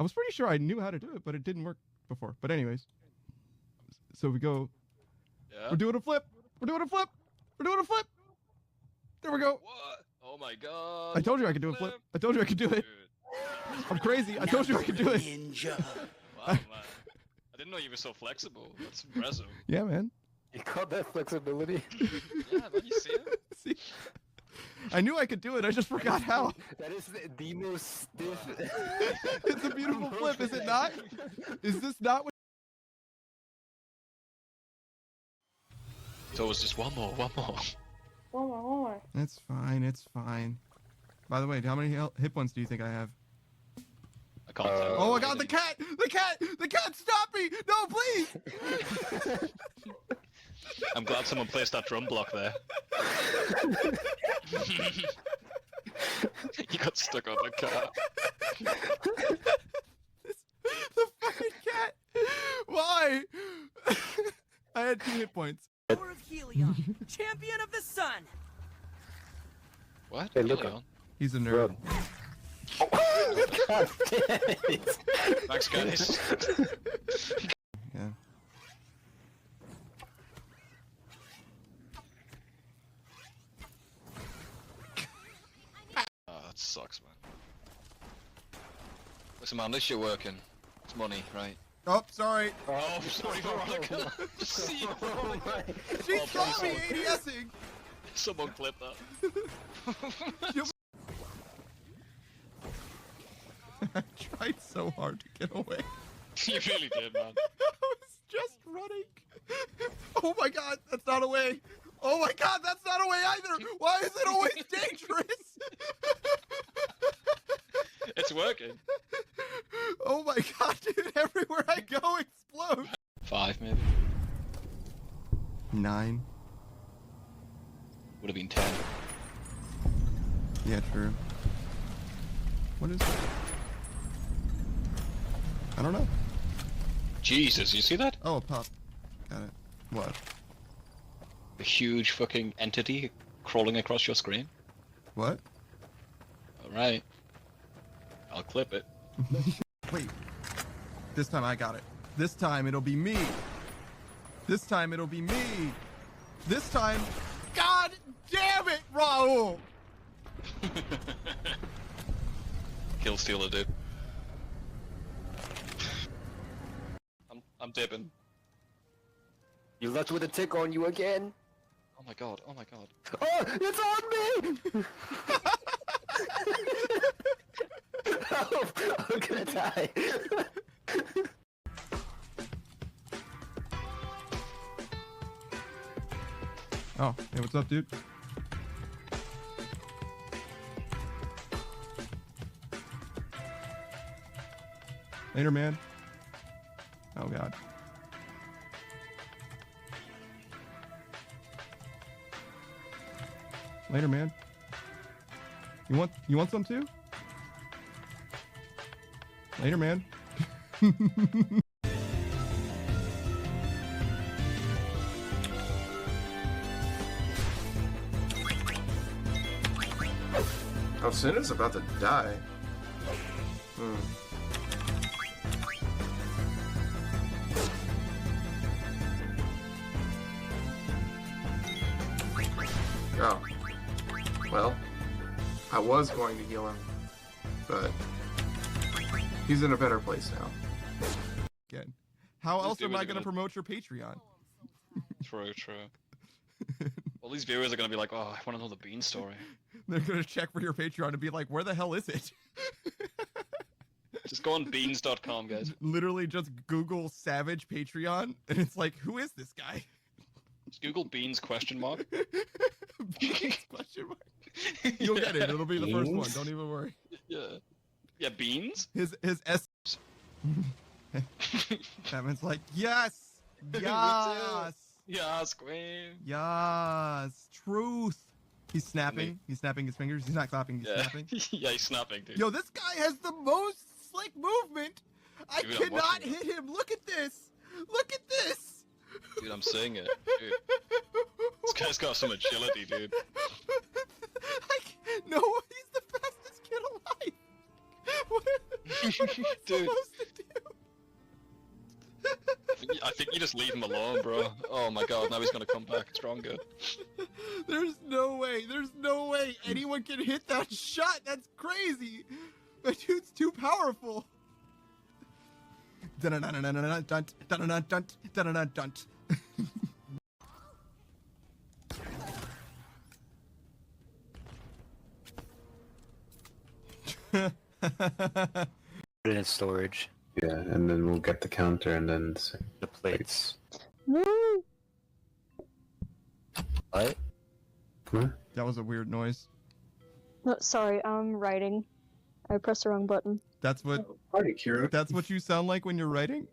I was pretty sure I knew how to do it, but it didn't work before. But anyways. So we go. Yeah. We're doing a flip. We're doing a flip. We're doing a flip. There we go. What? Oh my god. I told you I could do a flip. I told you I could do it. Dude. I'm crazy. I told you I could do it. Ninja. Wow, man. I didn't know you were so flexible. That's impressive. Yeah, man. You caught that flexibility? Yeah, man, you see it? See? I knew I could do it. I just forgot how. That is the most stiff. It's a beautiful flip, is it not? Is this not what? So it was just one more. One more. It's fine. It's fine. By the way, how many hit points do you think I have? I can't tell. Oh my god, the cat! The cat! The cat! Stop me! No, please! I'm glad someone placed that drum block there. You got stuck on the car. The fucking cat! Why? I had 2 hit points. Power of Helion, champion of the sun. What? Hey, look Helion? He's a nerd. God damn it. Thanks, guys. Yeah. Oh, that sucks, man. Listen, man, at least you're working. It's money, right? Oh, sorry. Oh, sorry, Veronica. See, Veronica. She Oh, saw me please. ADSing. Someone clip that. I tried so hard to get away. You really did, man. I was just running. Oh my god, that's not a way. Oh my god, that's not a way either. Why is it always dangerous? It's working. Oh my god, dude, everywhere I go explodes. 5, maybe. 9. Would have been 10. Yeah, true. What is it? I don't know. Jesus, you see that? Oh, a pop. Got it. What? A huge fucking entity crawling across your screen. What? Alright. I'll clip it. Wait. This time I got it. This time it'll be me. This time it'll be me. This time... God damn it, Raul! Kill stealer, dude. I'm dipping. You left with a tick on you again. Oh my god, oh my god. Oh, it's on me! Help! I'm gonna die. Oh, hey, what's up, dude? Later, man. Oh god. Later, man. You want some too? Later, man. Oh, Cinna's about to die. Oh. Well, I was going to heal him, but he's in a better place now. Again. How Just else do am what I you're going to gonna- promote your Patreon? True, true. All these viewers are gonna be like, oh, I wanna know the Bean story. They're going to check for your Patreon and be like, where the hell is it? Just go on beans.com, guys. Literally just Google Savage Patreon, and it's like, who is this guy? Just Google beans question mark. Beans question mark. You'll get it. It'll be the first one. Beans? Don't even worry. Yeah. Yeah, beans? His S. Batman's like, yes, yes, Yes, queen. yes, truth. He's snapping. He's snapping his fingers. He's not clapping. He's Yeah. snapping. Yeah, he's snapping, dude. Yo, this guy has the most slick movement. I Dude, I'm cannot watching hit him. Look at this. Look at this. Dude, I'm seeing it. Dude. This guy's got some agility, dude. No, he's the fastest kid alive. Dude, supposed to do? I think you just leave him alone, bro. Oh my god, now he's gonna come back stronger. There's no way anyone can hit that shot. That's crazy. That dude's too powerful. Dun-dun-dun-dun-dun-dun, dun-dun-dun-dun, dun-dun-dun-dun. Put it in storage. Yeah, and then we'll get the counter and then The plates. No. What? Huh? That was a weird noise. No, sorry, I'm writing. I pressed the wrong button. That's what Party, Kira. that's what you sound like when you're writing?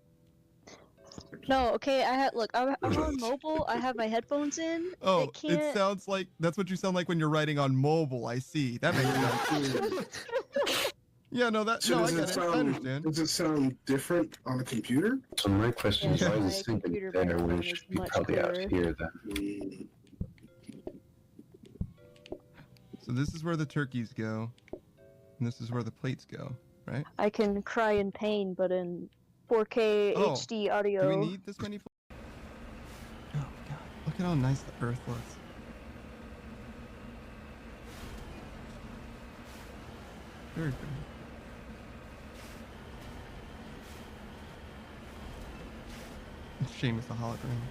No, okay, look, I'm on mobile, I have my headphones in. Oh, it can't... it sounds like that's what you sound like when you're writing on mobile. I see. That makes sense. Yeah, no, that So no, I does get it it. I sound? understand. Does it sound different on a computer? So my question is, Yeah, why my is it syncing computer there microphone when it is should be much probably out clearer. here then? Mm, So this is where the turkeys go, and this is where the plates go, right? I can cry in pain, but in 4K Oh, HD audio. Do we need this many? Oh god! Look at how nice the Earth looks. Very pretty. Shame it's a hologram.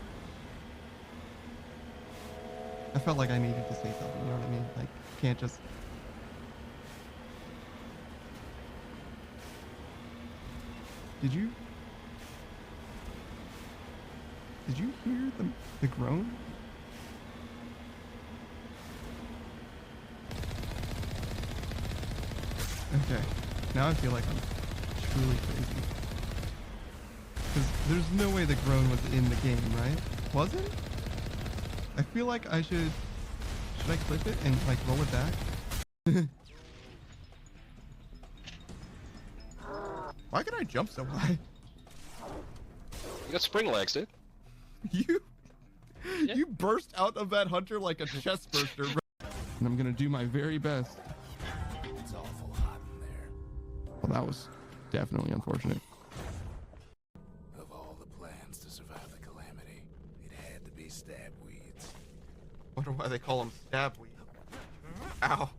I felt like I needed to say something, you know what I mean? Like, can't just... Did you hear the groan? Okay, now I feel like I'm truly crazy. Because there's no way the groan was in the game, right? Was it? I feel like I should I clip it and like roll it back? Why can I jump so high? You got spring legs, dude. You Yeah. you burst out of that hunter like a chest burster. And I'm gonna do my very best. It's awful hot in there. Well, that was definitely unfortunate. Of all the plans to survive the calamity, it had to be stab weeds. Wonder why they call them stab weed. Ow.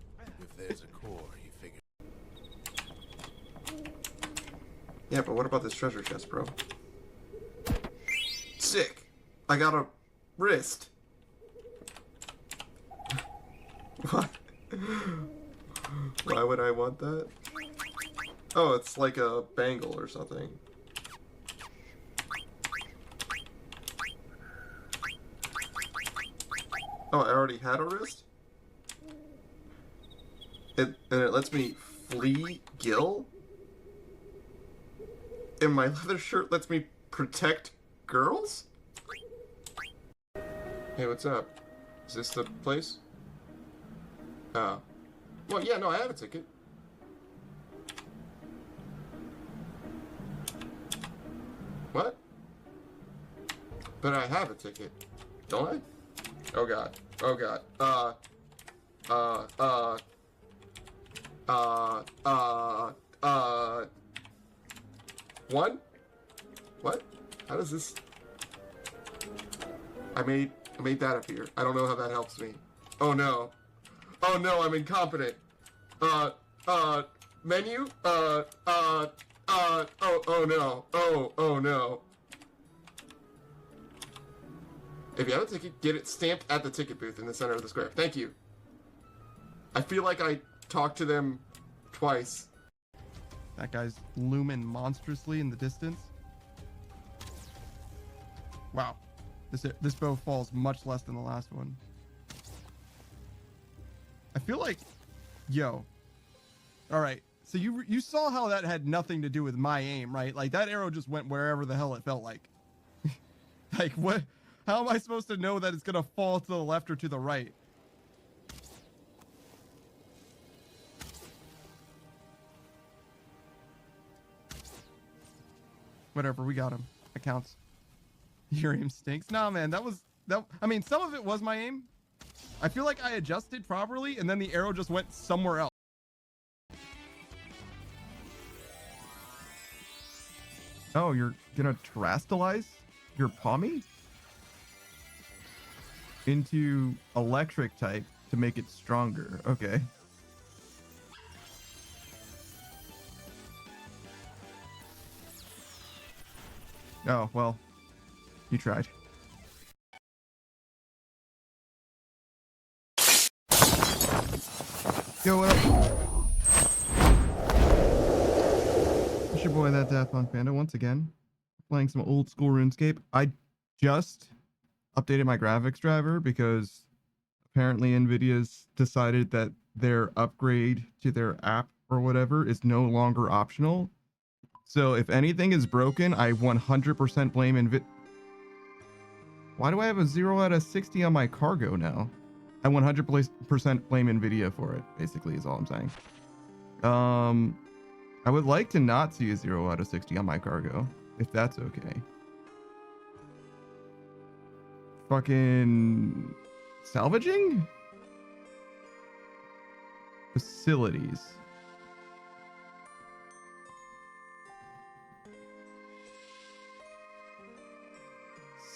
If there's a core, he figured. Yeah, but what about this treasure chest, bro? Sick. I got a wrist. What? Why would I want that? Oh, it's like a bangle or something. Oh, I already had a wrist? And it lets me flee Gil? And my leather shirt lets me protect girls? Hey, what's up? Is this the place? Oh. Well, yeah, no, I have a ticket. What? But I have a ticket. Don't I? Oh god. Oh god. One? What? How does this... I made that appear. I don't know how that helps me. Oh no. Oh no, I'm incompetent. Menu? Oh no. Oh no. If you have a ticket, get it stamped at the ticket booth in the center of the square. Thank you. I feel like I talked to them twice. That guy's looming monstrously in the distance. Wow. This bow falls much less than the last one. I feel like, yo. All right. So you saw how that had nothing to do with my aim, right? Like that arrow just went wherever the hell it felt like. Like what? How am I supposed to know that it's gonna fall to the left or to the right? Whatever, we got him. That counts. Your aim stinks. Nah, man, that. I mean, some of it was my aim. I feel like I adjusted properly, and then the arrow just went somewhere else. Oh, you're gonna terrestrialize your Pommy into electric type to make it stronger. Okay. Oh, well, you tried. Yo, what up? It's your boy, that Daft Punk Panda, once again, playing some old school RuneScape. I just updated my graphics driver because apparently NVIDIA's decided that their upgrade to their app or whatever is no longer optional. So if anything is broken, I 100% blame NVIDIA. Why do I have a 0 out of 60 on my cargo now? I 100% blame NVIDIA for it, basically, is all I'm saying. I would like to not see a 0 out of 60 on my cargo, if that's okay. Fucking salvaging? Facilities.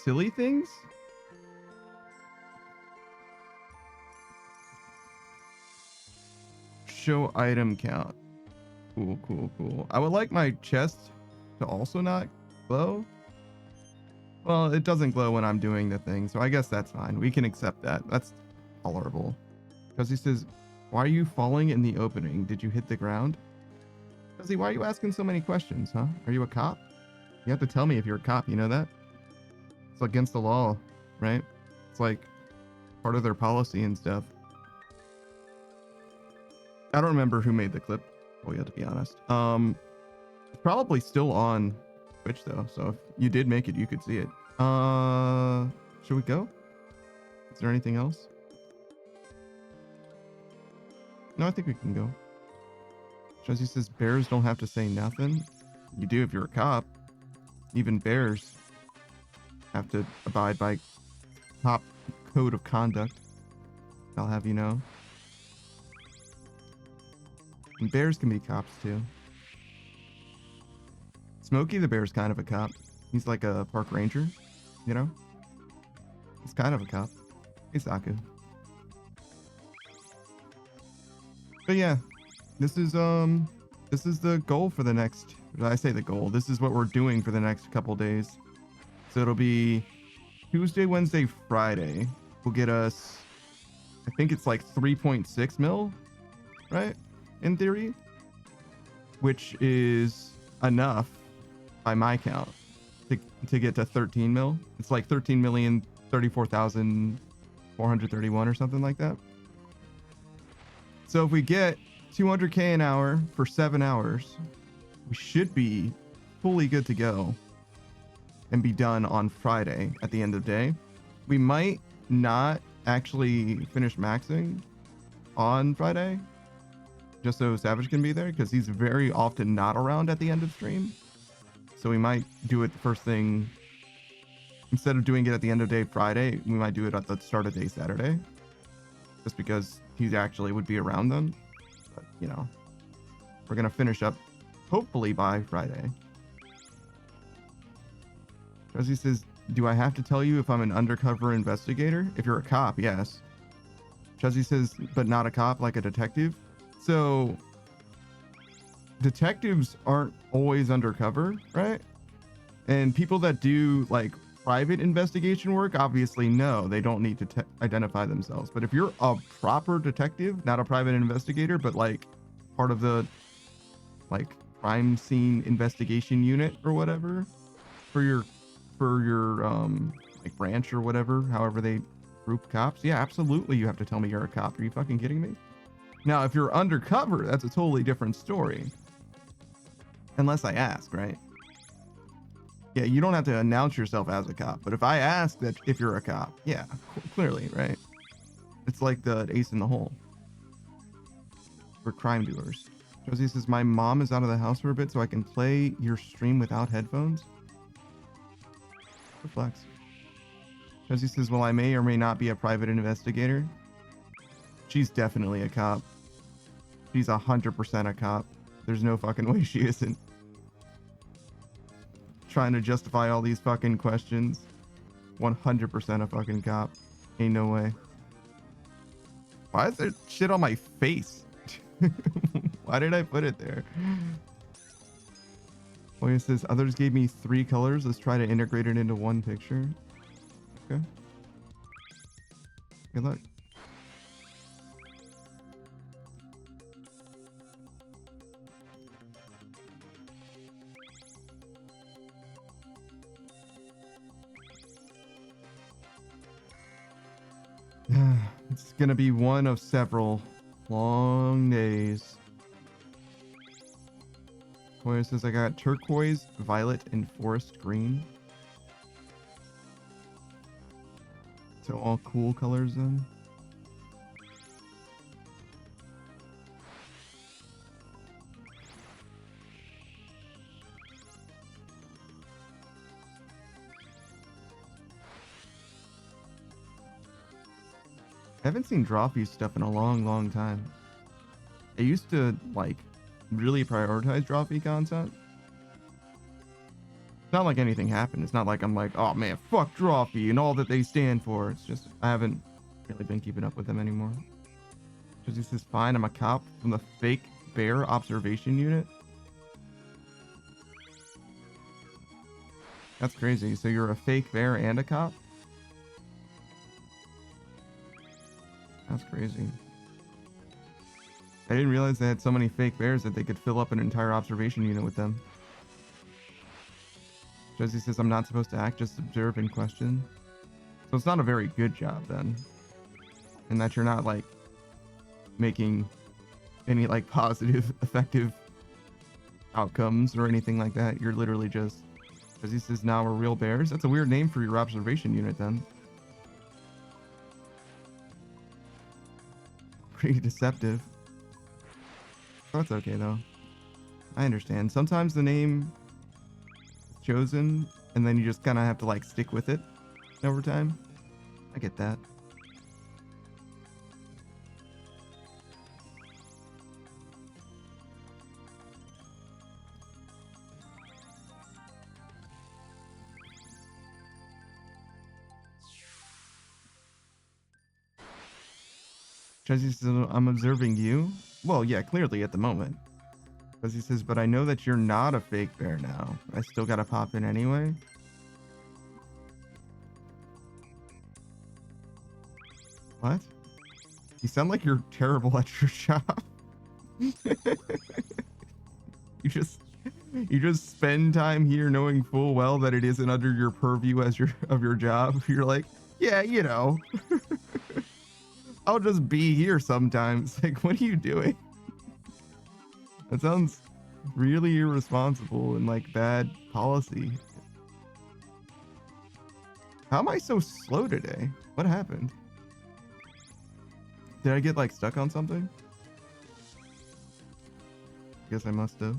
Silly things? Show item count. Cool, cool, cool. I would like my chest to also not glow. Well, it doesn't glow when I'm doing the thing, so I guess that's fine. We can accept that. That's tolerable. Because he says, why are you falling in the opening? Did you hit the ground? Fuzzy, why are you asking so many questions, huh? Are you a cop? You have to tell me if you're a cop, you know that? It's against the law, right? It's like part of their policy and stuff. I don't remember who made the clip. Oh, yeah, to be honest. It's probably still on Twitch though, so if you did make it, you could see it. Should we go? Is there anything else? No, I think we can go. Josie says bears don't have to say nothing. You do if you're a cop. Even bears have to abide by cop code of conduct. I'll have you know. And bears can be cops too. Smokey the Bear's kind of a cop. He's like a park ranger, you know? He's kind of a cop. He's Aku. But yeah, this is the goal for the next, I say the goal. This is what we're doing for the next couple days. So it'll be Tuesday, Wednesday, Friday. Will get us, I think it's like 3.6 mil, right? In theory, which is enough by my count to get to 13 mil. It's like 13,034,431 or something like that. So if we get 200k an hour for 7 hours, we should be fully good to go and be done on Friday at the end of the day. We might not actually finish maxing on Friday, just so Savage can be there, because he's very often not around at the end of stream. So we might do it the first thing. Instead of doing it at the end of day Friday, we might do it at the start of day Saturday. Just because he actually would be around then. But, you know, we're going to finish up hopefully by Friday. Josie says, do I have to tell you if I'm an undercover investigator? If you're a cop, yes. Josie says, but not a cop, like a detective? So detectives aren't always undercover, right? And people that do like private investigation work, obviously no, they don't need to identify themselves. But if you're a proper detective, not a private investigator, but like part of the like crime scene investigation unit or whatever for your like branch or whatever, however they group cops, yeah, absolutely you have to tell me you're a cop. Are you fucking kidding me? Now, if you're undercover, that's a totally different story. Unless I ask, right? Yeah, you don't have to announce yourself as a cop. But if I ask that if you're a cop, yeah, clearly, right? It's like the ace in the hole. For crime doers. Josie says, my mom is out of the house for a bit, so I can play your stream without headphones. Flex. Josie says, well, I may or may not be a private investigator. She's definitely a cop. She's 100% a cop. There's no fucking way she isn't. trying to justify all these fucking questions. 100% a fucking cop. Ain't no way. Why is there shit on my face? Why did I put it there? Well, it says others gave me 3 colors. Let's try to integrate it into one picture. Okay. Good luck. It's gonna be one of several long days. Koya says I got turquoise, violet, and forest green. So all cool colors then. I haven't seen Drawfee stuff in a long time. I used to like really prioritize Drawfee content. It's not like anything happened. It's not like I'm like, oh man, fuck Drawfee and all that they stand for. It's just I haven't really been keeping up with them anymore. Josie says, fine, I'm a cop from the fake bear observation unit. That's crazy. So you're a fake bear and a cop? That's crazy. I didn't realize they had so many fake bears that they could fill up an entire observation unit with them. Josie says I'm not supposed to act, just observe and question. So it's not a very good job then. And that you're not like making any like positive, effective outcomes or anything like that. You're literally just, Josie says now we're real bears. That's a weird name for your observation unit then. Pretty deceptive. That's okay though. I understand. Sometimes the name is chosen and then you just kind of have to like stick with it over time. I get that. Chessie says, I'm observing you. Well, yeah, clearly at the moment. Chessie says, but I know that you're not a fake bear now. I still gotta pop in anyway. What? You sound like you're terrible at your job. You just spend time here knowing full well that it isn't under your purview as your job. You're like, yeah, you know. I'll just be here sometimes. Like, what are you doing? That sounds really irresponsible and like bad policy. How am I so slow today? What happened? Did I get like stuck on something? Guess I must have.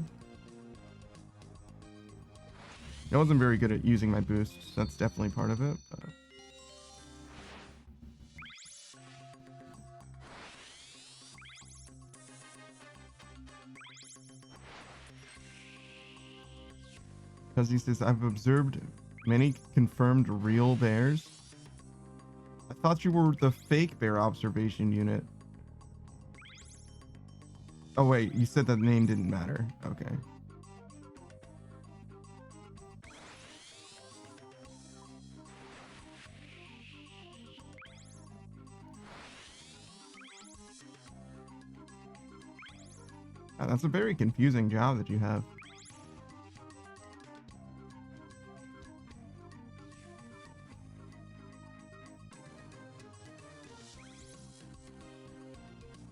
I wasn't very good at using my boosts. That's definitely part of it. But... Because he says, I've observed many confirmed real bears. I thought you were the fake bear observation unit. Oh wait, you said that name didn't matter. Okay. That's a very confusing job that you have.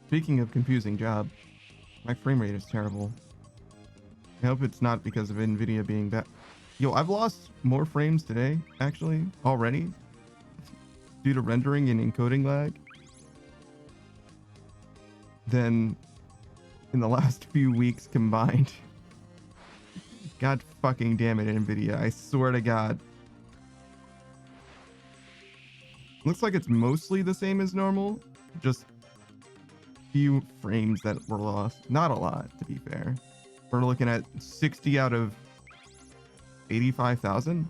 Speaking of confusing job, my frame rate is terrible. I hope it's not because of NVIDIA being bad. Yo, I've lost more frames today, actually, already, due to rendering and encoding lag, than in the last few weeks combined. God fucking damn it, NVIDIA. I swear to God. Looks like it's mostly the same as normal, just few frames that were lost. Not a lot, to be fair. We're looking at 60 out of 85,000?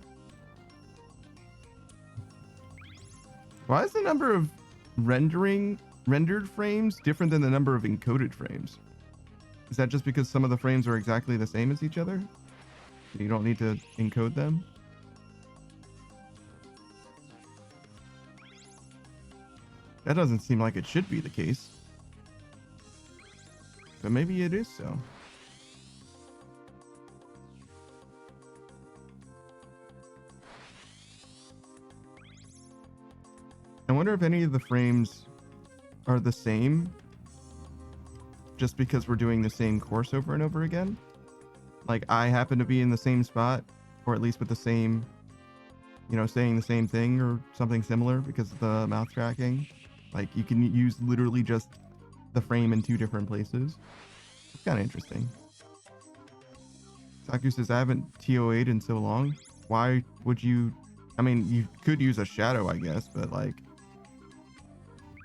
Why is the number of rendered frames different than the number of encoded frames? Is that just because some of the frames are exactly the same as each other? You don't need to encode them? That doesn't seem like it should be the case. But maybe it is so. I wonder if any of the frames are the same just because we're doing the same course over and over again. Like I happen to be in the same spot, or at least with the same, you know, saying the same thing or something similar because of the mouth tracking. Like you can use literally just the frame in two different places. It's kind of interesting. Saku says, I haven't TOA'd in so long. Why would you? I mean, you could use a shadow, I guess, but like,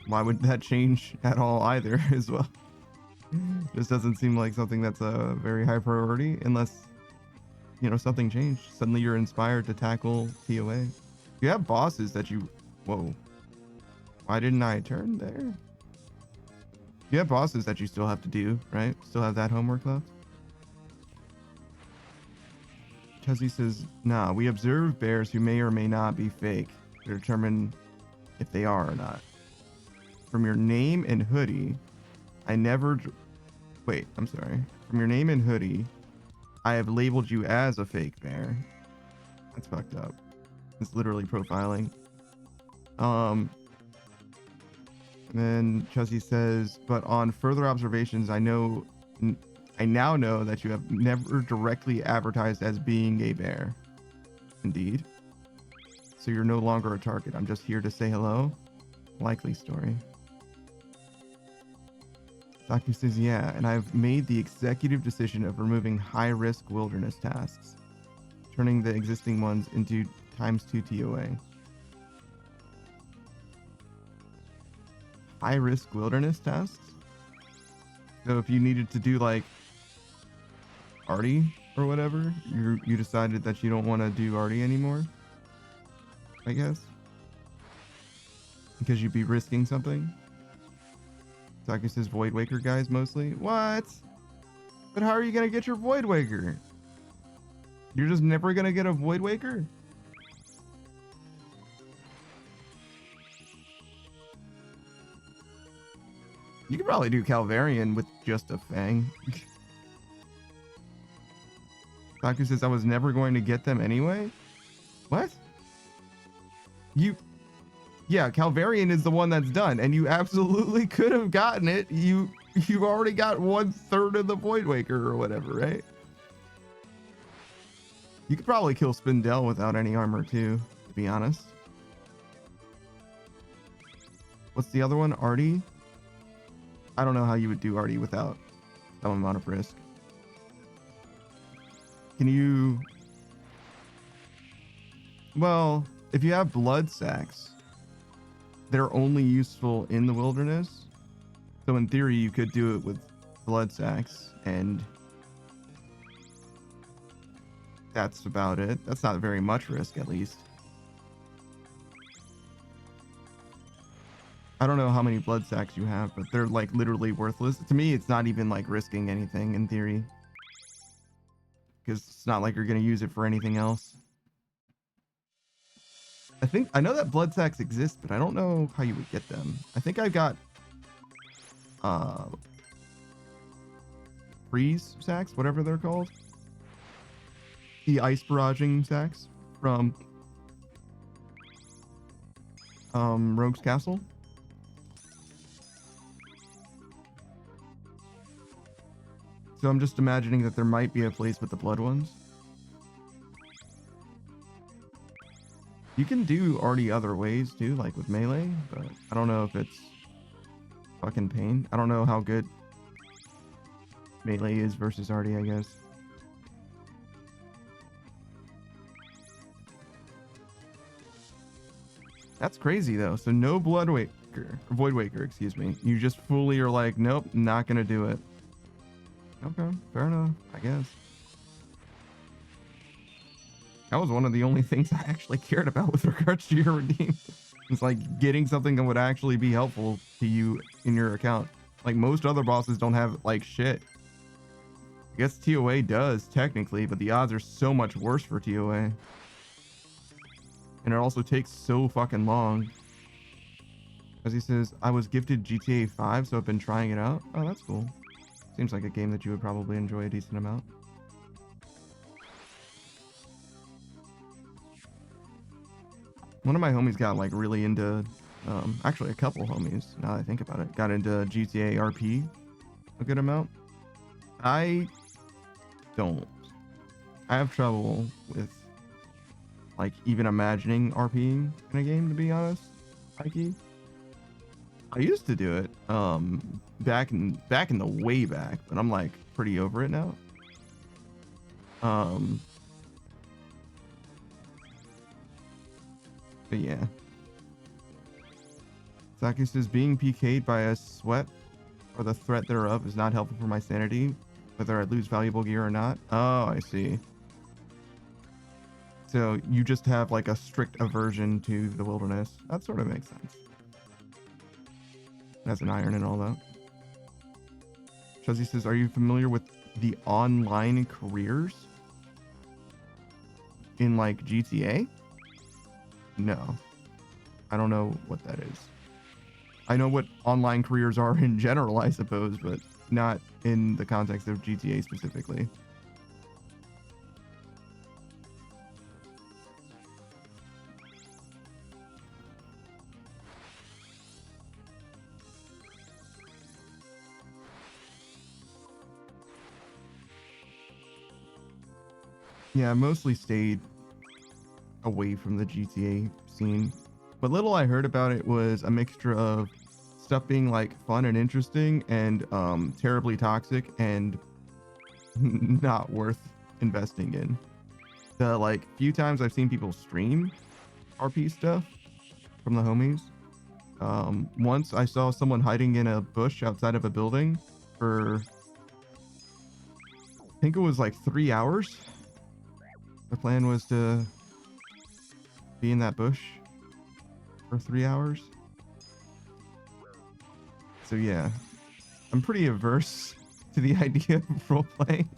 why would that change at all either as well? This doesn't seem like something that's a very high priority unless, you know, something changed. Suddenly you're inspired to tackle TOA. You have bosses that you... Whoa. Why didn't I turn there? You have bosses that you still have to do, right? Still have that homework left? Chuzzy says, nah, we observe bears who may or may not be fake to determine if they are or not. From your name and hoodie, I never... Wait, I'm sorry. From your name and hoodie, I have labeled you as a fake bear. That's fucked up. It's literally profiling. And then Chuzzy says, but on further observations, I now know that you have never directly advertised as being a bear. Indeed. So you're no longer a target. I'm just here to say hello. Likely story. Saku says, yeah, and I've made the executive decision of removing high-risk wilderness tasks, turning the existing ones into ×2 TOA. High-risk wilderness tasks? So if you needed to do like Artie or whatever, you decided that you don't want to do Artie anymore, I guess? Because you'd be risking something? Saku says Void Waker guys mostly. What? But how are you gonna get your Void Waker? You're just never gonna get a Void Waker? You could probably do Calvarian with just a Fang. Saku says I was never going to get them anyway? What? Yeah, Calvarian is the one that's done, and you absolutely could have gotten it. You've already got 1/3 of the Void Waker or whatever, right? You could probably kill Spindel without any armor too, to be honest. What's the other one? Artie? I don't know how you would do Artie without some amount of risk. Can you... Well, if you have blood sacks, they're only useful in the wilderness. So in theory, you could do it with blood sacks, and that's about it. That's not very much risk, at least. I don't know how many blood sacks you have, but they're like literally worthless. To me, it's not even like risking anything in theory, because it's not like you're going to use it for anything else. I know that blood sacks exist, but I don't know how you would get them. I think I got freeze sacks, whatever they're called. The ice barraging sacks from Rogue's Castle. So I'm just imagining that there might be a place with the blood ones. You can do Artie other ways too, like with melee, but I don't know if it's fucking pain. I don't know how good melee is versus Artie, I guess. That's crazy though. So no Blood Waker, or Void Waker, excuse me. You just fully are like, nope, not gonna do it. Okay, fair enough, I guess. That was one of the only things I actually cared about with regards to your redeem. It's like getting something that would actually be helpful to you in your account. Like most other bosses don't have like shit. I guess TOA does technically, but the odds are so much worse for TOA. And it also takes so fucking long. As he says, I was gifted GTA 5, so I've been trying it out. Oh, that's cool. Seems like a game that you would probably enjoy a decent amount. One of my homies got like really into, actually a couple homies, now that I think about it, got into GTA RP a good amount. I don't. I have trouble with like even imagining RPing in a game, to be honest. Mikey, I used to do it back in the way back, but I'm like pretty over it now. But yeah. Saki says, being PK'd by a sweat or the threat thereof is not helpful for my sanity, whether I lose valuable gear or not. Oh, I see. So you just have like a strict aversion to the wilderness. That sort of makes sense. It has an iron and all that. Chuzzy says, are you familiar with the online careers in like GTA? No, I don't know what that is. I know what online careers are in general, I suppose, but not in the context of GTA specifically. Yeah, I mostly stayed away from the GTA scene. What little I heard about it was a mixture of stuff being like fun and interesting and terribly toxic and not worth investing in. The like few times I've seen people stream RP stuff from the homies. Once I saw someone hiding in a bush outside of a building for, I think it was like 3 hours. The plan was to be in that bush for 3 hours. So yeah, I'm pretty averse to the idea of role playing.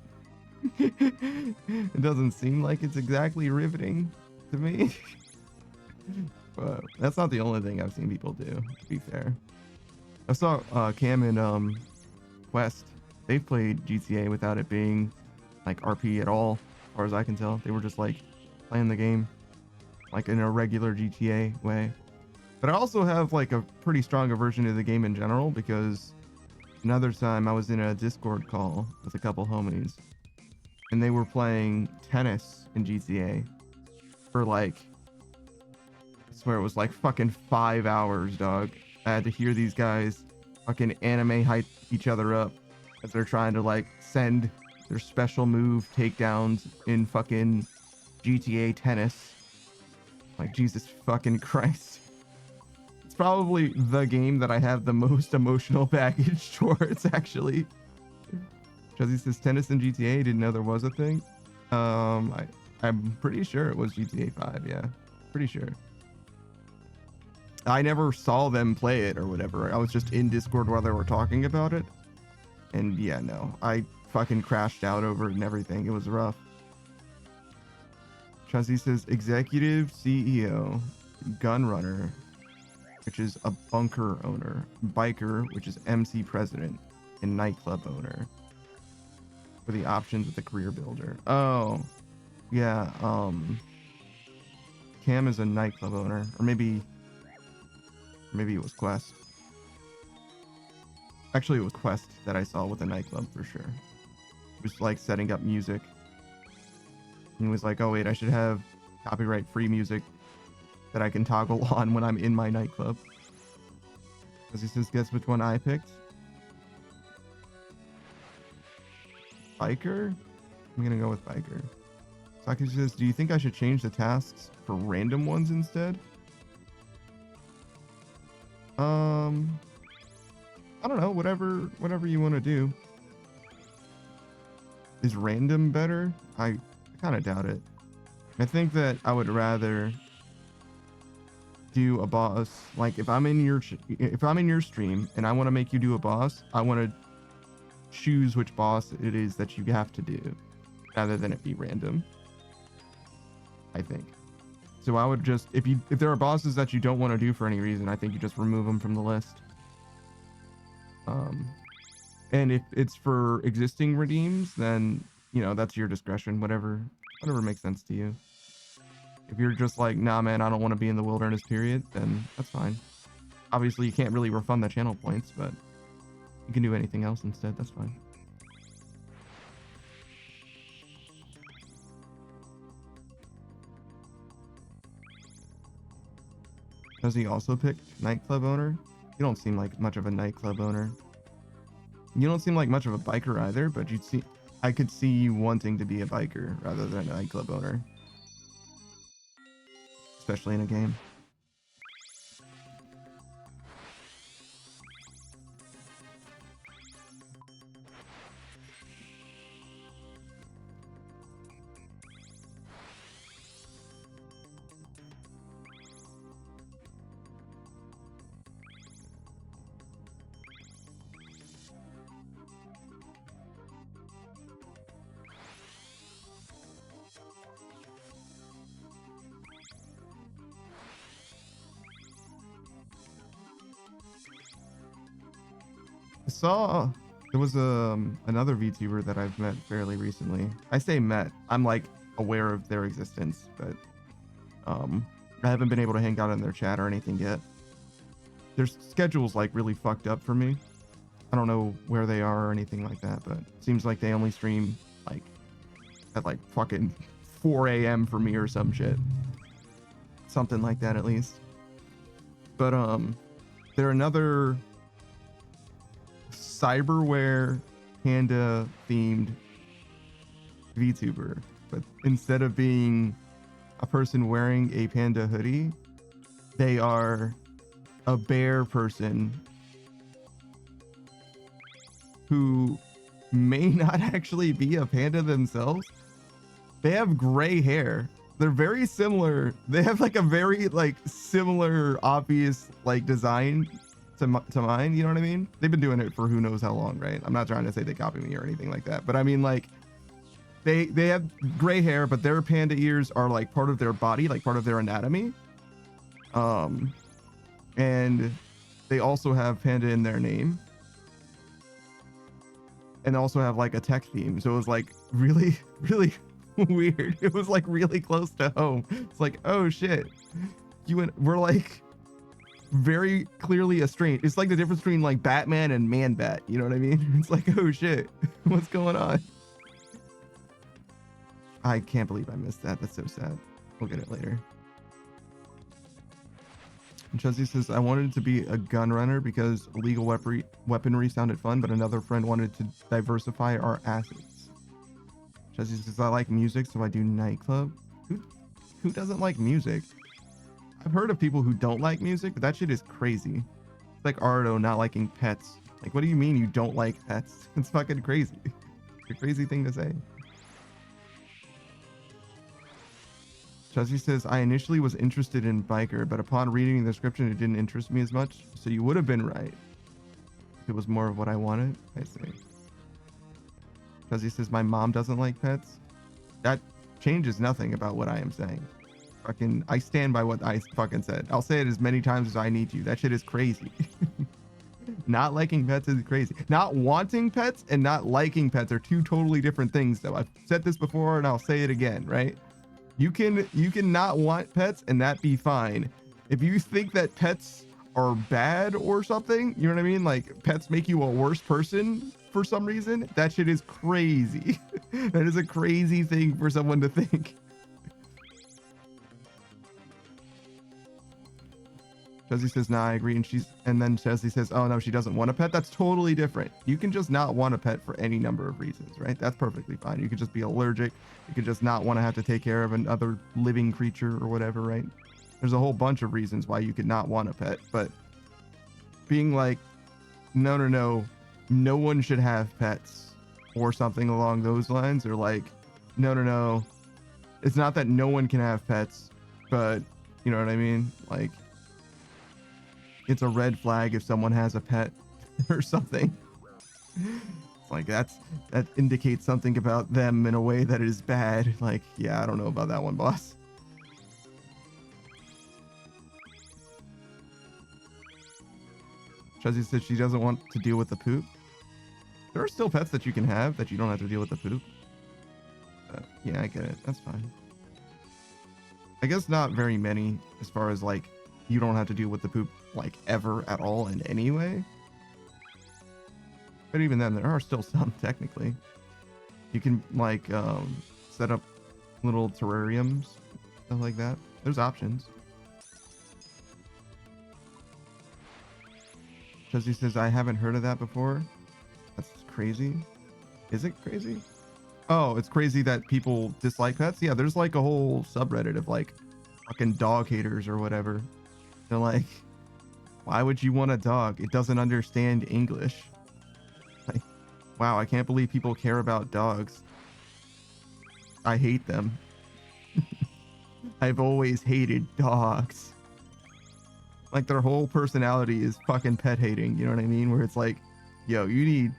It doesn't seem like it's exactly riveting to me. But that's not the only thing I've seen people do, to be fair. I saw Cam and Quest. They've played GTA without it being like RP at all, as far as I can tell. They were just like playing the game like in a regular GTA way. But I also have like a pretty strong aversion to the game in general, because another time I was in a Discord call with a couple homies and they were playing tennis in GTA for like, I swear it was like fucking 5 hours, dog. I had to hear these guys fucking anime hype each other up as they're trying to like send their special move takedowns in fucking GTA tennis. Like, Jesus fucking Christ. It's probably the game that I have the most emotional baggage towards, actually. Chuzzy says tennis in GTA, didn't know there was a thing. I'm pretty sure it was GTA 5, yeah. Pretty sure. I never saw them play it or whatever. I was just in Discord while they were talking about it. And yeah, no. I fucking crashed out over it and everything. It was rough. Chuzzy says executive CEO, gun runner, which is a bunker owner, biker, which is MC president, and nightclub owner. For the options with the career builder. Oh, yeah. Cam is a nightclub owner, or maybe it was Quest. Actually, it was Quest that I saw with a nightclub for sure. It was like setting up music. And he was like, oh wait, I should have copyright free music that I can toggle on when I'm in my nightclub. Because he says, guess which one I picked? Biker? I'm gonna go with biker. Saki says, do you think I should change the tasks for random ones instead? I don't know, whatever you want to do. Is random better? I kind of doubt it. I think that I would rather do a boss. Like if I'm in your stream and I want to make you do a boss, I want to choose which boss it is that you have to do rather than it be random, I think. So I would just, if there are bosses that you don't want to do for any reason, I think you just remove them from the list. And if it's for existing redeems, then, you know, that's your discretion, whatever makes sense to you. If you're just like, nah, man, I don't want to be in the wilderness period, then that's fine. Obviously, you can't really refund the channel points, but you can do anything else instead. That's fine. Does he also pick nightclub owner? You don't seem like much of a nightclub owner. You don't seem like much of a biker either, but I could see you wanting to be a biker rather than a nightclub owner. Especially in a game. I saw there was another VTuber that I've met fairly recently. I say met, I'm like aware of their existence, but I haven't been able to hang out in their chat or anything yet. Their schedule's like really fucked up for me. I don't know where they are or anything like that, but it seems like they only stream like at like fucking 4 a.m. for me or some shit. Something like that at least. But they're another cyberware panda themed VTuber, but instead of being a person wearing a panda hoodie, they are a bear person who may not actually be a panda themselves. They have gray hair. They're very similar. They have like a very like similar obvious like design to mine, you know what I mean? They've been doing it for who knows how long, right? I'm not trying to say they copy me or anything like that, but I mean like they have gray hair, but their panda ears are like part of their body, like part of their anatomy. And they also have panda in their name. And also have like a tech theme. So it was like really, really weird. It was like really close to home. It's like, oh shit. We're like very clearly estranged. It's like the difference between like Batman and Man-Bat. You know what I mean? It's like, oh shit, what's going on? I can't believe I missed that. That's so sad. We'll get it later. And Chelsea says, I wanted to be a gun runner because illegal weaponry sounded fun, but another friend wanted to diversify our assets. Chelsea says, I like music, so I do nightclub. Who doesn't like music? I've heard of people who don't like music, but that shit is crazy. It's like Ardo not liking pets. Like, what do you mean you don't like pets? It's fucking crazy. It's a crazy thing to say. Chelsea says, I initially was interested in biker, but upon reading the description, it didn't interest me as much. So you would have been right. If it was more of what I wanted, I say. Chelsea says, my mom doesn't like pets. That changes nothing about what I am saying. I stand by what I fucking said. I'll say it as many times as I need to. That shit is crazy. Not liking pets is crazy. Not wanting pets and not liking pets are two totally different things, though. I've said this before and I'll say it again, right? You can not want pets and that be fine. If you think that pets are bad or something, you know what I mean? Like pets make you a worse person for some reason. That shit is crazy. That is a crazy thing for someone to think. Chelsea says, nah, I agree. And then Chelsea says, oh no, she doesn't want a pet. That's totally different. You can just not want a pet for any number of reasons, right? That's perfectly fine. You could just be allergic. You could just not want to have to take care of another living creature or whatever, right? There's a whole bunch of reasons why you could not want a pet, but being like, no one should have pets or something along those lines, or like, no, It's not that no one can have pets, but you know what I mean? Like, it's a red flag if someone has a pet or something. It's like that indicates something about them in a way that is bad. Like, yeah, I don't know about that one, boss. Chuzzy said she doesn't want to deal with the poop. There are still pets that you can have that you don't have to deal with the poop. But yeah, I get it. That's fine. I guess not very many as far as like you don't have to deal with the poop like ever at all in any way. But even then, there are still some technically. You can like set up little terrariums, stuff like that. There's options. Chuzzy says, I haven't heard of that before. That's crazy. Is it crazy? Oh, it's crazy that people dislike pets? Yeah, there's like a whole subreddit of like fucking dog haters or whatever. They're like, why would you want a dog? It doesn't understand English. Like, wow, I can't believe people care about dogs. I hate them. I've always hated dogs. Like, their whole personality is fucking pet hating, you know what I mean? Where it's like, yo, you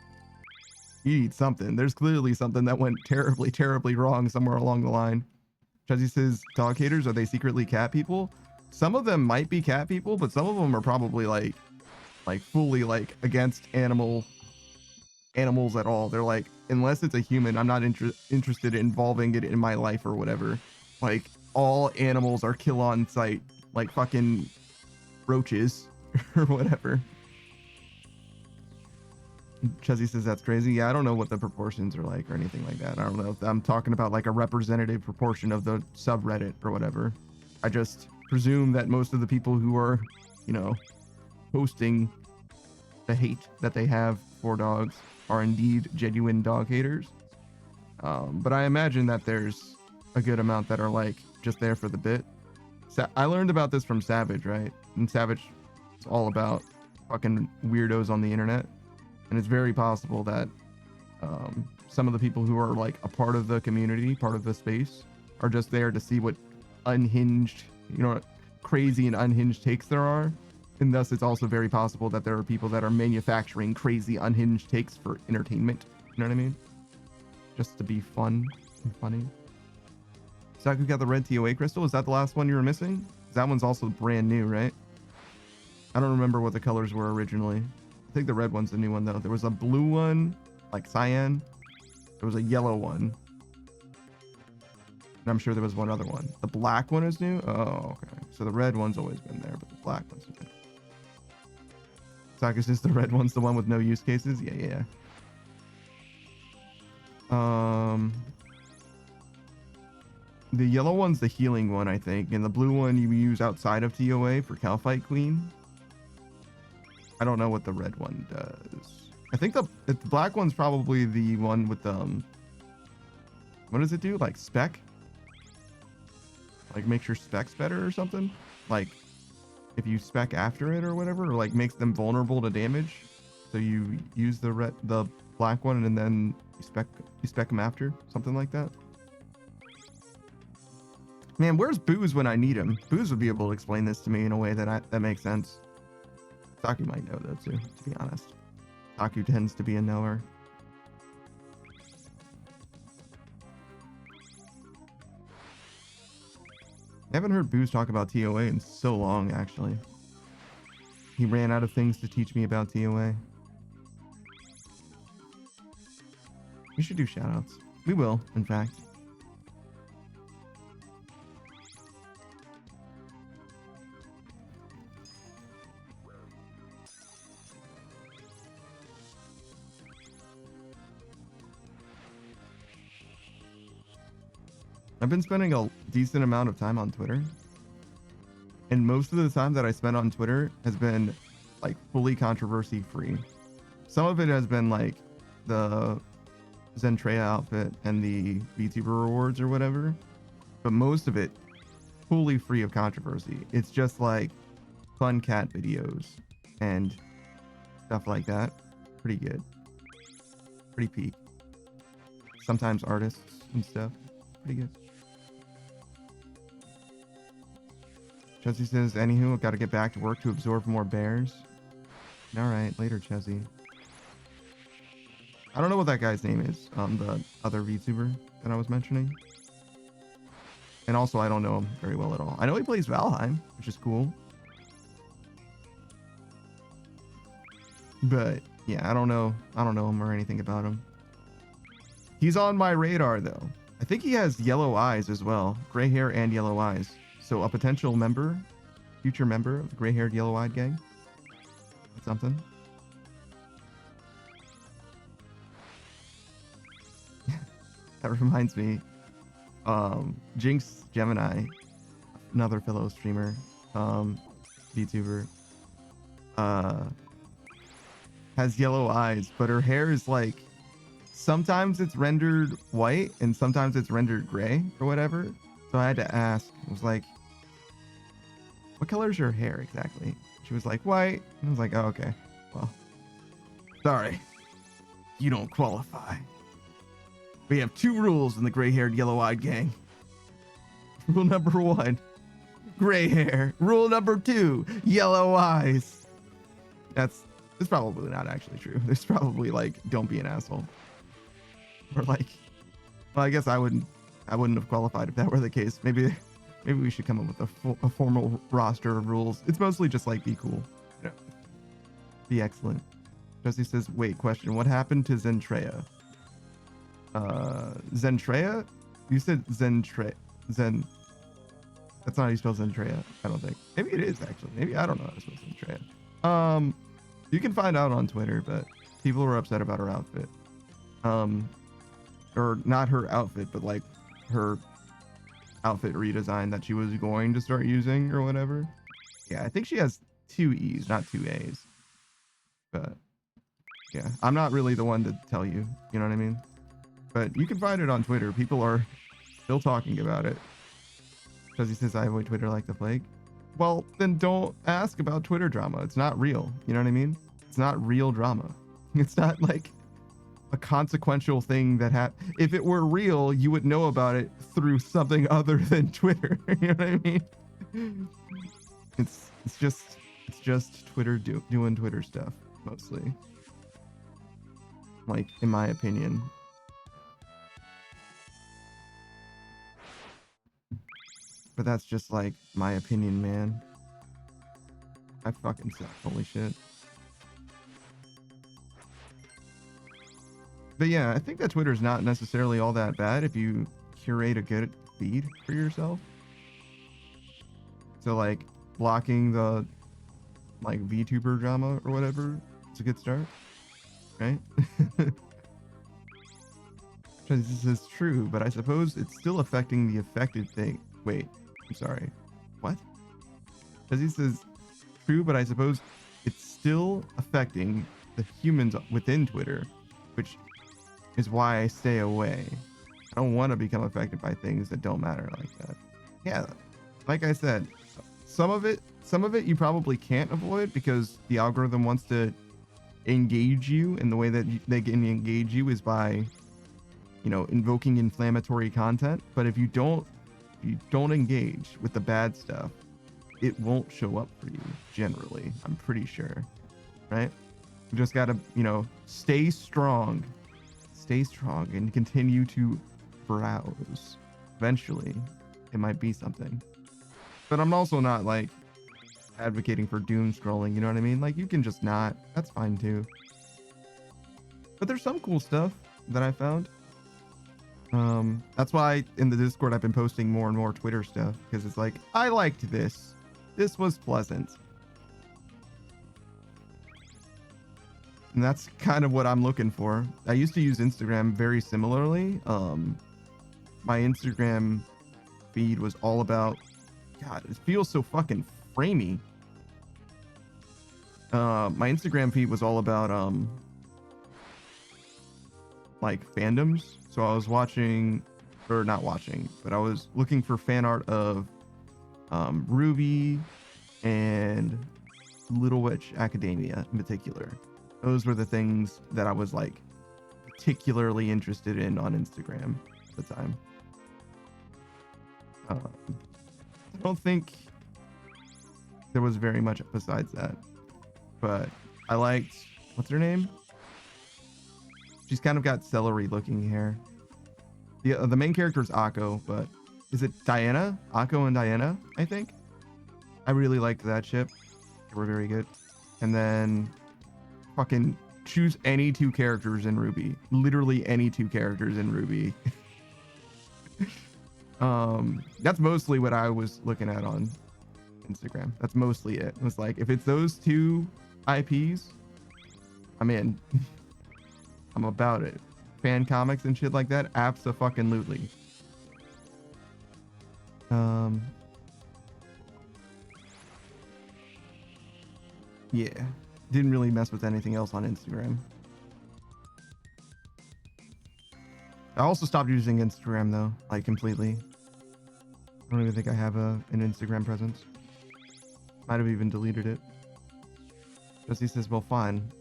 need something. There's clearly something that went terribly, terribly wrong somewhere along the line. Chuzzy says, dog haters, are they secretly cat people? Some of them might be cat people, but some of them are probably like fully like against animals at all. They're like, unless it's a human, I'm not interested in involving it in my life or whatever. Like, all animals are kill on sight, like fucking roaches or whatever. Chuzzy says that's crazy. Yeah, I don't know what the proportions are like or anything like that. I don't know if I'm talking about like a representative proportion of the subreddit or whatever. I just presume that most of the people who are, you know, posting the hate that they have for dogs are indeed genuine dog haters. But I imagine that there's a good amount that are like just there for the bit. I learned about this from Savage, right? And Savage is all about fucking weirdos on the internet. And it's very possible that some of the people who are like a part of the community, part of the space, are just there to see what unhinged, you know, crazy and unhinged takes there are. And thus it's also very possible that there are people that are manufacturing crazy unhinged takes for entertainment. You know what I mean? Just to be fun and funny. Saku got the red TOA crystal. Is that the last one you were missing? That one's also brand new, right? I don't remember what the colors were originally. I think the red one's the new one though. There was a blue one, like cyan. There was a yellow one. And I'm sure there was one other one. The black one is new? Oh, okay. So the red one's always been there, but the black one's new. Saku says the red one's the one with no use cases? Yeah. The yellow one's the healing one, I think, and the blue one you use outside of TOA for Calfight Queen. I don't know what the red one does. I think the black one's probably the one with the what does it do? Like spec? Like makes your specs better or something? Like if you spec after it or whatever, or like makes them vulnerable to damage. So you use the black one and then you spec them after, something like that. Man, where's Booze when I need him? Booze would be able to explain this to me in a way that makes sense. Saku might know though too, to be honest. Saku tends to be a knower. I haven't heard Booze talk about TOA in so long, actually. He ran out of things to teach me about TOA. We should do shoutouts. We will, in fact. I've been spending a decent amount of time on Twitter. And most of the time that I spent on Twitter has been like fully controversy free. Some of it has been like the Zentreya outfit and the VTuber rewards or whatever. But most of it fully free of controversy. It's just like fun cat videos and stuff like that. Pretty good. Pretty peak. Sometimes artists and stuff. Pretty good. Chessie says, anywho, got to get back to work to absorb more bears. All right, later, Chessie. I don't know what that guy's name is. The other VTuber that I was mentioning. And also, I don't know him very well at all. I know he plays Valheim, which is cool. But yeah, I don't know him or anything about him. He's on my radar though. I think he has yellow eyes as well, gray hair and yellow eyes. So a potential member, future member of the gray-haired, yellow-eyed gang. That's something. That reminds me, Jinx Gemini, another fellow streamer, VTuber, has yellow eyes, but her hair is like, sometimes it's rendered white and sometimes it's rendered gray or whatever. So I had to ask, I was like, what color is your hair exactly? She was like, white. I was like, oh, okay. Well, sorry. You don't qualify. We have 2 rules in the gray-haired, yellow-eyed gang. Rule number 1, gray hair. Rule number 2, yellow eyes. It's probably not actually true. There's probably like, don't be an asshole. Or like, well, I guess I wouldn't have qualified if that were the case. Maybe we should come up with a formal roster of rules. It's mostly just like, be cool. Yeah. Be excellent. Jesse says, wait, question. What happened to Zentrea? Zentrea? You said Zen. That's not how you spell Zentrea, I don't think. Maybe it is actually. Maybe I don't know how to spell Zentrea. You can find out on Twitter, but people were upset about her outfit. Or not her outfit, but like her outfit redesign that she was going to start using or whatever. Yeah, I think she has 2 E's, not 2 A's. But yeah, I'm not really the one to tell you, you know what I mean? But you can find it on Twitter. People are still talking about it. Because he says, I avoid Twitter like the plague. Well, then don't ask about Twitter drama. It's not real. You know what I mean? It's not real drama. It's not like a consequential thing that if it were real, you would know about it through something other than Twitter. You know what I mean? It's just Twitter doing Twitter stuff mostly. Like, in my opinion. But that's just like my opinion, man. I fucking suck. Holy shit. But yeah, I think that Twitter's not necessarily all that bad if you curate a good feed for yourself. So like blocking the like VTuber drama or whatever, it's a good start, right? This is true, but I suppose it's still affecting the affected thing. Wait, I'm sorry. What? Because he says true, but I suppose it's still affecting the humans within Twitter, which is why I stay away. I don't want to become affected by things that don't matter like that. Yeah, like I said, some of it you probably can't avoid because the algorithm wants to engage you, and the way that they can engage you is by, you know, invoking inflammatory content. But if you don't engage with the bad stuff, it won't show up for you generally. I'm pretty sure, right? You just gotta, you know, stay strong and continue to browse. Eventually it might be something. But I'm also not like advocating for doom scrolling, you know what I mean? Like, you can just not, that's fine too. But there's some cool stuff that I found. That's why in the Discord I've been posting more and more Twitter stuff, because it's like, I liked this was pleasant. And that's kind of what I'm looking for. I used to use Instagram very similarly. My Instagram feed was all about, God, it feels so fucking framey. My Instagram feed was all about like fandoms. So I was watching, or not watching, but I was looking for fan art of Ruby and Little Witch Academia in particular. Those were the things that I was like particularly interested in on Instagram at the time. I don't think there was very much besides that. But I liked, what's her name? She's kind of got celery looking hair. The main character is Akko, but is it Diana? Akko and Diana, I think. I really liked that ship. They were very good. And then fucking choose any two characters in Ruby. Literally any two characters in Ruby. That's mostly what I was looking at on Instagram. That's mostly it. It was like, if it's those two IPs, I'm in. I'm about it. Fan comics and shit like that, abso-fucking-lutely. Yeah, didn't really mess with anything else on Instagram. I also stopped using Instagram though, like completely. I don't even think I have an Instagram presence. Might have even deleted it. Jesse says, well, fine.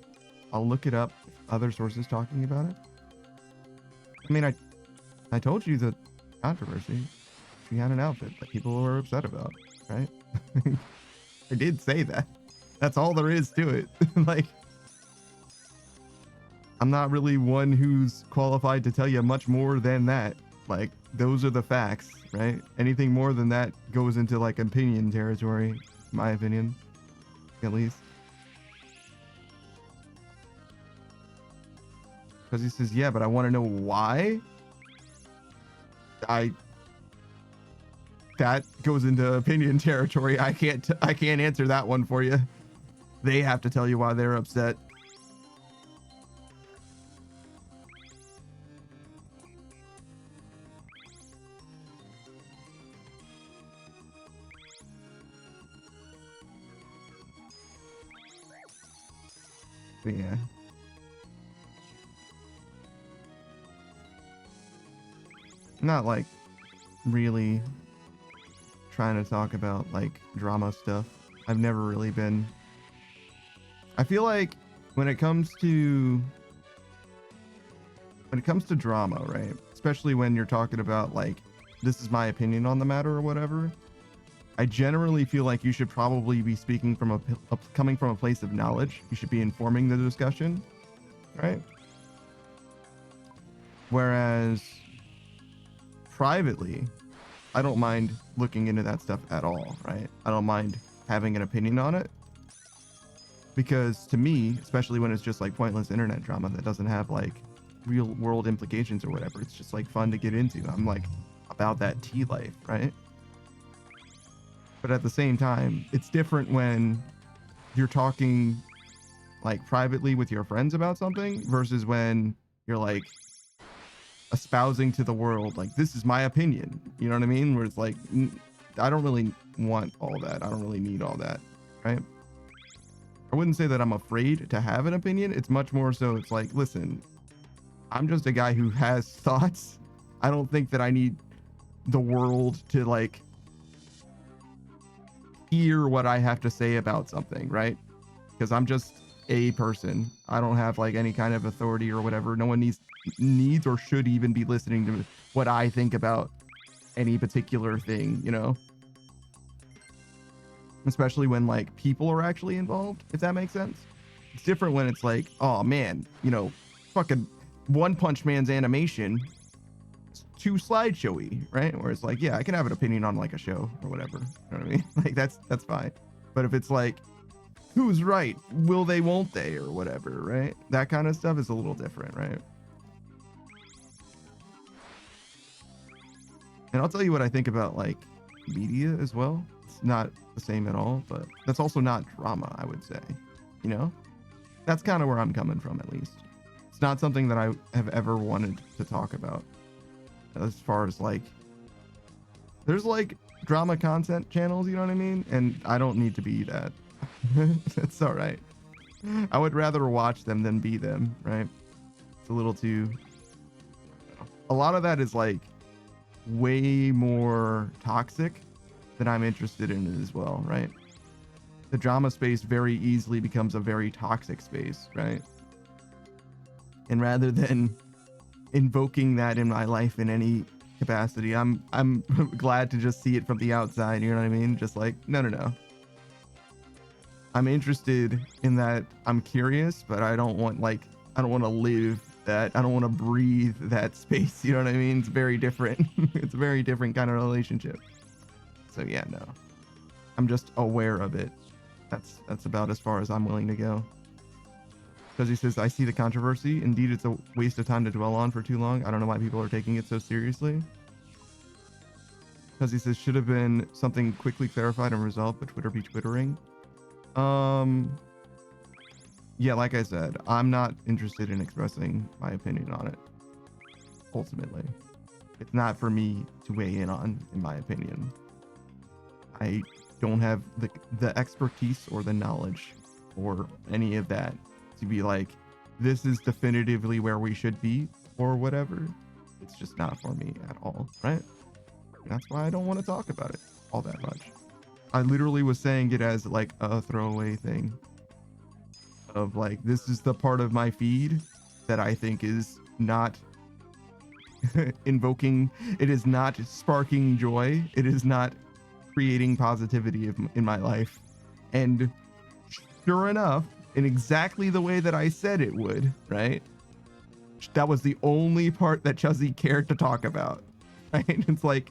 I'll look it up if other sources talking about it. I mean, I told you the controversy. She had an outfit that people were upset about, right? I did say that. That's all there is to it. Like, I'm not really one who's qualified to tell you much more than that. Like, those are the facts, right? Anything more than that goes into like opinion territory, in my opinion, at least. Because he says, yeah, but I want to know why. That goes into opinion territory. I can't answer that one for you. They have to tell you why they're upset. But yeah. Not like really trying to talk about like drama stuff. I've never really been. I feel like when it comes to drama, right? Especially when you're talking about like, this is my opinion on the matter or whatever. I generally feel like you should probably be speaking from coming from a place of knowledge. You should be informing the discussion, right? Whereas privately, I don't mind looking into that stuff at all, right? I don't mind having an opinion on it. Because to me, especially when it's just like pointless internet drama that doesn't have like real world implications or whatever, it's just like fun to get into. I'm like about that tea life, right? But at the same time, it's different when you're talking like privately with your friends about something versus when you're like espousing to the world, like, this is my opinion. You know what I mean? Where it's like, I don't really want all that. I don't really need all that, right? I wouldn't say that I'm afraid to have an opinion. It's much more so it's like, listen, I'm just a guy who has thoughts. I don't think that I need the world to like hear what I have to say about something, right? Because I'm just a person. I don't have like any kind of authority or whatever. No one needs or should even be listening to what I think about any particular thing, you know? Especially when like people are actually involved, if that makes sense. It's different when it's like, oh man, you know, fucking One Punch Man's animation, it's too slideshowy, right? Where it's like, yeah, I can have an opinion on like a show or whatever. You know what I mean? Like that's fine. But if it's like, who's right? Will they, won't they, or whatever, right? That kind of stuff is a little different, right? And I'll tell you what I think about like media as well. It's not the same at all, but that's also not drama, I would say. You know? That's kind of where I'm coming from, at least. It's not something that I have ever wanted to talk about. As far as like, there's like drama content channels, you know what I mean? And I don't need to be that. It's all right. I would rather watch them than be them, right? It's a little too. A lot of that is like way more toxic than I'm interested in it as well, right? The drama space very easily becomes a very toxic space, right? And rather than invoking that in my life in any capacity, I'm glad to just see it from the outside, you know what I mean? Just like, no. I'm interested in that. I'm curious, but I don't want to live that. I don't want to breathe that space. You know what I mean? It's very different. It's a very different kind of relationship. So yeah, no. I'm just aware of it. That's about as far as I'm willing to go. Because he says, I see the controversy. Indeed, it's a waste of time to dwell on for too long. I don't know why people are taking it so seriously. Because he says, should have been something quickly clarified and resolved, but Twitter be twittering. Yeah, like I said, I'm not interested in expressing my opinion on it. Ultimately, it's not for me to weigh in on, in my opinion. I don't have the expertise or the knowledge or any of that to be like, this is definitively where we should be or whatever. It's just not for me at all, right? That's why I don't want to talk about it all that much. I literally was saying it as like a throwaway thing of like, this is the part of my feed that I think is not invoking, it is not sparking joy, it is not creating positivity in my life. And sure enough, in exactly the way that I said it would, right? That was the only part that Chuzzy cared to talk about, right? It's like,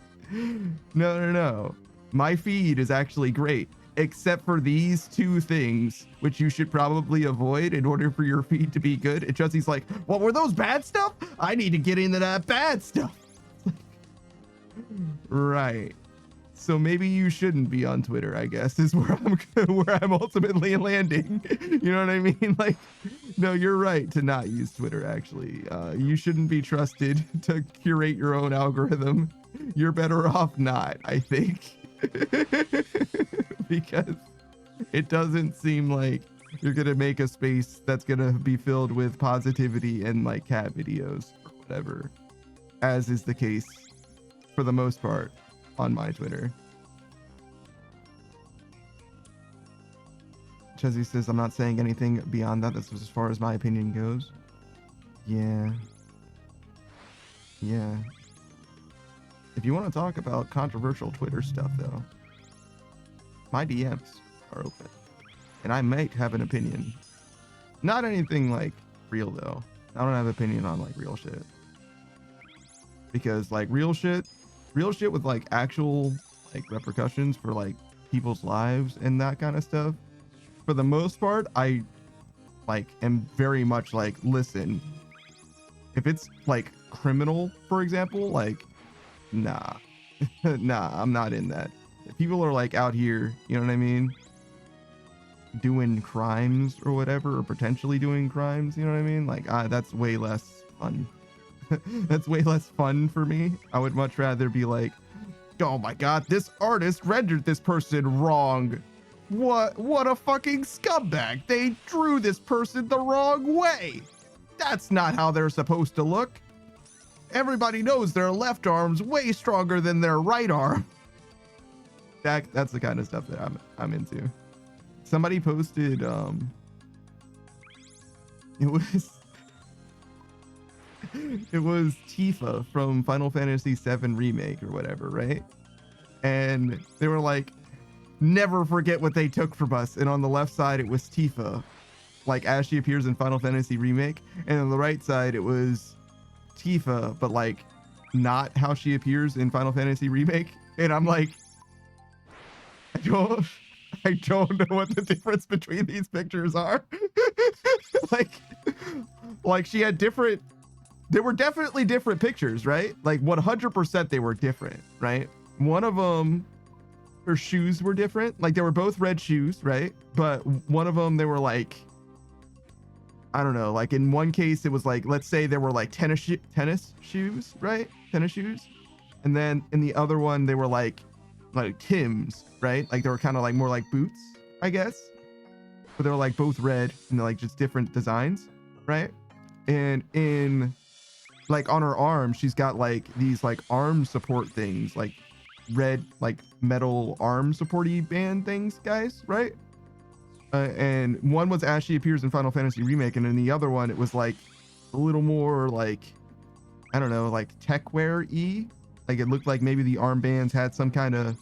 no. My feed is actually great, except for these two things, which you should probably avoid in order for your feed to be good. And Chuzzy's like, what were those bad stuff? I need to get into that bad stuff. Right. So maybe you shouldn't be on Twitter, I guess, is where I'm ultimately landing. You know what I mean? Like, no, you're right to not use Twitter, actually. You shouldn't be trusted to curate your own algorithm. You're better off not, I think. Because it doesn't seem like you're going to make a space that's going to be filled with positivity and like cat videos or whatever, as is the case for the most part on my Twitter. Chezzy says, I'm not saying anything beyond that. That's as far as my opinion goes. Yeah. If you want to talk about controversial Twitter stuff, though, my DMs are open. And I might have an opinion. Not anything, like, real, though. I don't have an opinion on, like, real shit. Because, like, real shit with, like, actual, like, repercussions for, like, people's lives and that kind of stuff, for the most part, I, like, am very much like, listen, if it's, like, criminal, for example, like, nah, I'm not in that. If people are like out here, you know what I mean, doing crimes or whatever, or potentially doing crimes, you know what I mean, like, that's way less fun. That's way less fun for me. I would much rather be like, oh my god, this artist rendered this person wrong. What a fucking scumbag. They drew this person the wrong way. That's not how they're supposed to look. Everybody knows their left arm's way stronger than their right arm. That's the kind of stuff that I'm into. Somebody posted it was Tifa from Final Fantasy VII Remake or whatever, right? And they were like, never forget what they took from us. And on the left side it was Tifa, like as she appears in Final Fantasy Remake, and on the right side it was Tifa, but like not how she appears in Final Fantasy Remake. And I'm like, I don't know what the difference between these pictures are. like she had different, they were definitely different pictures, right? Like 100% they were different, right? One of them, her shoes were different. Like they were both red shoes, right? But one of them, they were like, I don't know, like in one case it was like, let's say there were like tennis shoes, right? Tennis shoes. And then in the other one, they were like Tim's, right? Like they were kind of like more like boots, I guess. But they were like both red and like just different designs, right? And in like on her arm, she's got like these like arm support things, like red like metal arm supporty band things, guys, right? And one was as she appears in Final Fantasy Remake, and in the other one it was like a little more like, I don't know, like techwear-y. Like it looked like maybe the armbands had some kind of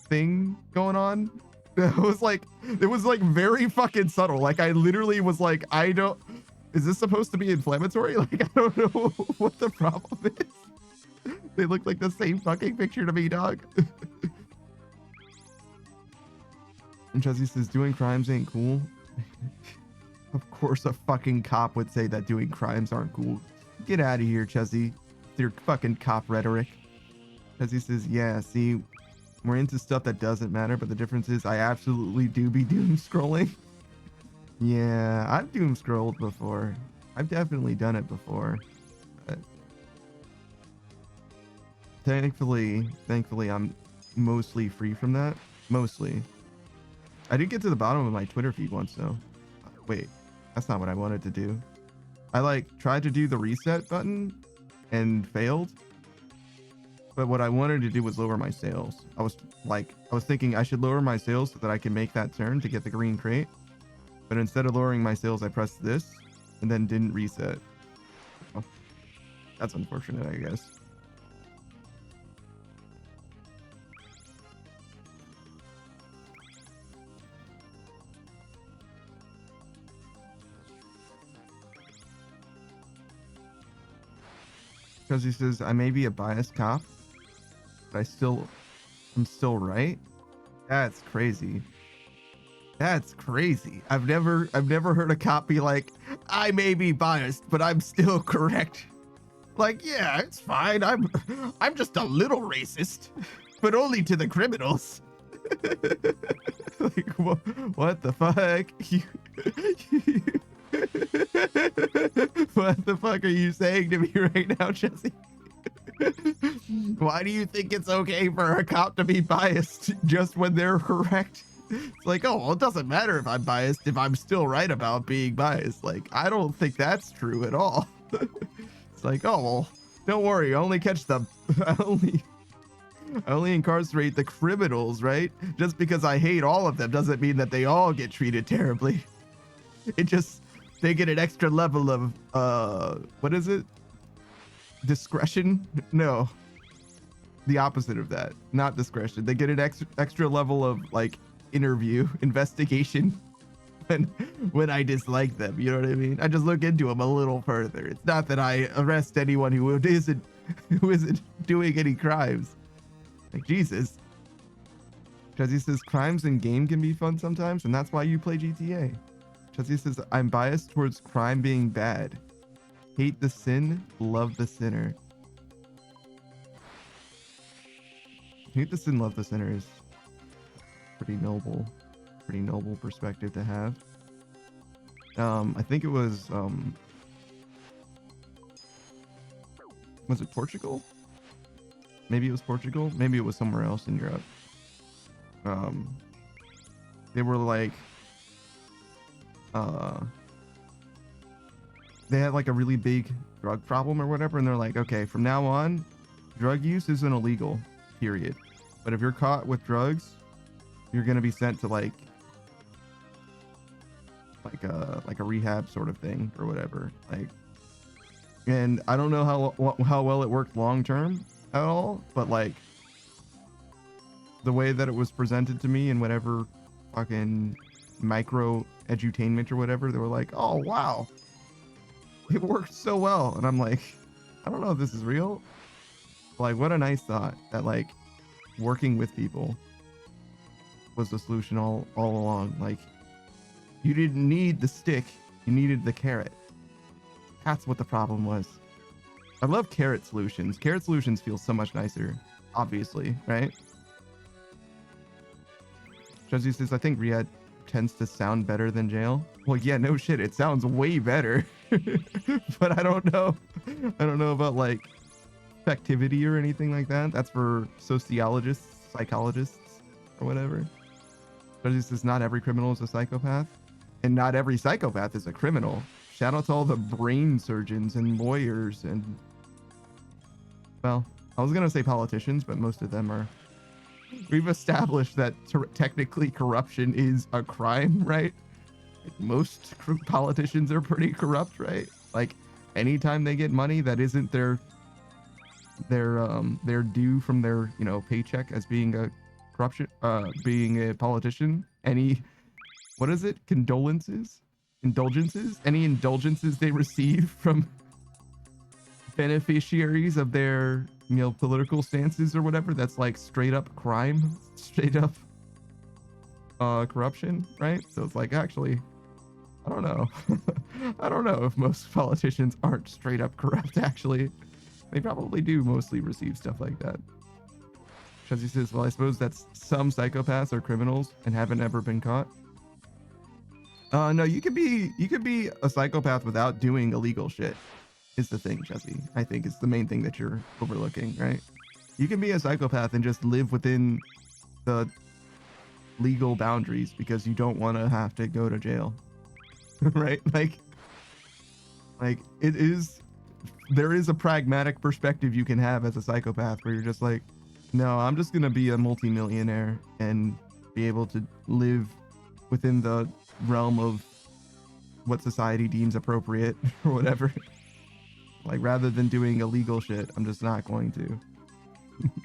thing going on It was like very fucking subtle. Like I literally was like, is this supposed to be inflammatory? Like I don't know what the problem is. They look like the same fucking picture to me, dog. And Chuzzy says doing crimes ain't cool. Of course a fucking cop would say that doing crimes aren't cool. Get out of here, Chuzzy. With your fucking cop rhetoric. Chuzzy says, yeah, see, we're into stuff that doesn't matter, but the difference is I absolutely do be doom scrolling. Yeah, I've doom scrolled before. I've definitely done it before. But thankfully, I'm mostly free from that. Mostly. I did get to the bottom of my Twitter feed once though. Wait, that's not what I wanted to do. I like tried to do the reset button and failed. But what I wanted to do was lower my sales. I was thinking I should lower my sales so that I can make that turn to get the green crate. But instead of lowering my sales, I pressed this and then didn't reset. Oh, that's unfortunate, I guess. Because he says, I may be a biased cop, but I'm still right. That's crazy. That's crazy. I've never heard a cop be like, I may be biased, but I'm still correct. Like, yeah, it's fine. I'm just a little racist, but only to the criminals. Like, what the fuck? What the fuck are you saying to me right now, Jesse? Why do you think it's okay for a cop to be biased just when they're correct? It's like, oh, well, it doesn't matter if I'm biased if I'm still right about being biased. Like, I don't think that's true at all. It's like, oh, well, don't worry. I only catch the... I only incarcerate the criminals, right? Just because I hate all of them doesn't mean that they all get treated terribly. It just... They get an extra level of, what is it? Discretion? No. The opposite of that. Not discretion. They get an extra level of, like, investigation when I dislike them. You know what I mean? I just look into them a little further. It's not that I arrest anyone who isn't doing any crimes. Like, Jesus. Because he says crimes in game can be fun sometimes, and that's why you play GTA. Chelsea says, I'm biased towards crime being bad. Hate the sin, love the sinner. Hate the sin, love the sinner is pretty noble perspective to have. I think it was it Portugal? Maybe it was Portugal. Maybe it was somewhere else in Europe. They were like, they had like a really big drug problem or whatever, and they're like, okay, from now on, drug use isn't illegal, period. But if you're caught with drugs, you're gonna be sent to like a rehab sort of thing or whatever. Like, and I don't know how well it worked long term at all, but like the way that it was presented to me and whatever fucking micro edutainment or whatever, they were like, oh wow, it worked so well. And I'm like, I don't know if this is real. Like, what a nice thought that like working with people was the solution all along. Like, you didn't need the stick, you needed the carrot. That's what the problem was. I love carrot solutions. Carrot solutions feel so much nicer, obviously, right? Jesse says, I think Riyadh tends to sound better than jail. Well, yeah, no shit, it sounds way better. But I don't know about like effectivity or anything like that. That's for sociologists, psychologists, or whatever. Jesse says, not every criminal is a psychopath, and not every psychopath is a criminal. Shout out to all the brain surgeons and lawyers and, well, I was gonna say politicians, but most of them are. We've established that technically corruption is a crime, right? Most politicians are pretty corrupt, right? Like, anytime they get money that isn't their due from their, you know, paycheck as being corruption, being a politician, any, what is it? Indulgences? Any indulgences they receive from beneficiaries of their, you know, political stances or whatever, that's like straight up crime, straight up corruption, right? So it's like, actually, I don't know. I don't know if most politicians aren't straight up corrupt, actually. They probably do mostly receive stuff like that. Chuzzy says, well, I suppose that's some psychopaths or criminals and haven't ever been caught. No, you could be a psychopath without doing illegal shit, is the thing, Chuzzy. I think is the main thing that you're overlooking, right? You can be a psychopath and just live within the legal boundaries because you don't want to have to go to jail. Right? Like it is, there is a pragmatic perspective you can have as a psychopath where you're just like, no, I'm just gonna be a multimillionaire and be able to live within the realm of what society deems appropriate or whatever. Like, rather than doing illegal shit, I'm just not going to.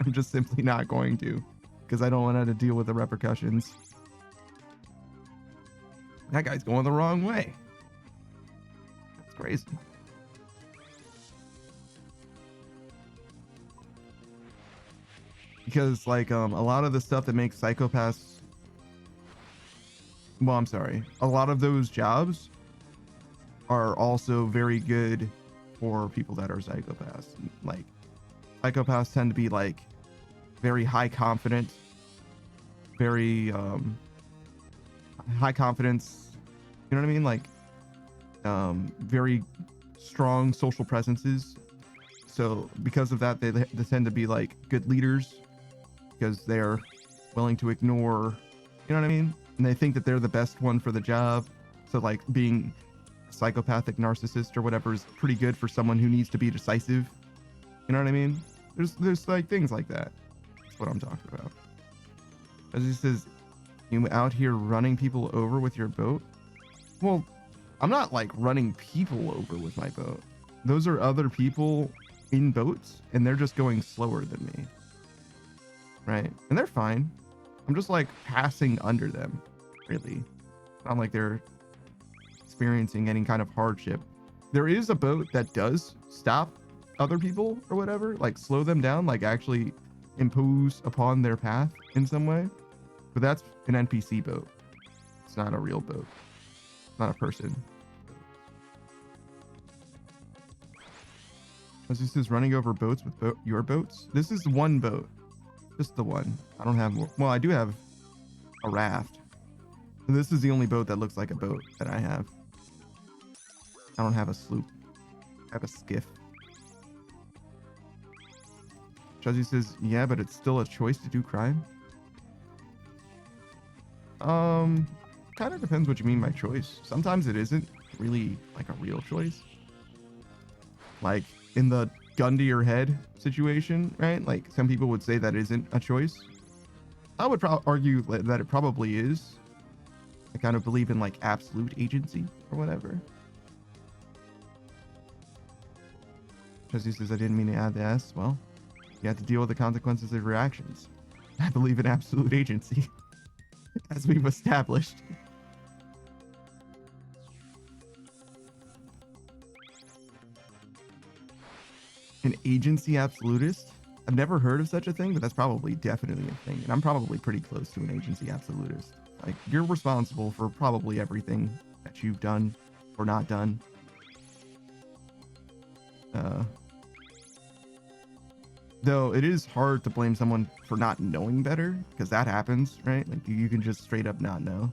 I'm just simply not going to, because I don't want to deal with the repercussions. That guy's going the wrong way. That's crazy. Because like a lot of the stuff that makes psychopaths, well, I'm sorry, a lot of those jobs are also very good for people that are psychopaths. Like, psychopaths tend to be like very high confident, very high confidence, you know what I mean? Like very strong social presences. So because of that, they tend to be like good leaders because they're willing to ignore, you know what I mean? And they think that they're the best one for the job. So like being a psychopathic narcissist or whatever is pretty good for someone who needs to be decisive. You know what I mean? There's like things like that. That's what I'm talking about. As he says, you out here running people over with your boat? Well, I'm not like running people over with my boat. Those are other people in boats and they're just going slower than me. Right? And they're fine. I'm just like passing under them, really. Not like they're experiencing any kind of hardship. There is a boat that does stop other people or whatever, like slow them down, like actually impose upon their path in some way. But that's an NPC boat. It's not a real boat. It's not a person. As this is running over boats with your boats. This is one boat. Just the one. I don't have, well, I do have a raft. And this is the only boat that looks like a boat that I have. I don't have a sloop. I have a skiff. Chuzzy says, yeah, but it's still a choice to do crime. Kind of depends what you mean by choice. Sometimes it isn't really like a real choice. Like in the gun to your head situation, right? Like some people would say that isn't a choice. I would argue that it probably is. I kind of believe in like absolute agency or whatever. Chuzzy says, I didn't mean to add the S. Well, you have to deal with the consequences of your actions. I believe in absolute agency, as we've established. An agency absolutist? I've never heard of such a thing, but that's probably definitely a thing. And I'm probably pretty close to an agency absolutist. Like, you're responsible for probably everything that you've done or not done. Though it is hard to blame someone for not knowing better, because that happens, right? Like you can just straight up not know.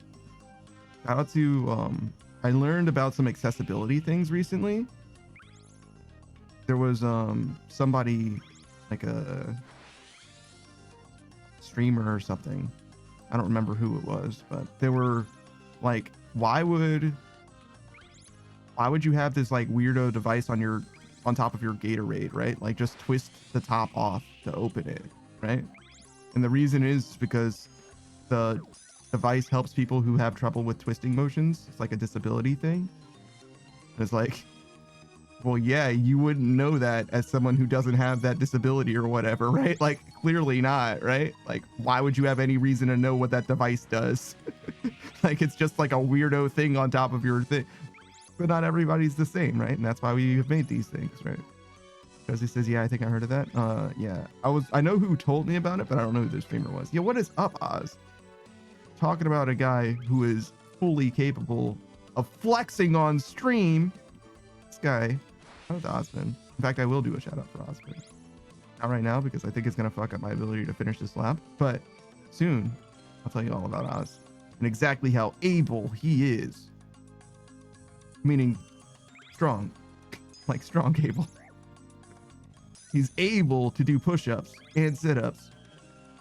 Shout out to I learned about some accessibility things recently. There was somebody, like a streamer or something. I don't remember who it was, but they were like, why would you have this like weirdo device on top of your Gatorade, right? Like just twist the top off to open it, right? And the reason is because the device helps people who have trouble with twisting motions. It's like a disability thing. And it's like, well, yeah, you wouldn't know that as someone who doesn't have that disability or whatever, right? Like, clearly not, right? Like, why would you have any reason to know what that device does? Like, it's just like a weirdo thing on top of your thing. But not everybody's the same, right? And that's why we have made these things, right? Because he says, yeah, I think I heard of that. Yeah, I know who told me about it, but I don't know who the streamer was. Yeah, what is up, Oz? Talking about a guy who is fully capable of flexing on stream. This guy, how's Osman? In fact, I will do a shout out for Osman. Not right now, because I think it's going to fuck up my ability to finish this lap. But soon, I'll tell you all about Oz and exactly how able he is. Meaning strong, like strong able. He's able to do push-ups and sit-ups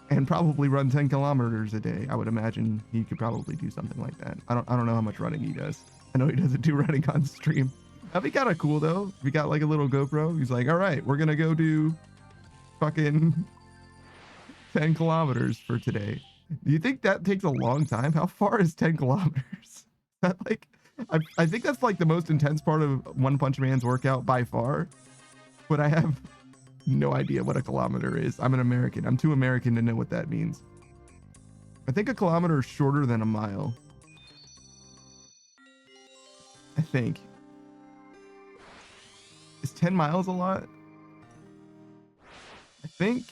and probably run 10 kilometers a day. I would imagine he could probably do something like that. I don't know how much running he does. I know he doesn't do running on stream. That'd be kind of cool though. If he got like a little GoPro, he's like, all right, we're gonna go do fucking 10 kilometers for today. Do you think that takes a long time? How far is 10 kilometers? Is that like, I think that's like the most intense part of One Punch Man's workout by far, but I have no idea what a kilometer is. I'm an American. I'm too American to know what that means. I think a kilometer is shorter than a mile. I think. Is 10 miles a lot? I think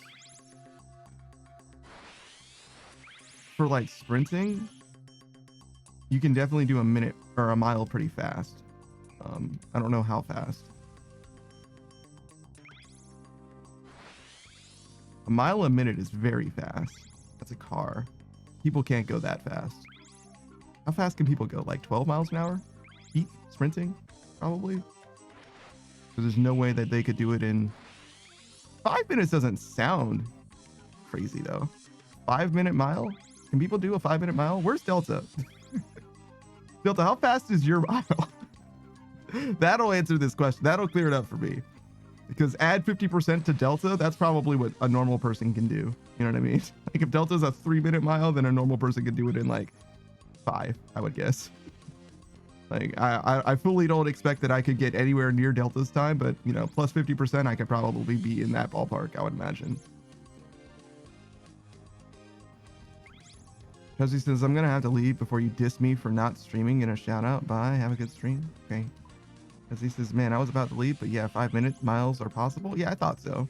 for like sprinting, you can definitely do a minute or a mile pretty fast. I don't know how fast. A mile a minute is very fast. That's a car. People can't go that fast. How fast can people go? Like 12 miles an hour? Feet? Sprinting? Probably. So there's no way that they could do it in 5 minutes. Doesn't sound crazy though. 5 minute mile? Can people do a 5 minute mile? Where's Delta? Delta, how fast is your mile? That'll answer this question. That'll clear it up for me. Because add 50% to Delta, that's probably what a normal person can do. You know what I mean? Like if Delta's a 3 minute mile, then a normal person could do it in like 5, I would guess. Like I fully don't expect that I could get anywhere near Delta's time, but you know, plus 50%, I could probably be in that ballpark, I would imagine. Josie says, I'm gonna have to leave before you diss me for not streaming in a shout out. Bye, have a good stream. Okay. Josie says, man, I was about to leave, but yeah, 5 minute miles are possible. Yeah, I thought so.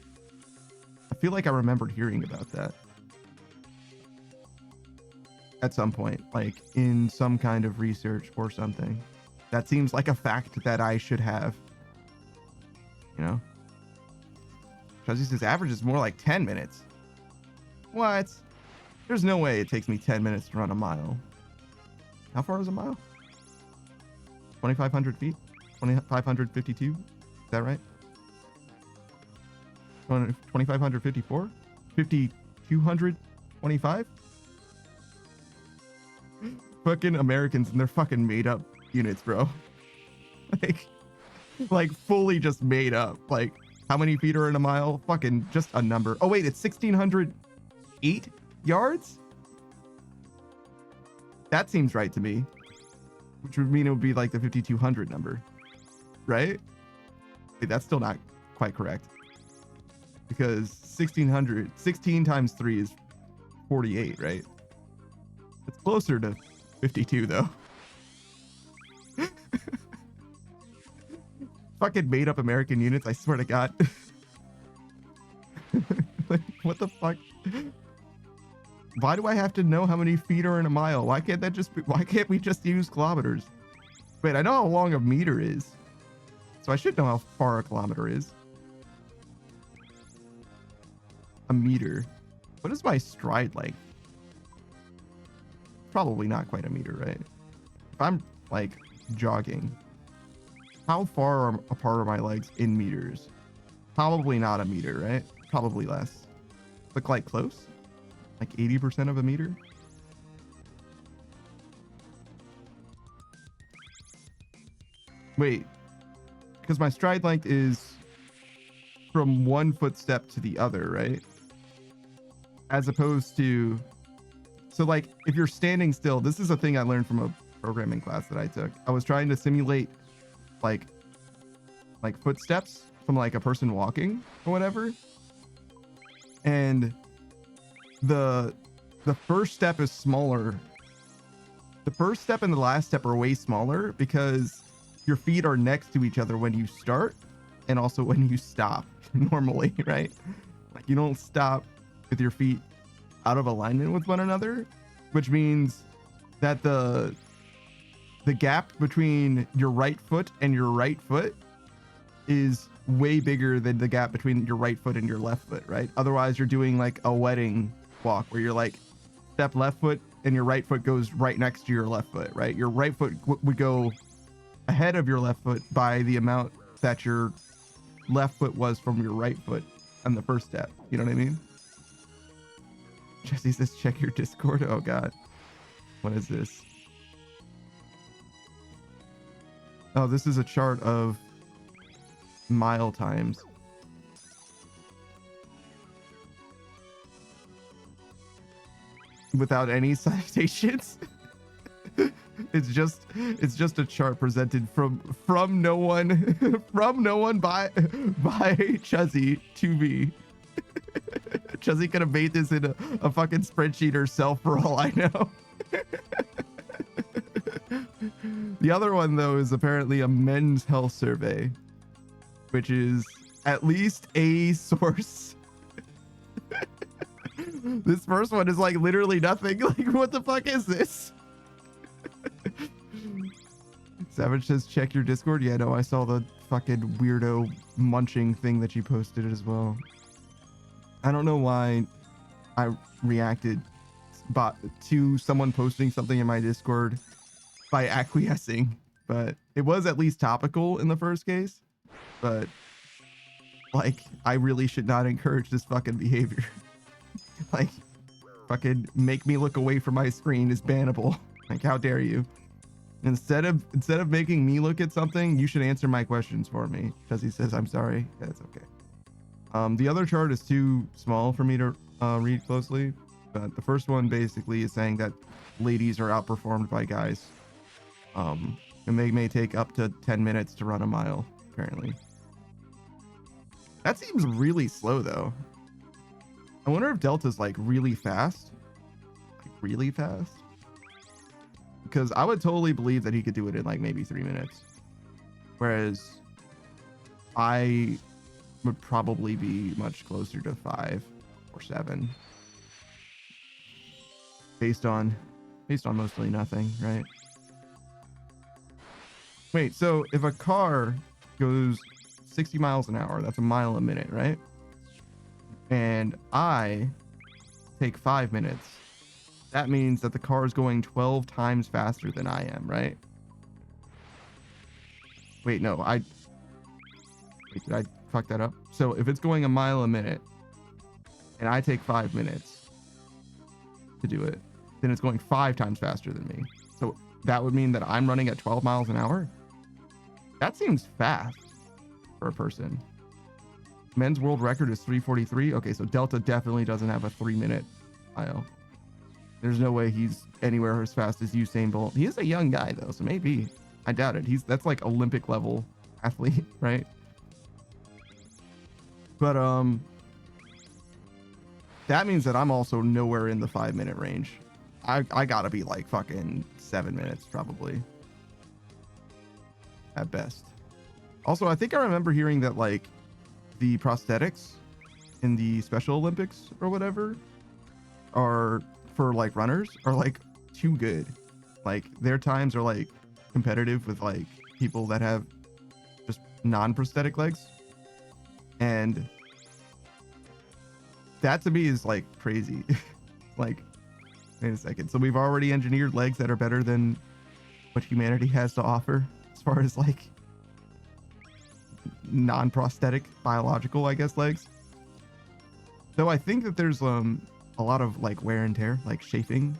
I feel like I remembered hearing about that at some point, like in some kind of research or something. That seems like a fact that I should have, you know. Josie says average is more like 10 minutes. What? There's no way it takes me 10 minutes to run a mile. How far is a mile? 2,500 feet? 2,552? Is that right? 2,554? 5,225? Fucking Americans and their fucking made up units, bro. like fully just made up. Like, how many feet are in a mile? Fucking just a number. Oh, wait, it's 1,608 yards? That seems right to me. Which would mean it would be like the 5,200 number. Right? Wait, that's still not quite correct. Because 1,600, 16 times 3 is 48, right? It's closer to 52 though. Fucking made up American units, I swear to God. Like, what the fuck? Why do I have to know how many feet are in a mile? Why can't that just be, why can't we just use kilometers? Wait, I know how long a meter is. So I should know how far a kilometer is. A meter. What is my stride length? Probably not quite a meter, right? If I'm like jogging, how far apart are my legs in meters? Probably not a meter, right? Probably less. Look like close? Like 80% of a meter? Wait, because my stride length is from one footstep to the other, right? As opposed to, so like if you're standing still, this is a thing I learned from a programming class that I took. I was trying to simulate like footsteps from like a person walking or whatever. And the first step is smaller. The first step and the last step are way smaller because your feet are next to each other when you start and also when you stop normally, right? Like you don't stop with your feet out of alignment with one another, which means that the gap between your right foot and your right foot is way bigger than the gap between your right foot and your left foot, right? Otherwise you're doing like a wedding walk where you're like step left foot and your right foot goes right next to your left foot, right? Your right foot would go ahead of your left foot by the amount that your left foot was from your right foot on the first step. You know what I mean? Jesse says check your Discord. Oh god, what is this? Oh, this is a chart of mile times. Without any citations. it's just a chart presented from no one by Chuzzy to me. Chuzzy could have made this in a fucking spreadsheet herself for all I know. The other one though is apparently a men's health survey, which is at least a source. This first one is like literally nothing. Like what the fuck is this? Savage says check your Discord. Yeah, no, I saw the fucking weirdo munching thing that you posted as well. I don't know why I reacted to someone posting something in my Discord by acquiescing, but it was at least topical in the first case. But like, I really should not encourage this fucking behavior. Like, fucking make me look away from my screen is bannable. Like, how dare you? Instead of making me look at something, you should answer my questions for me. Because he says I'm sorry. That's okay. The other chart is too small for me to read closely, but the first one basically is saying that ladies are outperformed by guys. And they may take up to 10 minutes to run a mile, apparently. That seems really slow though. I wonder if Delta's like really fast. Like really fast? Because I would totally believe that he could do it in like maybe 3 minutes. Whereas I would probably be much closer to 5 or 7. Based on mostly nothing, right? Wait, so if a car goes 60 miles an hour, that's a mile a minute, right? And I take 5 minutes. That means that the car is going 12 times faster than I am, right? Wait, no, did I fuck that up? So if it's going a mile a minute and I take 5 minutes to do it, then it's going 5 times faster than me. So that would mean that I'm running at 12 miles an hour. That seems fast for a person. Men's world record is 3:43. Okay, so Delta definitely doesn't have a 3-minute mile. There's no way he's anywhere as fast as Usain Bolt. He is a young guy though, so maybe. I doubt it. That's like Olympic level athlete, right? But that means that I'm also nowhere in the 5-minute range. I gotta be like fucking 7 minutes probably at best. Also, I think I remember hearing that like the prosthetics in the Special Olympics or whatever are for like runners are like too good. Like their times are like competitive with like people that have just non-prosthetic legs, and that to me is like crazy. Like, wait a second, so we've already engineered legs that are better than what humanity has to offer as far as like non-prosthetic biological, I guess, legs. Though I think that there's a lot of like wear and tear, like chafing.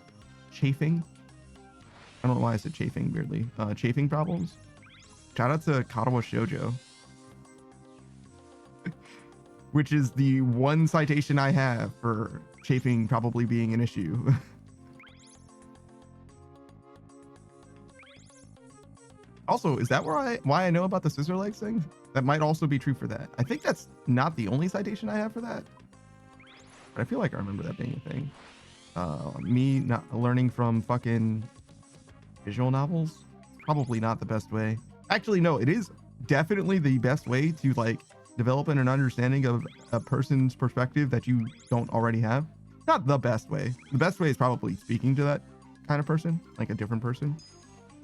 I don't know why I said chafing weirdly. Chafing problems. Shout out to Katawa Shoujo, which is the one citation I have for chafing probably being an issue. Also, is that why I know about the scissor legs thing? That might also be true for that. I think that's not the only citation I have for that. But I feel like I remember that being a thing. Me not learning from fucking visual novels, probably not the best way. Actually, no, it is definitely the best way to like develop an understanding of a person's perspective that you don't already have. Not the best way. The best way is probably speaking to that kind of person, like a different person.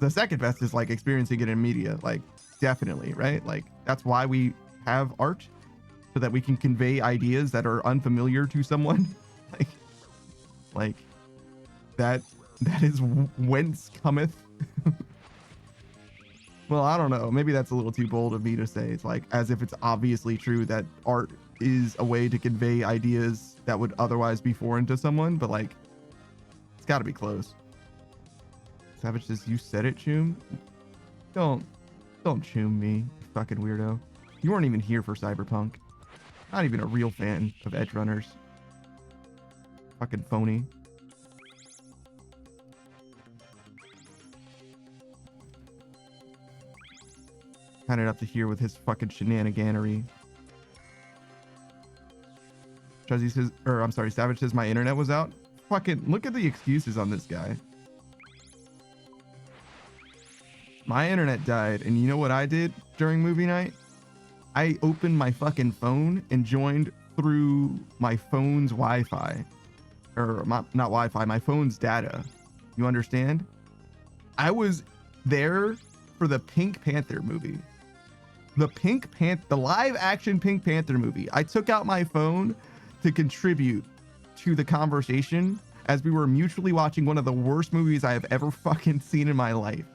The second best is like experiencing it in media, like definitely, right? Like that's why we have art, so that we can convey ideas that are unfamiliar to someone. like that is whence cometh. Well, I don't know. Maybe that's a little too bold of me to say. It's like as if it's obviously true that art is a way to convey ideas that would otherwise be foreign to someone, but like it's got to be close. Savage says, "You said it, Choom." Don't choom me, you fucking weirdo. You weren't even here for Cyberpunk. Not even a real fan of Edge Runners. Fucking phony. Had it up to here with his fucking shenaniganery. Chuzzy says, or I'm sorry, Savage says my internet was out. Fucking look at the excuses on this guy. My internet died, and you know what I did during movie night? I opened my fucking phone and joined through my phone's Wi-Fi. Or not Wi-Fi, my phone's data. You understand? I was there for the Pink Panther movie. The live action Pink Panther movie. I took out my phone to contribute to the conversation as we were mutually watching one of the worst movies I have ever fucking seen in my life.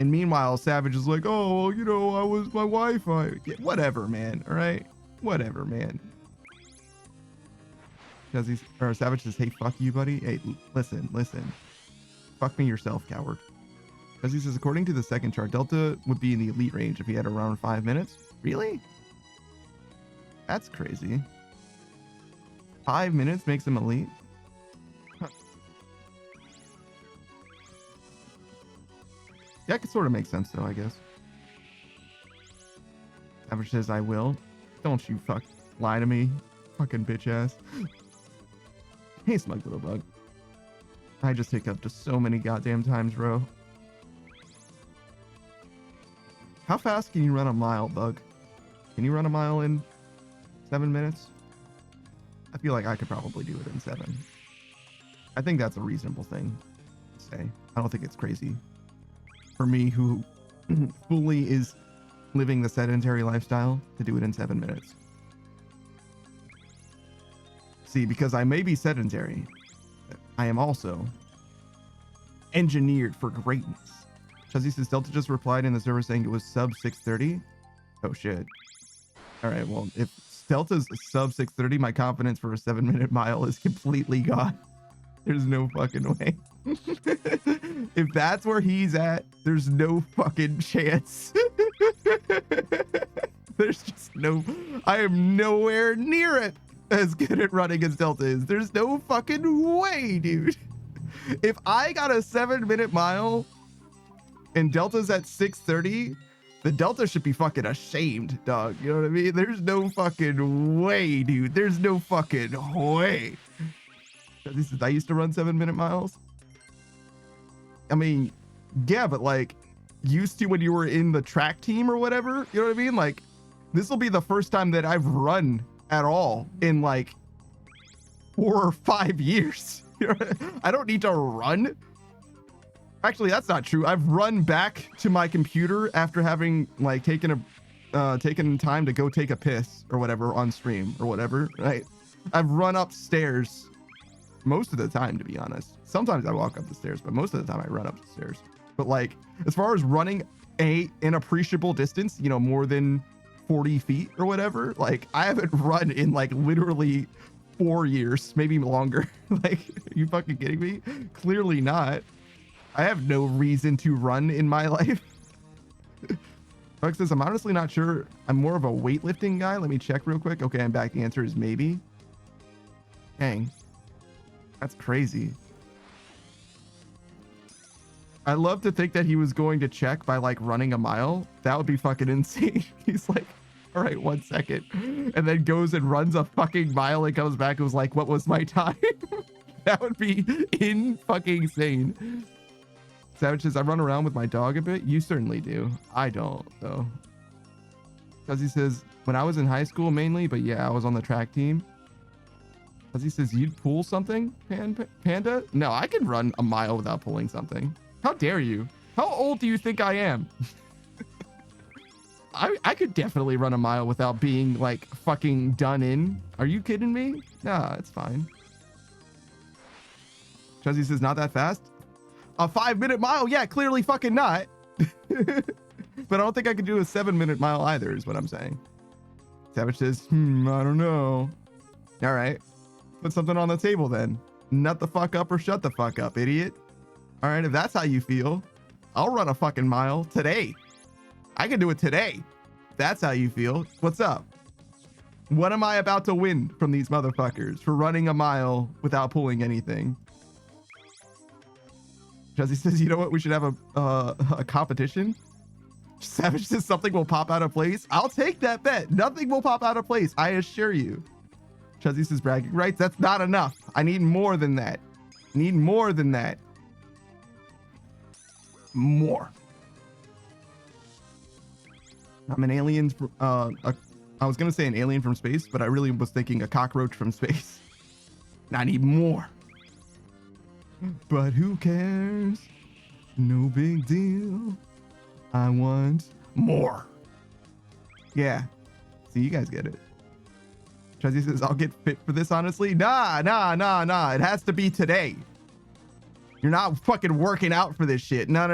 And meanwhile, Savage is like, "Oh, you know, I was my Wi-Fi." Yeah, whatever, man. All right, whatever, man. Savage says, "Hey, fuck you, buddy. Hey, listen. Fuck me yourself, coward." Because he says, according to the second chart, Delta would be in the elite range if he had around 5 minutes. Really? That's crazy. 5 minutes makes him elite? Huh. Yeah, it could sort of make sense, though, I guess. Savage says, "I will." Don't you lie to me, fucking bitch ass. Hey, smug little bug. I just hiccuped just so many goddamn times, bro. How fast can you run a mile, Bug? Can you run a mile in 7 minutes? I feel like I could probably do it in 7. I think that's a reasonable thing to say. I don't think it's crazy. For me, who fully is living the sedentary lifestyle, to do it in 7 minutes. See, because I may be sedentary, I am also engineered for greatness. Chuzzy says, Delta just replied in the server saying it was sub 630. Oh shit. All right, well, if Delta's sub 630, my confidence for a 7-minute mile is completely gone. There's no fucking way. If that's where he's at, there's no fucking chance. There's just no, I am nowhere near it as good at running as Delta is. There's no fucking way, dude. If I got a 7-minute mile and Delta's at 630, the Delta should be fucking ashamed, dog. You know what I mean? There's no fucking way, dude. There's no fucking way. This is, I used to run 7-minute miles. I mean, yeah, but like used to when you were in the track team or whatever, you know what I mean? Like this will be the first time that I've run at all in like 4 or 5 years. I don't need to run. Actually, that's not true. I've run back to my computer after having like taken time to go take a piss or whatever on stream or whatever, right? I've run upstairs most of the time, to be honest. Sometimes I walk up the stairs, but most of the time I run up the stairs. But like, as far as running an appreciable distance, you know, more than 40 feet or whatever, like I haven't run in like literally 4 years, maybe longer. Like, are you fucking kidding me? Clearly not. I have no reason to run in my life. Buck says, I'm honestly not sure. I'm more of a weightlifting guy. Let me check real quick. Okay, I'm back. The answer is maybe. Dang. That's crazy. I love to think that he was going to check by like running a mile. That would be fucking insane. He's like, all right, 1 second. And then goes and runs a fucking mile and comes back and was like, what was my time? That would be in fucking insane. Savage says, I run around with my dog a bit. You certainly do. I don't, though. Because he says, when I was in high school mainly, but yeah, I was on the track team. Because he says, you'd pull something, Panda? No, I can run a mile without pulling something. How dare you? How old do you think I am? I could definitely run a mile without being like fucking done in. Are you kidding me? Nah, it's fine. Chuzzy says, not that fast. A 5-minute mile? Yeah, clearly fucking not. But I don't think I could do a 7-minute mile either, is what I'm saying. Savage says, I don't know. All right. Put something on the table then. Nut the fuck up or shut the fuck up, idiot. All right, if that's how you feel, I'll run a fucking mile today. I can do it today. That's how you feel. What's up? What am I about to win from these motherfuckers for running a mile without pulling anything? Jesse says, you know what? We should have a competition. Savage says something will pop out of place. I'll take that bet. Nothing will pop out of place. I assure you. Chuzzy says bragging rights. That's not enough. I need more than that. Need more than that. More. I'm an alien. I was going to say an alien from space, but I really was thinking a cockroach from space. I need more. But who cares? No big deal. I want more. Yeah. See, you guys get it. Chuzzy says, I'll get fit for this, honestly. Nah. It has to be today. You're not fucking working out for this shit. No.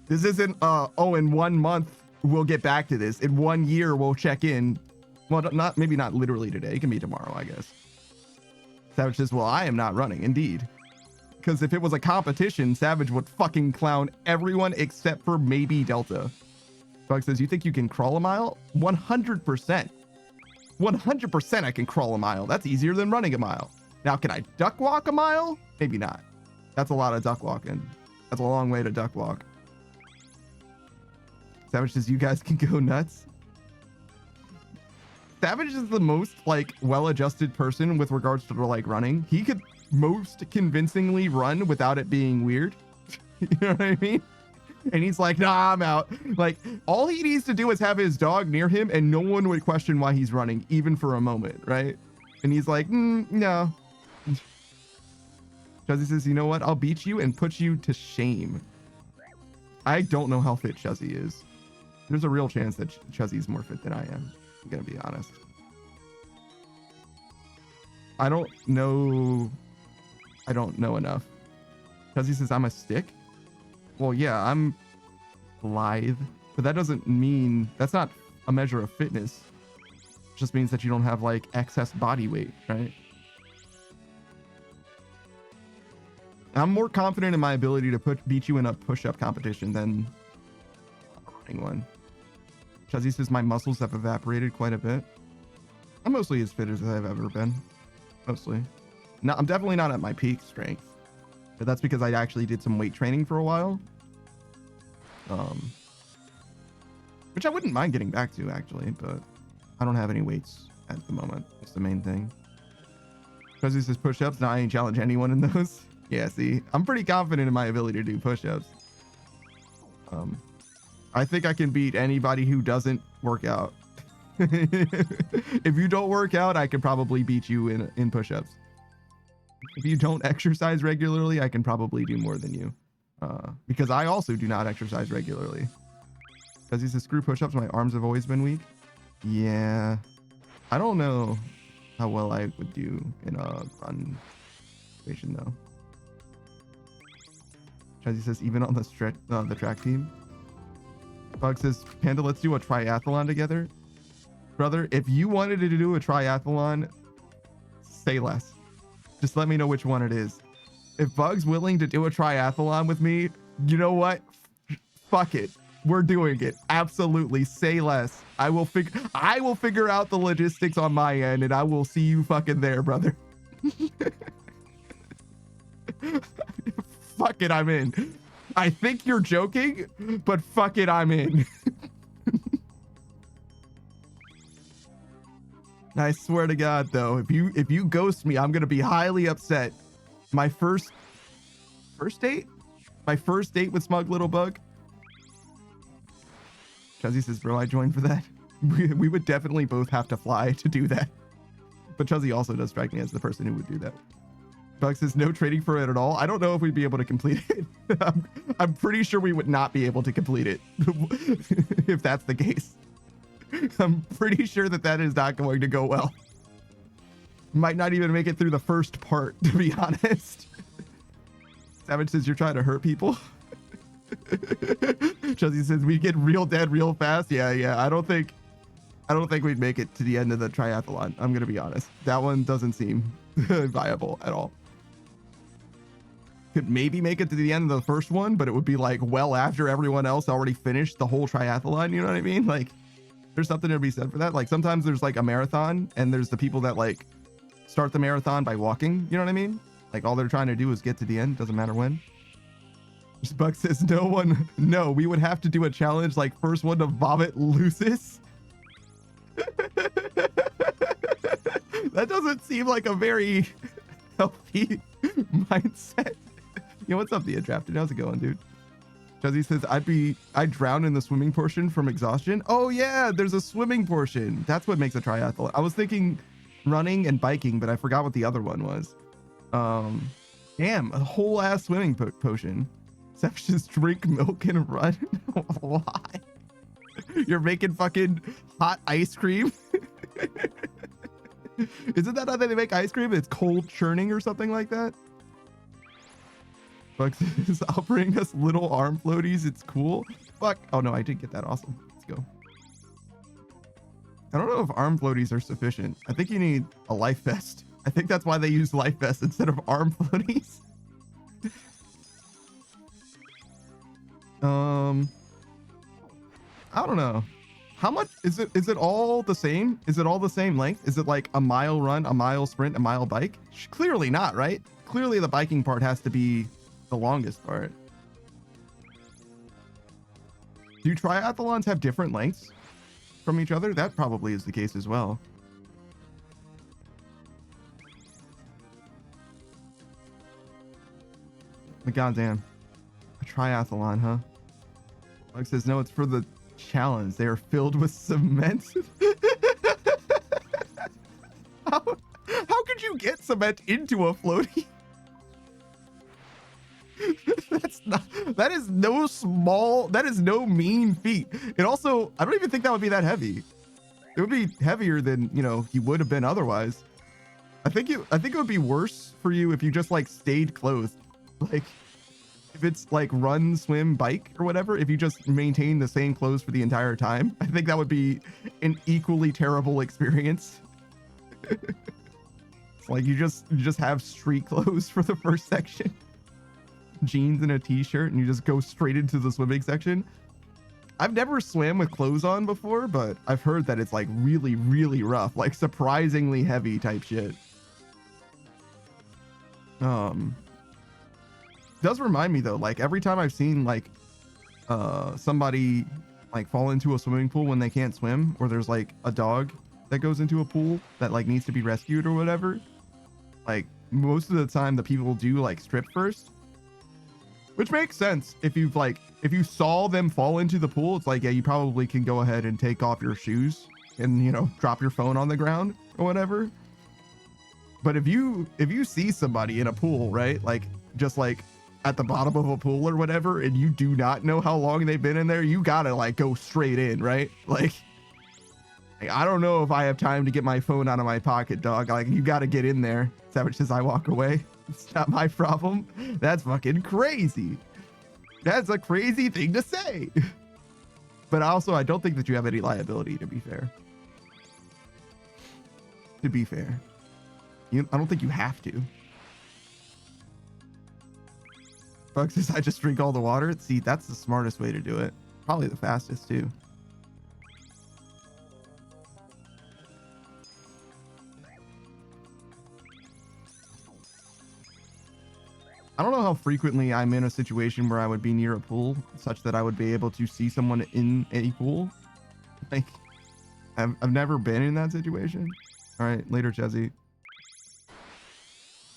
This isn't, in 1 month, we'll get back to this. In 1 year, we'll check in. Well, maybe not literally today. It can be tomorrow, I guess. Savage says, well, I am not running. Indeed. Because if it was a competition, Savage would fucking clown everyone except for maybe Delta. Bug says, you think you can crawl a mile? 100%. 100% I can crawl a mile. That's easier than running a mile. Now, can I duck walk a mile? Maybe not. That's a lot of duck walking. That's a long way to duck walk. Savage says, you guys can go nuts. Savage is the most like well-adjusted person with regards to like running. He could most convincingly run without it being weird. You know what I mean? And he's like, nah, I'm out. Like, all he needs to do is have his dog near him and no one would question why he's running, even for a moment, right? And he's like, no. Chuzzy says, you know what? I'll beat you and put you to shame. I don't know how fit Chuzzy is. There's a real chance that Chuzzy's more fit than I am. I'm gonna be honest. I don't know enough. Chuzzy says, I'm a stick. Well, yeah, I'm lithe, but that doesn't mean, that's not a measure of fitness. It just means that you don't have like excess body weight, right? I'm more confident in my ability to beat you in a push-up competition than a running one. Chuzzy says my muscles have evaporated quite a bit. I'm mostly as fit as I've ever been. Mostly. No, I'm definitely not at my peak strength. But that's because I actually did some weight training for a while. Which I wouldn't mind getting back to, actually, but I don't have any weights at the moment. It's the main thing. Chuzzy says push-ups. Now I ain't challenge anyone in those. Yeah, see, I'm pretty confident in my ability to do push-ups. I think I can beat anybody who doesn't work out. If you don't work out, I can probably beat you in push-ups. If you don't exercise regularly, I can probably do more than you. Because I also do not exercise regularly. Because he says, screw push-ups, my arms have always been weak. Yeah. I don't know how well I would do in a run situation, though. Chazzy says, even on the track team. Bug says, Panda, let's do a triathlon together. Brother, if you wanted to do a triathlon, say less. Just let me know which one it is. If Bug's willing to do a triathlon with me, you know what? Fuck it. We're doing it. Absolutely. Say less. I will figure out the logistics on my end and I will see you fucking there, brother. Fuck it, I'm in. I think you're joking, but fuck it, I'm in. I swear to God, though, if you ghost me, I'm gonna be highly upset. My first date? My first date with Smug Little Bug? Chuzzy says, bro, I joined for that. We would definitely both have to fly to do that. But Chuzzy also does strike me as the person who would do that. Bug says, no trading for it at all. I don't know if we'd be able to complete it. I'm pretty sure we would not be able to complete it if that's the case. I'm pretty sure that is not going to go well. Might not even make it through the first part, to be honest. Savage says, you're trying to hurt people. Chelsea says, we get real dead real fast. Yeah. I don't think we'd make it to the end of the triathlon. I'm gonna be honest. That one doesn't seem viable at all. Could maybe make it to the end of the first one, but it would be like well after everyone else already finished the whole triathlon. You know what I mean? Like, there's something to be said for that. Like, sometimes there's like a marathon and there's the people that like start the marathon by walking. You know what I mean? Like, all they're trying to do is get to the end. Doesn't matter when. Buck says, no, we would have to do a challenge like first one to vomit Lucis. That doesn't seem like a very healthy mindset. Yo, what's up, the Drafted? How's it going, dude? Juzzy says, I'd drown in the swimming portion from exhaustion. Oh yeah, there's a swimming portion. That's what makes a triathlon. I was thinking running and biking, but I forgot what the other one was. Damn, a whole ass swimming potion. Except just drink milk and run. Why? You're making fucking hot ice cream. Isn't that how they make ice cream? It's cold churning or something like that. Buck says, I'll bring us little arm floaties. It's cool. Fuck. Oh no, I did get that. Awesome. Let's go. I don't know if arm floaties are sufficient. I think you need a life vest. I think that's why they use life vests instead of arm floaties. I don't know. How much is it? Is it all the same? Is it all the same length? Is it like a mile run, a mile sprint, a mile bike? Clearly not, right? Clearly the biking part has to be the longest part. Do triathlons have different lengths from each other? That probably is the case as well. But goddamn, a triathlon, huh? Mike says, no, it's for the challenge. They are filled with cement. How could you get cement into a floaty? That is no mean feat. It also, I don't even think that would be that heavy. It would be heavier than, you would have been otherwise. I think it would be worse for you if you just like stayed clothed. Like, if it's like run, swim, bike or whatever, if you just maintain the same clothes for the entire time, I think that would be an equally terrible experience. It's like you just have street clothes for the first section, jeans and a t-shirt, and you just go straight into the swimming section. I've never swam with clothes on before, but I've heard that it's like really, really rough, like surprisingly heavy type shit. Does remind me though, like every time I've seen like somebody like fall into a swimming pool when they can't swim, or there's like a dog that goes into a pool that like needs to be rescued or whatever, like most of the time the people do like strip first, which makes sense. If you saw them fall into the pool, it's like, yeah, you probably can go ahead and take off your shoes and drop your phone on the ground or whatever. But if you see somebody in a pool, right, like just like at the bottom of a pool or whatever, and you do not know how long they've been in there, you gotta like go straight in, right? Like I don't know if I have time to get my phone out of my pocket, dog. Like, you gotta get in there. Savage says, I walk away. It's not my problem. That's fucking crazy. That's a crazy thing to say. But also, I don't think that you have any liability, to be fair. I don't think you have to. Buck says, I just drink all the water. See, that's the smartest way to do it. Probably the fastest, too. I don't know how frequently I'm in a situation where I would be near a pool such that I would be able to see someone in a pool. Like, I've never been in that situation. All right, later, Jesse.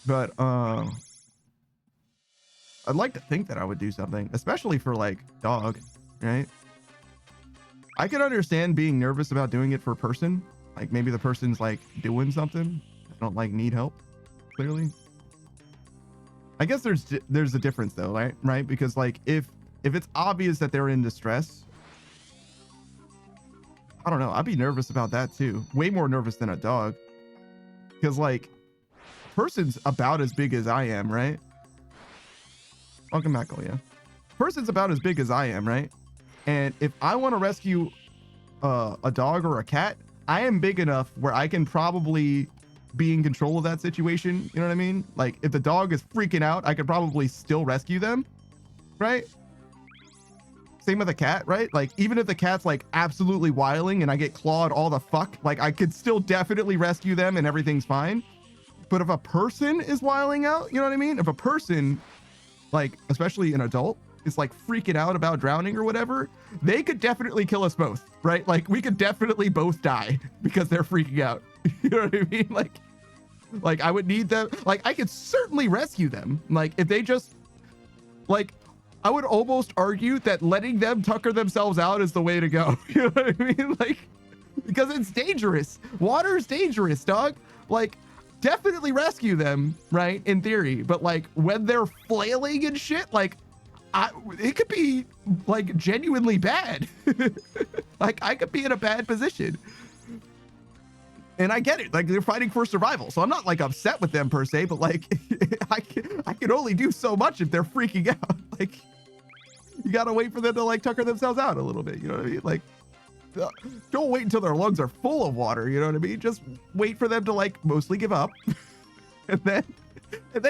But I'd like to think that I would do something, especially for like dog, right? I can understand being nervous about doing it for a person. Like maybe the person's like doing something. I don't like need help, clearly. I guess there's a difference though, right? Right? Because like if it's obvious that they're in distress, I don't know. I'd be nervous about that too. Way more nervous than a dog. Because like person's about as big as I am, right? Welcome back, Koya. Person's about as big as I am, right? And if I want to rescue a dog or a cat, I am big enough where I can probably be in control of that situation. You know what I mean? Like if the dog is freaking out, I could probably still rescue them, right? Same with a cat, right? Like even if the cat's like absolutely wiling and I get clawed all the fuck, like I could still definitely rescue them and everything's fine. But if a person is wiling out, you know what I mean? If a person, like especially an adult, is like freaking out about drowning or whatever, they could definitely kill us both, right? Like we could definitely both die because they're freaking out. You know what I mean? Like I would need them. Like I could certainly rescue them. Like if they just like, I would almost argue that letting them tucker themselves out is the way to go. You know what I mean? Like, because it's dangerous. Water is dangerous, dog. Like, definitely rescue them, right? In theory. But like when they're flailing and shit, like it could be like genuinely bad. Like I could be in a bad position. And I get it. Like they're fighting for survival. So I'm not like upset with them per se, but like I can only do so much if they're freaking out. Like you gotta wait for them to like tucker themselves out a little bit. You know what I mean? Like don't wait until their lungs are full of water. You know what I mean? Just wait for them to like mostly give up. and then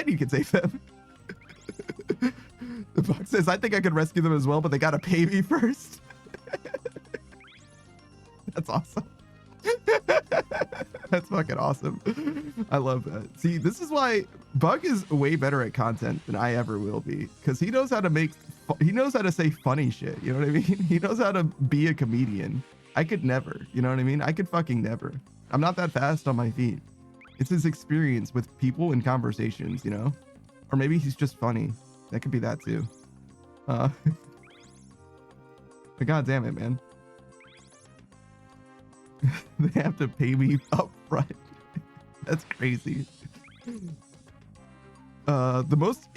you can save them. The box says, I think I could rescue them as well, but they gotta pay me first. That's awesome. That's fucking awesome. I love that. See, this is why Bug is way better at content than I ever will be, because he knows how to say funny shit. You know what I mean? He knows how to be a comedian. I could never. You know what I mean? I could fucking never. I'm not that fast on my feet. It's his experience with people and conversations, you know? Or maybe he's just funny. That could be that too. But god damn it, man. They have to pay me up front. That's crazy. The most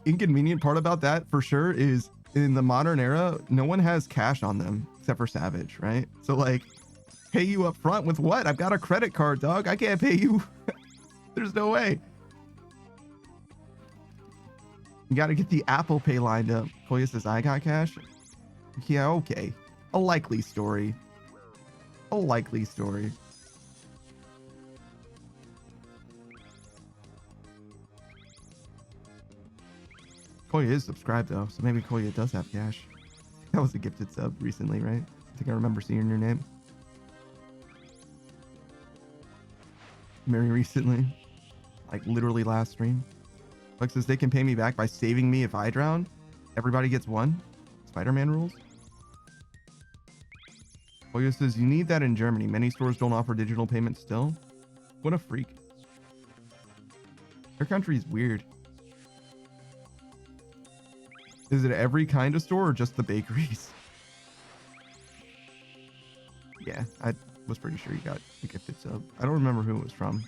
inconvenient part about that for sure is in the modern era, no one has cash on them except for Savage, right? So like pay you up front with what? I've got a credit card, dog. I can't pay you. There's no way. You got to get the Apple Pay lined up. Koya says, I got cash. Yeah, okay. A likely story. A likely story. Koya is subscribed though, so maybe Koya does have cash. That was a gifted sub recently, right? I think I remember seeing your name. Very recently. Like literally last stream. Buck says they can pay me back by saving me if I drown. Everybody gets one. Spider-Man rules. Koya says you need that in Germany. Many stores don't offer digital payments still. What a freak. Their country is weird. Is it every kind of store or just the bakeries? Yeah, I was pretty sure you got a gifted sub. I don't remember who it was from.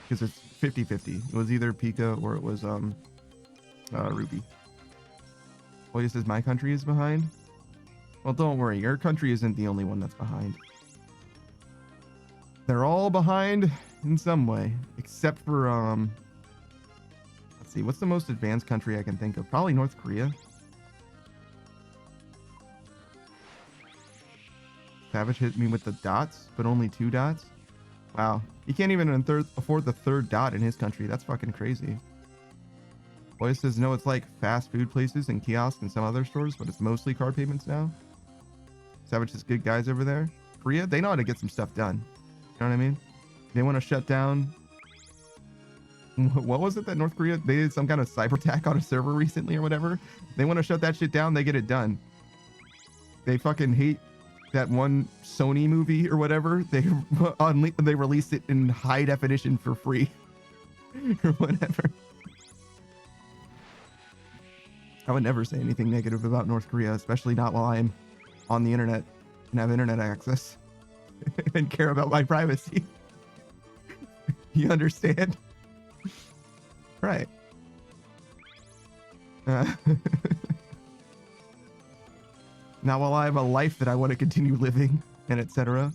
Because it's 50-50. It was either Pika or it was Ruby. Koya says my country is behind. Well, don't worry. Your country isn't the only one that's behind. They're all behind in some way. Except for, let's see. What's the most advanced country I can think of? Probably North Korea. Savage hit me with the dots, but only 2 dots. Wow. He can't even afford the 3rd dot in his country. That's fucking crazy. Boy says, no, it's like fast food places and kiosks and some other stores, but it's mostly card payments now. Savage is good guys over there. Korea, they know how to get some stuff done. You know what I mean? They want to shut down. What was it that North Korea, they did some kind of cyber attack on a server recently or whatever? They want to shut that shit down, they get it done. They fucking hate that one Sony movie or whatever, they released it in high definition for free or whatever. I would never say anything negative about North Korea, especially not while I'm on the internet and have internet access and care about my privacy. You understand? Right. Now while I have a life that I want to continue living and etc.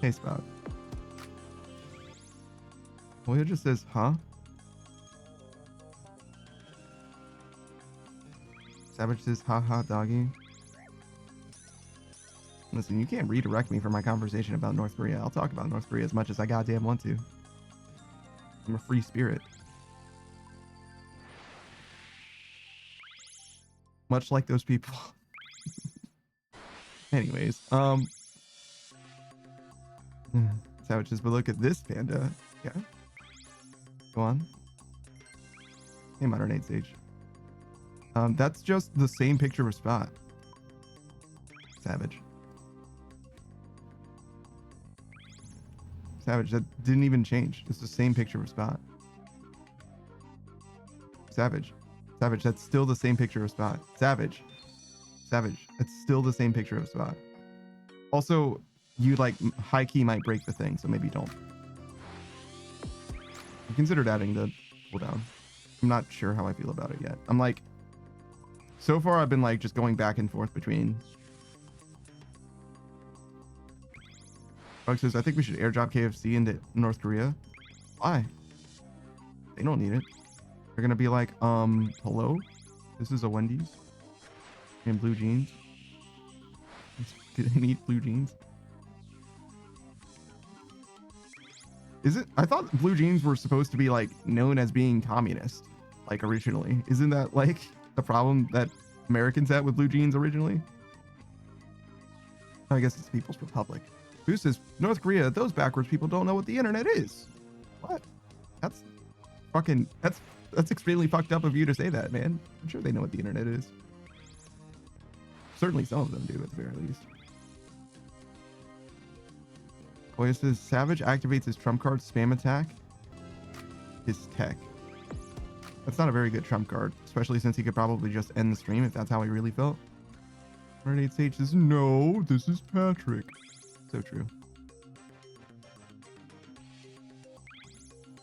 Hey Spout. Well, it just says, huh? Savage says, haha, doggy. Listen, you can't redirect me from my conversation about North Korea. I'll talk about North Korea as much as I goddamn want to. I'm a free spirit. Much like those people. Anyways, Savage says, but look at this panda. Yeah. Go on. Hey, Modern Age Sage. That's just the same picture of Spot. Savage. Savage, that didn't even change. It's the same picture of Spot. Savage. Savage, that's still the same picture of Spot. Savage. Savage, it's still the same picture of Spot. Also, you like high key might break the thing, so maybe don't. I considered adding the cooldown. I'm not sure how I feel about it yet. I'm like, so far I've been like just going back and forth between. Bug says, I think we should airdrop KFC into North Korea. Why? They don't need it. They're gonna be like, hello? This is a Wendy's. And blue jeans. Do they need blue jeans? Is it? I thought blue jeans were supposed to be like known as being communist, like originally. Isn't that like the problem that Americans had with blue jeans originally? I guess it's People's Republic. Who says North Korea? Those backwards people don't know what the internet is. What? That's fucking. That's extremely fucked up of you to say that, man. I'm sure they know what the internet is. Certainly some of them do, at the very least. Boy, says Savage activates his trump card spam attack. His tech. That's not a very good trump card, especially since he could probably just end the stream if that's how he really felt. Renate Sage says, no, this is Patrick. So true.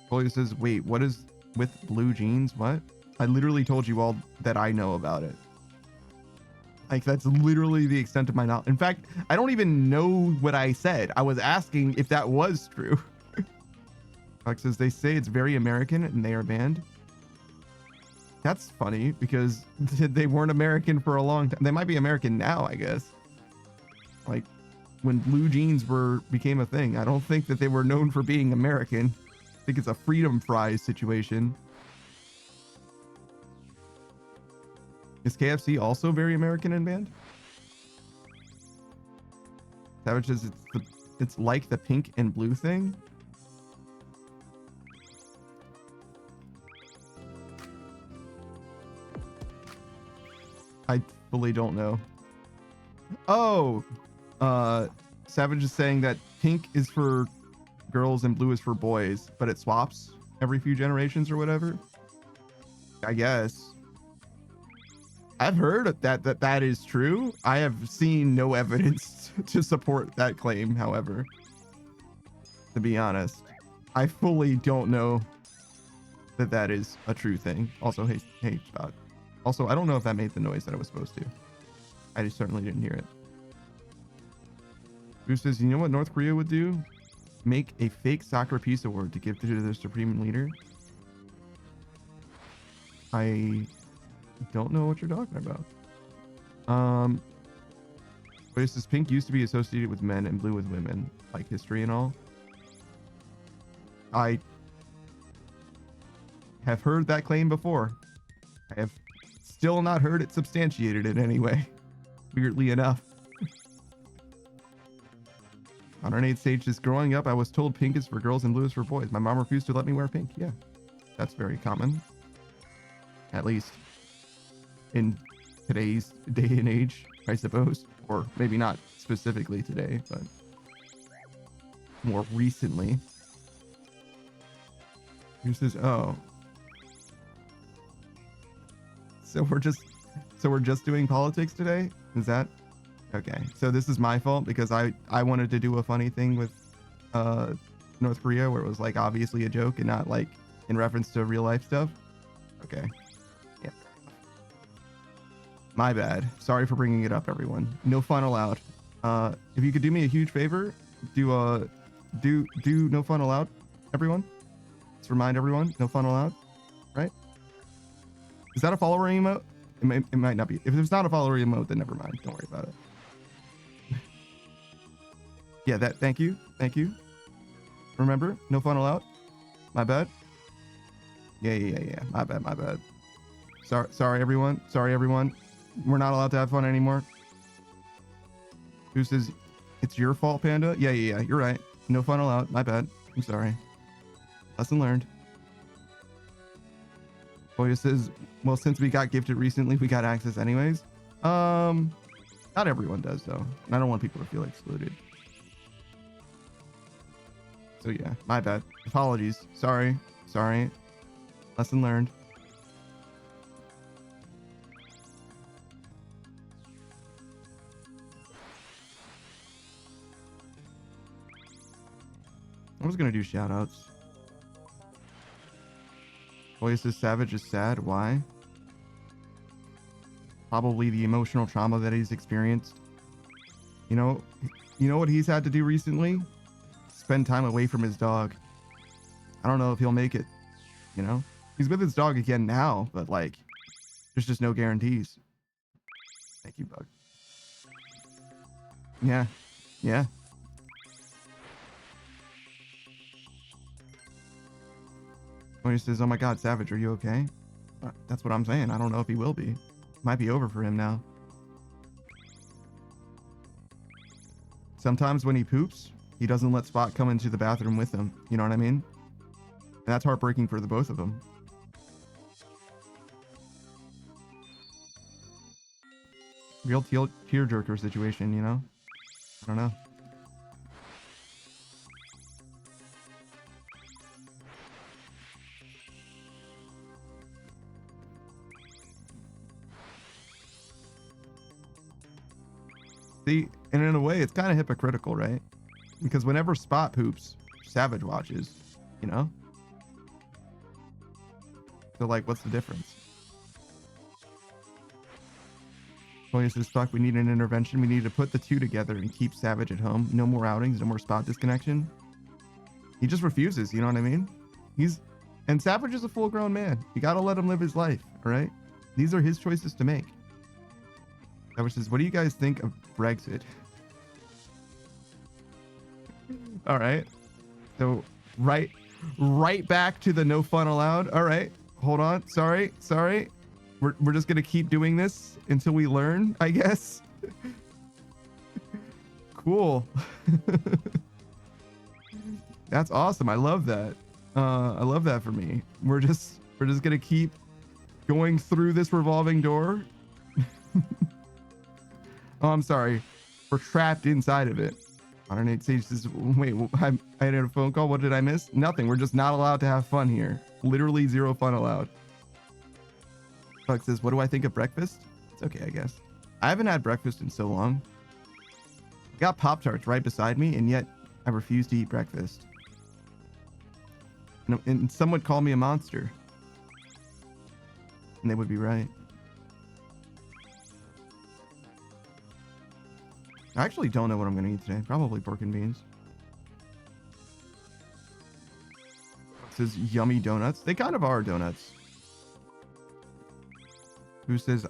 Boy says, wait, what is with blue jeans? What? I literally told you all that I know about it. Like, that's literally the extent of my knowledge. In fact, I don't even know what I said. I was asking if that was true. Alex says, they say it's very American and they are banned. That's funny because they weren't American for a long time. They might be American now, I guess. Like, when blue jeans became a thing, I don't think that they were known for being American. I think it's a freedom fries situation. Is KFC also very American and banned? Savage says it's like the pink and blue thing. I fully don't know. Oh, Savage is saying that pink is for girls and blue is for boys, but it swaps every few generations or whatever. I guess. I've heard that is true. I have seen no evidence to support that claim, however. To be honest, I fully don't know that is a true thing. Also, hey, Spot. Also, I don't know if that made the noise that it was supposed to. I just certainly didn't hear it. Who says, you know what North Korea would do? Make a fake Sakura Peace Award to give to their supreme leader. I don't know what you're talking about. But it says pink used to be associated with men and blue with women, like history and all. I have heard that claim before. I have still not heard it substantiated in any way. Weirdly enough. On our stage, just growing up, I was told pink is for girls and blue is for boys. My mom refused to let me wear pink. Yeah, that's very common. At least in today's day and age, I suppose, or maybe not specifically today, but more recently. Who says, "Oh, so we're just doing politics today? Is that okay? So this is my fault because I wanted to do a funny thing with North Korea where it was like obviously a joke and not like in reference to real life stuff. Okay, yeah, my bad. Sorry for bringing it up, everyone. No fun allowed. If you could do me a huge favor, do no fun allowed, everyone. Let's remind everyone, no fun allowed, right? Is that a follower emote? It might not be. If it's not a follower emote, then never mind. Don't worry about it. Yeah, thank you. Remember, no fun allowed. My bad. Yeah. My bad. Sorry, everyone. We're not allowed to have fun anymore. Who says it's your fault, Panda? Yeah. You're right. No fun allowed. My bad. I'm sorry. Lesson learned. Boya says, well, since we got gifted recently, we got access anyways. Not everyone does though. And I don't want people to feel excluded. So yeah, my bad. Apologies. Sorry. Lesson learned. I was gonna do shout outs. Boy, says Savage is sad. Why? Probably the emotional trauma that he's experienced. You know what he's had to do recently? Spend time away from his dog. I don't know if he'll make it. You know? He's with his dog again now, but like, there's just no guarantees. Thank you, Bug. Yeah. When he says, oh my god, Savage, are you okay? That's what I'm saying. I don't know if he will be. Might be over for him now. Sometimes when he poops, he doesn't let Spot come into the bathroom with him. You know what I mean? And that's heartbreaking for the both of them. Real tearjerker situation, you know? I don't know. See, and in a way, it's kind of hypocritical, right? Because whenever Spot poops, Savage watches, you know? So, like, what's the difference? Toya says, fuck, we need an intervention. We need to put the two together and keep Savage at home. No more outings, no more Spot disconnection. He just refuses, you know what I mean? And Savage is a full-grown man. You gotta let him live his life, all right? These are his choices to make. Savage says, what do you guys think of Brexit? All right. So right back to the no fun allowed. All right. Hold on. Sorry. We're just going to keep doing this until we learn, I guess. Cool. That's awesome. I love that. I love that for me. We're just going to keep going through this revolving door. Oh, I'm sorry. We're trapped inside of it. Modern 8 Sage says, wait, I had a phone call. What did I miss? Nothing. We're just not allowed to have fun here. Literally zero fun allowed. Buck says, what do I think of breakfast? It's okay, I guess. I haven't had breakfast in so long. I got Pop-Tarts right beside me, and yet I refuse to eat breakfast. And some would call me a monster. And they would be right. I actually don't know what I'm going to eat today. Probably pork and beans. It says yummy donuts. They kind of are donuts. Who says,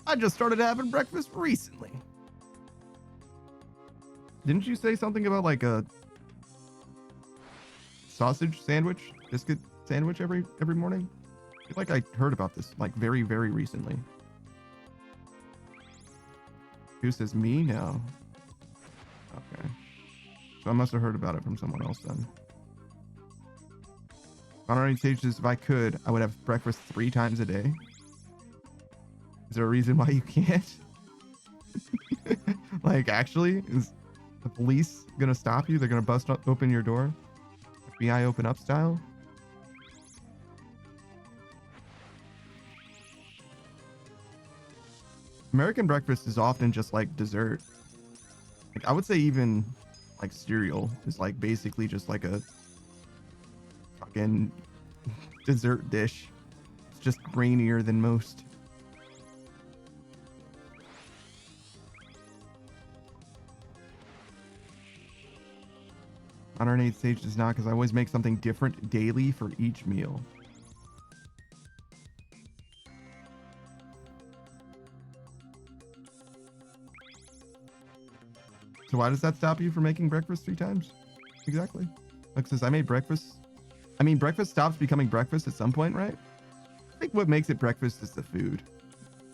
I just started having breakfast recently. Didn't you say something about like a sausage sandwich, biscuit sandwich every morning? I feel like I heard about this like very, very recently. Who says me? No. Okay. So I must have heard about it from someone else then. Honorary Sage says, if I could, I would have breakfast 3 times a day. Is there a reason why you can't? Like, actually, is the police gonna stop you? They're gonna bust open your door? FBI open up style? American breakfast is often just like dessert. Like, I would say even like cereal is like basically just like a fucking dessert dish. It's just grainier than most. Modern 8 stage does not, because I always make something different daily for each meal. So why does that stop you from making breakfast 3 times? Exactly. Like, says I made breakfast. I mean, breakfast stops becoming breakfast at some point, right? I think what makes it breakfast is the food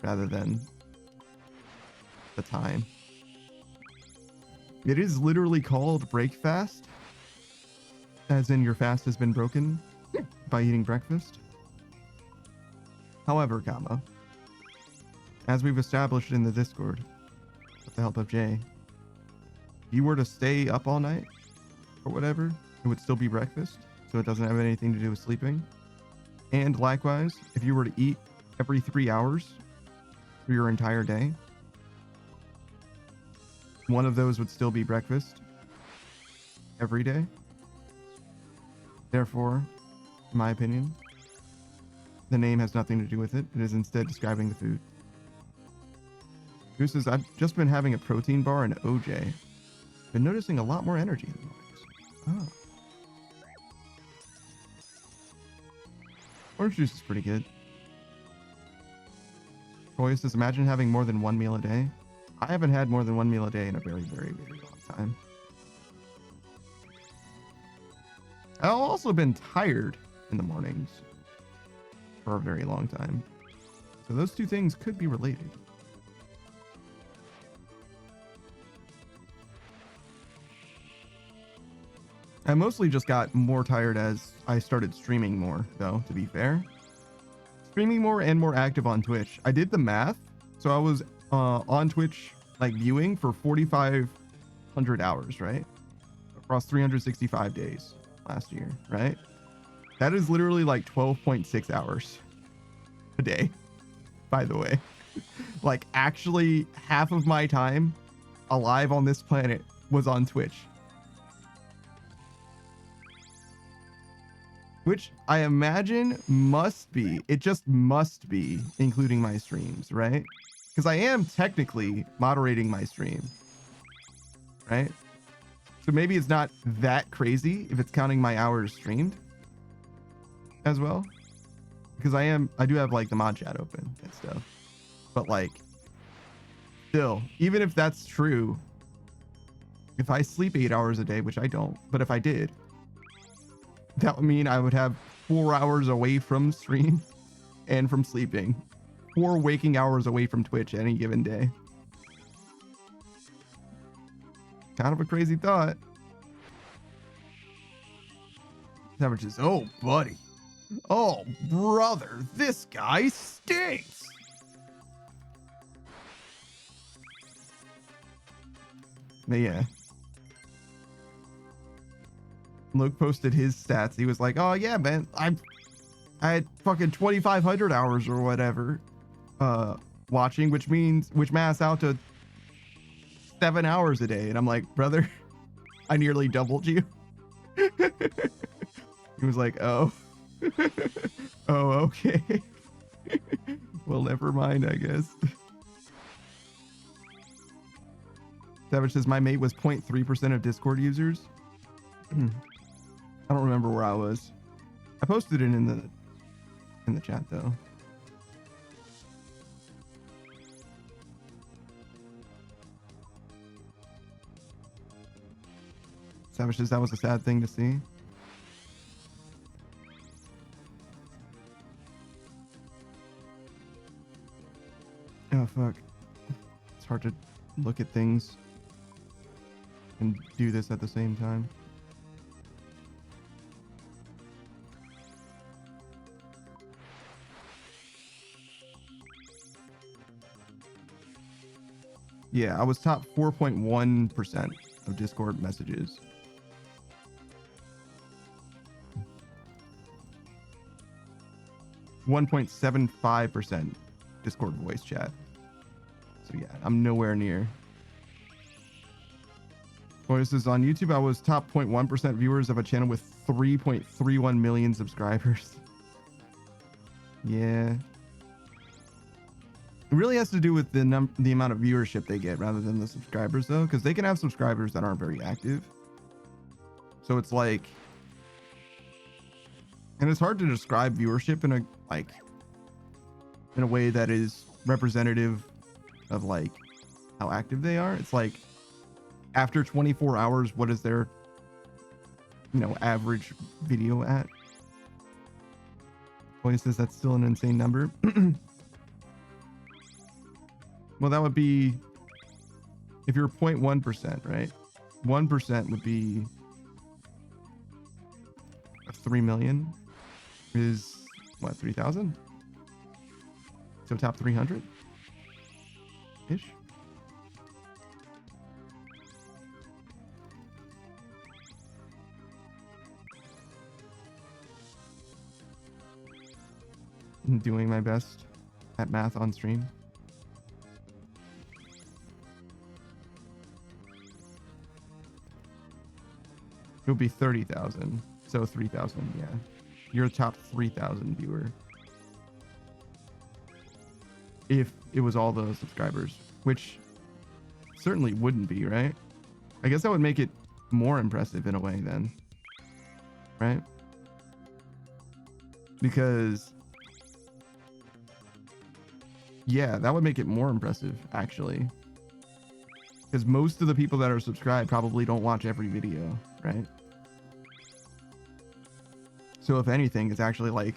rather than the time. It is literally called break fast, as in your fast has been broken by eating breakfast. However, comma, as we've established in the Discord with the help of Jay, if you were to stay up all night or whatever, it would still be breakfast, so it doesn't have anything to do with sleeping. And likewise, if you were to eat every 3 hours for your entire day, one of those would still be breakfast every day. Therefore, in my opinion, the name has nothing to do with it. It is instead describing the food. Goose says, I've just been having a protein bar and OJ. Been noticing a lot more energy in the mornings. Oh. Orange juice is pretty good. Koya says, imagine having more than 1 meal a day. I haven't had more than 1 meal a day in a very, very, very long time. I've also been tired in the mornings for a very long time. So those two things could be related. I mostly just got more tired as I started streaming more, though, to be fair. Streaming more and more active on Twitch. I did the math. So I was on Twitch, like, viewing for 4,500 hours, right? Across 365 days last year, right? That is literally like 12.6 hours a day, by the way. Like, actually, half of my time alive on this planet was on Twitch. Which I imagine must be, it just must be including my streams, right? Because I am technically moderating my stream, right? So maybe it's not that crazy if it's counting my hours streamed as well. Because I do have like the mod chat open and stuff. But like, still, even if that's true, if I sleep 8 hours a day, which I don't, but if I did, that would mean I would have 4 hours away from stream and from sleeping. 4 waking hours away from Twitch any given day. Kind of a crazy thought. Savages, oh, buddy. Oh, brother, this guy stinks. But yeah. Luke posted his stats. He was like, oh yeah, man, I had fucking 2,500 hours or whatever watching, which mass out to 7 hours a day. And I'm like, brother, I nearly doubled you. He was like, oh. Oh, okay. Well, never mind, I guess. Savage says, my mate was 0.3% of Discord users. I don't remember where I was. I posted it in the chat though. Savage says that was a sad thing to see. Oh fuck. It's hard to look at things and do this at the same time. Yeah, I was top 4.1% of Discord messages. .75% Discord voice chat. So yeah, I'm nowhere near. This is on YouTube. I was top 0.1% viewers of a channel with 3.31 million subscribers. Yeah. It really has to do with the amount of viewership they get rather than the subscribers, though, because they can have subscribers that aren't very active. So it's like, and it's hard to describe viewership in a way that is representative of like how active they are. It's like after 24 hours, what is their, average video at? Boy says that's still an insane number. Well, that would be if you're 0.1%, right? 1% would be 3 million is what, 3,000? So top 300 ish. I'm doing my best at math on stream. It would be 30,000. So 3,000, yeah. You're a top 3,000 viewer. If it was all those subscribers, which certainly wouldn't be, right? I guess that would make it more impressive in a way then, right? Because, yeah, that would make it more impressive, actually. Because most of the people that are subscribed probably don't watch every video, right? So if anything, it's actually like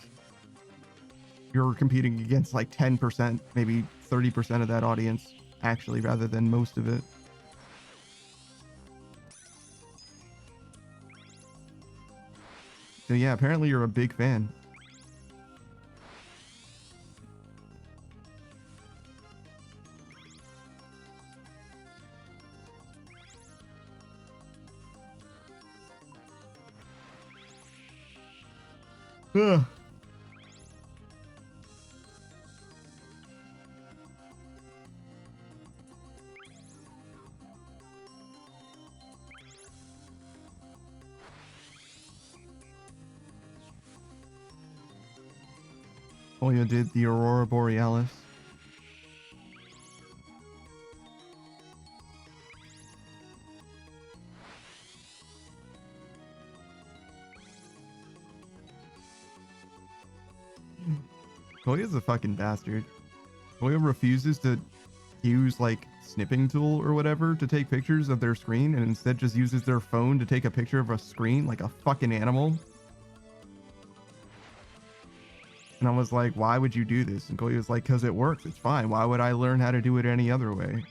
you're competing against like 10%, maybe 30% of that audience, actually, rather than most of it. So yeah, apparently you're a big fan. Ugh. Oya did the Aurora Borealis. Koya's a fucking bastard. Koya refuses to use like snipping tool or whatever to take pictures of their screen and instead just uses their phone to take a picture of a screen like a fucking animal. And I was like, why would you do this? And Koya was like, because it works. It's fine. Why would I learn how to do it any other way?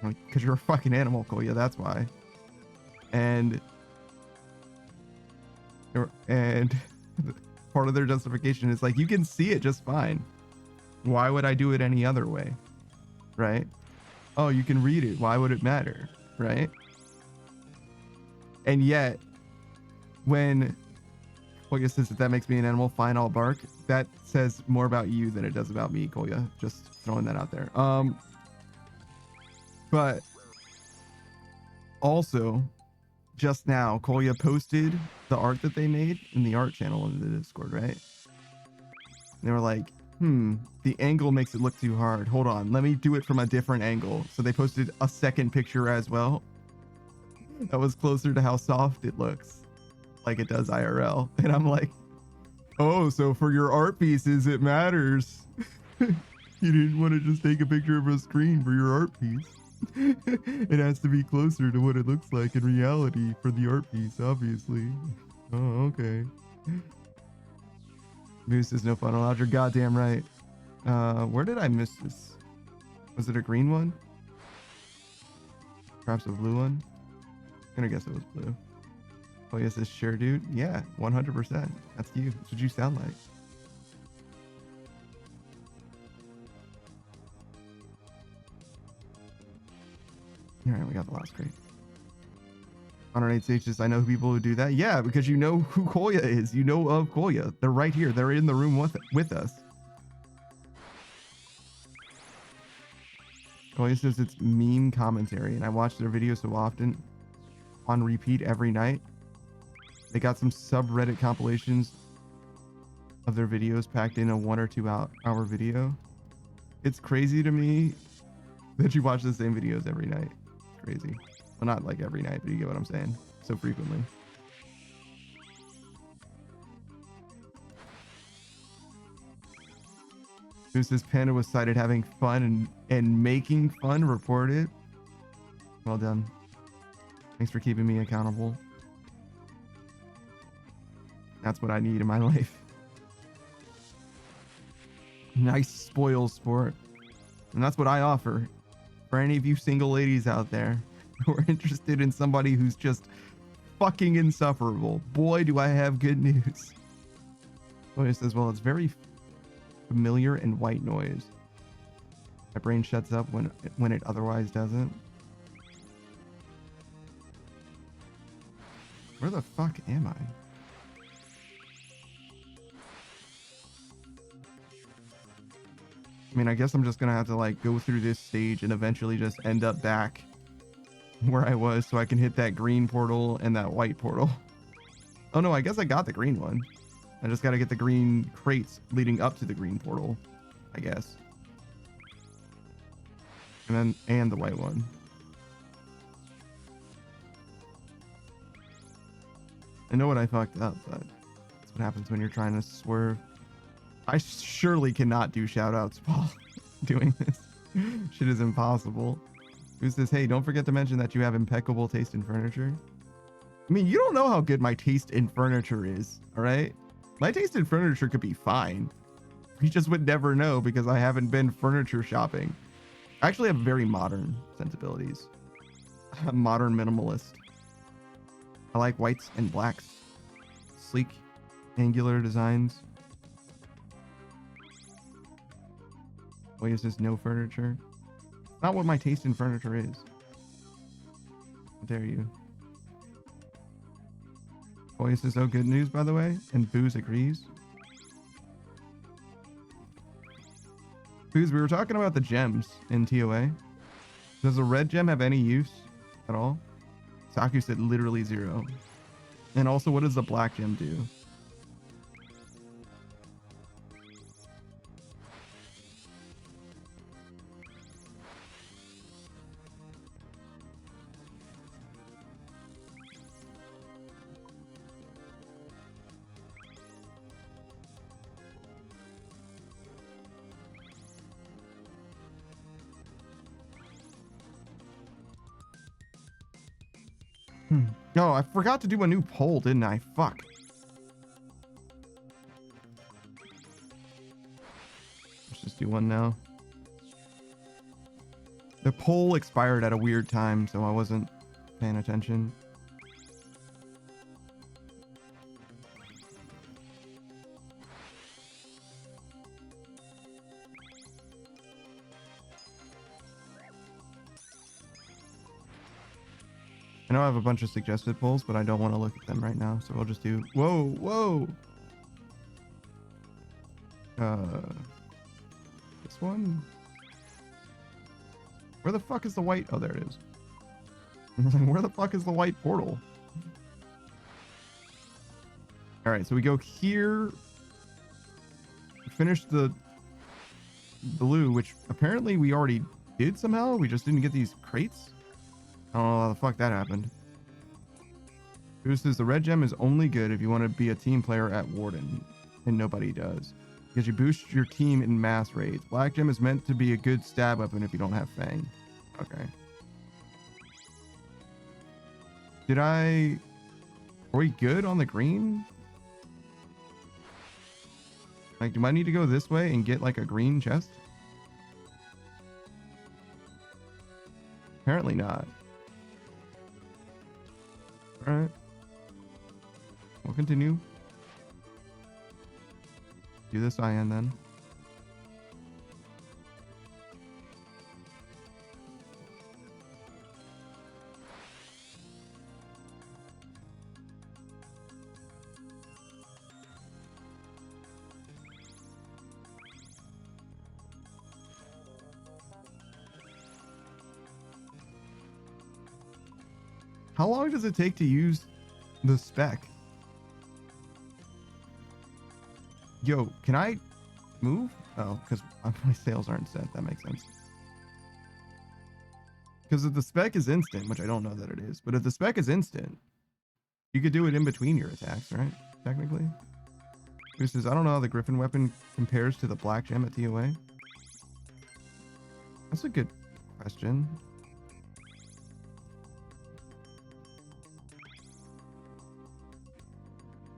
I'm like, because you're a fucking animal, Koya. That's why. And part of their justification is like, you can see it just fine. Why would I do it any other way? Right? Oh, you can read it. Why would it matter? Right? And yet, when Koya says that makes me an animal, fine, I'll bark, that says more about you than it does about me, Koya. Just throwing that out there. But also, just now, Koya posted the art that they made in the art channel in the Discord, right? They were like, the angle makes it look too hard. Hold on, let me do it from a different angle. So they posted a second picture as well. That was closer to how soft it looks, like it does IRL. And I'm like, oh, so for your art pieces, it matters. You didn't want to just take a picture of a screen for your art piece. It has to be closer to what it looks like in reality for the art piece, obviously. Oh, okay. Moose is no fun allowed. You're goddamn right. Where did I miss this? Was it a green one? Perhaps a blue one? I'm gonna guess it was blue. Oh yes, this sure dude. Yeah, 100%. That's you. That's what you sound like. All right, we got the last crate. 108 stages. I know people who do that. Yeah, because you know who Koya is. You know of Koya. They're right here. They're in the room with us. Koya says it's meme commentary, and I watch their videos so often on repeat every night. They got some subreddit compilations of their videos packed in a 1 or 2 hour video. It's crazy to me that you watch the same videos every night. Crazy. Well, not like every night, but you get what I'm saying. So frequently. Who says Panda was cited having fun and making fun? Reported. Well done. Thanks for keeping me accountable. That's what I need in my life. Nice spoil sport. And that's what I offer. For any of you single ladies out there who are interested in somebody who's just fucking insufferable. Boy, do I have good news. Oh, it says, well, it's very familiar and white noise. My brain shuts up when it otherwise doesn't. Where the fuck am I? I mean, I guess I'm just gonna have to like go through this stage and eventually just end up back where I was so I can hit that green portal and that white portal. Oh no, I guess I got the green one. I just gotta get the green crates leading up to the green portal, I guess. And the white one. I know what I fucked up, but that's what happens when you're trying to swerve. I surely cannot do shoutouts while doing this. Shit is impossible. Who says, hey, don't forget to mention that you have impeccable taste in furniture. I mean, you don't know how good my taste in furniture is, all right? My taste in furniture could be fine. You just would never know because I haven't been furniture shopping. I actually have very modern sensibilities. I'm a modern minimalist. I like whites and blacks. Sleek, angular designs. Wait, is this no furniture? Not what my taste in furniture is. How dare you? Boy, says, oh, good news, by the way. And Booze agrees. Booze, we were talking about the gems in TOA. Does a red gem have any use at all? Saku said literally 0. And also, what does the black gem do? No, I forgot to do a new poll, didn't I? Fuck. Let's just do one now. The poll expired at a weird time, so I wasn't paying attention. I know I have a bunch of suggested polls, but I don't want to look at them right now, so we'll just do... Whoa, whoa! This one? Where the fuck is the white? Oh, there it is. Where the fuck is the white portal? Alright, so we go here. Finish the blue, which apparently we already did somehow. We just didn't get these crates. I don't know how the fuck that happened. Who says the red gem is only good if you want to be a team player at Warden, and nobody does. Because you boost your team in mass raids. Black gem is meant to be a good stab weapon if you don't have Fang. Okay. Are we good on the green? Like, do I need to go this way and get like a green chest? Apparently not. Alright. We'll continue. Do this IN then. How long does it take to use the spec? Yo, can I move? Oh, because my sails aren't set. That makes sense. Because if the spec is instant, which I don't know that it is, but if the spec is instant, you could do it in between your attacks, right? Technically. Who says, I don't know how the Griffin weapon compares to the Black Gem at TOA. That's a good question.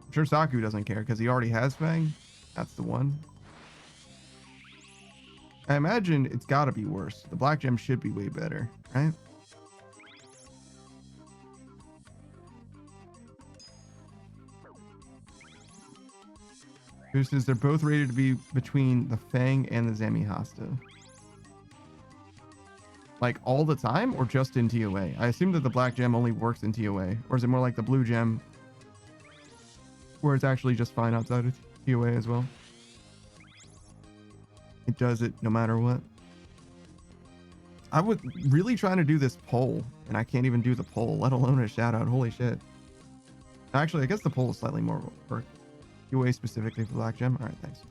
I'm sure Saku doesn't care because he already has Fang. That's the one. I imagine it's got to be worse. The Black Gem should be way better, right? Who says they're both rated to be between the Fang and the Zamihasta? Like all the time or just in TOA? I assume that the Black Gem only works in TOA. Or is it more like the Blue Gem where it's actually just fine outside of TOA as well? It does it no matter what. I was really trying to do this poll and I can't even do the poll, let alone a shout out. Holy shit. Actually, I guess the poll is slightly more work. TOA specifically for Black Gem. All right, thanks.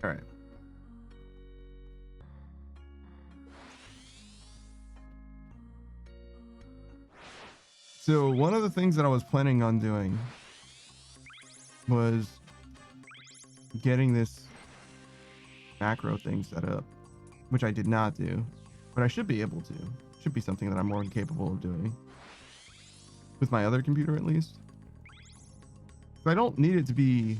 All right. So one of the things that I was planning on doing was getting this macro thing set up, which I did not do, but I should be able to. Should be something that I'm more than capable of doing with my other computer, at least. I don't need it to be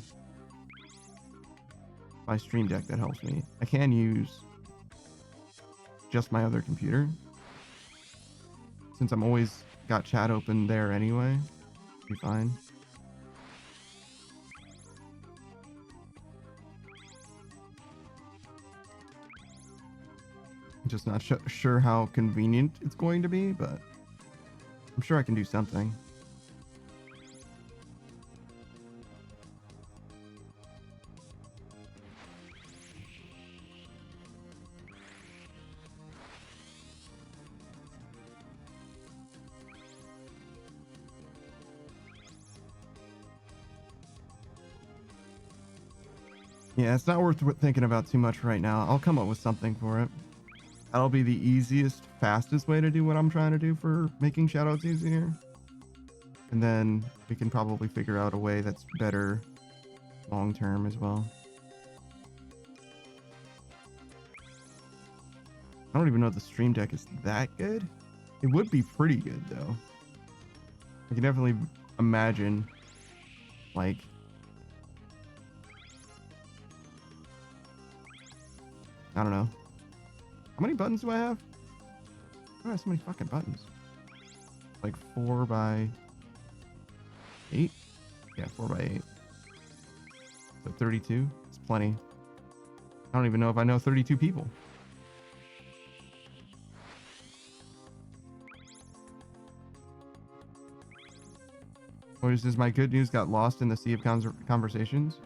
my Stream Deck that helps me. I can use just my other computer since I'm always got chat open there anyway. Be fine. I'm just not sure how convenient it's going to be, but I'm sure I can do something. Yeah, it's not worth thinking about too much right now. I'll come up with something for it. That'll be the easiest, fastest way to do what I'm trying to do for making shoutouts easier. And then we can probably figure out a way that's better long term as well. I don't even know if the Stream Deck is that good. It would be pretty good though. I can definitely imagine like I don't know. How many buttons do I have? I have so many fucking buttons. Like 4 by 8? Yeah, 4 by 8. So 32? It's plenty. I don't even know if I know 32 people. Or is this my good news got lost in the sea of conversations?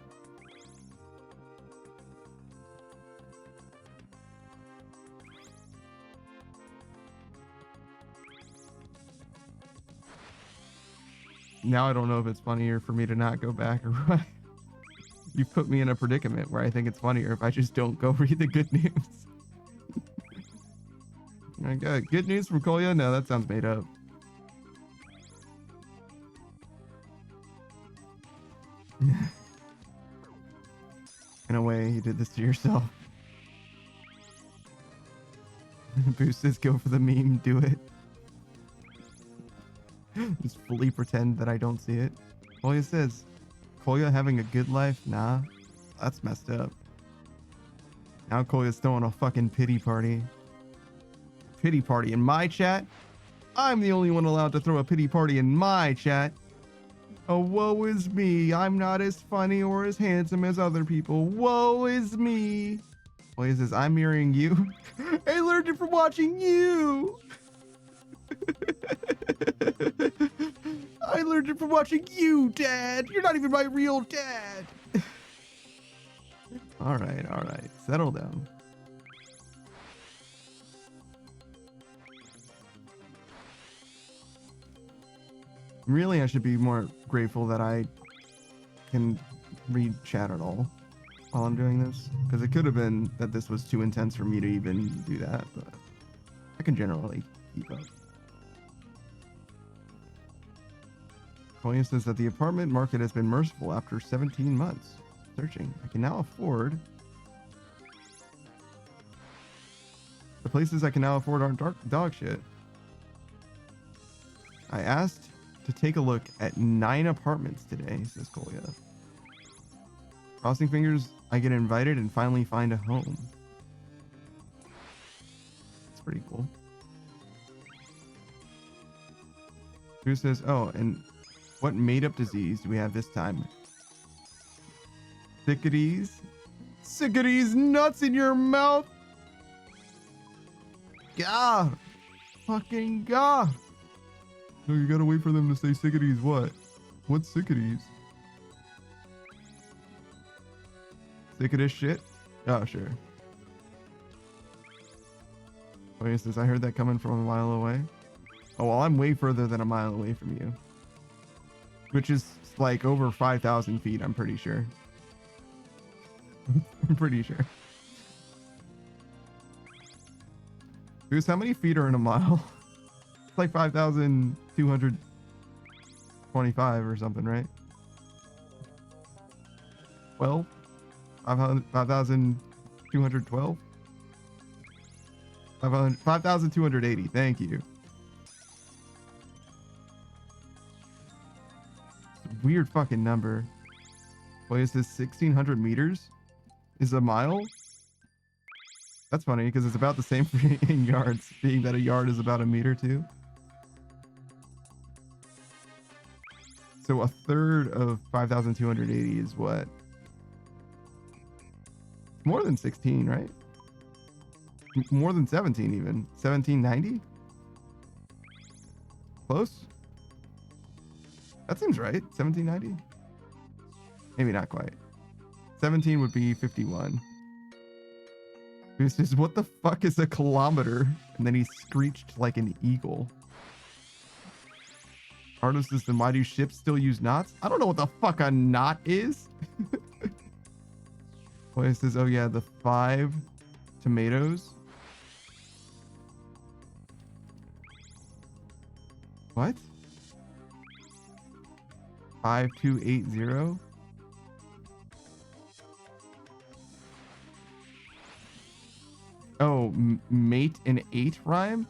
Now I don't know if it's funnier for me to not go back or what. You put me in a predicament where I think it's funnier if I just don't go read the good news. I got good news from Kolya? No, that sounds made up. In a way, you did this to yourself. Boost says go for the meme, do it. Just fully pretend that I don't see it. Kolya says, Kolya having a good life? Nah, that's messed up. Now Kolya's throwing a fucking pity party. Pity party in my chat? I'm the only one allowed to throw a pity party in my chat. Oh, woe is me. I'm not as funny or as handsome as other people. Woe is me. What is this? I'm mirroring you. I learned it from watching you. I learned it from watching you, Dad. You're not even my real dad. All right, all right. Settle down. Really, I should be more grateful that I can read chat at all while I'm doing this, because it could have been that this was too intense for me to even do that, but I can generally keep up. Koya says that the apartment market has been merciful after 17 months. Searching. I can now afford... The places I can now afford aren't dog shit. I asked to take a look at 9 apartments today, says Koya. Crossing fingers, I get invited and finally find a home. It's pretty cool. Who says, oh, and what made-up disease do we have this time? Sickities? Sickities nuts in your mouth! Gah! Fucking gah! No, you gotta wait for them to say sickities what? What's sickities? Sick of this shit? Oh, sure. Wait, says, I heard that coming from a mile away. Oh, well, I'm way further than a mile away from you. Which is like over 5,000 feet, I'm pretty sure. I'm pretty sure. Goose, how many feet are in a mile? It's like 5,225 or something, right? 12? 5,212? 5,280. Thank you. Weird fucking number. What is this? 1,600 meters is a mile? That's funny because it's about the same in yards, being that a yard is about a meter too. So a third of 5,280 is what? More than 16, right? More than 17 even. 1,790? Close? That seems right. 1,790? Maybe not quite. 17 would be 51. He says, what the fuck is a kilometer? And then he screeched like an eagle. Artist says, then why do ships still use knots? I don't know what the fuck a knot is. Well, it says, oh yeah, the 5 tomatoes. What? 5280? Oh, mate and 8 rhyme?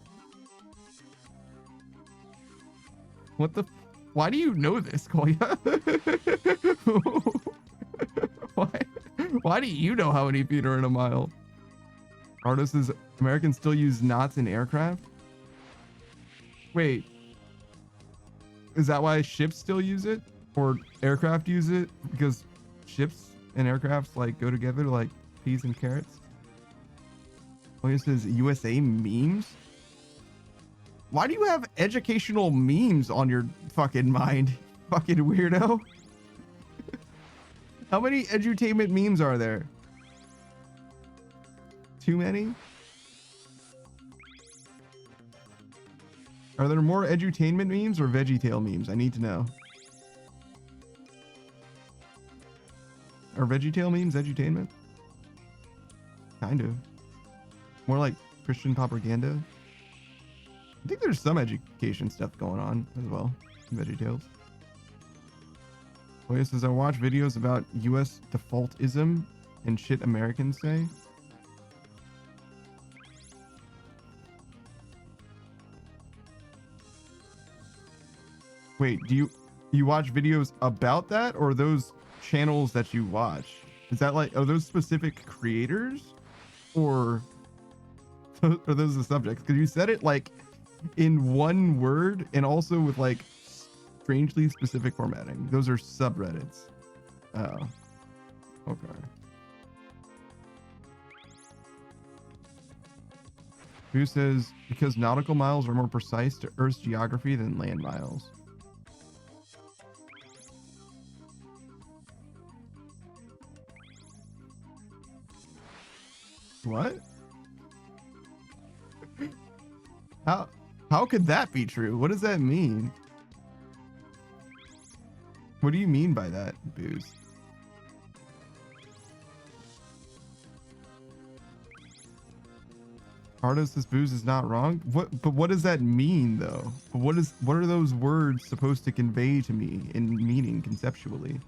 What the? Why do you know this, Koya? Why do you know how many feet are in a mile? Artist says, Americans still use knots in aircraft? Wait. Is that why ships still use it? Or aircraft use it? Because ships and aircrafts like go together like peas and carrots? Oh, it says USA memes? Why do you have educational memes on your fucking mind? Fucking weirdo. How many edutainment memes are there? Too many? Are there more edutainment memes or VeggieTale memes? I need to know. Are VeggieTale memes edutainment? Kind of. More like Christian propaganda. I think there's some education stuff going on as well in VeggieTales. Oh, yes, as I watch videos about US defaultism and shit Americans say. Wait, do you watch videos about that, or those channels that you watch? Is that like, are those specific creators, or are those the subjects? Because you said it like in one word and also with like strangely specific formatting. Those are subreddits. Oh. Okay. Who says because nautical miles are more precise to Earth's geography than land miles? What? How could that be true? What does that mean? What do you mean by that, Booze? Ardo says Booze is not wrong. But what does that mean though? What are those words supposed to convey to me in meaning conceptually?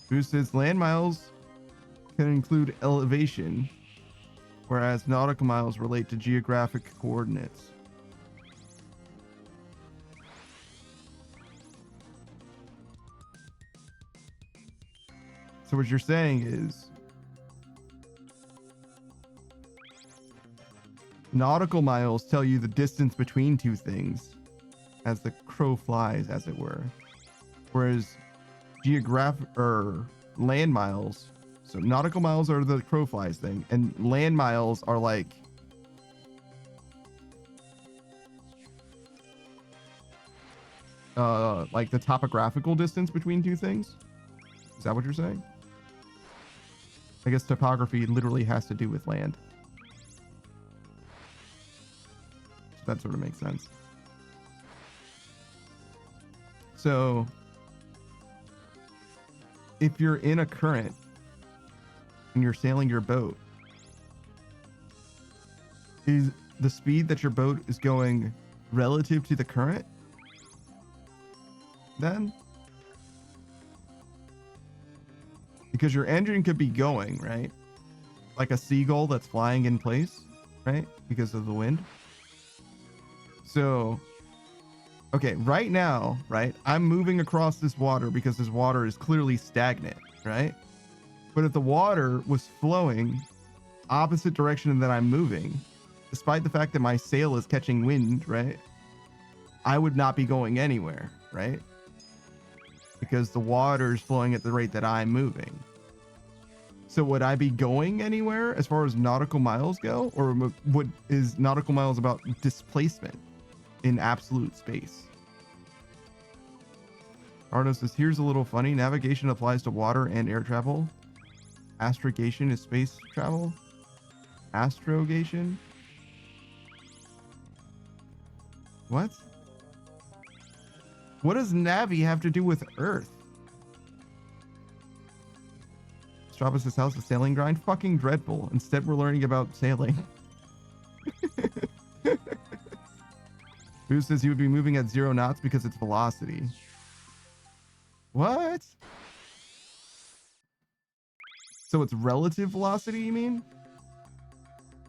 Booze says land miles can include elevation, whereas nautical miles relate to geographic coordinates. So what you're saying is nautical miles tell you the distance between two things as the crow flies, as it were. Whereas geographic or land miles, so nautical miles are the crow flies thing, and land miles are like the topographical distance between two things. Is that what you're saying? I guess topography literally has to do with land. So that sort of makes sense. So if you're in a current and you're sailing your boat, is the speed that your boat is going relative to the current then? Because your engine could be going, right? Like a seagull that's flying in place, right? Because of the wind. So, okay, right now, right? I'm moving across this water because this water is clearly stagnant, right? But if the water was flowing opposite direction than I'm moving, despite the fact that my sail is catching wind, right? I would not be going anywhere, right? Because the water is flowing at the rate that I'm moving. So would I be going anywhere as far as nautical miles go? Or what is nautical miles about displacement in absolute space? Arno says, here's a little funny. Navigation applies to water and air travel. Astrogation is space travel. Astrogation? What? What does Navi have to do with Earth? Strabus' house is sailing grind? Fucking dreadful. Instead, we're learning about sailing. Who says you would be moving at 0 knots because it's velocity? What? So it's relative velocity, you mean?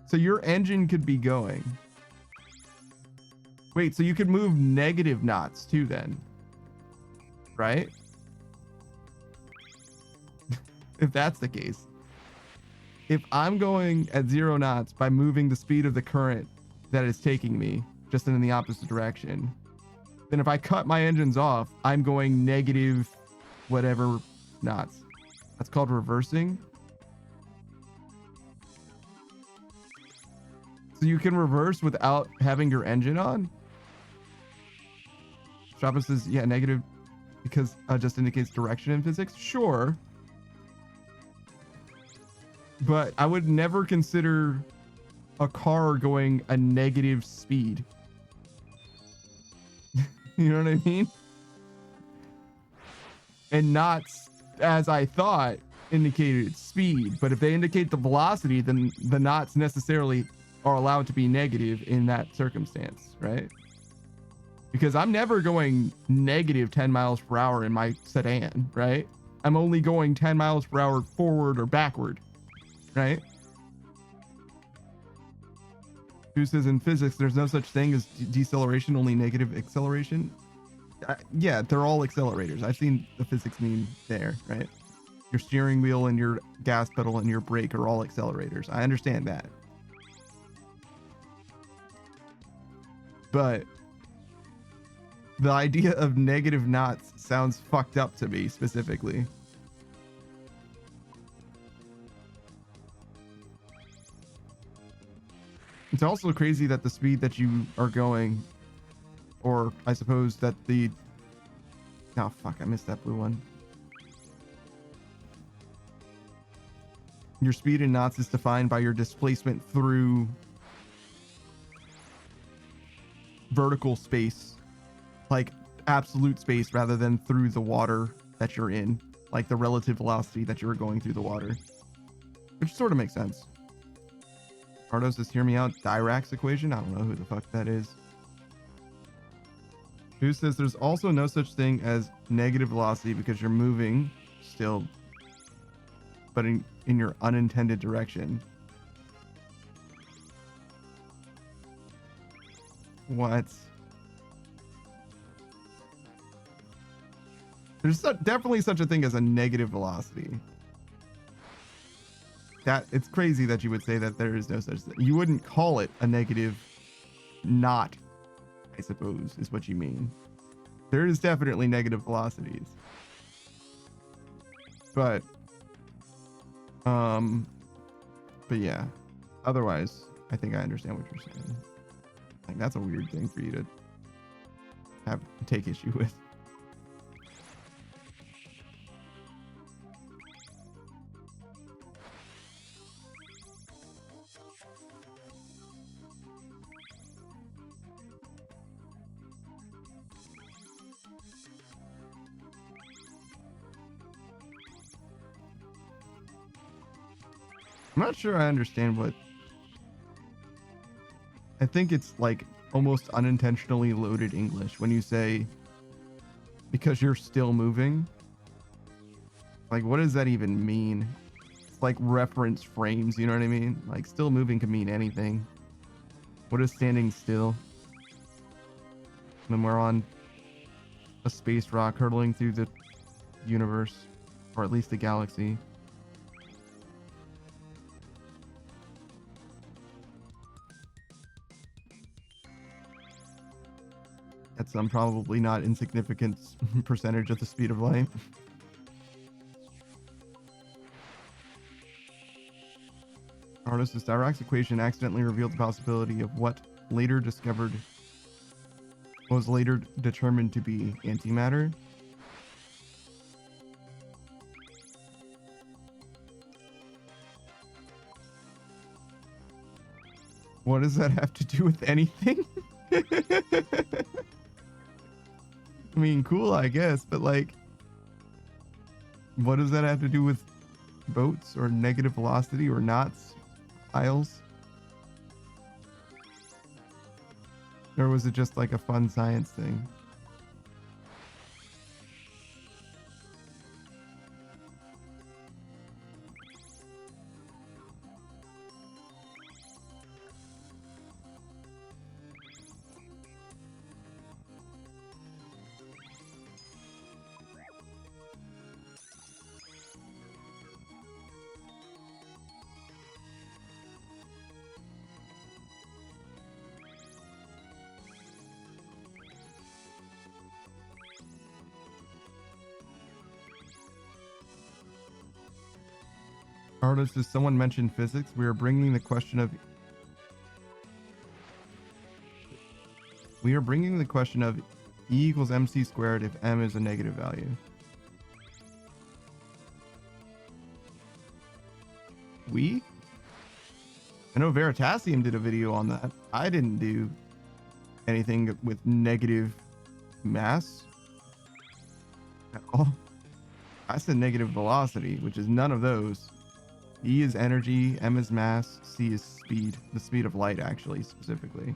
So your engine could be going. Wait, so you could move negative knots too then, right? If that's the case. If I'm going at 0 knots by moving the speed of the current that is taking me just in the opposite direction, then if I cut my engines off, I'm going negative whatever knots. That's called reversing. So you can reverse without having your engine on? Strabus says, yeah, negative because just indicates direction in physics. Sure. But I would never consider a car going a negative speed. You know what I mean? And knots, as I thought, indicated speed. But if they indicate the velocity, then the knots necessarily are allowed to be negative in that circumstance, right? Because I'm never going negative 10 miles per hour in my sedan, right? I'm only going 10 miles per hour forward or backward, right? Who says in physics there's no such thing as deceleration, only negative acceleration? Yeah, they're all accelerators. I've seen the physics meme there, right? Your steering wheel and your gas pedal and your brake are all accelerators. I understand that. the idea of negative knots sounds fucked up to me specifically. It's also crazy that the speed that you are going, or I suppose that the... Oh, fuck, I missed that blue one. Your speed in knots is defined by your displacement through vertical space, like absolute space, rather than through the water that you're in, like the relative velocity that you're going through the water, which sort of makes sense. Ardos says, hear me out. Dirac's equation? I don't know who the fuck that is. Who says there's also no such thing as negative velocity because you're moving still, but in your unintended direction. What? There's definitely such a thing as a negative velocity. That it's crazy that you would say that there is no such thing. You wouldn't call it a negative knot, I suppose, is what you mean. There is definitely negative velocities. But yeah. Otherwise, I think I understand what you're saying. Like, that's a weird thing for you to take issue with. I'm not sure I understand what... I think it's like almost unintentionally loaded English when you say because you're still moving. Like, what does that even mean? It's like reference frames, you know what I mean? Like, still moving can mean anything. What is standing still? When we're on a space rock hurtling through the universe, or at least the galaxy. At some probably not insignificant percentage of the speed of light. Artist's Dirac's equation accidentally revealed the possibility of what was later determined to be antimatter. What does that have to do with anything? I mean, cool, I guess, but like, what does that have to do with boats or negative velocity or knots, aisles? Or was it just like a fun science thing? Artist, does someone mention physics? We are bringing the question of E equals mc squared if m is a negative value. I know Veritasium did a video on that. I didn't do anything with negative mass at all. I said negative velocity, which is none of those. E is energy, M is mass, C is speed. The speed of light, actually, specifically.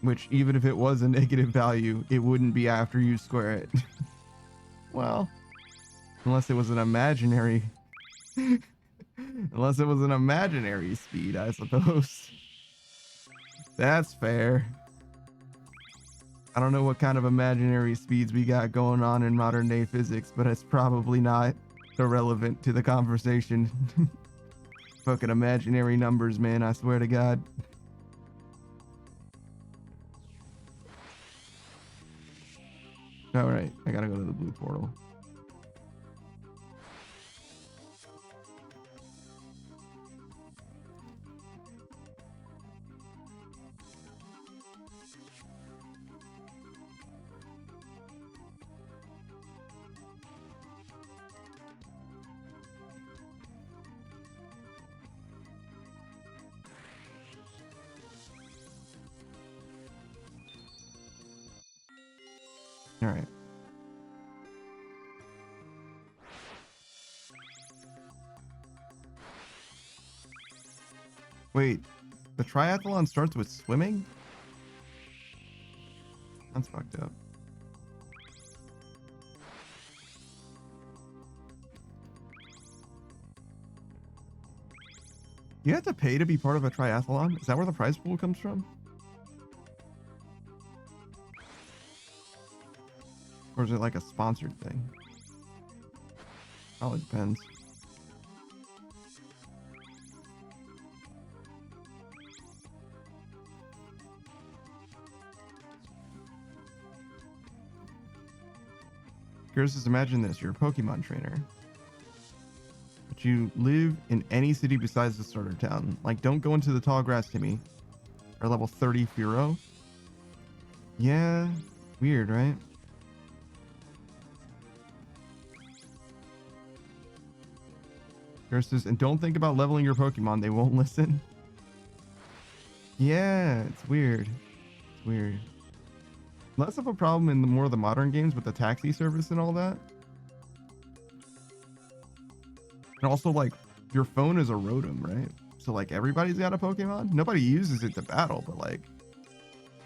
Which, even if it was a negative value, it wouldn't be after you square it. Well, unless it was an imaginary... unless it was an imaginary speed, I suppose. That's fair. I don't know what kind of imaginary speeds we got going on in modern day physics, but it's probably not irrelevant to the conversation. Fucking imaginary numbers, man, I swear to God. All right, I gotta go to the blue portal. All right. Wait, the triathlon starts with swimming? That's fucked up. You have to pay to be part of a triathlon? Is that where the prize pool comes from? Or is it like a sponsored thing? Probably depends. Just imagine this, you're a Pokemon trainer. But you live in any city besides the starter town. Like, don't go into the tall grass, Timmy. Or level 30 Furo. Yeah, weird, right? Says, and don't think about leveling your Pokemon, they won't listen. Yeah, it's weird. It's weird. Less of a problem in the more of the modern games with the taxi service and all that. And also, like, your phone is a Rotom, right? So, like, everybody's got a Pokemon. Nobody uses it to battle, but, like...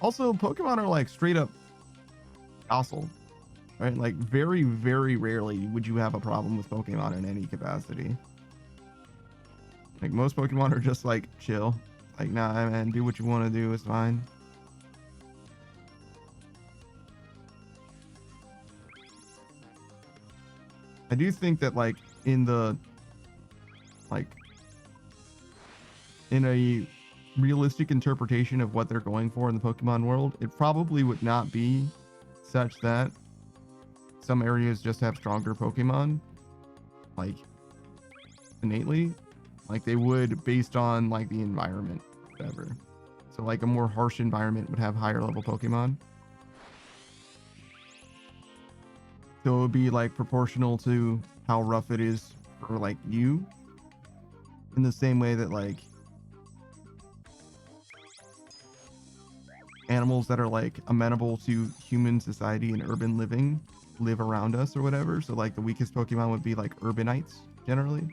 Also, Pokemon are, like, straight up docile, right? Like, very, very rarely would you have a problem with Pokemon in any capacity. Like, most Pokemon are just, like, chill. Like, nah, man, do what you want to do, it's fine. I do think that, like, in the... Like... In a realistic interpretation of what they're going for in the Pokemon world, it probably would not be such that some areas just have stronger Pokemon. Like, innately. Like, they would based on, like, the environment, whatever. So, like, a more harsh environment would have higher level Pokemon. So it would be, like, proportional to how rough it is for, like, you. In the same way that, like, animals that are, like, amenable to human society and urban living live around us or whatever. So, like, the weakest Pokemon would be, like, urbanites, generally.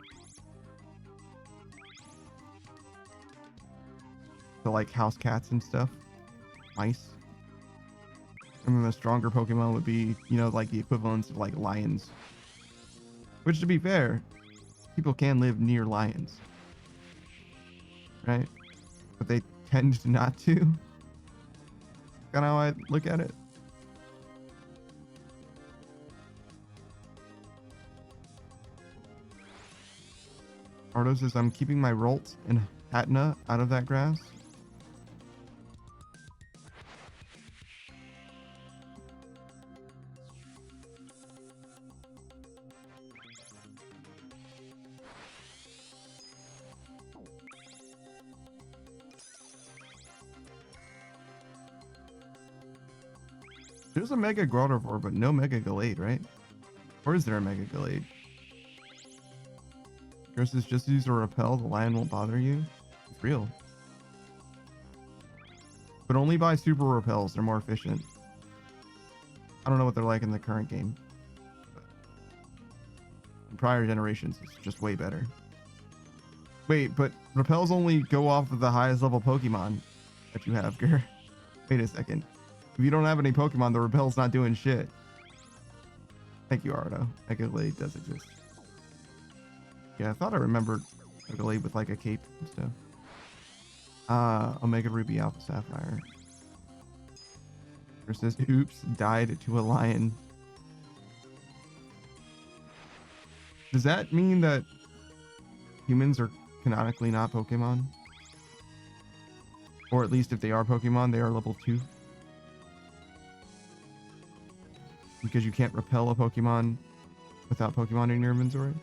So, like, house cats and stuff. Mice. And then the stronger Pokemon would be, you know, like the equivalents of, like, lions. Which, to be fair, people can live near lions. Right? But they tend not to. Kind of how I look at it. Ardo says, I'm keeping my Rolt and Hatna out of that grass. There's a Mega Gardevoir, but no Mega Gallade, right? Or is there a Mega Gallade? Versus just use a Repel, the lion won't bother you. It's real. But only buy Super Repels, they're more efficient. I don't know what they're like in the current game. But in prior generations, it's just way better. Wait, but Repels only go off of the highest level Pokemon that you have, Gur. Wait a second. If you don't have any Pokemon, the Repel's not doing shit. Thank you, Ardo. Mega Gallade does exist. Yeah, I thought I remembered Mega Gallade with, like, a cape and stuff. Omega Ruby Alpha Sapphire. There says, oops, died to a lion. Does that mean that humans are canonically not Pokemon? Or at least if they are Pokemon, they are level 2? because you can't repel a Pokemon without Pokemon in your inventory.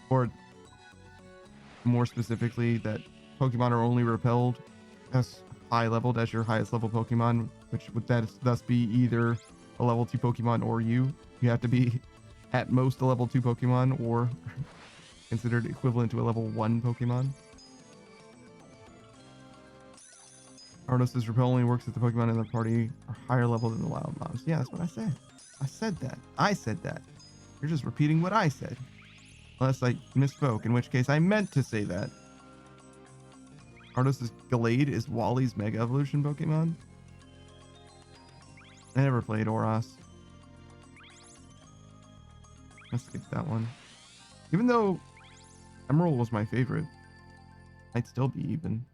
Or more specifically, that Pokemon are only repelled as high leveled as your highest level Pokemon, which would thus be either a level 2 Pokemon or you. You have to be at most a level 2 Pokemon or considered equivalent to a level 1 Pokemon. Ardos' repel only works if the Pokemon in the party are higher level than the wild mobs. Yeah, that's what I said. I said that. I said that. You're just repeating what I said. Unless I misspoke, in which case I meant to say that. Ardos' Gallade is Wally's Mega Evolution Pokemon. I never played Oras. I skipped that one. Even though Emerald was my favorite, might still be even.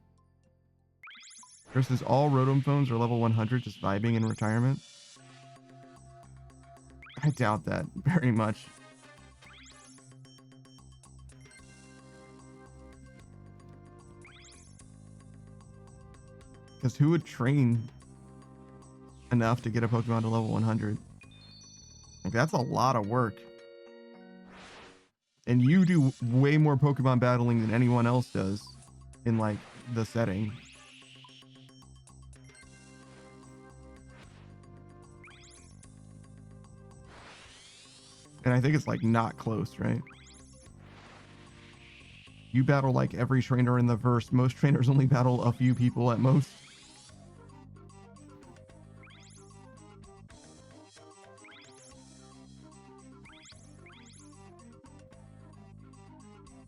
Versus all Rotom phones are level 100, just vibing in retirement. I doubt that very much. Because who would train enough to get a Pokemon to level 100? Like, that's a lot of work. And you do way more Pokemon battling than anyone else does in, like, the setting. And I think it's, like, not close, right? You battle, like, every trainer in the verse. Most trainers only battle a few people at most.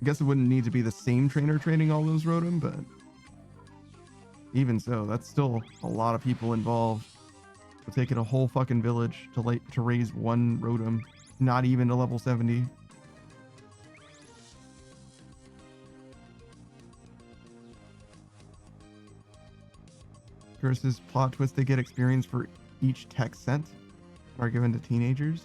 I guess it wouldn't need to be the same trainer training all those Rotom, but even so, that's still a lot of people involved. It'll take it a whole fucking village to raise one Rotom, not even to level 70. Versus plot twist, they get experience for each tech sent are given to teenagers.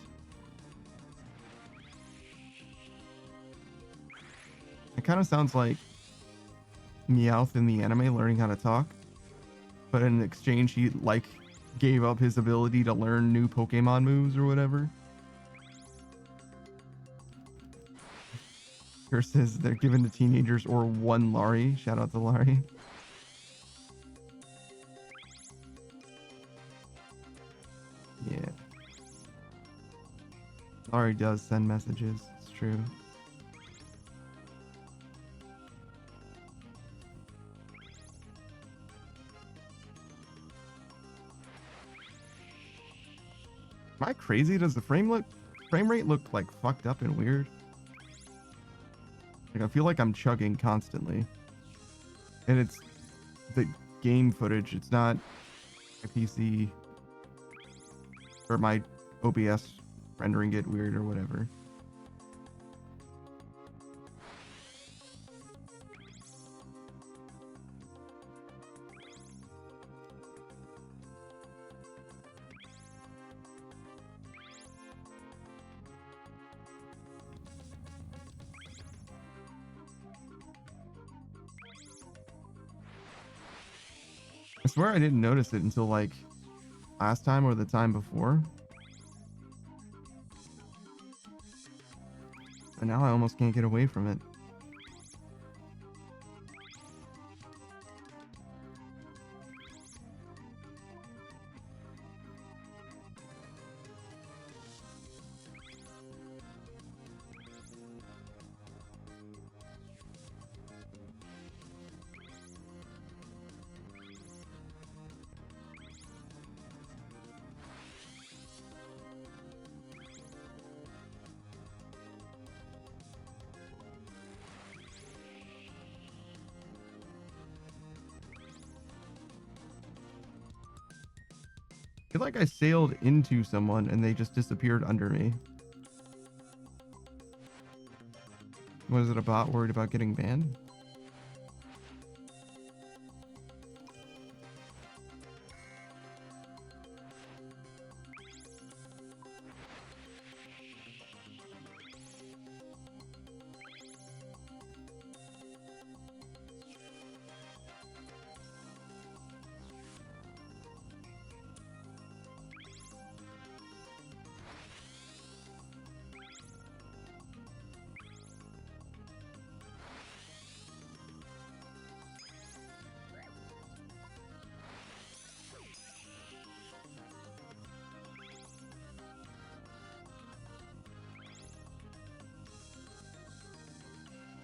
It kind of sounds like Meowth in the anime learning how to talk, but in exchange he like gave up his ability to learn new Pokemon moves or whatever. Versus they're given to teenagers or one Lari. Shout out to Lari. Yeah. Lari does send messages. It's true. Am I crazy? Does the frame rate look like fucked up and weird? Like, I feel like I'm chugging constantly. And it's the game footage. It's not my PC or my OBS rendering it weird or whatever. I swear I didn't notice it until like last time or the time before. But now I almost can't get away from it. I feel like I sailed into someone and they just disappeared under me. Was it a bot worried about getting banned?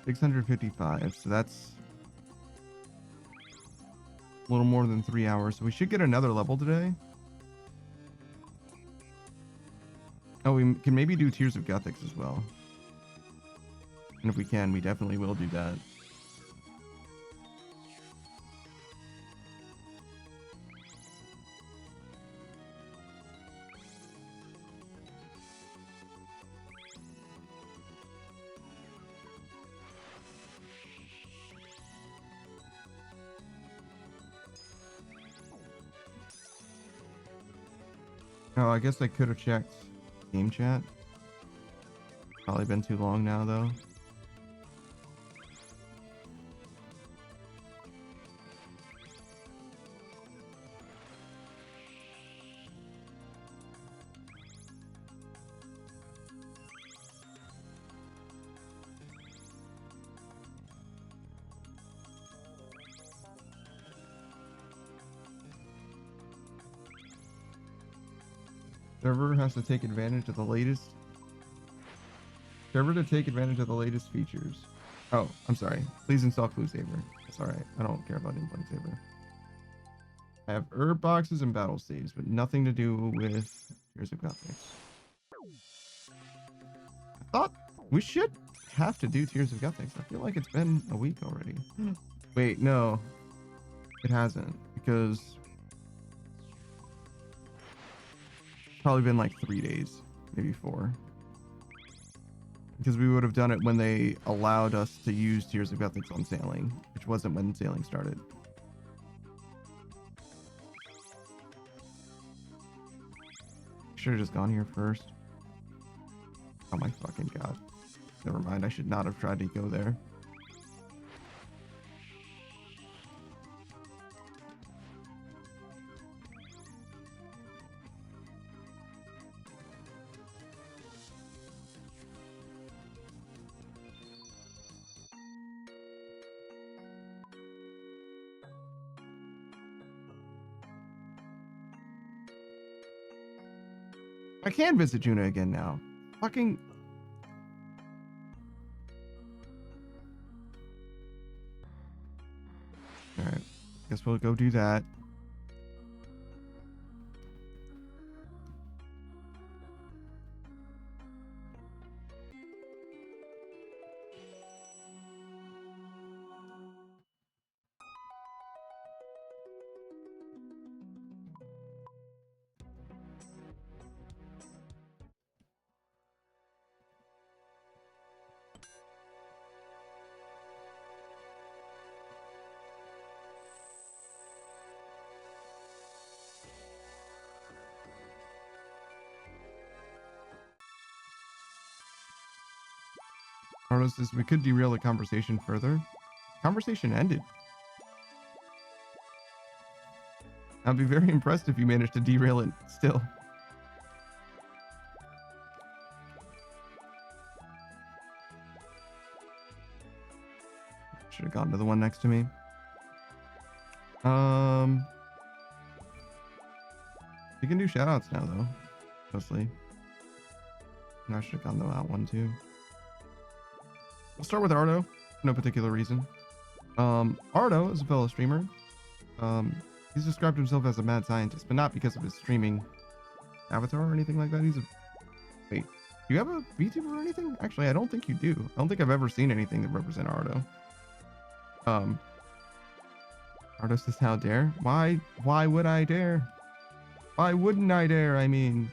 655. So that's a little more than 3 hours. So we should get another level today. Oh, we can maybe do Tears of Guthix as well. And if we can, we definitely will do that. Oh, I guess I could have checked game chat. Probably been too long now, though. Server has to take advantage of the latest. Server to take advantage of the latest features. Oh, I'm sorry. Please install Clue Saver. That's alright. I don't care about installing Saver. I have herb boxes and battle saves, but nothing to do with Tears of Guthix. I thought we should have to do Tears of Guthix. I feel like it's been a week already. Wait, no. It hasn't, because probably been like 3 days, maybe 4. Because we would have done it when they allowed us to use Tears of Guthix on sailing, which wasn't when sailing started. Should have just gone here first. Oh my fucking god. Never mind, I should not have tried to go there. I can visit Juna again now. Fucking... Alright. Guess we'll go do that. Arno says we could derail the conversation further. Conversation ended. I'd be very impressed if you managed to derail it still. Should have gone to the one next to me. You can do shoutouts now though, mostly. And I should have gone to that one too. We'll start with Ardo, for no particular reason. Ardo is a fellow streamer. He's described himself as a mad scientist, but not because of his streaming avatar or anything like that. He's a... Wait, do you have a VTuber or anything? Actually, I don't think you do. I don't think I've ever seen anything that represent Ardo. Ardo says, how dare? Why would I dare? Why wouldn't I dare? I mean...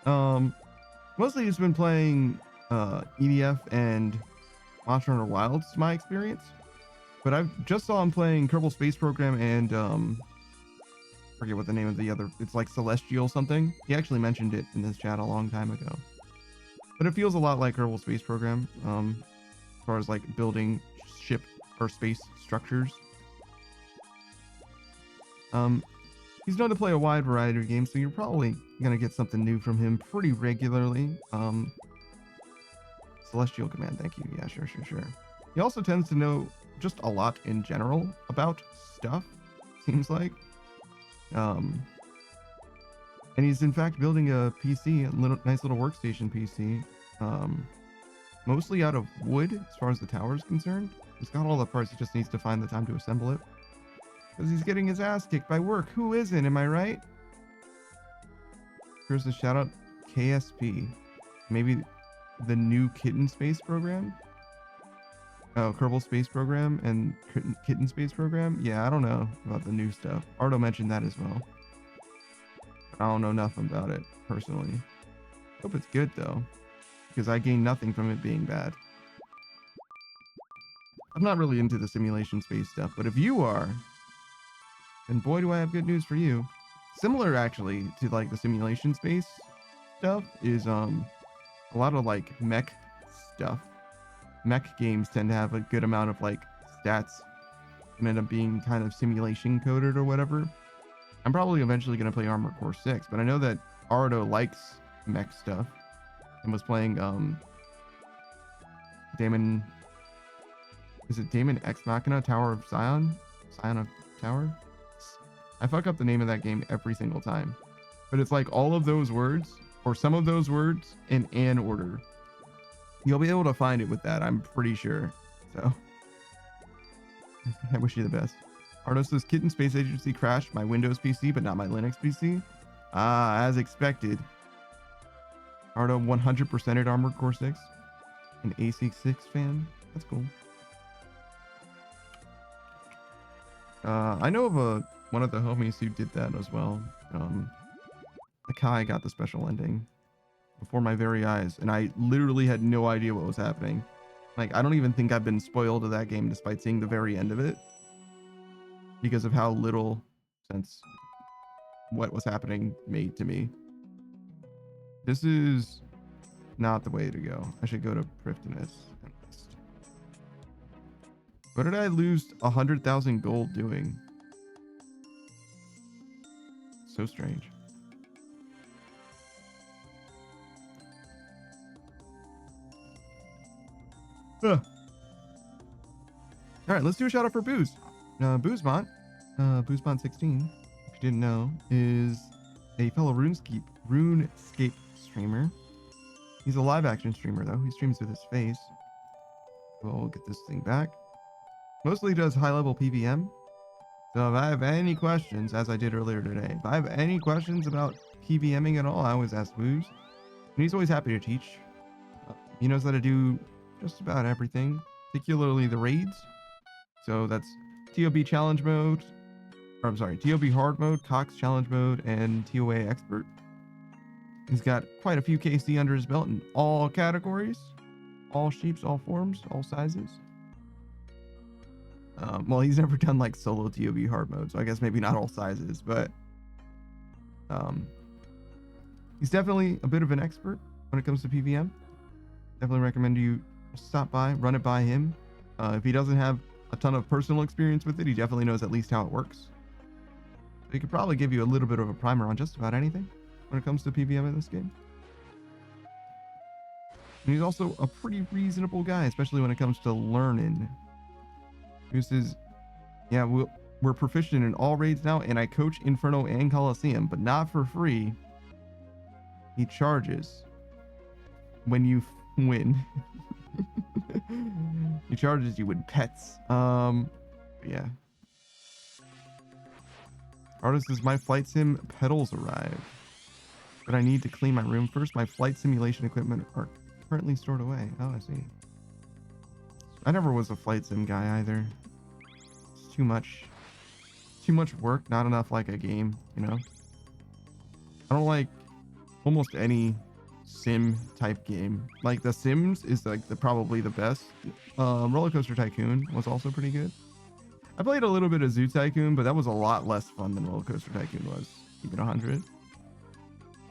Mostly he's been playing... EDF and Monster Hunter Wilds, my experience. But I just saw him playing Kerbal Space Program and forget what the name of the other, it's like Celestial something. He actually mentioned it in this chat a long time ago. But it feels a lot like Kerbal Space Program, as far as like building ship or space structures. He's known to play a wide variety of games, so you're probably gonna get something new from him pretty regularly. Celestial Command, thank you. Yeah, sure. He also tends to know just a lot in general about stuff, seems like. And he's in fact building a PC, a nice little workstation PC, mostly out of wood as far as the tower is concerned. He's got all the parts, he just needs to find the time to assemble it. Because he's getting his ass kicked by work. Who isn't, am I right? Here's a shout out, KSP. Maybe the new Kitten Space program? Oh, Kerbal Space program and Kitten Space program? Yeah, I don't know about the new stuff. Ardo mentioned that as well. I don't know nothing about it, personally. Hope it's good, though. Because I gain nothing from it being bad. I'm not really into the simulation space stuff, but if you are, then boy do I have good news for you. Similar, actually, to like the simulation space stuff is a lot of like mech stuff. Mech games tend to have a good amount of like stats and end up being kind of simulation coded or whatever. I'm probably eventually going to play Armored Core 6, but I know that Ardo likes mech stuff and was playing Damon, is it Damon Ex Machina Tower of Zion? Zion of Tower? I fuck up the name of that game every single time, but it's like all of those words or some of those words in an order. You'll be able to find it with that, I'm pretty sure. So I wish you the best. Ardo says Kitten Space Agency crashed my Windows PC, but not my Linux PC. Ah, as expected. Ardo 100%ed Armored Core 6. An AC6 fan. That's cool. I know of one of the homies who did that as well. Akai got the special ending before my very eyes, and I literally had no idea what was happening. Like, I don't even think I've been spoiled of that game despite seeing the very end of it, because of how little sense what was happening made to me. This is not the way to go. I should go to Prifdinus. What did I lose 100,000 gold doing? So strange. All right, let's do a shout out for Booze. Boozemont, Boozemont16, if you didn't know, is a fellow RuneScape streamer. He's a live action streamer though. He streams with his face. We'll get this thing back. Mostly does high level PVM. So if I have any questions, as I did earlier today, if I have any questions about PVMing at all, I always ask Booze. And he's always happy to teach. He knows how to do just about everything, particularly the raids. So that's TOB challenge mode, or I'm sorry, TOB hard mode, Cox challenge mode, and TOA expert. He's got quite a few KC under his belt in all categories, all shapes, all forms, all sizes. Well, he's never done like solo TOB hard mode, so I guess maybe not all sizes, but he's definitely a bit of an expert when it comes to PVM. Definitely recommend you stop by, run it by him. If he doesn't have a ton of personal experience with it, he definitely knows at least how it works. So he could probably give you a little bit of a primer on just about anything when it comes to PVM in this game. And he's also a pretty reasonable guy, especially when it comes to learning. Who says, yeah, we're proficient in all raids now, and I coach Inferno and Coliseum, but not for free. He charges when you win. He charges you with pets. Yeah. Artist says, my flight sim pedals arrived, but I need to clean my room first. My flight simulation equipment are currently stored away. Oh, I see. I never was a flight sim guy either. It's too much work, not enough like a game, you know? I don't like almost any sim type game. Like The Sims is like probably the best. Roller Coaster Tycoon was also pretty good. I played a little bit of Zoo Tycoon, but that was a lot less fun than Roller Coaster Tycoon was. Keep it 100.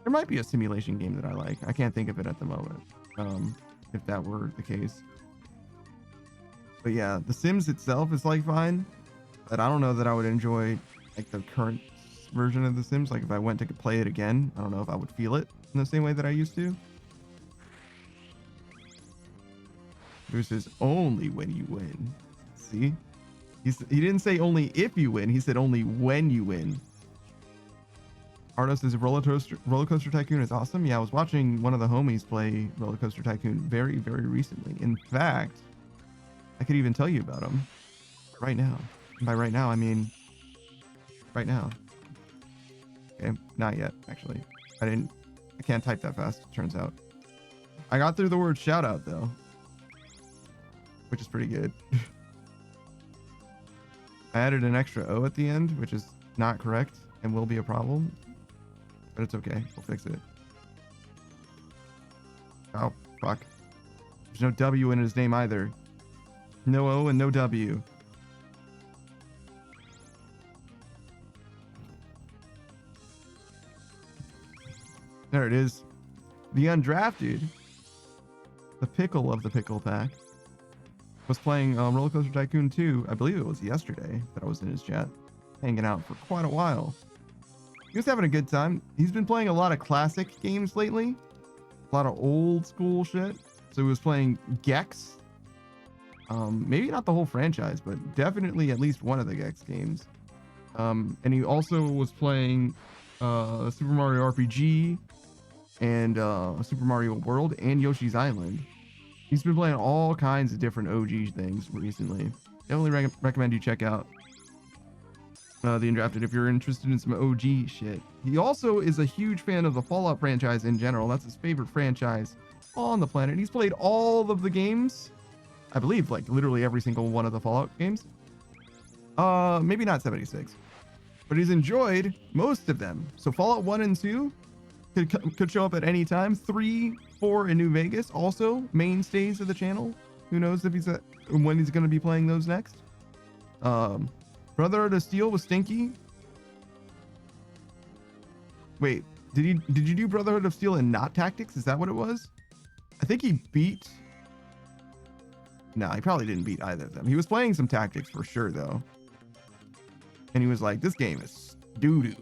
There might be a simulation game that I like. I can't think of it at the moment. If that were the case. But yeah, The Sims itself is like fine, but I don't know that I would enjoy like the current version of The Sims. Like if I went to play it again, I don't know if I would feel it in the same way that I used to. This is only when you win. See? He didn't say only if you win, he said only when you win. Artist is Roller Coaster Tycoon is awesome. Yeah, I was watching one of the homies play Roller Coaster Tycoon very, very recently. In fact, I could even tell you about him right now. And by right now, I mean right now. Okay, not yet, actually. I can't type that fast, it turns out. I got through the word shout out though, which is pretty good. I added an extra O at the end, which is not correct and will be a problem. But it's okay. We'll fix it. Oh, fuck. There's no W in his name either. No O and no W. There it is. The Undrafted, the pickle of the pickle pack, was playing Roller Coaster Tycoon 2. I believe it was yesterday that I was in his chat, hanging out for quite a while. He was having a good time. He's been playing a lot of classic games lately, a lot of old school shit. So he was playing Gex. Maybe not the whole franchise, but definitely at least one of the Gex games. And he also was playing Super Mario RPG and Super Mario World and Yoshi's Island. He's been playing all kinds of different OG things recently. Definitely recommend you check out the Undrafted if you're interested in some OG shit. He also is a huge fan of the Fallout franchise in general. That's his favorite franchise on the planet. He's played all of the games. I believe like literally every single one of the Fallout games. Maybe not 76, but he's enjoyed most of them. So Fallout 1 and 2 could show up at any time. 3, 4 in New Vegas, also mainstays of the channel. Who knows if when he's going to be playing those next. Brotherhood of Steel was Stinky. Wait, did you do Brotherhood of Steel and not Tactics? Is that what it was? I think he beat. No, he probably didn't beat either of them. He was playing some Tactics for sure though. And he was like, this game is doo-doo.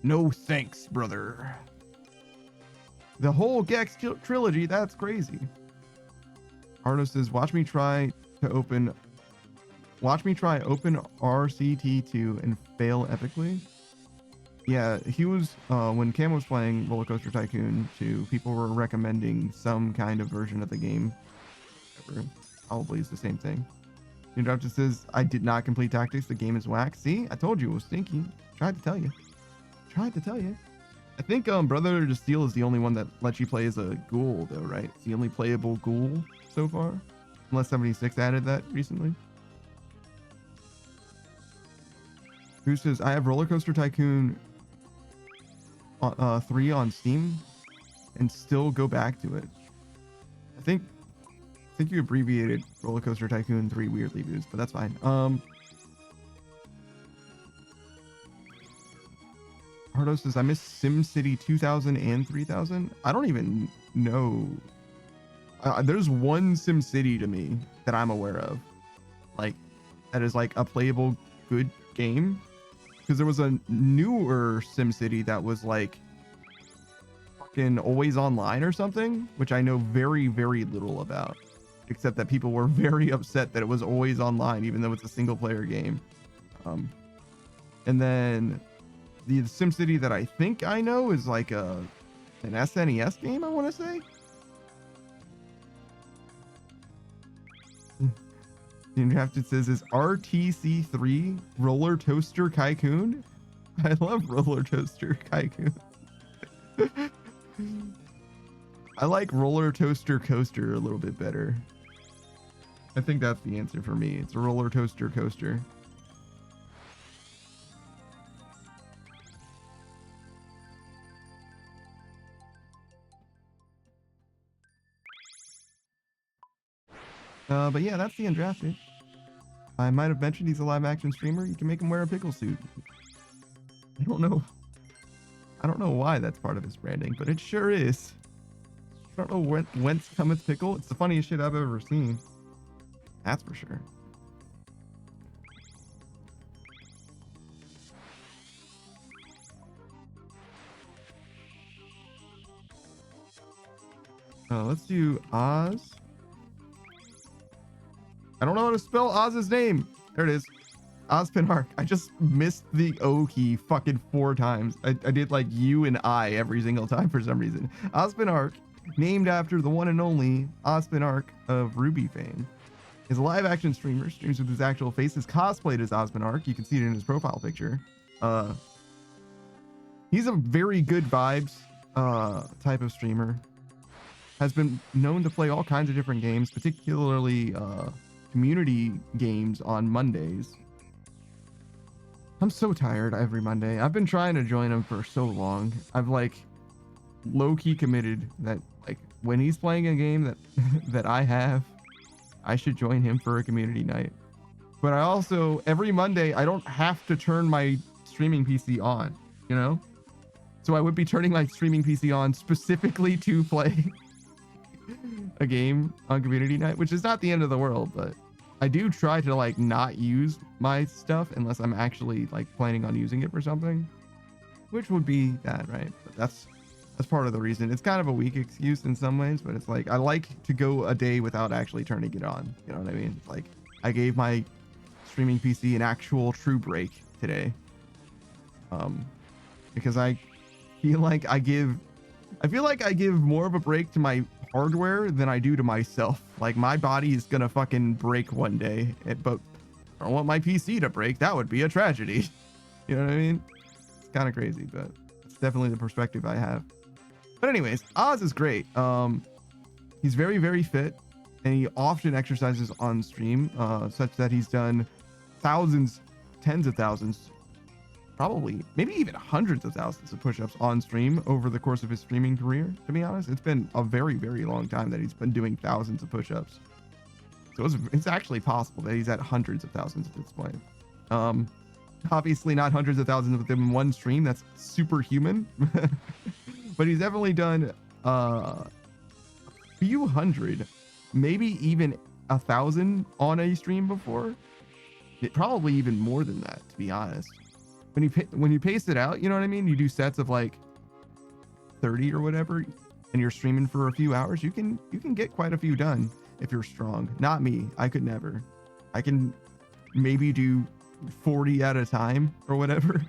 No thanks, brother. The whole Gex trilogy, that's crazy. Artist says, watch me try open RCT2 and fail epically. Yeah, he was, when Cam was playing Roller Coaster Tycoon 2, people were recommending some kind of version of the game. Probably is the same thing. Your doctor says, I did not complete Tactics. The game is whack. See, I told you it was stinky. Tried to tell you. I think Brotherhood of Steel is the only one that lets you play as a ghoul, though, right? It's the only playable ghoul so far. Unless 76 added that recently. Who says, I have Roller Coaster Tycoon 3 on Steam and still go back to it. I think you abbreviated Roller Coaster Tycoon 3 weirdly, Booze, but that's fine. Hardo says, I miss SimCity 2000 and 3000. I don't even know. There's one SimCity to me that I'm aware of. Like, that is like a playable good game. Because there was a newer SimCity that was like fucking always online or something, which I know very, very little about. Except that people were very upset that it was always online, even though it's a single player game. And then the SimCity that I think I know is like an SNES game, I want to say. The Undrafted says, is RTC3 Roller Toaster Tycoon? I love Roller Toaster Tycoon. I like Roller Toaster Coaster a little bit better. I think that's the answer for me. It's a Roller Toaster Coaster. But yeah, that's the Undrafted. I might have mentioned he's a live action streamer. You can make him wear a pickle suit. I don't know why that's part of his branding, but it sure is. I don't know whence cometh pickle. It's the funniest shit I've ever seen. That's for sure. Let's do Oz. I don't know how to spell Oz's name. There it is. Ozpin Arc. I just missed the O key fucking 4 times. I did like U and I every single time for some reason. Ozpin Arc, named after the one and only Ozpin Arc of Ruby fame, is a live action streamer, streams with his actual face, is cosplayed as Ozpin Arc. You can see it in his profile picture. He's a very good vibes type of streamer. Has been known to play all kinds of different games, particularly community games on Mondays. I'm so tired every Monday. I've been trying to join him for so long. I've like low-key committed that like when he's playing a game that that I have, I should join him for a community night. But I also, every Monday, I don't have to turn my streaming PC on, you know? So I would be turning my streaming PC on specifically to play a game on community night, which is not the end of the world, but I do try to like not use my stuff unless I'm actually like planning on using it for something, which would be that, right? But that's part of the reason. It's kind of a weak excuse in some ways, but it's like I like to go a day without actually turning it on. You know what I mean? Like I gave my streaming PC an actual true break today, because I feel like I give more of a break to my hardware than I do to myself. Like my body is gonna fucking break one day, but I don't want my PC to break. That would be a tragedy. You know what I mean? It's kind of crazy, but it's definitely the perspective I have. But anyways, Oz is great. He's very, very fit, and he often exercises on stream, such that he's done thousands, tens of thousands, probably maybe even hundreds of thousands of push-ups on stream over the course of his streaming career. To be honest, it's been a very, very long time that he's been doing thousands of push-ups. So it's actually possible that he's at hundreds of thousands at this point. Obviously not hundreds of thousands with him in one stream. That's superhuman. But he's definitely done a few hundred, maybe even 1,000 on a stream before. Probably even more than that, to be honest. When you pace it out, you know what I mean? You do sets of like 30 or whatever, and you're streaming for a few hours, you can get quite a few done if you're strong. Not me. I could never. I can maybe do 40 at a time or whatever,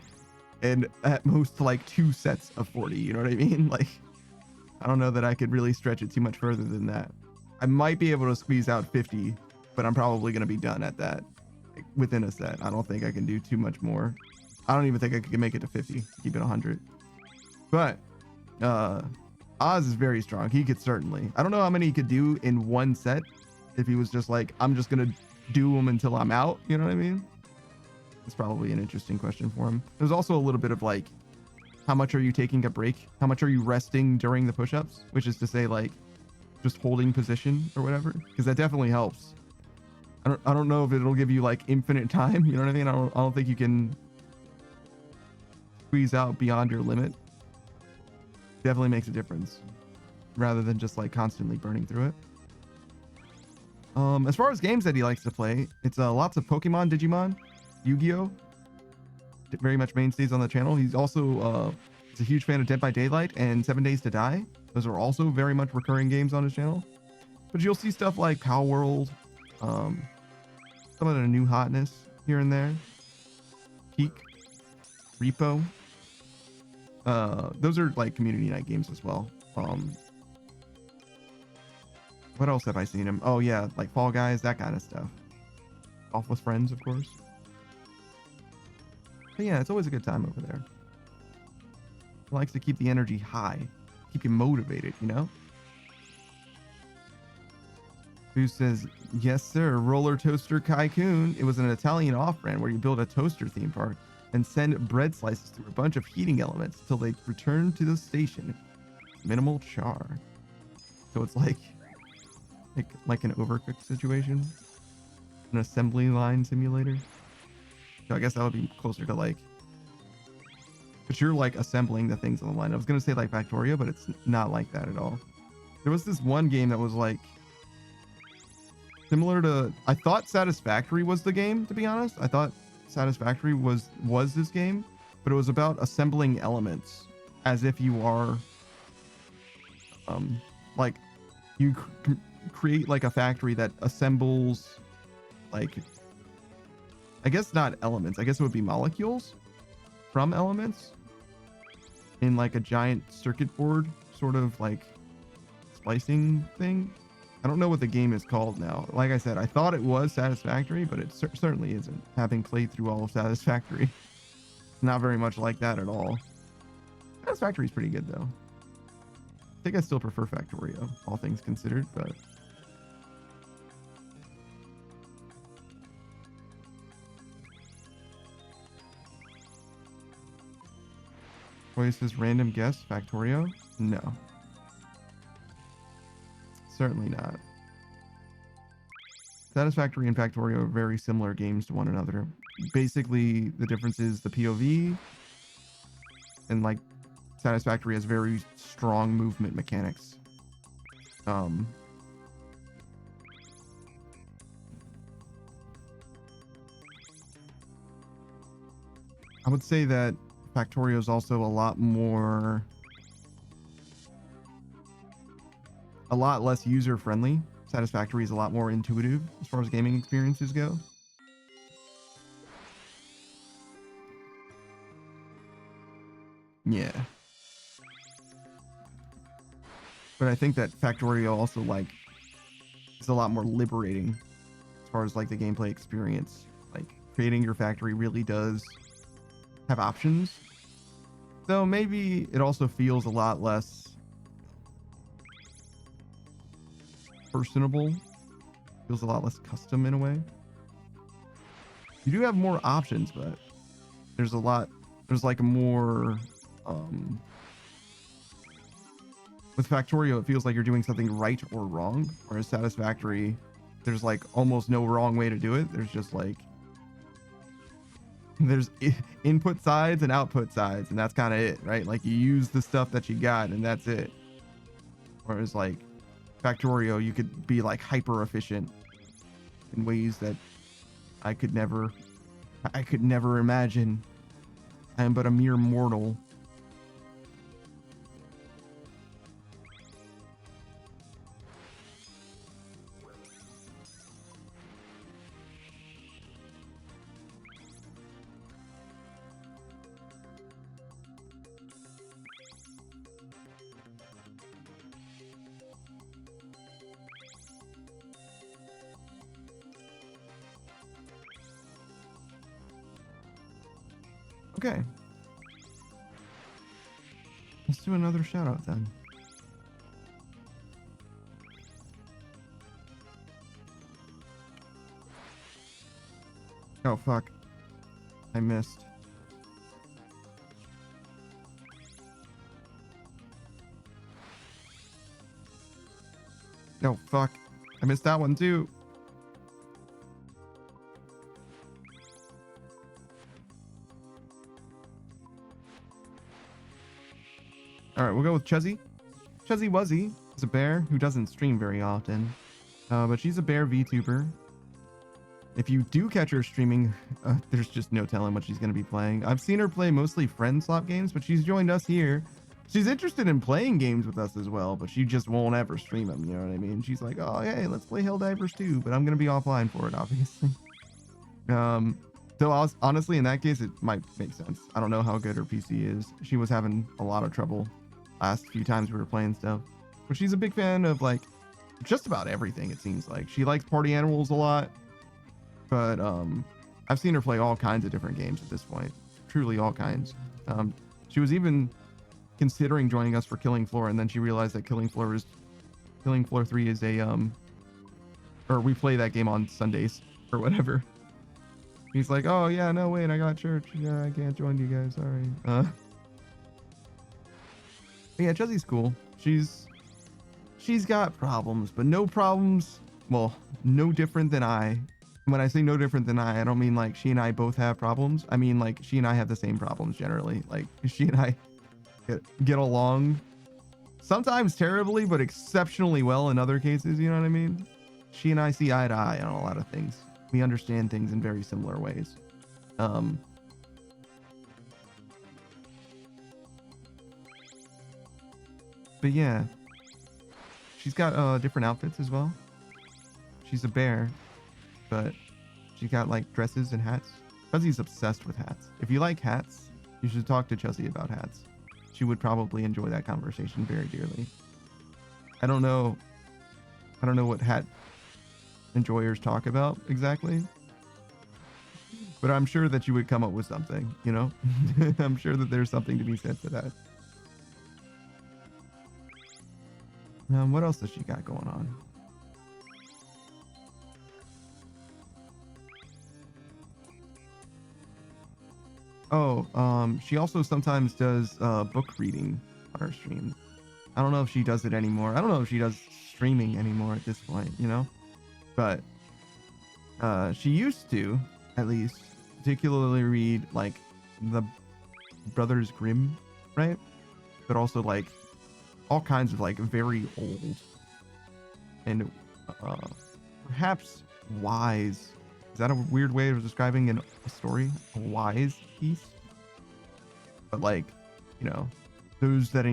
and at most like 2 sets of 40. You know what I mean? Like, I don't know that I could really stretch it too much further than that. I might be able to squeeze out 50, but I'm probably going to be done at that, like, within a set. I don't think I can do too much more. I don't even think I could make it to 50, keep it 100. But Oz is very strong. He could certainly. I don't know how many he could do in one set if he was just like, I'm just going to do them until I'm out. You know what I mean? It's probably an interesting question for him. There's also a little bit of like, how much are you taking a break? How much are you resting during the push-ups? Which is to say, like, just holding position or whatever, because that definitely helps. I don't know if it'll give you like infinite time. You know what I mean? I don't think you can squeeze out beyond your limit. Definitely makes a difference rather than just like constantly burning through it. As far as games that he likes to play, it's lots of Pokemon, Digimon, Yu-Gi-Oh! Very much mainstays on the channel. He's also he's a huge fan of Dead by Daylight and 7 Days to Die. Those are also very much recurring games on his channel. But you'll see stuff like Power World, some of the new hotness here and there, Peak, Repo. Those are like community night games as well. What else have I seen him? Oh yeah, like Fall Guys, that kind of stuff. Golf with friends, of course. But yeah, it's always a good time over there. He likes to keep the energy high, keep you motivated, you know? Who says, yes sir, Roller Toaster Tycoon. It was an Italian off-brand where you build a toaster theme park and send bread slices through a bunch of heating elements till they return to the station. Minimal char. So it's like an overcooked situation, an assembly line simulator. So I guess that would be closer to like, but you're like assembling the things on the line. I was gonna say like Factorio, but it's not like that at all. There was this one game that was like similar to, I thought Satisfactory was the game, to be honest. I thought Satisfactory was this game, but it was about assembling elements as if you are like you create like a factory that assembles like I guess not elements. I guess it would be molecules from elements in like a giant circuit board sort of like splicing thing. I don't know what the game is called now. Like I said, I thought it was Satisfactory, but it certainly isn't. Having played through all of Satisfactory, not very much like that at all. Satisfactory is pretty good though. I think I still prefer Factorio, all things considered, but Voices random guess Factorio? No. Certainly not. Satisfactory and Factorio are very similar games to one another. Basically, the difference is the POV, and like Satisfactory has very strong movement mechanics. I would say that Factorio is also a lot less user friendly. Satisfactory is a lot more intuitive as far as gaming experiences go. Yeah. But I think that Factorio also like is a lot more liberating as far as like the gameplay experience. Like creating your factory really does have options. Though maybe it also feels a lot less personable. Feels a lot less custom in a way. You do have more options, but there's like more with Factorio, it feels like you're doing something right or wrong, whereas Satisfactory, there's like almost no wrong way to do it. There's just like there's input sides and output sides, and that's kind of it, right? Like you use the stuff that you got and that's it. Whereas like Factorio, you could be like hyper efficient in ways that I could never imagine. I am but a mere mortal. Okay. Let's do another shout out then. Oh fuck. I missed. No, fuck. I missed that one too. All right, we'll go with Chuzzy. Chuzzy Wuzzy is a bear who doesn't stream very often, but she's a bear VTuber. If you do catch her streaming, there's just no telling what she's going to be playing. I've seen her play mostly friend slot games, but she's joined us here. She's interested in playing games with us as well, but she just won't ever stream them, you know what I mean? She's like, oh, hey, let's play Helldivers 2, but I'm going to be offline for it, obviously. So honestly, in that case, it might make sense. I don't know how good her PC is. She was having a lot of trouble last few times we were playing stuff, but she's a big fan of like just about everything. It seems like she likes party animals a lot, but I've seen her play all kinds of different games at this point, truly all kinds. She was even considering joining us for Killing Floor, and then she realized that Killing Floor 3 is a or we play that game on Sundays or whatever. He's like, oh yeah, no wait, I got church, yeah, I can't join you guys, sorry. Yeah, Chuzzy's cool. She's got problems, but no problems. Well, no different than I. When I say no different than I don't mean like she and I both have problems. I mean like she and I have the same problems generally. Like she and I get along sometimes terribly, but exceptionally well in other cases. You know what I mean? She and I see eye to eye on a lot of things. We understand things in very similar ways. But yeah, she's got different outfits as well. She's a bear, but She's got like dresses and hats. Fuzzy's obsessed with hats. If you like hats, you should talk to Chelsea about hats. She would probably enjoy that conversation very dearly. I don't know what hat enjoyers talk about exactly, but I'm sure that you would come up with something, you know? I'm sure that there's something to be said for that. What else has she got going on? Oh, she also sometimes does book reading on her stream. I don't know if she does it anymore. I don't know if she does streaming anymore at this point, you know? But she used to, at least, particularly read like the Brothers Grimm, right? But also like all kinds of like very old and perhaps wise. Is that a weird way of describing a story? A wise piece? But like, you know, those that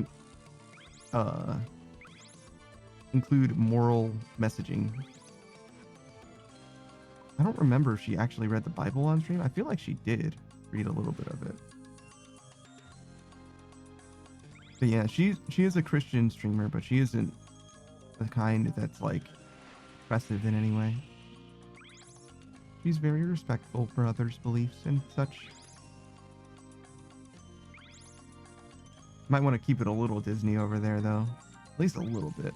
include moral messaging. I don't remember if she actually read the Bible on stream. I feel like she did read a little bit of it. But yeah, she is a Christian streamer, but she isn't the kind that's like oppressive in any way. She's very respectful for others' beliefs and such. Might want to keep it a little Disney over there, though. At least a little bit.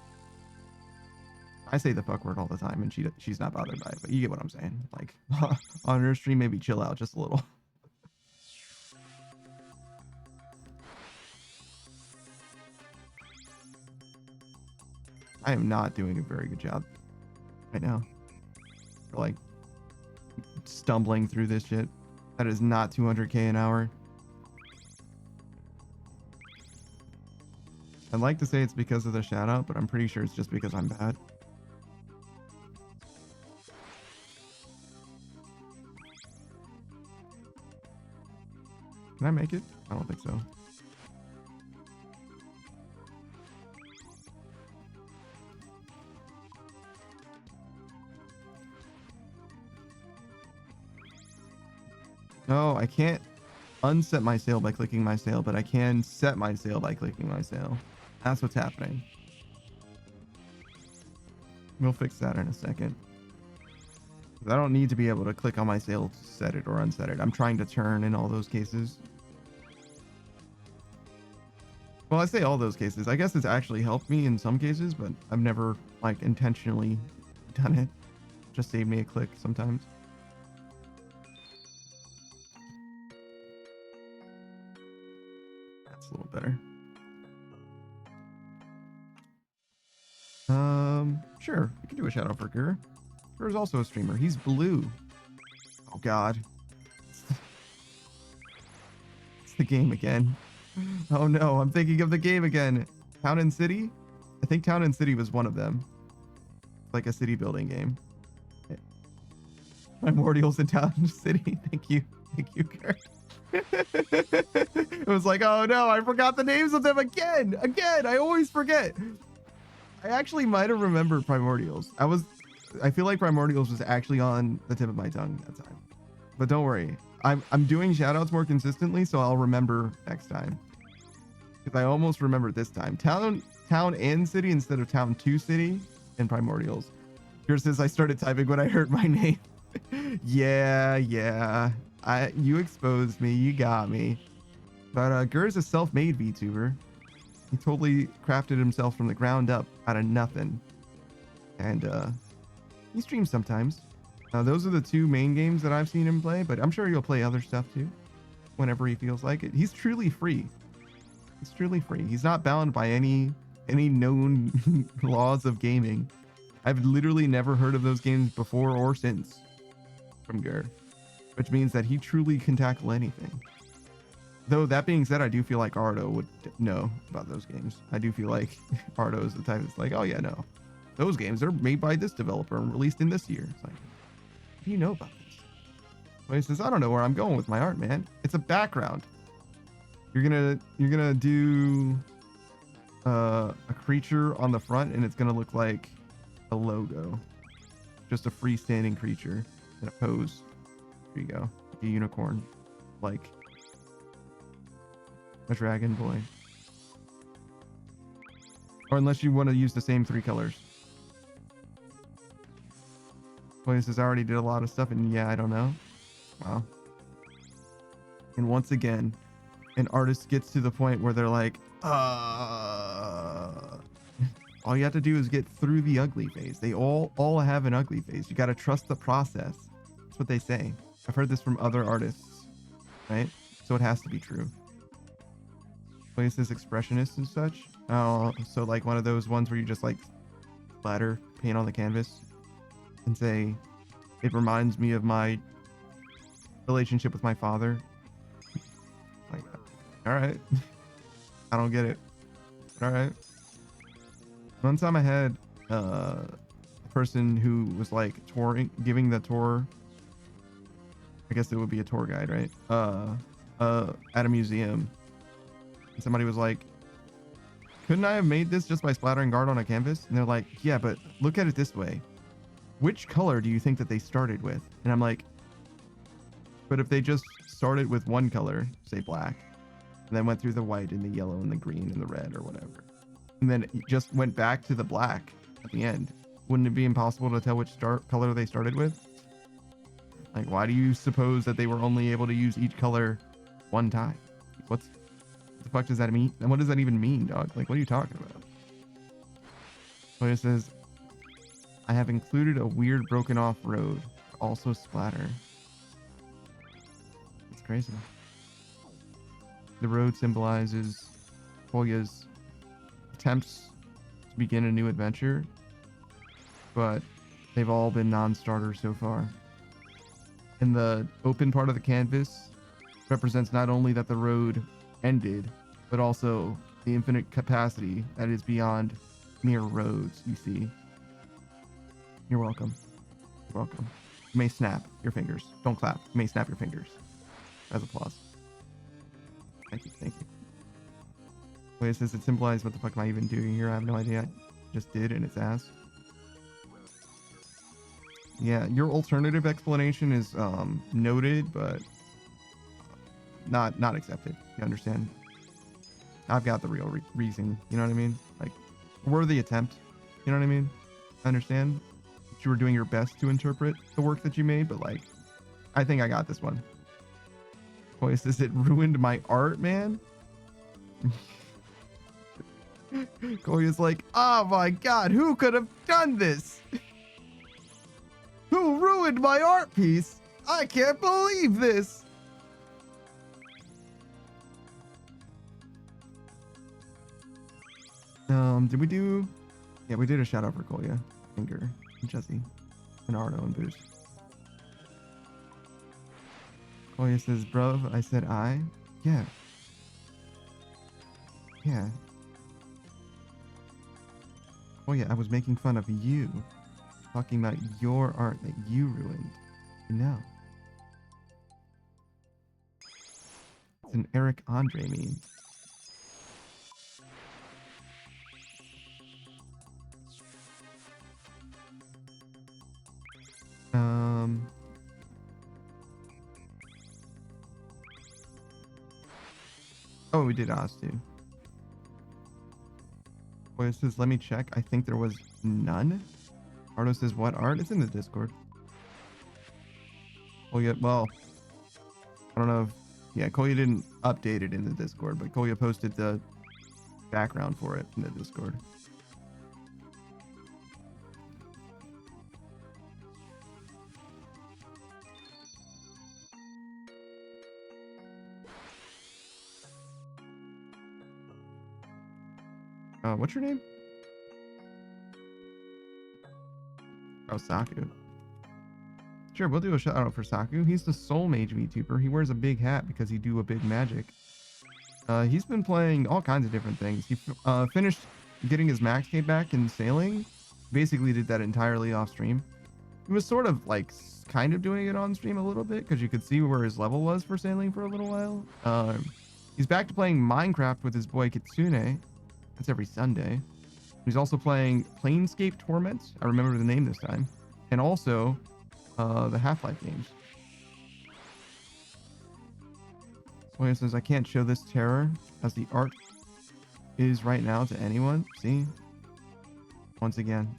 I say the fuck word all the time, and she's not bothered by it, but you get what I'm saying. Like, on her stream, maybe chill out just a little. I am not doing a very good job right now. Like, stumbling through this shit. That is not 200k an hour. I'd like to say it's because of the shout out, but I'm pretty sure it's just because I'm bad. Can I make it? I don't think so. No, I can't unset my sail by clicking my sail, but I can set my sail by clicking my sail. That's what's happening. We'll fix that in a second. I don't need to be able to click on my sail to set it or unset it. I'm trying to turn in all those cases. Well, I say all those cases. I guess it's actually helped me in some cases, but I've never like intentionally done it. Just saved me a click sometimes. That's a little better. Sure. We can do a shout out for Gur. Gur's also a streamer. He's blue. Oh god. It's the game again. Oh no, I'm thinking of the game again. Town and City? I think Town and City was one of them. Like a city building game. Primordials in Town and City. Thank you. Thank you, Gur. It was like, oh no, I forgot the names of them again. I always forget. I actually might have remembered Primordials. I feel like Primordials was actually on the tip of my tongue that time. But don't worry. I'm doing shoutouts more consistently, so I'll remember next time. Because I almost remembered this time. Town and City instead of Town to City and Primordials. Here says I started typing when I heard my name. Yeah. You exposed me. You got me. But Gur's a self-made VTuber. He totally crafted himself from the ground up out of nothing. And he streams sometimes. Those are the two main games that I've seen him play, but I'm sure he'll play other stuff too whenever he feels like it. He's truly free. He's truly free. He's not bound by any known laws of gaming. I've literally never heard of those games before or since from Gur, which means that he truly can tackle anything. Though that being said, I do feel like Ardo would know about those games. I do feel like Ardo is the type that's like, oh yeah, no. Those games are made by this developer and released in this year. It's like, what do you know about this? Well, he says, I don't know where I'm going with my art, man. It's a background. You're gonna do a creature on the front and it's gonna look like a logo. Just a freestanding creature. and a pose. There you go. A unicorn. Like a dragon boy. Or unless you want to use the same 3 colors. Places already did a lot of stuff, and yeah, I don't know. Wow. And once again, an artist gets to the point where they're like, all you have to do is get through the ugly phase. They all have an ugly phase. You got to trust the process. That's what they say. I've heard this from other artists, right? So it has to be true. Places expressionists and such. Oh, so like one of those ones where you just like splatter paint on the canvas and say, it reminds me of my relationship with my father. Like, all right. I don't get it. All right. One time I had a person who was like touring, giving the tour. I guess it would be a tour guide, right? At a museum. And somebody was like, couldn't I have made this just by splattering art on a canvas? And they're like, yeah, but look at it this way. Which color do you think that they started with? And I'm like, but if they just started with one color, say black, and then went through the white and the yellow and the green and the red or whatever, and then just went back to the black at the end, wouldn't it be impossible to tell which color they started with? Like, why do you suppose that they were only able to use each color one time? What the fuck does that mean? And what does that even mean, dog? Like, what are you talking about? So it says, I have included a weird broken off road, also splatter. It's crazy. The road symbolizes Kolya's attempts to begin a new adventure, but they've all been non-starters so far. And the open part of the canvas represents not only that the road ended, but also the infinite capacity that is beyond mere roads, you see. You're welcome. You're welcome. You may snap your fingers. Don't clap. You may snap your fingers. As applause. Thank you. Thank you. Wait, it says it symbolizes what the fuck am I even doing here? I have no idea. I just did, and it's ass. Yeah, your alternative explanation is noted, but not accepted. You understand? I've got the real reason. You know what I mean? Like, worthy attempt. You know what I mean? I understand that you were doing your best to interpret the work that you made, but like, I think I got this one. Boy, says it ruined my art, man. Kolya's like, oh my god, who could have done this? Who ruined my art piece? I can't believe this. Did we do? Yeah, we did a shout out for Kolya, Finger, and Jesse, and Ardo and Boost. Kolya says, bruv, I said I? Yeah. Yeah. Oh yeah, I was making fun of you. Talking about your art that you ruined. You know. It's an Eric Andre meme. Oh, we did Oz too. Boy, it says, let me check. I think there was none. Ardo says, what art? It's in the Discord. Kolya, well, I don't know if, yeah, Kolya didn't update it in the Discord, but Kolya posted the background for it in the Discord. What's your name? Oh, Saku. Sure, we'll do a shout out for Saku. He's the Soul Mage VTuber. He wears a big hat because he do a big magic. He's been playing all kinds of different things. He finished getting his max cape back in sailing. Basically did that entirely off stream. He was sort of like kind of doing it on stream a little bit because you could see where his level was for sailing for a little while. He's back to playing Minecraft with his boy Kitsune. That's every Sunday. He's also playing Planescape Torment. I remember the name this time. And also the Half-Life games. So it says, I can't show this terror as the art is right now to anyone. See? Once again.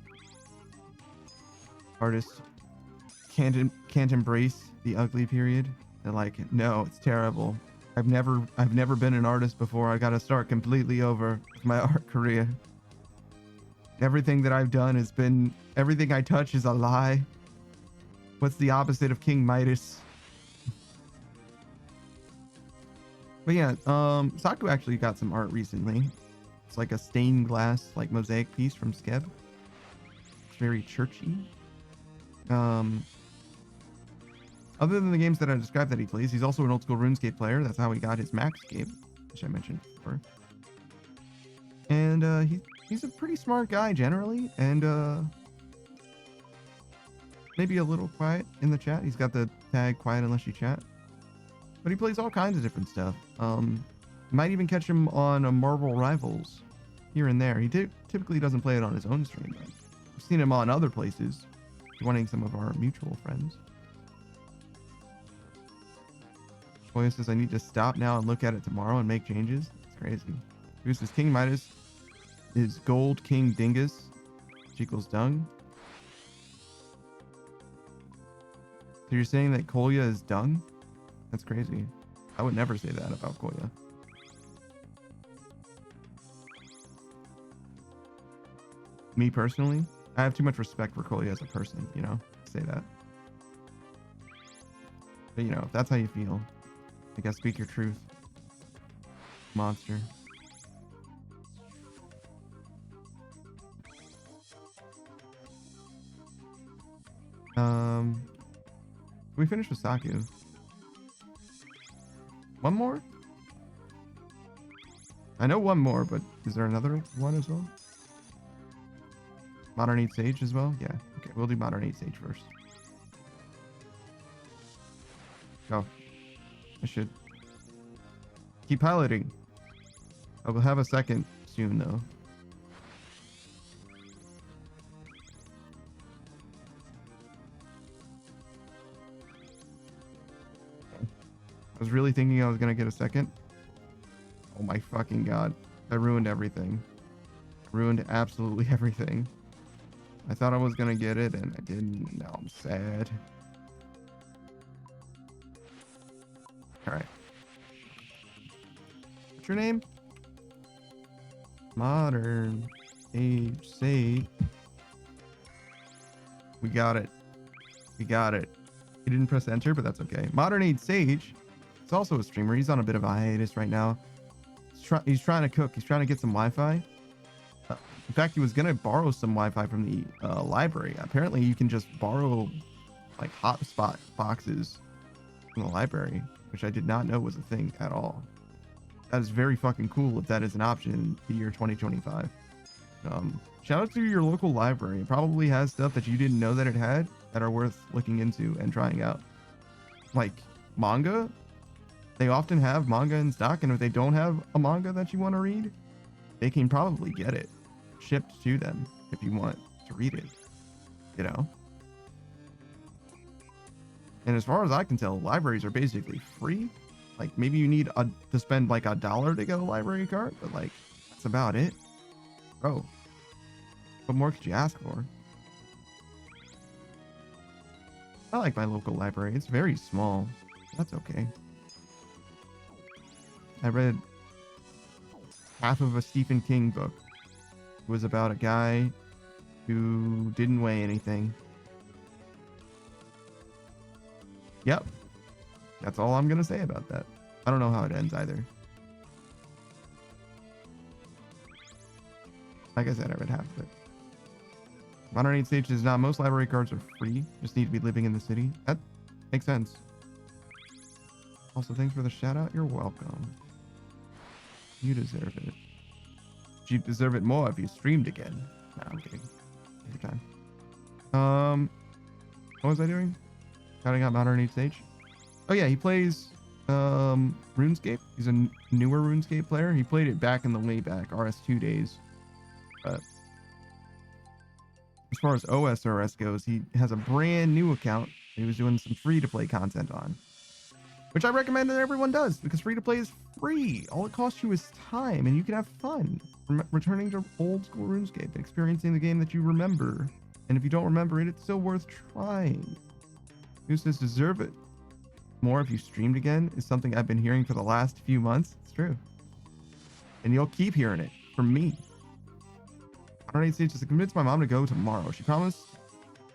Artists can't embrace the ugly period. They're like, no, it's terrible. I've never been an artist before. I gotta start completely over with my art career. Everything that I've done has been, everything I touch is a lie. What's the opposite of King Midas? But yeah, Saku actually got some art recently. It's like a stained glass, like mosaic piece from Skeb. It's very churchy. Other than the games that I described that he plays, he's also an old school Runescape player. That's how he got his Maxscape, which I mentioned before. And he's a pretty smart guy generally, and maybe a little quiet in the chat. He's got the tag quiet unless you chat. But he plays all kinds of different stuff. Might even catch him on a Marvel Rivals here and there. He typically doesn't play it on his own stream, but I've seen him on other places, joining some of our mutual friends. Boy says, I need to stop now and look at it tomorrow and make changes. It's crazy. Who says King Midas is gold King Dingus, which equals dung. So you're saying that Kolya is dung? That's crazy. I would never say that about Kolya. Me personally, I have too much respect for Kolya as a person, you know, to say that. But you know, if that's how you feel, I guess speak your truth. Monster. We finished with Saku. One more? I know one more, but is there another one as well? Modern 8 Sage as well? Yeah. Okay, we'll do Modern 8 Sage first. Oh. I should keep piloting. I will have a second soon, though. I was really thinking I was gonna get a second. Oh my fucking god. I ruined everything. Ruined absolutely everything. I thought I was gonna get it and I didn't. Now I'm sad. Alright. What's your name? Modern Age Sage. We got it. We got it. He didn't press enter, but that's okay. Modern Age Sage. He's also a streamer. He's on a bit of a hiatus right now. He's trying to cook. He's trying to get some Wi-Fi. In fact, he was going to borrow some Wi-Fi from the library. Apparently, you can just borrow like hotspot boxes from the library, which I did not know was a thing at all. That is very fucking cool if that is an option in the year 2025. Shout out to your local library. It probably has stuff that you didn't know that it had that are worth looking into and trying out. Like manga. They often have manga in stock, and if they don't have a manga that you want to read, they can probably get it shipped to them if you want to read it, you know? And as far as I can tell, libraries are basically free. Like, maybe you need to spend like $1 to get a library card, but like, that's about it. Bro, what more could you ask for? I like my local library. It's very small. That's okay. I read half of a Stephen King book. It was about a guy who didn't weigh anything. Yep. That's all I'm going to say about that. I don't know how it ends either. Like I said, I read half of it. Modern 8 Stage does not. Most library cards are free. Just need to be living in the city. That makes sense. Also, thanks for the shout out. You're welcome. You deserve it. You deserve it more if you streamed again. Nah, I'm kidding. Take your time. What was I doing? Shouting out Modern 8 Stage. Oh yeah, he plays RuneScape. He's a newer RuneScape player. He played it back in the way back RS2 days. But as far as OSRS goes, he has a brand new account He was doing some free to play content on, which I recommend that everyone does because free to play is free. All it costs you is time, and you can have fun returning to old school RuneScape and experiencing the game that you remember. And if you don't remember it, it's still worth trying. Uses deserve it. More if you streamed again is something I've been hearing for the last few months. It's true. And you'll keep hearing it from me. I don't need to just convince my mom to go tomorrow. She promised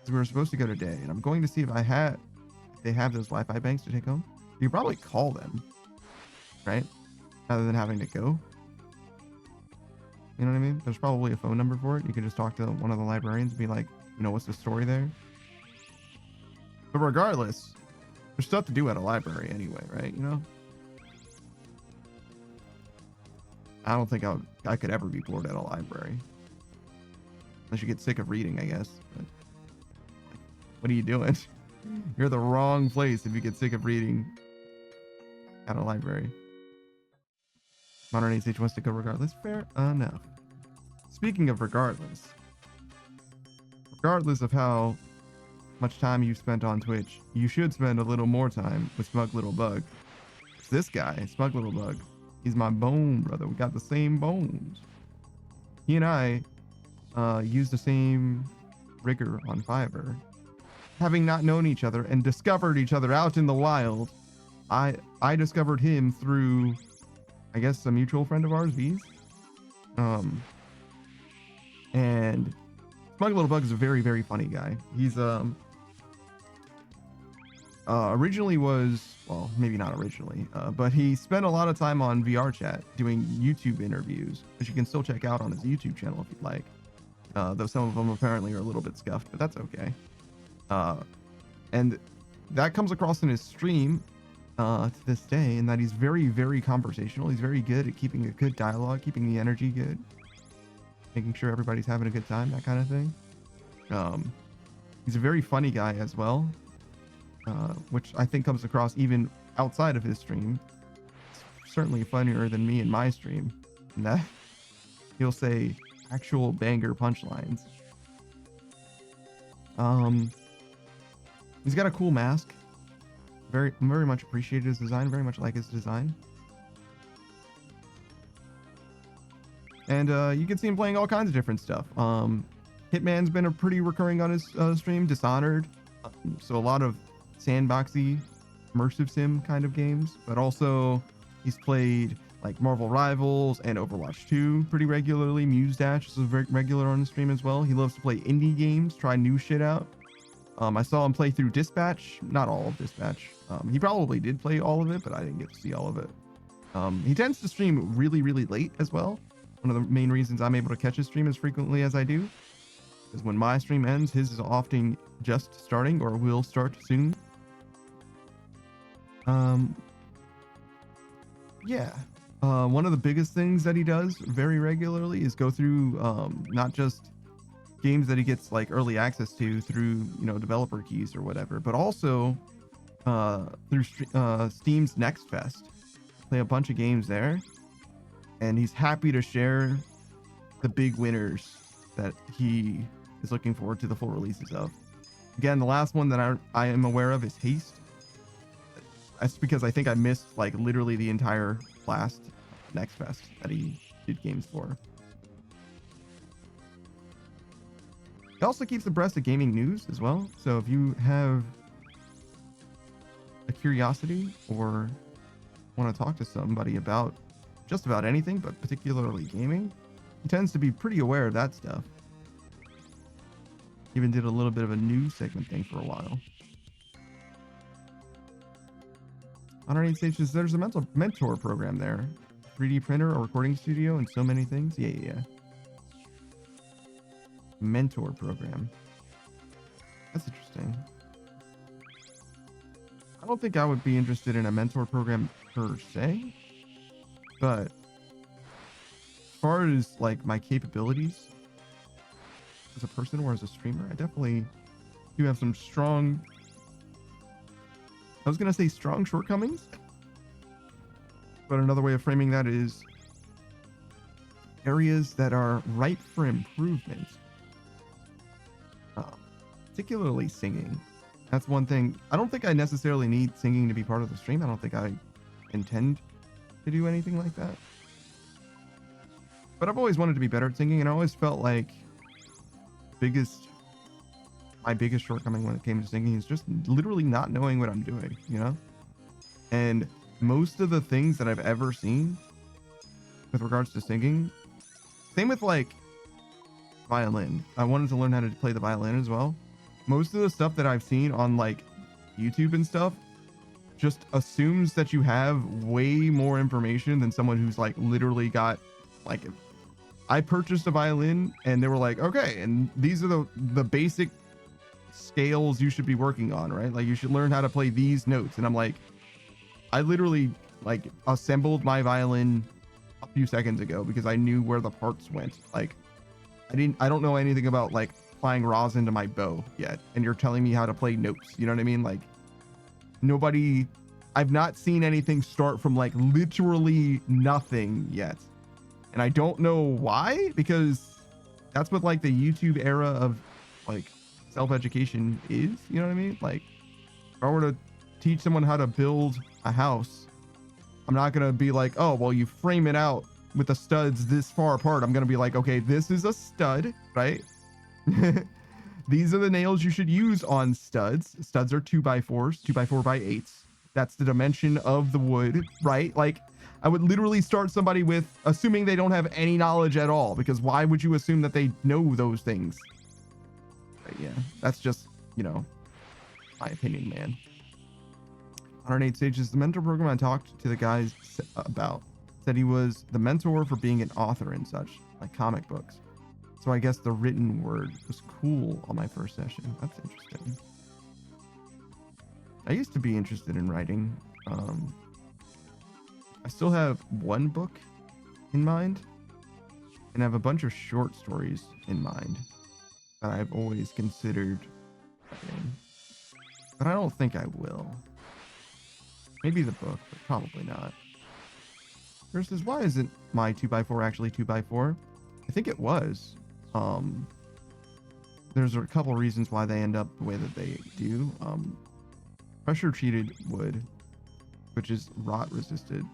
we were supposed to go today, and I'm going to see if they have those Wi-Fi banks to take home. You could probably call them, right? Rather than having to go. You know what I mean? There's probably a phone number for it. You could just talk to one of the librarians and be like, you know, what's the story there? But regardless, there's stuff to do at a library anyway, right? You know? I don't think I could ever be bored at a library. Unless you get sick of reading, I guess. But what are you doing? You're the wrong place if you get sick of reading at a library. Modern Age wants to go regardless. Fair enough. Speaking of regardless of how much time you spent on Twitch, you should spend a little more time with Smug Little Bug. It's this guy, Smug Little Bug. He's my bone brother. We got the same bones. He and I use the same rigger on Fiverr. Having not known each other and discovered each other out in the wild, I discovered him through, I guess, a mutual friend of ours, V's. And Smug Little Bug is a very, very funny guy. He's originally was, well, maybe not originally, but he spent a lot of time on VR chat doing YouTube interviews, which you can still check out on his YouTube channel if you'd like. Though some of them apparently are a little bit scuffed, but that's okay. And that comes across in his stream to this day, in that he's very, very conversational. He's very good at keeping a good dialogue, keeping the energy good, making sure everybody's having a good time, that kind of thing. He's a very funny guy as well, which I think comes across even outside of his stream. It's certainly funnier than me in my stream, and that he'll say actual banger punchlines. He's got a cool mask. Very much appreciated his design. Very much like his design. And you can see him playing all kinds of different stuff. Hitman's been a pretty recurring on his stream. Dishonored. So a lot of sandboxy, immersive sim kind of games. But also he's played like Marvel Rivals and Overwatch 2 pretty regularly. Muse Dash is very regular on the stream as well. He loves to play indie games, try new shit out. I saw him play through Dispatch, not all of Dispatch. He probably did play all of it, but I didn't get to see all of it. He tends to stream really, really late as well. One of the main reasons I'm able to catch his stream as frequently as I do is when my stream ends, his is often just starting or will start soon. Yeah. One of the biggest things that he does very regularly is go through not just games that he gets like early access to through, you know, developer keys or whatever, but also through Steam's Next Fest. Play a bunch of games there, and he's happy to share the big winners that he is looking forward to the full releases of. Again, the last one that I am aware of is Haste. That's because I think I missed like literally the entire last Next Fest that he did games for. He also keeps abreast of gaming news as well. So if you have a curiosity or want to talk to somebody about just about anything, but particularly gaming, he tends to be pretty aware of that stuff. Even did a little bit of a news segment thing for a while. Underneath stages, there's a mentor program there. 3D printer, a recording studio, and so many things. Yeah. Mentor program. That's interesting. I don't think I would be interested in a mentor program per se, but as far as like my capabilities as a person or as a streamer, I definitely do have some strong, I was gonna say strong shortcomings, but another way of framing that is areas that are ripe for improvement. Particularly singing. That's one thing. I don't think I necessarily need singing to be part of the stream. I don't think I intend to do anything like that. But I've always wanted to be better at singing, and I always felt like my biggest shortcoming when it came to singing is just literally not knowing what I'm doing, you know? And most of the things that I've ever seen with regards to singing, same with like violin. I wanted to learn how to play the violin as well. Most of the stuff that I've seen on like YouTube and stuff just assumes that you have way more information than someone who's like literally got like, I purchased a violin and they were like, okay, and these are the basic scales you should be working on, right? Like you should learn how to play these notes. And I'm like, I literally like assembled my violin a few seconds ago because I knew where the parts went. Like I don't know anything about like applying rosin to my bow yet. And you're telling me how to play notes. You know what I mean? Like I've not seen anything start from like literally nothing yet. And I don't know why, because that's what like the YouTube era of like self-education is, you know what I mean? Like if I were to teach someone how to build a house, I'm not going to be like, oh, well, you frame it out with the studs this far apart. I'm going to be like, okay, this is a stud, right? These are the nails you should use on studs. Studs are 2x4s, 2x4x8s. That's the dimension of the wood, right? Like I would literally start somebody with assuming they don't have any knowledge at all, because why would you assume that they know those things? But yeah, that's just, you know, my opinion, man. 108 Stages, the mentor program I talked to the guys about, said he was the mentor for being an author and such, like comic books. So I guess the written word was cool on my first session. That's interesting. I used to be interested in writing. I still have one book in mind, and I have a bunch of short stories in mind that I've always considered writing, but I don't think I will. Maybe the book, but probably not. Versus, why isn't my 2x4 actually 2x4? I think it was. There's a couple reasons why they end up the way that they do. Pressure treated wood, which is rot resisted,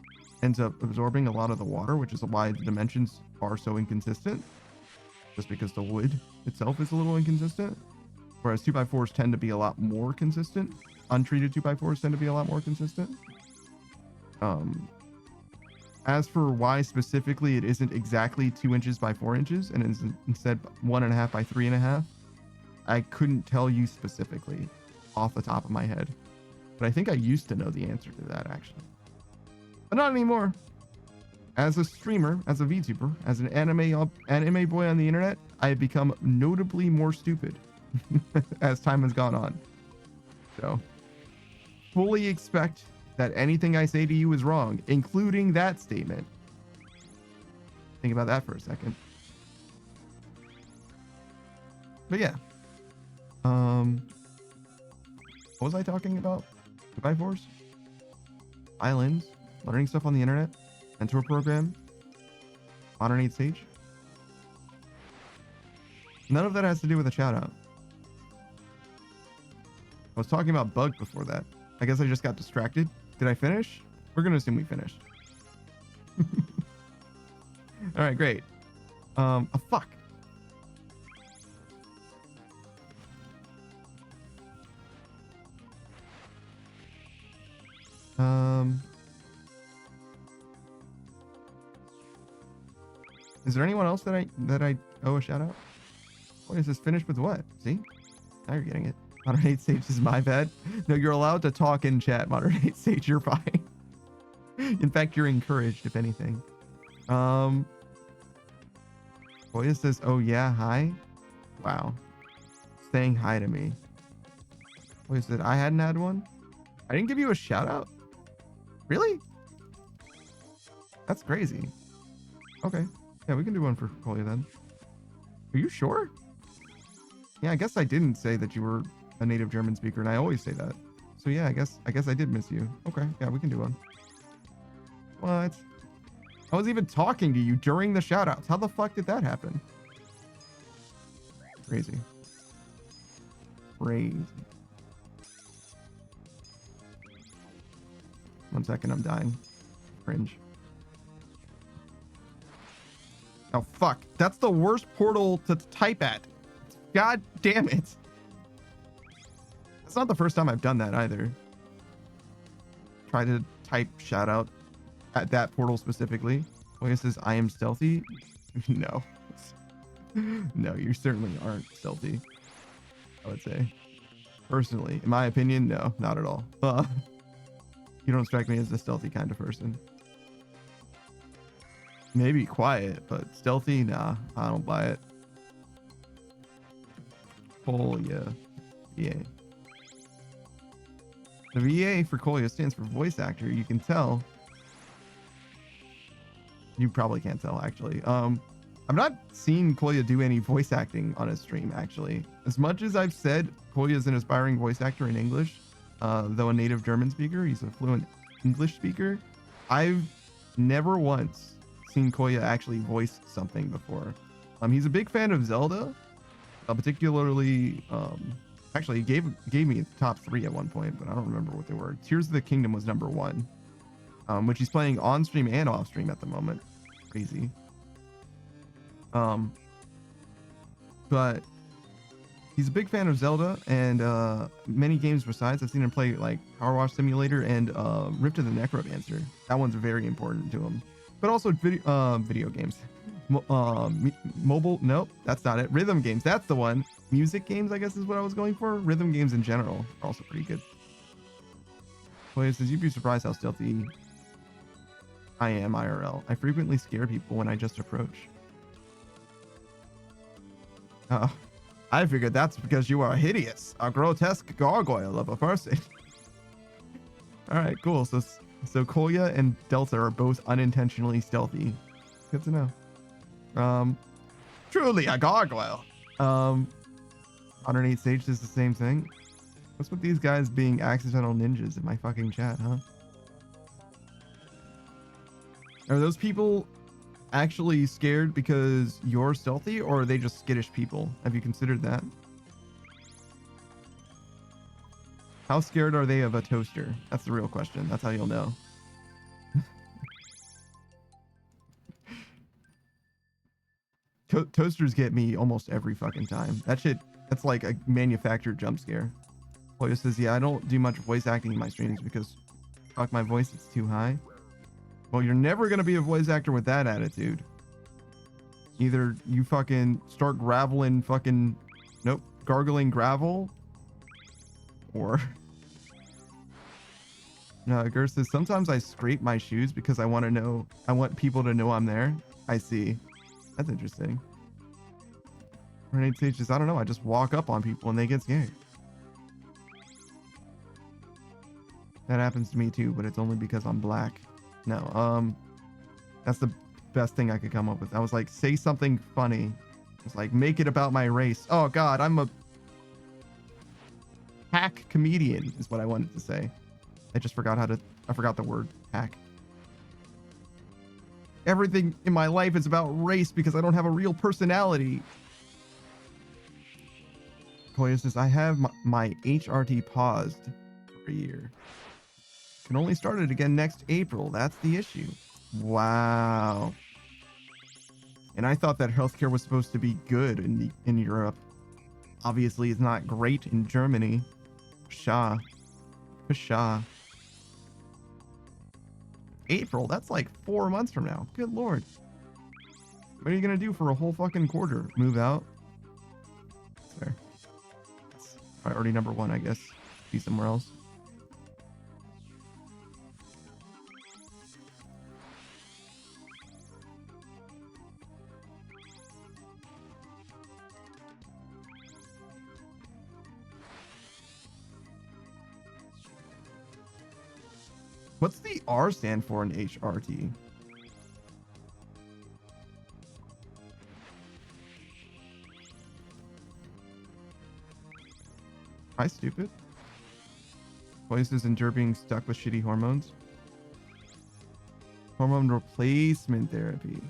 ends up absorbing a lot of the water, which is why the dimensions are so inconsistent, just because the wood itself is a little inconsistent. Whereas 2x4s tend to be a lot more consistent. Untreated 2x4s tend to be a lot more consistent. As for why specifically it isn't exactly 2 inches by 4 inches and is instead 1.5 by 3.5, I couldn't tell you specifically off the top of my head. But I think I used to know the answer to that, actually. But not anymore. As a streamer, as a VTuber, as an anime boy on the internet, I have become notably more stupid as time has gone on. So, fully expect that anything I say to you is wrong, including that statement. Think about that for a second. But yeah. What was I talking about? 2x4s? Violins? Learning stuff on the internet? Mentor program? Modern 8 Stage? None of that has to do with a shout out. I was talking about bug before that. I guess I just got distracted. Did I finish? We're gonna assume we finished. All right, great. Fuck. Is there anyone else that I owe a shout out? What is this finished with what? See? Now you're getting it. Modern 8 Stage is my bad. No, you're allowed to talk in chat, Modern 8 Stage. You're fine. In fact, you're encouraged, if anything. Boya says, oh yeah, hi. Wow. Saying hi to me. Boya said, I hadn't had one. I didn't give you a shout out. Really? That's crazy. Okay. Yeah, we can do one for Boya then. Are you sure? Yeah, I guess I didn't say that you were a native German speaker, and I always say that. So yeah, I guess I did miss you. Okay, yeah, we can do one. What? I was even talking to you during the shoutouts. How the fuck did that happen? Crazy. Crazy. 1 second, I'm dying. Cringe. Oh, fuck. That's the worst portal to type at. God damn it. That's not the first time I've done that either. Try to type shout out at that portal specifically. Oh, it says I am stealthy. No. No, you certainly aren't stealthy, I would say. Personally, in my opinion, no, not at all. You don't strike me as the stealthy kind of person. Maybe quiet, but stealthy? Nah, I don't buy it. Kolya. VA. The VA for Kolya stands for voice actor. You can tell. You probably can't tell, actually. I've not seen Kolya do any voice acting on his stream, actually. As much as I've said Kolya is an aspiring voice actor in English, though a native German speaker, he's a fluent English speaker. I've never once seen Kolya actually voice something before. He's a big fan of Zelda, particularly, actually he gave me top 3 at one point, but I don't remember what they were. Tears of the Kingdom was number 1, which he's playing on stream and off stream at the moment. Crazy. But he's a big fan of Zelda and many games besides. I've seen him play like Power Wash Simulator and Rift of the Necrodancer. That one's very important to him. But also video games. Mobile, nope, that's not it. Rhythm games, that's the one. Music games, I guess is what I was going for. Rhythm games in general are also pretty good. Boy, says you'd be surprised how stealthy I am IRL. I frequently scare people when I just approach. Oh, I figured that's because you are hideous, a grotesque gargoyle of a person. All right, cool. So Kolya and Delta are both unintentionally stealthy. Good to know. Truly a gargoyle. 108 Sage does the same thing. What's with these guys being accidental ninjas in my fucking chat, huh? Are those people actually scared because you're stealthy, or are they just skittish people? Have you considered that? How scared are they of a toaster? That's the real question. That's how you'll know. Toasters get me almost every fucking time. That shit, that's like a manufactured jump scare. Polio says, yeah, I don't do much voice acting in my streams because fuck my voice, it's too high. Well, you're never going to be a voice actor with that attitude. Either you fucking start graveling fucking, nope, gargling gravel, or... No, Gur says, sometimes I scrape my shoes because I want people to know I'm there. I see. That's interesting. Renee Sage says, I don't know, I just walk up on people and they get scared. That happens to me too, but it's only because I'm black. No, that's the best thing I could come up with. I was like, say something funny. It's like, make it about my race. Oh god, I'm a hack comedian is what I wanted to say. I just forgot I forgot the word hack. Everything in my life is about race because I don't have a real personality. Koya says, I have my HRT paused for a year. Can only start it again next April. That's the issue. Wow. And I thought that healthcare was supposed to be good in Europe. Obviously, it's not great in Germany. Pshaw. Pshaw. April, that's like 4 months from now. Good lord. What are you gonna do for a whole fucking quarter? Move out? There. That's priority number 1, I guess. Be somewhere else. What's the R stand for in HRT? Hi, stupid. Voices endure being stuck with shitty hormones. Hormone replacement therapy.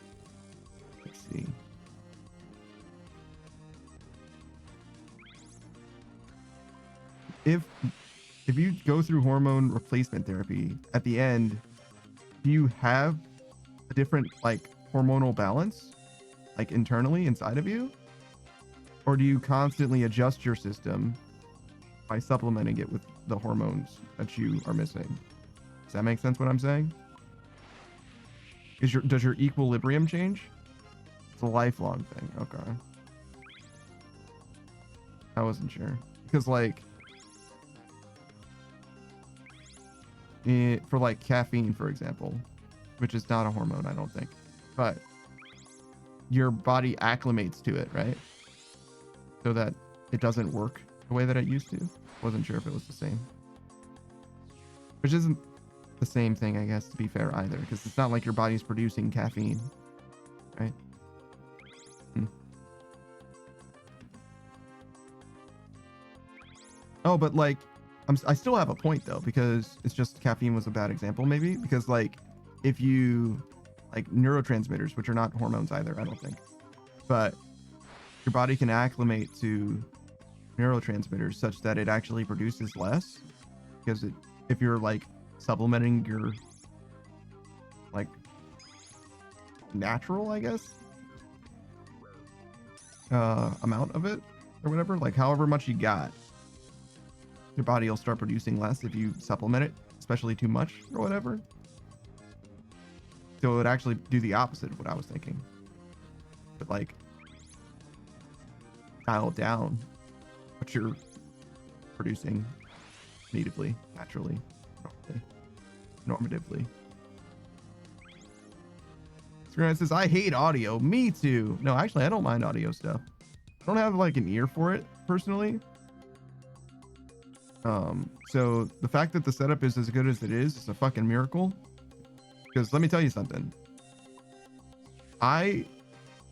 Let's see. if you go through hormone replacement therapy, at the end, do you have a different like hormonal balance, like internally inside of you? Or do you constantly adjust your system by supplementing it with the hormones that you are missing? Does that make sense what I'm saying? Does your equilibrium change? It's a lifelong thing. Okay. I wasn't sure. Because like for like caffeine, for example, which is not a hormone, I don't think, but your body acclimates to it, right? So that it doesn't work the way that it used to. Wasn't sure if it was the same. Which isn't the same thing, I guess, to be fair either, because it's not like your body's producing caffeine, right? Oh, but like, I still have a point though, because it's just caffeine was a bad example, maybe, because like, if you like neurotransmitters, which are not hormones either, I don't think, but your body can acclimate to neurotransmitters such that it actually produces less, because if you're like supplementing your like natural, I guess, amount of it or whatever, like however much you got, your body will start producing less if you supplement it, especially too much or whatever. So it would actually do the opposite of what I was thinking, but like dial down what you're producing natively, naturally, normatively. Screen says, I hate audio. Me too. No, actually, I don't mind audio stuff. I don't have like an ear for it personally. So the fact that the setup is as good as it is a fucking miracle. Because let me tell you something. I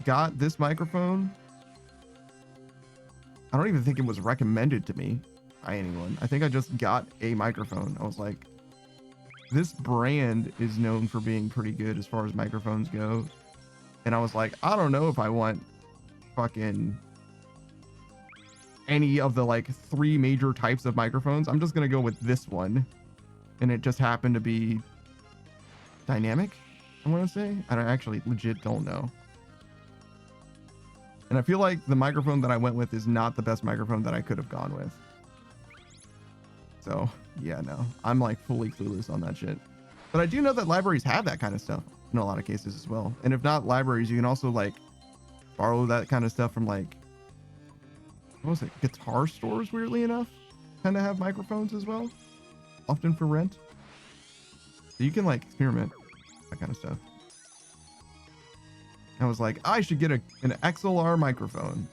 got this microphone. I don't even think it was recommended to me by anyone. I think I just got a microphone. I was like, this brand is known for being pretty good as far as microphones go. And I was like, I don't know if I want fucking any of the like 3 major types of microphones. I'm just going to go with this one. And it just happened to be dynamic, I want to say. I actually legit don't know. And I feel like the microphone that I went with is not the best microphone that I could have gone with. So yeah, no, I'm like fully clueless on that shit. But I do know that libraries have that kind of stuff in a lot of cases as well. And if not libraries, you can also like borrow that kind of stuff from like, what was it? Guitar stores, weirdly enough, kind of have microphones as well, often for rent. So you can like experiment that kind of stuff. I was like, I should get an XLR microphone.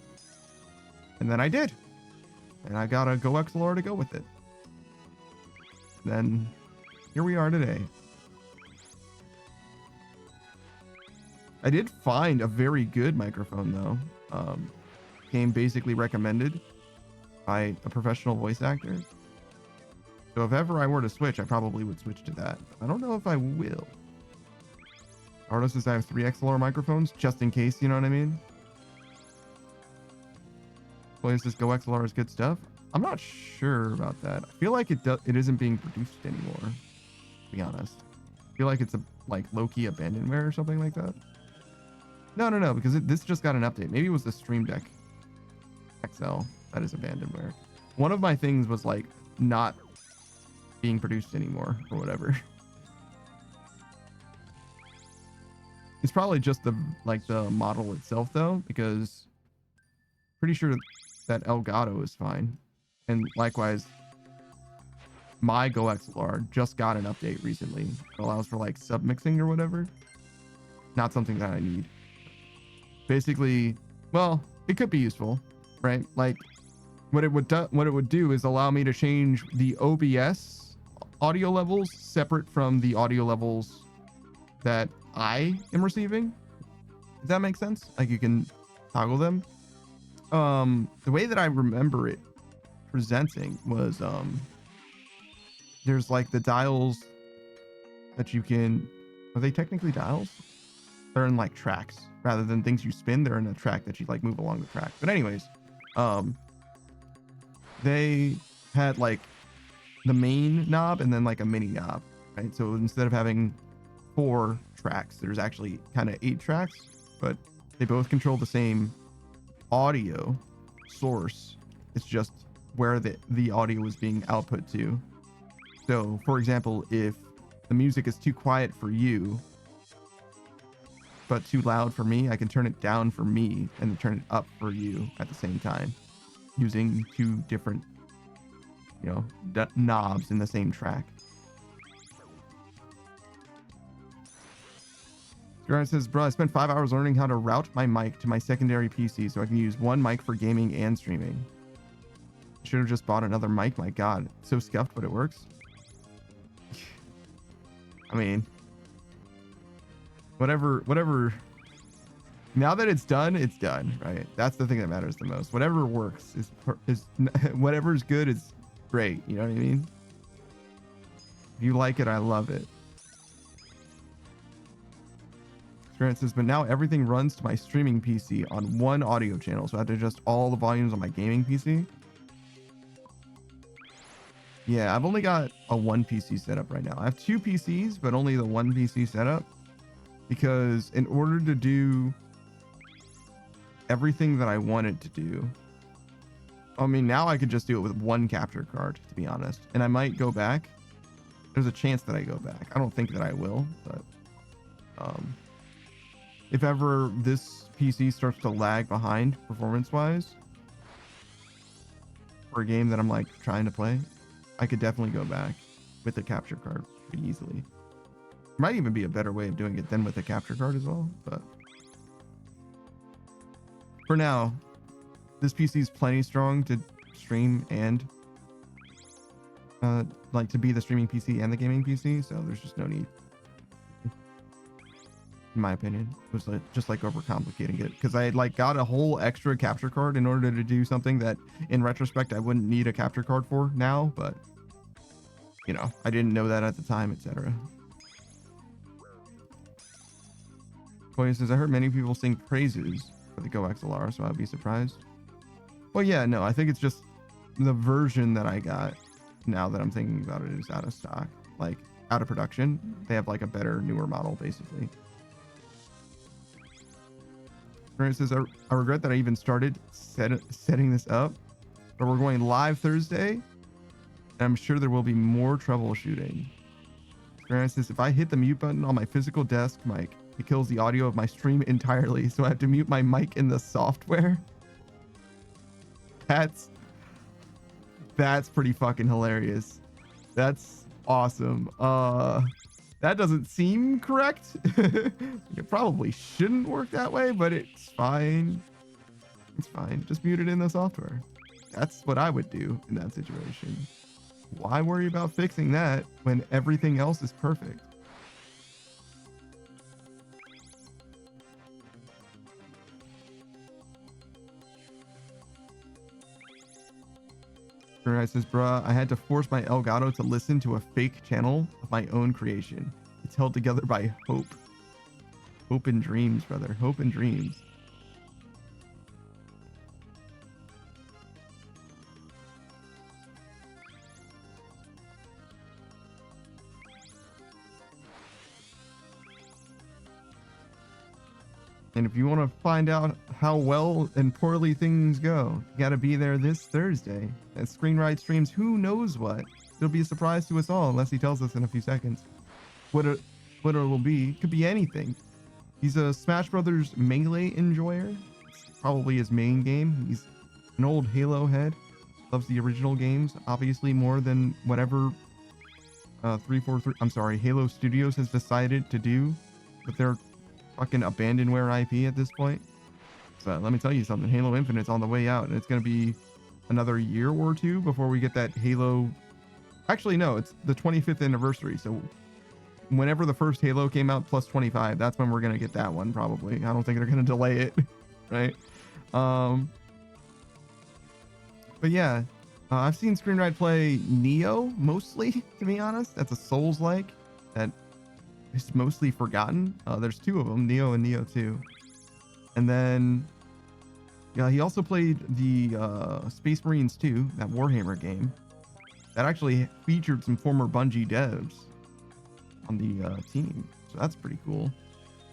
And then I did. And I got a Go XLR to go with it. And then here we are today. I did find a very good microphone though. Came basically recommended by a professional voice actor. So if ever I were to switch, I probably would switch to that. I don't know if I will. Artist says I have 3 XLR microphones just in case, you know what I mean? Plays says Go XLR is good stuff. I'm not sure about that. I feel like it isn't being produced anymore, to be honest. I feel like it's a like low-key abandonware or something like that. No, because this just got an update. Maybe it was the Stream Deck XL that is abandonware. One of my things was like not being produced anymore or whatever. It's probably just the model itself though, because pretty sure that Elgato is fine. And likewise, my Go XLR just got an update recently. It allows for like submixing or whatever. Not something that I need. Basically, well, it could be useful, right? Like what it would do is allow me to change the OBS audio levels separate from the audio levels that I am receiving. Does that make sense? Like you can toggle them. The way that I remember it presenting was there's like the dials that you can, are they technically dials? They're in like tracks rather than things you spin. They're in a track that you like move along the track. But anyways, they had like the main knob and then like a mini knob, right? So instead of having 4 tracks, there's actually kind of 8 tracks, but they both control the same audio source. It's just where the audio is being output to. So for example, if the music is too quiet for you but too loud for me, I can turn it down for me and then turn it up for you at the same time using 2 different, you know, knobs in the same track. Grant says, bro, I spent 5 hours learning how to route my mic to my secondary PC so I can use one mic for gaming and streaming. Should have just bought another mic. My God, so scuffed, but it works. I mean, whatever. Now that it's done, right? That's the thing that matters the most. Whatever works is whatever's good is great. You know what I mean? If you like it, I love it. Grant says, but now everything runs to my streaming PC on one audio channel, so I have to adjust all the volumes on my gaming PC. Yeah, I've only got a 1 PC setup right now. I have 2 PCs, but only the 1 PC setup, because in order to do everything that I wanted to do, I mean, now I could just do it with 1 capture card, to be honest, and I might go back. There's a chance that I go back. I don't think that I will, but if ever this PC starts to lag behind performance-wise for a game that I'm like trying to play, I could definitely go back with the capture card pretty easily. Might even be a better way of doing it than with a capture card as well, but for now, this PC is plenty strong to stream and like to be the streaming PC and the gaming PC, so there's just no need, in my opinion. It was just like overcomplicating it, because I had like got a whole extra capture card in order to do something that in retrospect I wouldn't need a capture card for now, but you know, I didn't know that at the time, etc. Koya says, I heard many people sing praises for the Go XLR, so I'd be surprised. Well, yeah, no, I think it's just the version that I got, now that I'm thinking about it, is out of stock, like out of production. They have like a better, newer model, basically. Grant says, I regret that I even started setting this up, but we're going live Thursday, and I'm sure there will be more troubleshooting. Grant says, if I hit the mute button on my physical desk mic, it kills the audio of my stream entirely, so I have to mute my mic in the software. That's pretty fucking hilarious. That's awesome. That doesn't seem correct. It probably shouldn't work that way, but it's fine. It's fine. Just mute it in the software. That's what I would do in that situation. Why worry about fixing that when everything else is perfect? It says, bruh, I had to force my Elgato to listen to a fake channel of my own creation. It's held together by hope. Hope and dreams, brother. Hope and dreams. And if you want to find out how well and poorly things go, you got to be there this Thursday at Screenride Streams. Who knows what? It'll be a surprise to us all unless he tells us in a few seconds what it will be. Could be anything. He's a Smash Brothers Melee enjoyer. It's probably his main game. He's an old Halo head. Loves the original games, obviously more than whatever 343. Halo Studios has decided to do with their fucking abandonware IP at this point. So let me tell you something, Halo Infinite's on the way out, and it's going to be another year or 2 before we get that Halo. Actually, no, it's the 25th anniversary. So whenever the first Halo came out plus 25, that's when we're going to get that one probably. I don't think they're going to delay it, right? But yeah, I've seen Screenride play Neo mostly, to be honest. That's a Souls-like that is mostly forgotten. There's 2 of them, Neo and Neo 2. And then, yeah, he also played the Space Marines 2, that Warhammer game. that actually featured some former Bungie devs on the team. So that's pretty cool.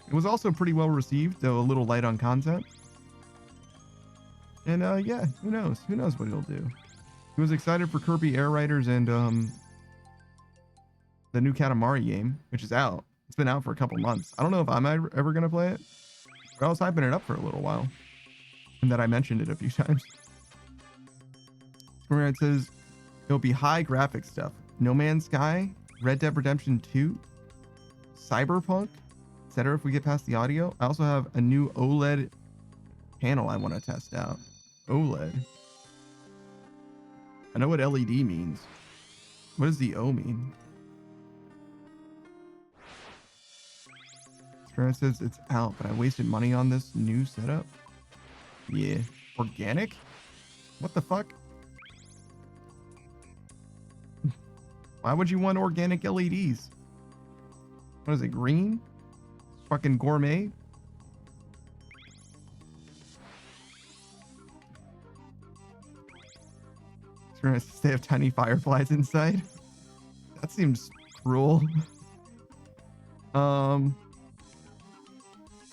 It was also pretty well received, though a little light on content. And yeah, who knows? Who knows what he'll do? He was excited for Kirby Air Riders and the new Katamari game, which is out. It's been out for a couple months. I don't know if I'm ever gonna play it, but I was hyping it up for a little while, and that I mentioned it a few times. Where it says it'll be high graphic stuff. No Man's Sky, Red Dead Redemption 2, Cyberpunk, etc. If we get past the audio, I also have a new OLED panel I want to test out. OLED. I know what LED means. What does the O mean? It says it's out, but I wasted money on this new setup. Yeah. Organic? What the fuck? Why would you want organic LEDs? What is it, green? Fucking gourmet? They have tiny fireflies inside. That seems cruel.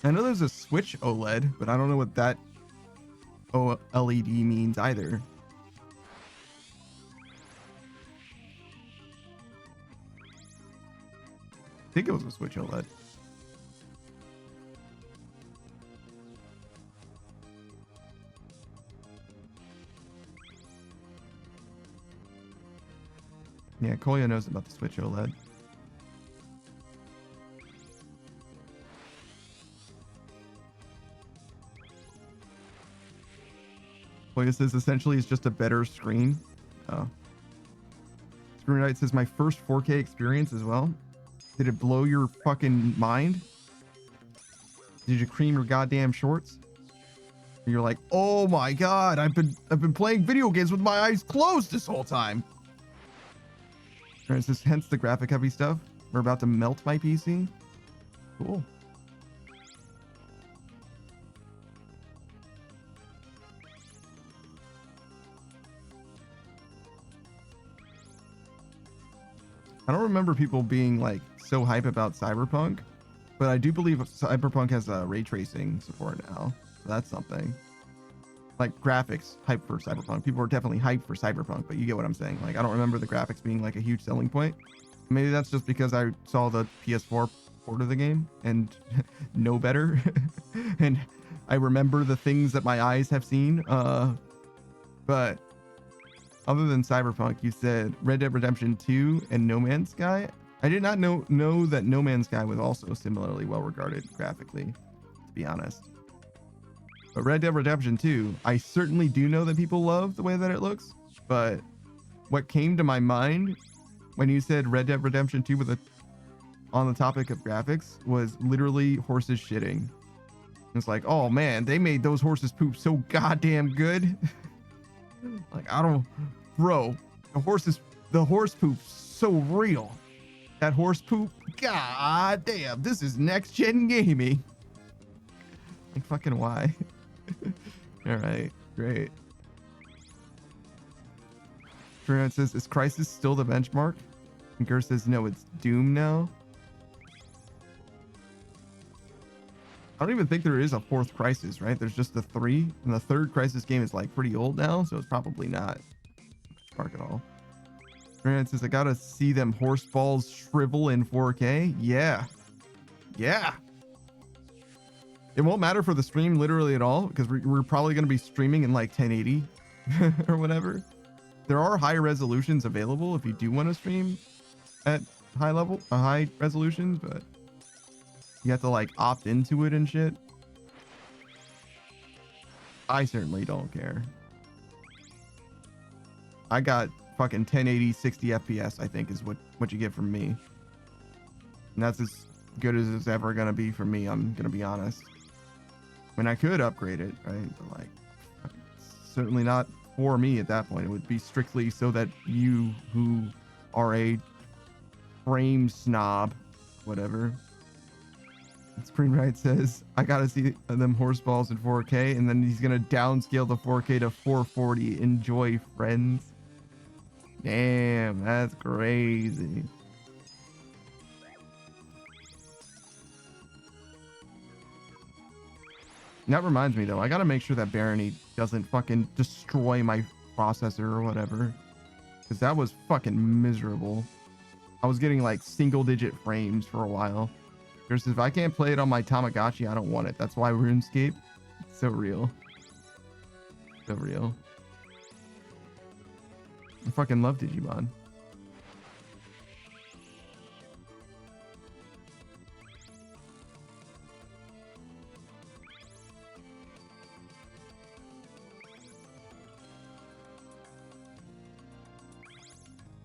I know there's a Switch OLED, but I don't know what that LED means either. I think it was a Switch OLED. Yeah, Kolya knows about the Switch OLED. Kolya says essentially it's just a better screen. Oh. Screenwrite says my first 4K experience as well. Did it blow your fucking mind? Did you cream your goddamn shorts? And you're like, oh my god, I've been playing video games with my eyes closed this whole time. It says hence the graphic heavy stuff. We're about to melt my PC. Cool. I don't remember people being like so hype about Cyberpunk, but I do believe Cyberpunk has ray tracing support now. So that's something. Like graphics hype for Cyberpunk. People are definitely hyped for Cyberpunk, but you get what I'm saying. Like I don't remember the graphics being like a huge selling point. Maybe that's just because I saw the PS4 port of the game and know better. And I remember the things that my eyes have seen. But other than Cyberpunk, you said Red Dead Redemption 2 and No Man's Sky. I did not know that No Man's Sky was also similarly well regarded graphically, to be honest. But Red Dead Redemption 2, I certainly do know that people love the way that it looks. But what came to my mind when you said Red Dead Redemption 2 on the topic of graphics was literally horses shitting. It's like, oh man, they made those horses poop so goddamn good. Like, I don't, bro, the horse poop's so real. That horse poop, god damn, this is next gen gaming. Like, fucking why? All right, great. Trent says, is Crisis still the benchmark? And Gur says, no, it's Doom now. I don't even think there is a fourth Crisis, right? There's just the 3, and the third Crisis game is like pretty old now, so it's probably not benchmark at all. Trent says, I gotta see them horse balls shrivel in 4K. Yeah. Yeah. It won't matter for the stream literally at all, because we're probably going to be streaming in like 1080 or whatever. There are high resolutions available if you do want to stream at high resolutions, but you have to like opt into it and shit. I certainly don't care. I got fucking 1080 60 FPS, I think is what you get from me. And that's as good as it's ever going to be for me, I'm going to be honest. I mean, I could upgrade it, right? But like, certainly not for me at that point. It would be strictly so that you who are a frame snob, whatever. Screenwrite says, I gotta see them horse balls in 4K, and then he's gonna downscale the 4K to 440. Enjoy, friends. Damn. Damn, that's crazy. That reminds me though, I gotta make sure that Barony doesn't fucking destroy my processor or whatever. Because that was fucking miserable. I was getting like single digit frames for a while. Because if I can't play it on my Tamagotchi, I don't want it. That's why RuneScape, it's so real. So real. I fucking love Digimon.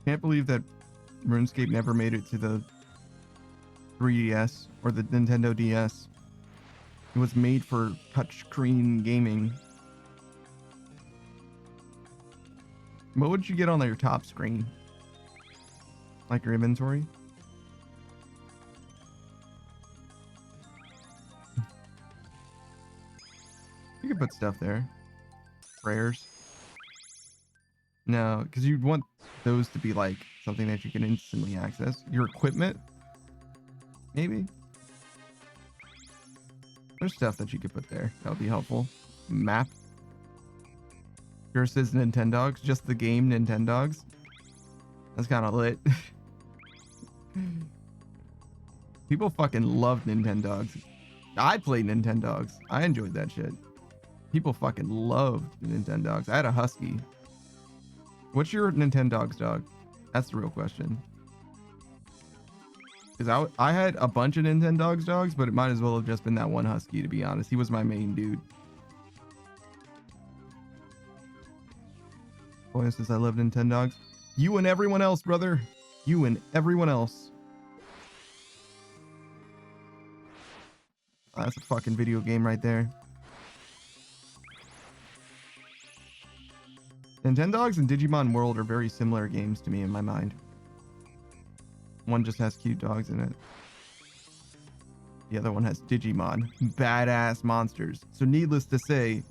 Can't believe that RuneScape never made it to the 3DS or the Nintendo DS. It was made for touchscreen gaming. What would you get on your top screen? Like your inventory? You could put stuff there. Prayers. No, because you'd want those to be like something that you can instantly access. Your equipment? Maybe? There's stuff that you could put there. That would be helpful. Map. Here says Nintendogs. Just the game Nintendogs. That's kind of lit. People fucking love Nintendogs. I played Nintendogs. I enjoyed that shit. People fucking loved Nintendogs. I had a husky. What's your Nintendogs dog? That's the real question. Because I had a bunch of Nintendogs dogs, but it might as well have just been that one husky, to be honest. He was my main dude. Boy, since I love Nintendogs. You and everyone else, brother. You and everyone else. Oh, that's a fucking video game right there. Nintendogs and Digimon World are very similar games to me in my mind. One just has cute dogs in it. The other one has Digimon. Badass monsters. So needless to say,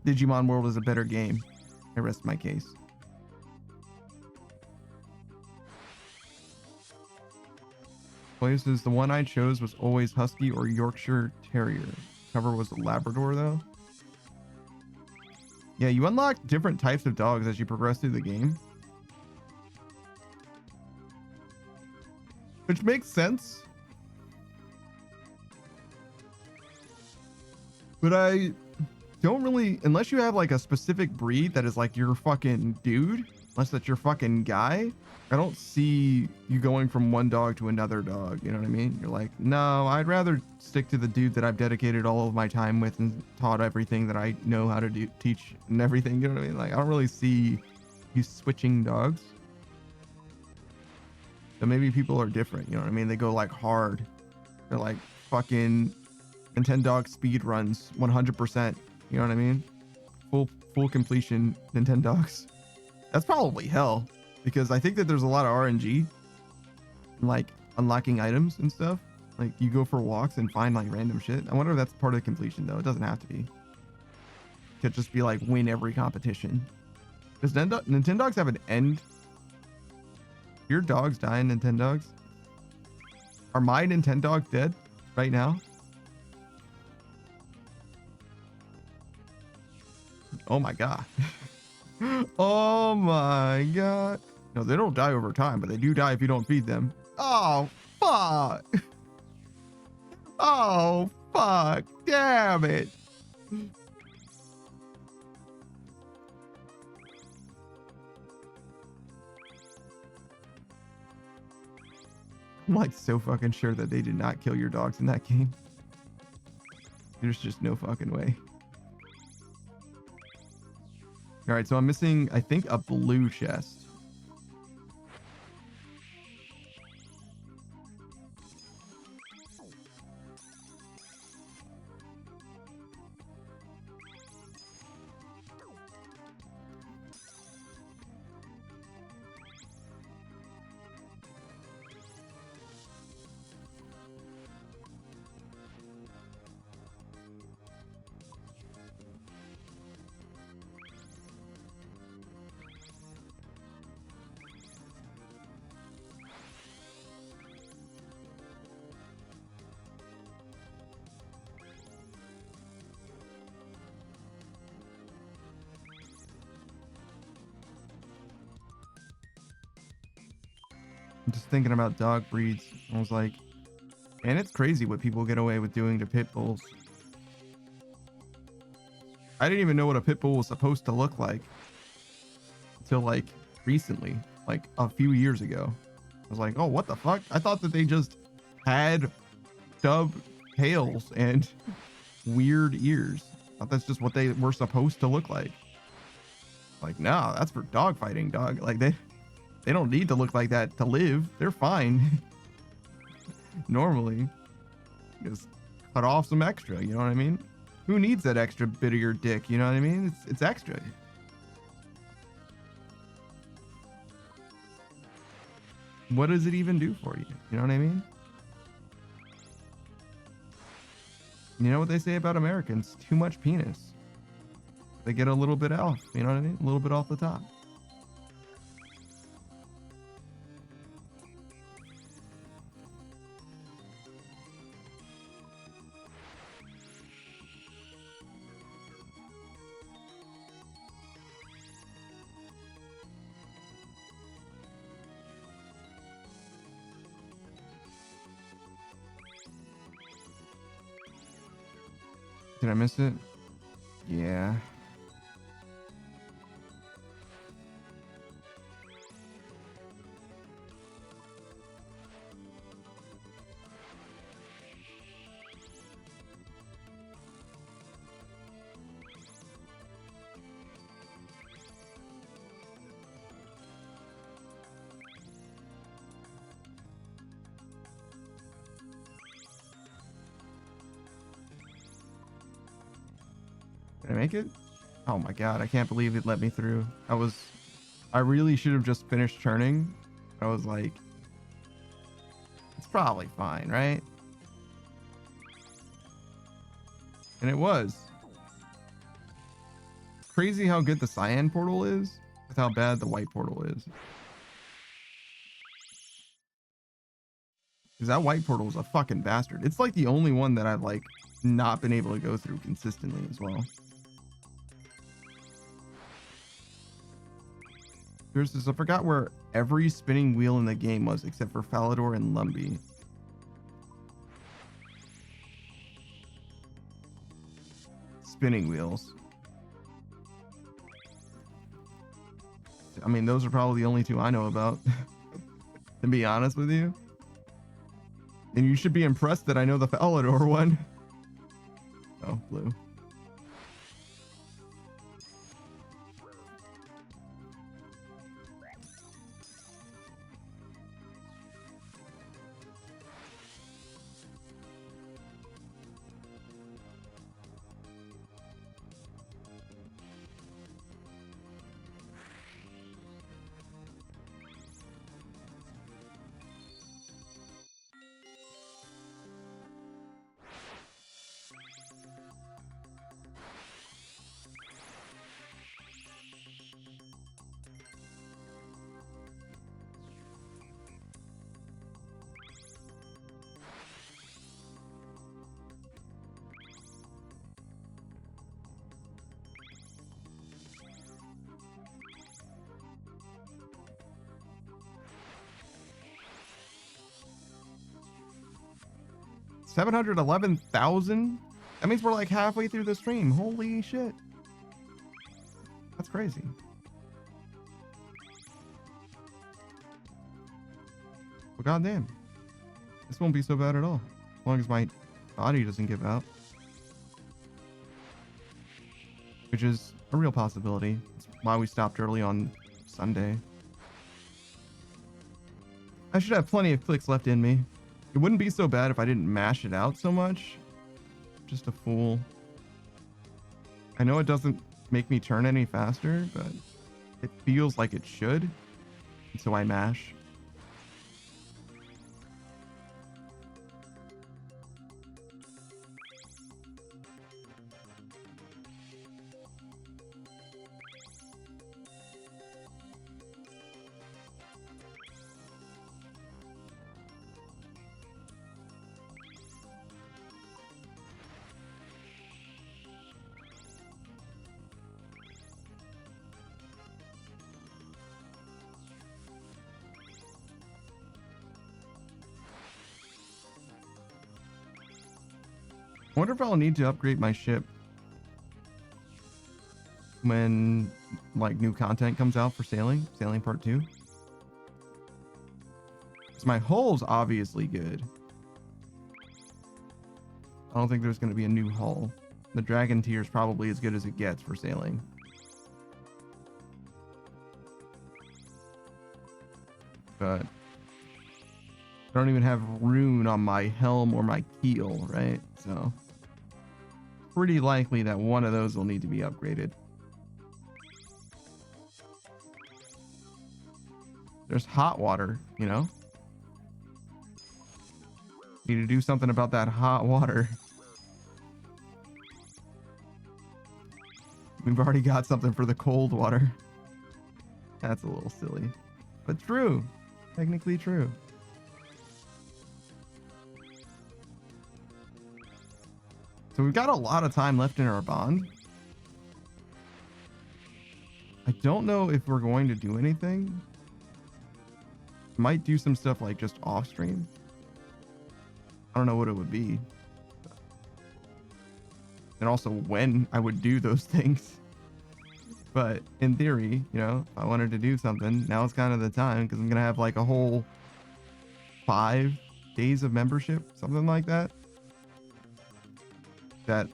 Digimon World is a better game. I rest my case. Places, the one I chose was always Husky or Yorkshire Terrier. Cover was a Labrador though. Yeah, you unlock different types of dogs as you progress through the game. Which makes sense. But I don't really, unless you have like a specific breed that is like your fucking dude, unless that's your fucking guy, I don't see you going from one dog to another dog. You know what I mean? You're like, no, I'd rather stick to the dude that I've dedicated all of my time with and taught everything that I know how to do, teach and everything. You know what I mean? Like, I don't really see you switching dogs. So maybe people are different. You know what I mean? They go like hard. They're like fucking Nintendog speed runs 100%. You know what I mean? Full completion Nintendogs. That's probably hell. Because I think that there's a lot of RNG, like unlocking items and stuff. Like you go for walks and find like random shit. I wonder if that's part of the completion though. It doesn't have to be. It could just be like win every competition. Does Nintendogs have an end? Your dogs die in Nintendogs? Are my Nintendogs dead right now? Oh my god. Oh my god. No, they don't die over time, but they do die if you don't feed them. Oh, fuck. Oh, fuck. Damn it. I'm like so fucking sure that they did not kill your dogs in that game. There's just no fucking way. All right, so I'm missing, I think, a blue chest. I'm just thinking about dog breeds. I was like, man, it's crazy what people get away with doing to pit bulls. I didn't even know what a pit bull was supposed to look like until like recently, like a few years ago. I was like, oh, what the fuck? I thought that they just had stub tails and weird ears. I thought that's just what they were supposed to look like. Like, nah, that's for dog fighting, dog. Like they don't need to look like that to live. They're fine. Normally, just cut off some extra. You know what I mean? Who needs that extra bit of your dick? You know what I mean? It's extra. What does it even do for you? You know what I mean? You know what they say about Americans? Too much penis. They get a little bit off. You know what I mean? A little bit off the top. Did I miss it? Yeah. Did I make it? Oh my god, I can't believe it let me through. I really should have just finished turning. I was like, it's probably fine, right? And it was. Crazy how good the cyan portal is with how bad the white portal is. Because that white portal is a fucking bastard. It's like the only one that I've like not been able to go through consistently as well. Here's this. I forgot where every spinning wheel in the game was except for Falador and Lumbee. Spinning wheels. I mean, those are probably the only two I know about, to be honest with you. And you should be impressed that I know the Falador one. Oh, blue. $711,000? That means we're like halfway through the stream. Holy shit. That's crazy. Well, goddamn. This won't be so bad at all. As long as my body doesn't give out. Which is a real possibility. That's why we stopped early on Sunday. I should have plenty of clicks left in me. It wouldn't be so bad if I didn't mash it out so much. Just a fool. I know it doesn't make me turn any faster, but it feels like it should. And so I mash. wonder if I'll need to upgrade my ship when like new content comes out for sailing part 2. So my hull's obviously good. I don't think there's going to be a new hull. The dragon tier is probably as good as it gets for sailing. But I don't even have rune on my helm or my keel, right? So pretty likely that one of those will need to be upgraded. There's hot water, you know? Need to do something about that hot water. We've already got something for the cold water. That's a little silly, but true. Technically true. So we've got a lot of time left in our bond. I don't know if we're going to do anything. Might do some stuff like just off stream. I don't know what it would be. And also when I would do those things. But in theory, you know, if I wanted to do something, now it's kind of the time, because I'm going to have like a whole 5 days of membership, something like that. That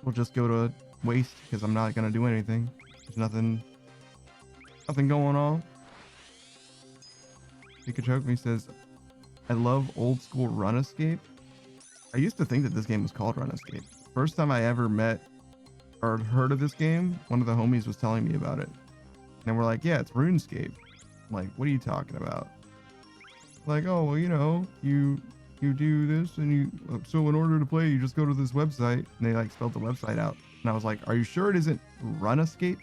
will just go to waste because I'm not going to do anything. There's nothing going on. Pikachu says, I love old school Runescape. I used to think that this game was called Runescape. First time I ever met or heard of this game, one of the homies was telling me about it. And we're like, yeah, it's RuneScape. I'm like, what are you talking about? Like, oh, well, you know, you do this and you, so in order to play, you just go to this website. And they like spelled the website out. And I was like, are you sure it isn't Runescape?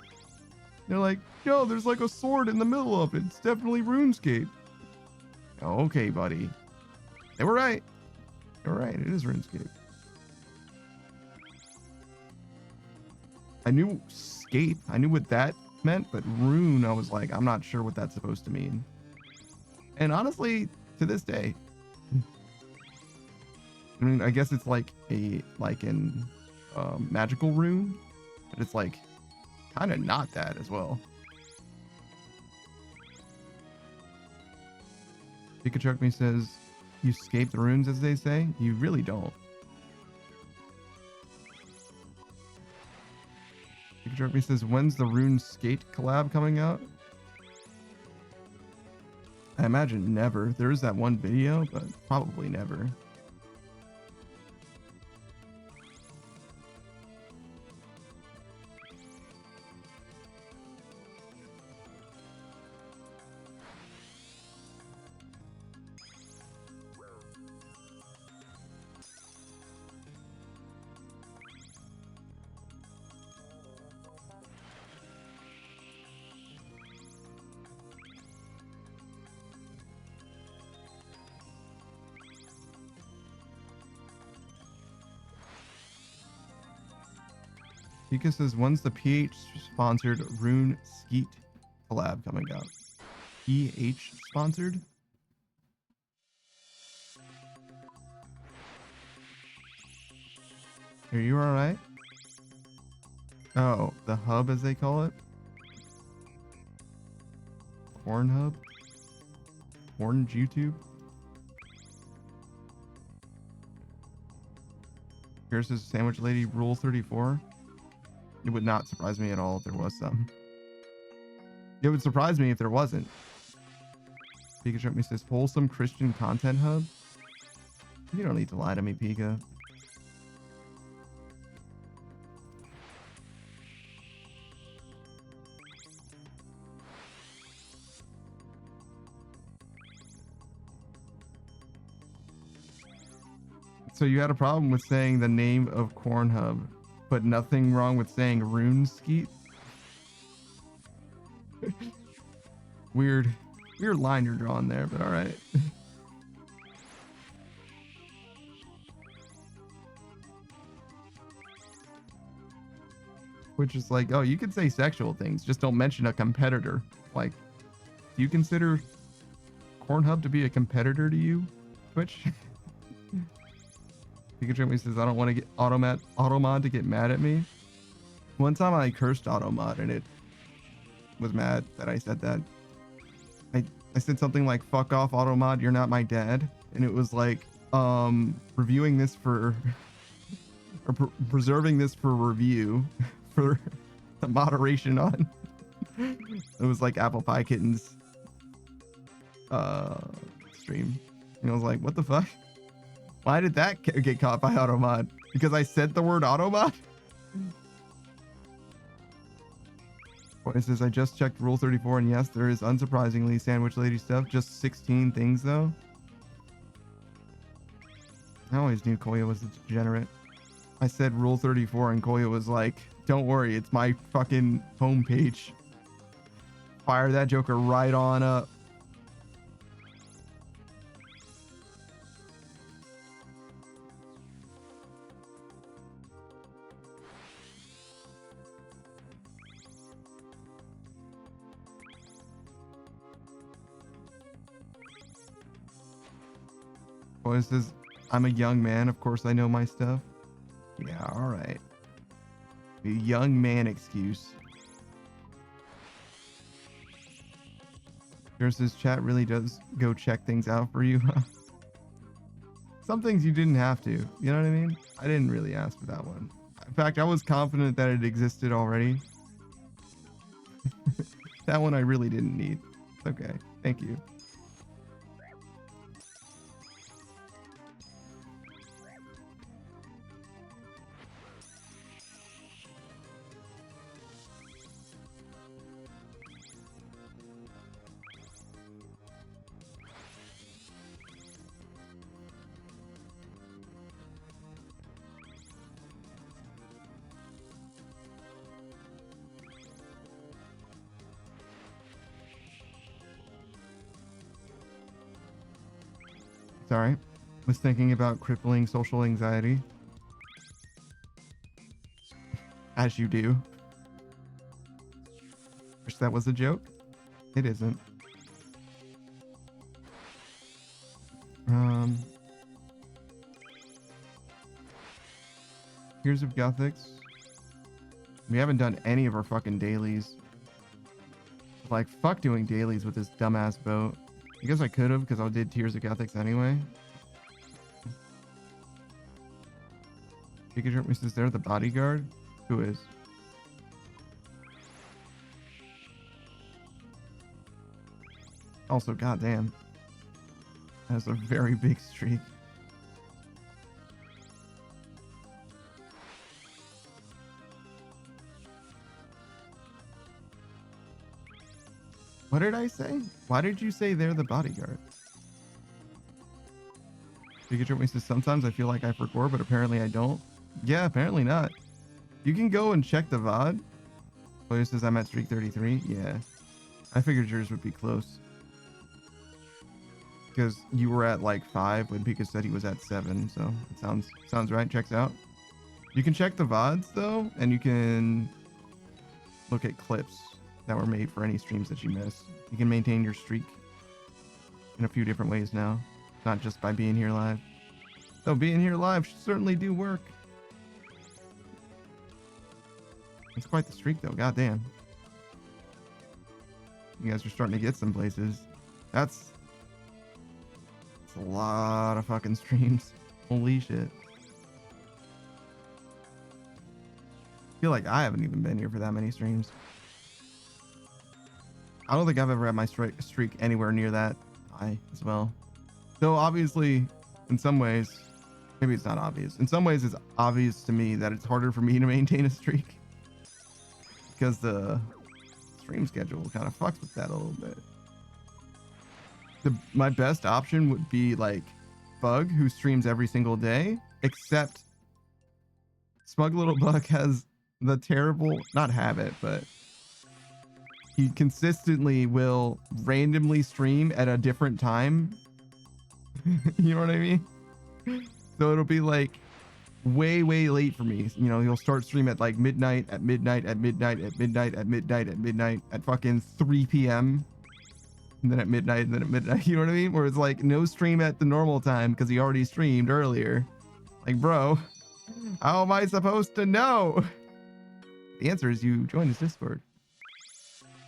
They're like, yo, there's like a sword in the middle of it. It's definitely RuneScape. Okay, buddy. They were right. They were right. It is RuneScape. I knew scape. I knew what that meant, but rune, I was like, I'm not sure what that's supposed to mean. And honestly, to this day, I mean, I guess it's like an magical rune, but it's like kind of not that as well. Pikachu me says, you scape the runes, as they say. You really don't. Pikachu me says, when's the Runescape collab coming out? I imagine never. There is that one video, but probably never. Pika says, when's the PH sponsored Runescape collab coming out? PH sponsored? Are you alright? Oh, the hub as they call it? Corn hub? Orange YouTube? Here's his sandwich lady rule 34. It would not surprise me at all if there was some. It would surprise me if there wasn't. Pikachu me says, wholesome Christian content hub? You don't need to lie to me, Pika. So you had a problem with saying the name of Cornhub, but nothing wrong with saying Runescape? Weird line you're drawing there, but all right. Which is like, oh, you could say sexual things, just don't mention a competitor. Like, do you consider Cornhub to be a competitor to you, Twitch? Pikachu says, I don't want to get Automod to get mad at me. One time I cursed Automod and it was mad that I said that. I said something like, fuck off Automod, you're not my dad. And it was like, reviewing this for, or preserving this for review for the moderation on. It was like Apple Pie Kittens stream. And I was like, what the fuck? Why did that get caught by Automod? Because I said the word Automod? It says, I just checked Rule 34, and yes, there is unsurprisingly Sandwich Lady stuff. Just 16 things, though. I always knew Koya was a degenerate. I said Rule 34, and Koya was like, don't worry, it's my fucking homepage. Fire that joker right on up. Koya says, I'm a young man, of course I know my stuff. Yeah, alright. The young man excuse. Versus chat really does go check things out for you. Some things you didn't have to. You know what I mean? I didn't really ask for that one. In fact, I was confident that it existed already. That one I really didn't need. Okay, thank you. Sorry. Was thinking about crippling social anxiety. As you do. Wish that was a joke. It isn't. Here's of Gothics. We haven't done any of our fucking dailies. Like, fuck doing dailies with this dumbass boat. I guess I could have, because I did Tears of Gothics anyway. Pikachu says they're the bodyguard? Who is? Also, goddamn. That's a very big streak. What did I say? Why did you say they're the bodyguard? Pikachu says sometimes I feel like I record, but apparently I don't. Yeah, apparently not. You can go and check the VOD. Koya says I'm at streak 33. Yeah. I figured yours would be close. Because you were at like 5 when Pika said he was at 7. So it sounds right. Checks out. You can check the VODs though, and you can look at clips that were made for any streams that you miss. You can maintain your streak in a few different ways now, not just by being here live. Though being here live should certainly do work. It's quite the streak though, goddamn. You guys are starting to get some places. That's a lot of fucking streams. Holy shit. I feel like I haven't even been here for that many streams. I don't think I've ever had my streak anywhere near that high as well. Though obviously, in some ways, maybe it's not obvious. In some ways, it's obvious to me that it's harder for me to maintain a streak. Because the stream schedule kind of fucks with that a little bit. My best option would be like Bug, who streams every single day, except Smug Little Bug has the terrible, not habit, but he consistently will randomly stream at a different time. You know what I mean? So it'll be like way late for me. You know, he'll start stream at like midnight, at midnight, at midnight, at midnight, at midnight, at midnight, at fucking 3 p.m. And then at midnight, and then at midnight. You know what I mean? Where it's like no stream at the normal time because he already streamed earlier. Like, bro, how am I supposed to know? The answer is you join his Discord.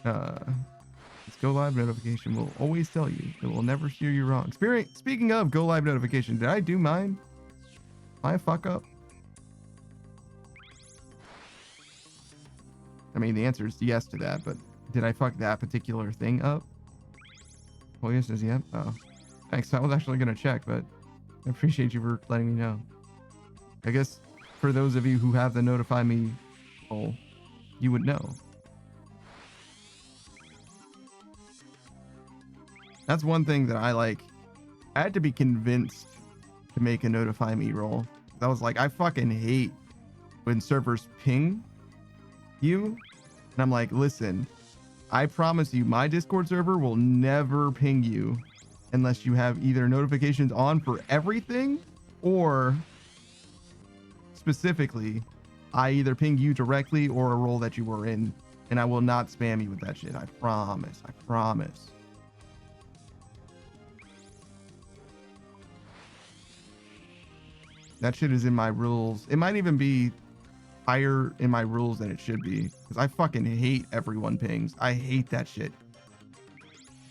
This go live notification will always tell you. It will never steer you wrong. Speaking of go live notification, did I do mine? My fuck up? I mean, the answer is yes to that, but did I fuck that particular thing up? Well, yes, says yep. Oh, thanks. I was actually gonna check, but I appreciate you for letting me know. I guess for those of you who have the notify me, well, you would know. That's one thing that I like. I had to be convinced to make a notify me role. I was like, I fucking hate when servers ping you. And I'm like, listen, I promise you my Discord server will never ping you unless you have either notifications on for everything or specifically I either ping you directly or a role that you were in, and I will not spam you with that shit. I promise. I promise. That shit is in my rules. It might even be higher in my rules than it should be, because I fucking hate everyone pings. I hate that shit.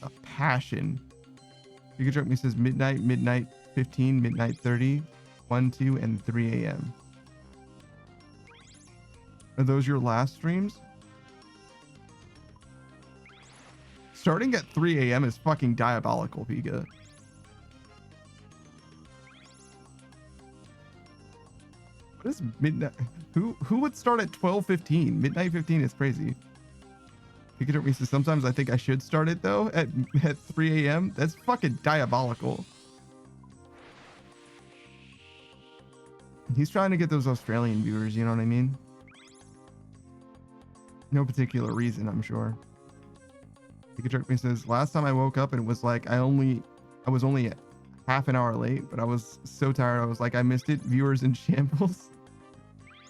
A passion. You can joke me says midnight 15, midnight 30, 1, 2, and 3 a.m. Are those your last streams? Starting at 3 a.m. is fucking diabolical, Piga. What is midnight? Who would start at 12:15? Midnight 15 is crazy. Piga says sometimes I think I should start it though at 3 a.m. That's fucking diabolical. He's trying to get those Australian viewers, you know what I mean? No particular reason, I'm sure. Piga says last time I woke up and it was like I was only half an hour late, but I was so tired. I was like, I missed it. Viewers in shambles.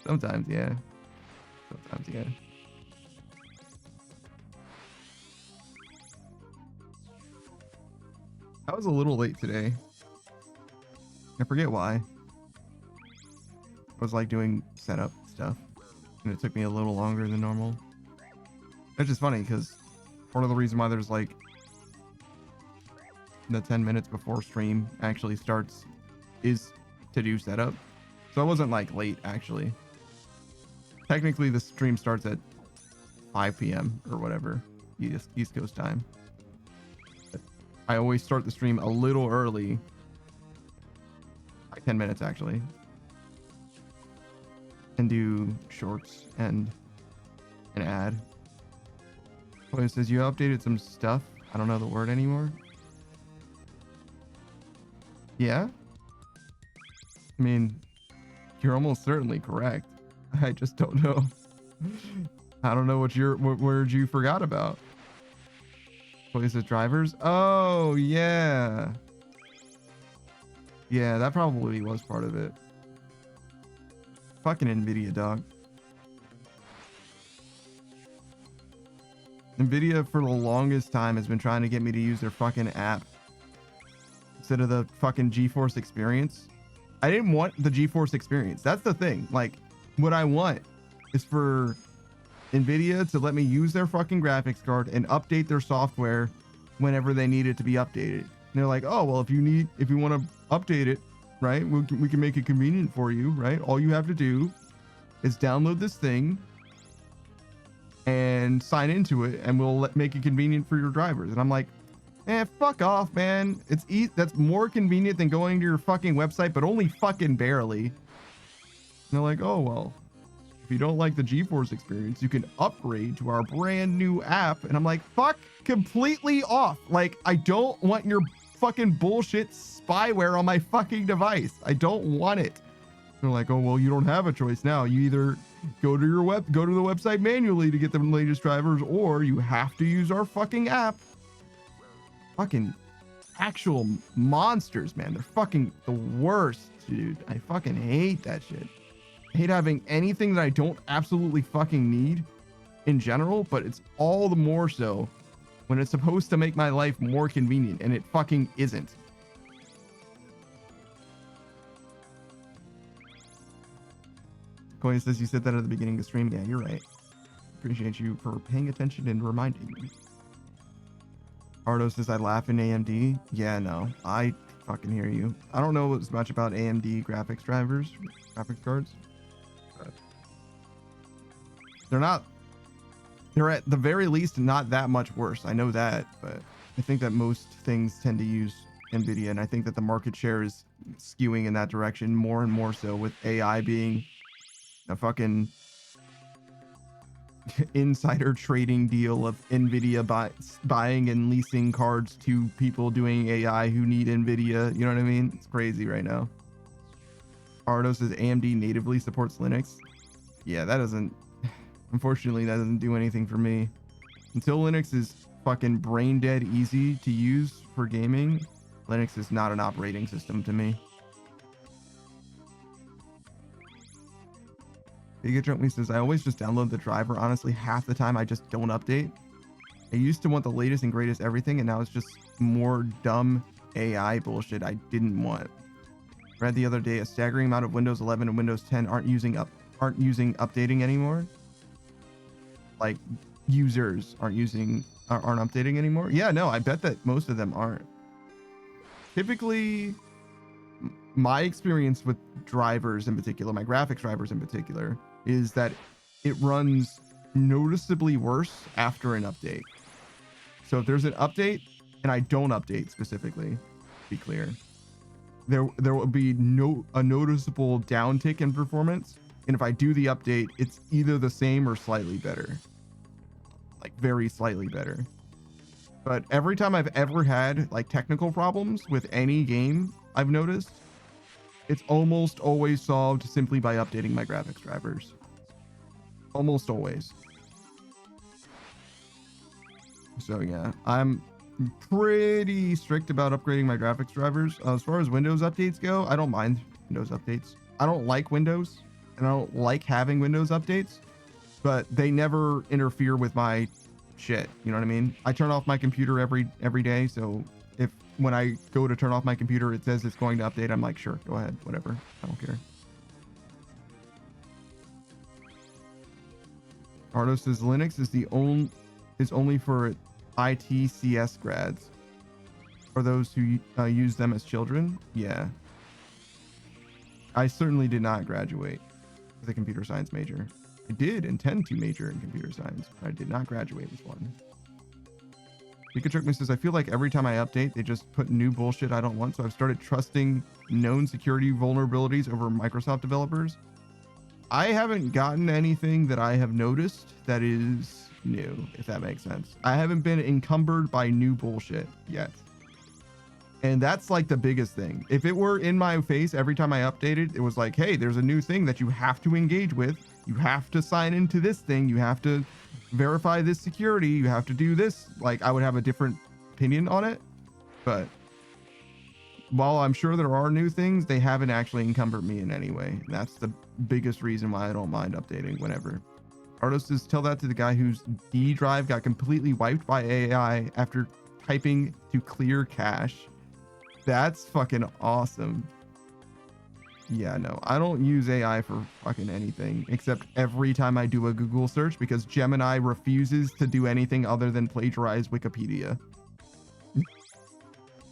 Sometimes, yeah. Sometimes, yeah. I was a little late today. I forget why. I was like doing setup stuff, and it took me a little longer than normal. It's just funny because part of the reason why there's like the 10 minutes before stream actually starts is to do setup. So I wasn't like late actually. Technically the stream starts at 5 p.m. or whatever, East Coast time. But I always start the stream a little early, like 10 minutes actually, and do shorts and an ad. Oh, it says you updated some stuff. I don't know the word anymore. Yeah? I mean, you're almost certainly correct. I just don't know. I don't know what word you forgot about. What is it, drivers? Oh, yeah. Yeah, that probably was part of it. Fucking NVIDIA, dog. NVIDIA for the longest time has been trying to get me to use their fucking app instead of the fucking GeForce experience. I didn't want the GeForce experience. That's the thing. Like, what I want is for NVIDIA to let me use their fucking graphics card and update their software whenever they need it to be updated. And they're like, oh, well, if you want to update it, right, we can make it convenient for you, right? All you have to do is download this thing and sign into it, and we'll make it convenient for your drivers. And I'm like, fuck off, man. That's more convenient than going to your fucking website, but only fucking barely. And they're like, oh, well, if you don't like the GeForce experience, you can upgrade to our brand new app. And I'm like, fuck completely off. Like, I don't want your fucking bullshit spyware on my fucking device. I don't want it. They're like, oh, well, you don't have a choice now. You either go to the website manually to get the latest drivers, or you have to use our fucking app. Fucking actual monsters, man. They're fucking the worst, dude. I fucking hate that shit. I hate having anything that I don't absolutely fucking need in general, but it's all the more so when it's supposed to make my life more convenient, and it fucking isn't. Koi says you said that at the beginning of the stream. Yeah, you're right. Appreciate you for paying attention and reminding me. Ardo says I laugh in AMD. Yeah, no, I fucking hear you. I don't know as much about AMD graphics drivers, graphics cards. But they're at the very least not that much worse. I know that, but I think that most things tend to use NVIDIA, and I think that the market share is skewing in that direction more and more so, with AI being a fucking insider trading deal of NVIDIA buying and leasing cards to people doing AI who need NVIDIA. You know what I mean? It's crazy right now. Ardo says AMD natively supports Linux. Yeah, that doesn't, unfortunately, that doesn't do anything for me. Until Linux is fucking brain dead easy to use for gaming, Linux is not an operating system to me. Giga says, I always just download the driver. Honestly, half the time I just don't update. I used to want the latest and greatest everything, and now it's just more dumb AI bullshit I didn't want. Read the other day, a staggering amount of Windows 11 and Windows 10 aren't using updating anymore. Like, users aren't updating anymore. Yeah, no, I bet that most of them aren't. Typically, my experience with drivers in particular, my graphics drivers in particular, is that it runs noticeably worse after an update. So if there's an update and I don't update specifically, to be clear, there will be a noticeable downtick in performance. And if I do the update, it's either the same or slightly better. Like very slightly better. But every time I've ever had like technical problems with any game, I've noticed it's almost always solved simply by updating my graphics drivers. Almost always. So yeah, I'm pretty strict about upgrading my graphics drivers. As far as Windows updates go, I don't mind Windows updates. I don't like Windows, and I don't like having Windows updates, but they never interfere with my shit. You know what I mean? I turn off my computer every day, so if when I go to turn off my computer, it says it's going to update, I'm like, sure, go ahead, whatever. I don't care. Ardo says Linux is only for ITCS grads. For those who use them as children. Yeah. I certainly did not graduate with a computer science major. I did intend to major in computer science, but I did not graduate with one. Pikachu says, I feel like every time I update, they just put new bullshit I don't want, so I've started trusting known security vulnerabilities over Microsoft developers. I haven't gotten anything that I have noticed that is new, if that makes sense. I haven't been encumbered by new bullshit yet. And that's like the biggest thing. If it were in my face every time I updated, it was like, hey, there's a new thing that you have to engage with. You have to sign into this thing. You have to verify this security. You have to do this. Like, I would have a different opinion on it. But while I'm sure there are new things, they haven't actually encumbered me in any way. And that's the biggest reason why I don't mind updating whenever. Artist says, tell that to the guy whose D drive got completely wiped by AI after typing to clear cache. That's fucking awesome. Yeah, no, I don't use AI for fucking anything except every time I do a Google search, because Gemini refuses to do anything other than plagiarize Wikipedia.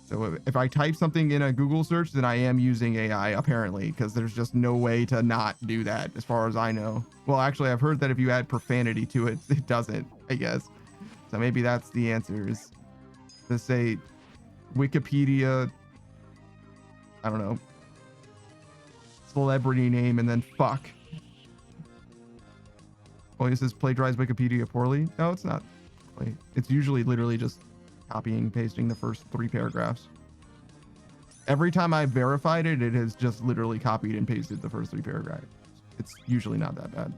So if I type something in a Google search, then I am using AI apparently, because there's just no way to not do that as far as I know. Well, actually, I've heard that if you add profanity to it, it doesn't, I guess. So maybe that's the answer, is to say Wikipedia, I don't know, celebrity name, and then fuck. Oh, it says plagiarize Wikipedia poorly. No, it's not. It's usually literally just copying and pasting the first 3 paragraphs. Every time I verified it, it has just literally copied and pasted the first 3 paragraphs. It's usually not that bad.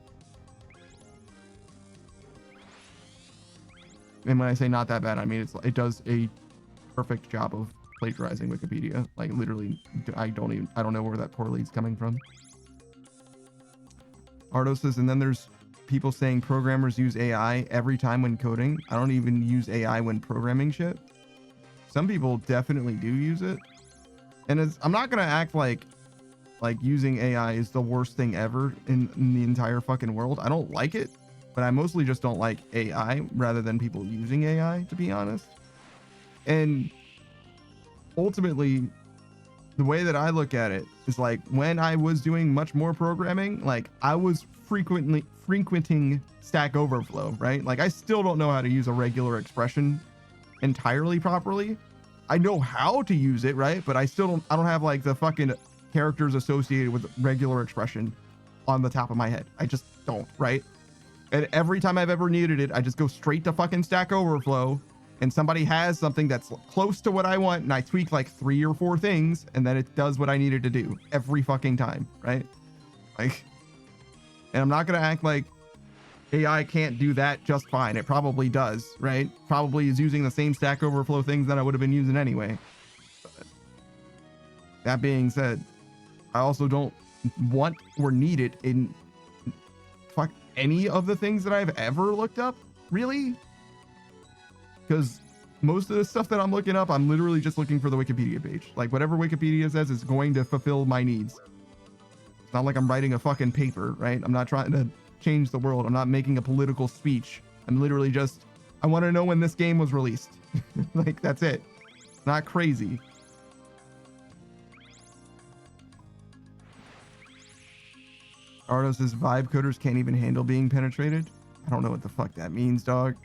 And when I say not that bad, I mean it does a perfect job of plagiarizing Wikipedia. Like literally, I don't know where that poorly is coming from. Ardo says, and then there's people saying programmers use AI every time when coding. I don't even use AI when programming shit. Some people definitely do use it. And I'm not going to act like like using AI is the worst thing ever in the entire fucking world. I don't like it, but I mostly just don't like AI rather than people using AI, to be honest. And ultimately, the way that I look at it is like when I was doing much more programming, like I was frequenting Stack Overflow, right? Like I still don't know how to use a regular expression entirely properly. I know how to use it, right? But I don't have like the fucking characters associated with regular expression on the top of my head. I just don't, right? And every time I've ever needed it, I just go straight to fucking Stack Overflow, and somebody has something that's close to what I want, and I tweak like 3 or 4 things, and then it does what I needed to do every fucking time, right? Like, and I'm not gonna act like AI can't do that just fine. It probably does, right? Probably is using the same Stack Overflow things that I would have been using anyway. But that being said, I also don't want or need it in any of the things that I've ever looked up, really, because most of the stuff that I'm looking up, I'm literally just looking for the Wikipedia page. Like whatever Wikipedia says is going to fulfill my needs. It's not like I'm writing a fucking paper, right? I'm not trying to change the world. I'm not making a political speech. I'm literally just, I want to know when this game was released. Like that's it. Not crazy. Ardo says vibe coders can't even handle being penetrated. I don't know what the fuck that means, dog.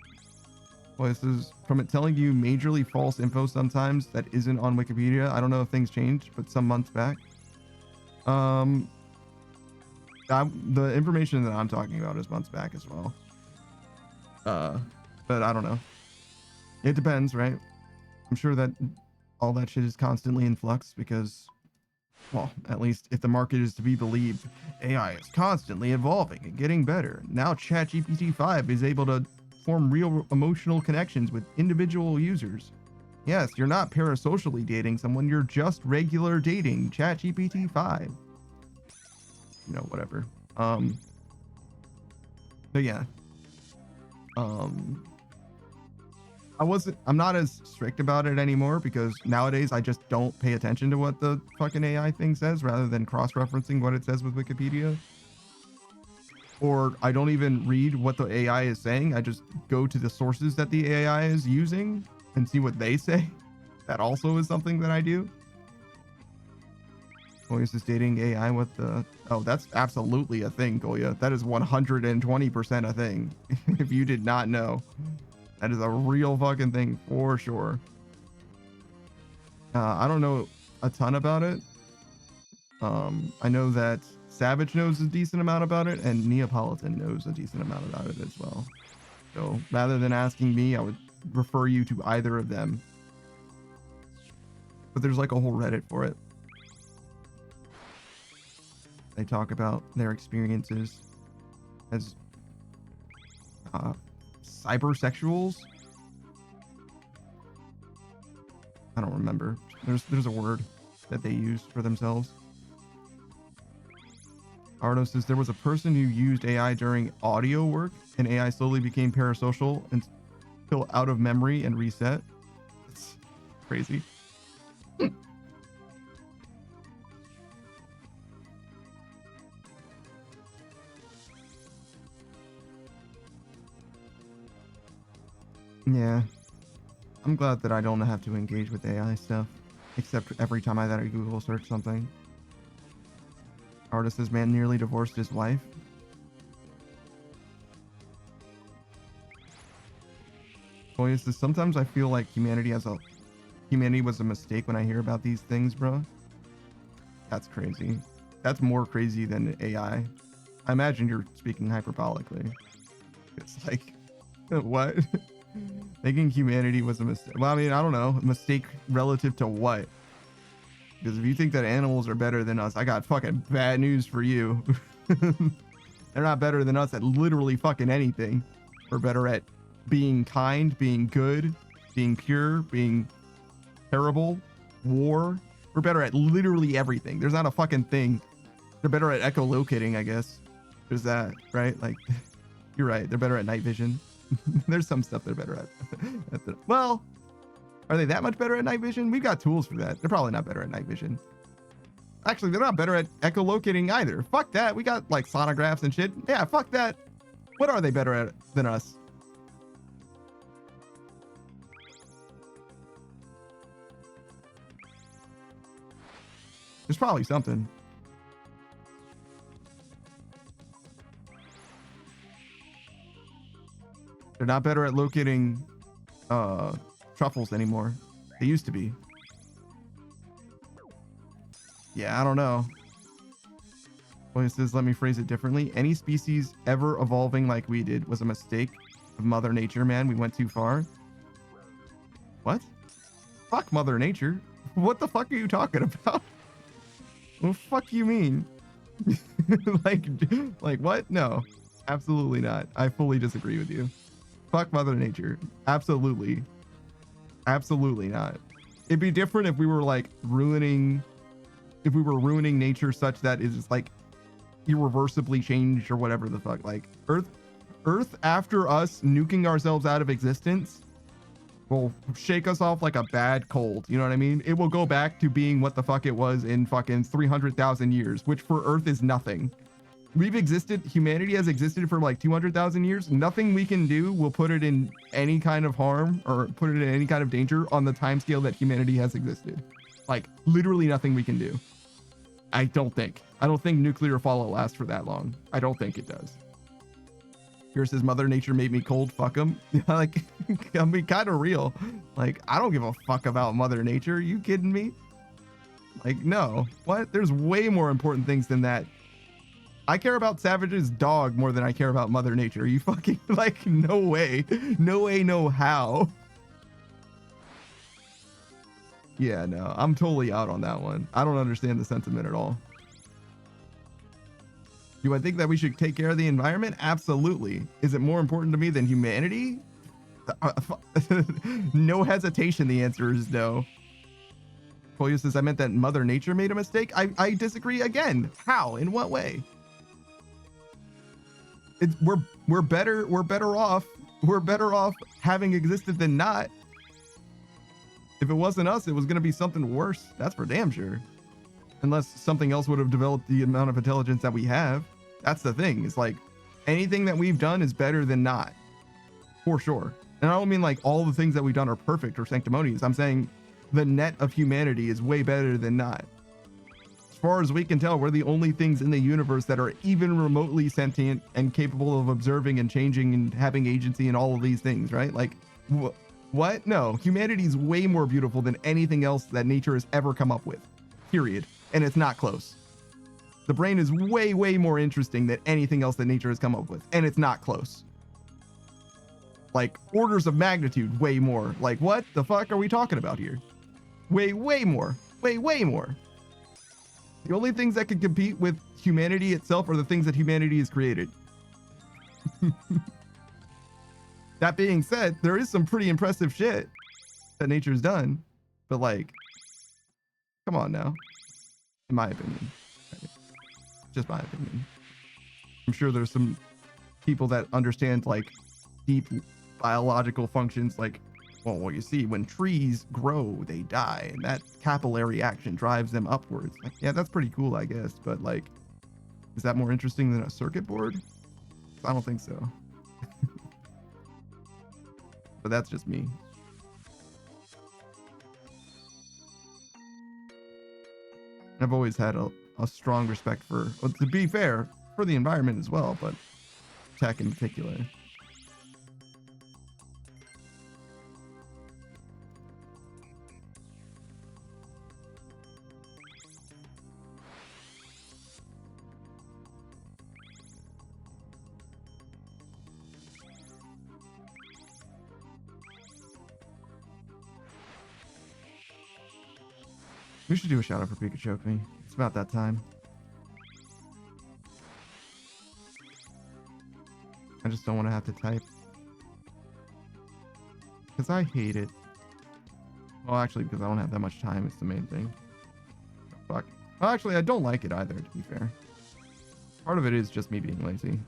Well, this is from it telling you majorly false info sometimes that isn't on Wikipedia. I don't know if things changed, but some months back. The information that I'm talking about is months back as well. But I don't know. It depends, right? I'm sure that all that shit is constantly in flux because, well, at least if the market is to be believed, AI is constantly evolving and getting better. Now ChatGPT 5 is able to form real emotional connections with individual users. Yes, you're not parasocially dating someone, you're just regular dating ChatGPT 5. You know, whatever. But yeah. I'm not as strict about it anymore because nowadays I just don't pay attention to what the fucking AI thing says rather than cross-referencing what it says with Wikipedia. Or I don't even read what the AI is saying. I just go to the sources that the AI is using and see what they say. That also is something that I do. Goya's is dating AI with the... Oh, that's absolutely a thing, Goya. That is 120% a thing. If you did not know. That is a real fucking thing for sure. I don't know a ton about it. I know that Savage knows a decent amount about it, and Neapolitan knows a decent amount about it as well. So rather than asking me, I would refer you to either of them. But there's like a whole Reddit for it. They talk about their experiences as cybersexuals. I don't remember. There's a word that they use for themselves. Ardo says there was a person who used AI during audio work, and AI slowly became parasocial until out of memory and reset. It's crazy. Yeah. I'm glad that I don't have to engage with AI stuff, except every time I gotta Google search something. Artist says man nearly divorced his wife. Boy, says sometimes I feel like humanity was a mistake when I hear about these things, bro. That's crazy. That's more crazy than AI. I imagine you're speaking hyperbolically. It's like, what? Thinking humanity was a mistake. Well, I mean, I don't know. A mistake relative to what? Because if you think that animals are better than us, I got fucking bad news for you. They're not better than us at literally fucking anything. We're better at being kind, being good, being pure, being terrible, war. We're better at literally everything. There's not a fucking thing. They're better at echolocating, I guess. There's that, right? Like, you're right. They're better at night vision. There's some stuff they're better at. Well, are they that much better at night vision? We've got tools for that. They're probably not better at night vision. Actually, they're not better at echolocating either. Fuck that. We got like sonographs and shit. Yeah, fuck that. What are they better at than us? There's probably something. They're not better at locating truffles anymore. They used to be. Yeah, I don't know. Well, it says, let me phrase it differently. Any species ever evolving like we did was a mistake of Mother Nature, man. We went too far. What? Fuck Mother Nature. What the fuck are you talking about? What the fuck you mean? like what? No, absolutely not. I fully disagree with you. Fuck Mother Nature. Absolutely. Absolutely not. It'd be different if we were like ruining nature such that it's just like irreversibly changed or whatever the fuck. Like Earth after us nuking ourselves out of existence will shake us off like a bad cold. You know what I mean? It will go back to being what the fuck it was in fucking 300,000 years, which for Earth is nothing. Humanity has existed for like 200,000 years. Nothing we can do will put it in any kind of harm or put it in any kind of danger on the timescale that humanity has existed. Like literally nothing we can do. I don't think nuclear fallout lasts for that long. I don't think it does. Here says Mother Nature made me cold. Fuck him. Like, I mean, kind of real. Like, I don't give a fuck about Mother Nature. Are you kidding me? Like, no. What? There's way more important things than that. I care about Savage's dog more than I care about Mother Nature. Are you fucking like, no way. No way, no how. Yeah, no, I'm totally out on that one. I don't understand the sentiment at all. Do I think that we should take care of the environment? Absolutely. Is it more important to me than humanity? No hesitation. The answer is no. Polio says, I meant that Mother Nature made a mistake. I disagree again. How? In what way? We're better off having existed than not. If it wasn't us, it was going to be something worse. That's for damn sure. Unless something else would have developed the amount of intelligence that we have. That's the thing. It's like anything that we've done is better than not. For sure. And I don't mean like all the things that we've done are perfect or sanctimonious. I'm saying the net of humanity is way better than not. As far as we can tell, we're the only things in the universe that are even remotely sentient and capable of observing and changing and having agency and all of these things, right? Like, what? No, humanity is way more beautiful than anything else that nature has ever come up with, period. And it's not close. The brain is way, way more interesting than anything else that nature has come up with, and it's not close. Like orders of magnitude, way more. Like what the fuck are we talking about here? Way, way more. Way, way more. The only things that can compete with humanity itself are the things that humanity has created. That being said, there is some pretty impressive shit that nature's done, but like, come on now. In my opinion. Just my opinion. I'm sure there's some people that understand like deep biological functions, like, well, you see, when trees grow, they die, and that capillary action drives them upwards. Like, yeah, that's pretty cool, I guess, but like, is that more interesting than a circuit board? I don't think so. But that's just me. I've always had a strong respect for, well, to be fair, for the environment as well, but tech in particular. We should do a shout out for Pikachu Me. It's about that time. I just don't want to have to type. Because I hate it. Well, actually, because I don't have that much time. It's the main thing. Fuck. Well, actually, I don't like it either, to be fair. Part of it is just me being lazy.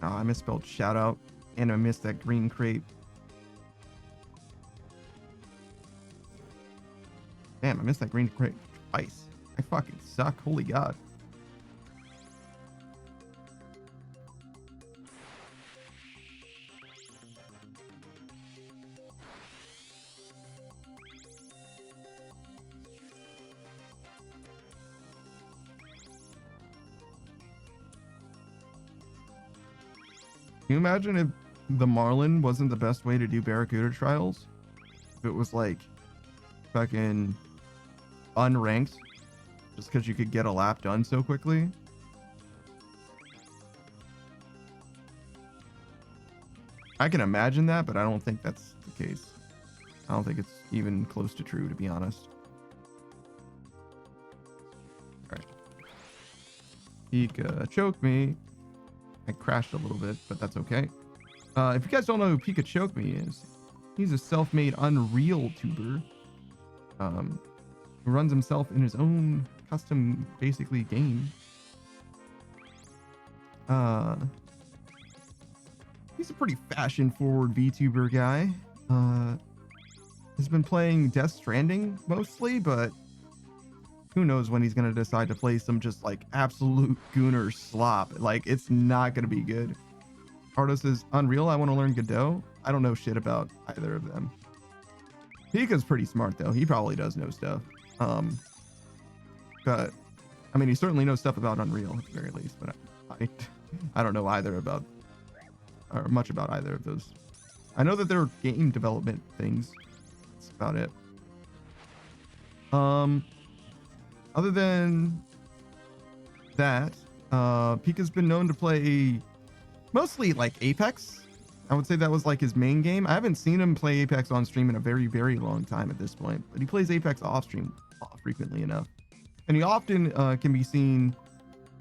Oh, I misspelled shout out, and I missed that green crate. Damn, I missed that green crate twice. I fucking suck. Holy god. Can you imagine if the Marlin wasn't the best way to do Barracuda trials? If it was like fucking unranked just because you could get a lap done so quickly? I can imagine that, but I don't think that's the case. I don't think it's even close to true, to be honest. Alright. Pika choked me. I crashed a little bit, but that's okay. If you guys don't know who Pika Choke Me is, he's a self-made Unreal tuber. Who runs himself in his own custom, basically, game. He's a pretty fashion-forward VTuber guy. He's been playing Death Stranding mostly, but who knows when he's gonna decide to play some just like absolute gooner slop. Like, it's not gonna be good. Artist is Unreal. I want to learn Godot. I don't know shit about either of them. Pika's pretty smart though. He probably does know stuff. But I mean, he certainly knows stuff about Unreal at the very least. But I don't know either about or much about either of those. I know that there are game development things. That's about it. Other than that, Pika's been known to play mostly like Apex. I would say that was like his main game. I haven't seen him play Apex on stream in a very, very long time at this point, but he plays Apex off stream frequently enough. And he often can be seen,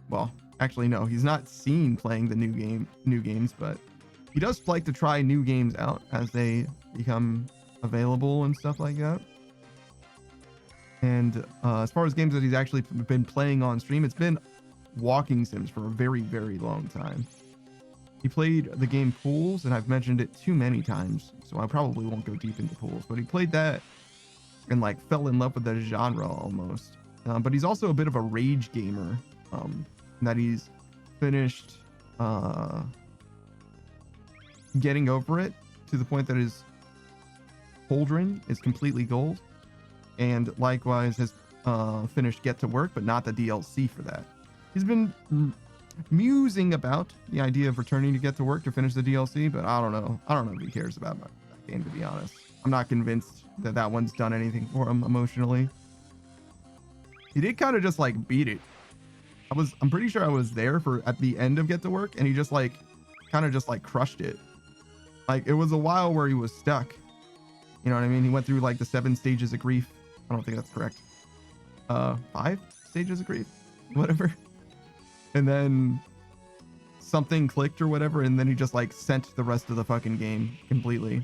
well, actually no, he's not seen playing the new games, but he does like to try new games out as they become available and stuff like that. And as far as games that he's actually been playing on stream, it's been walking sims for a very, very long time. He played the game Pools, and I've mentioned it too many times, so I probably won't go deep into Pools, but he played that and like fell in love with the genre almost. But he's also a bit of a rage gamer, that he's finished getting over it to the point that his cauldron is completely gold, and likewise has finished Get to Work, but not the DLC for that. He's been musing about the idea of returning to Get to Work to finish the DLC, but I don't know if he cares about that game, to be honest. I'm not convinced that that one's done anything for him emotionally. He did kind of just like beat it. I'm pretty sure I was there at the end of Get to Work, and he just like kind of just like crushed it. Like, it was a while where he was stuck. You know what I mean? He went through like the 7 stages of grief. I don't think that's correct. 5 stages of grief, whatever. And then something clicked or whatever, and then he just like sent the rest of the fucking game completely.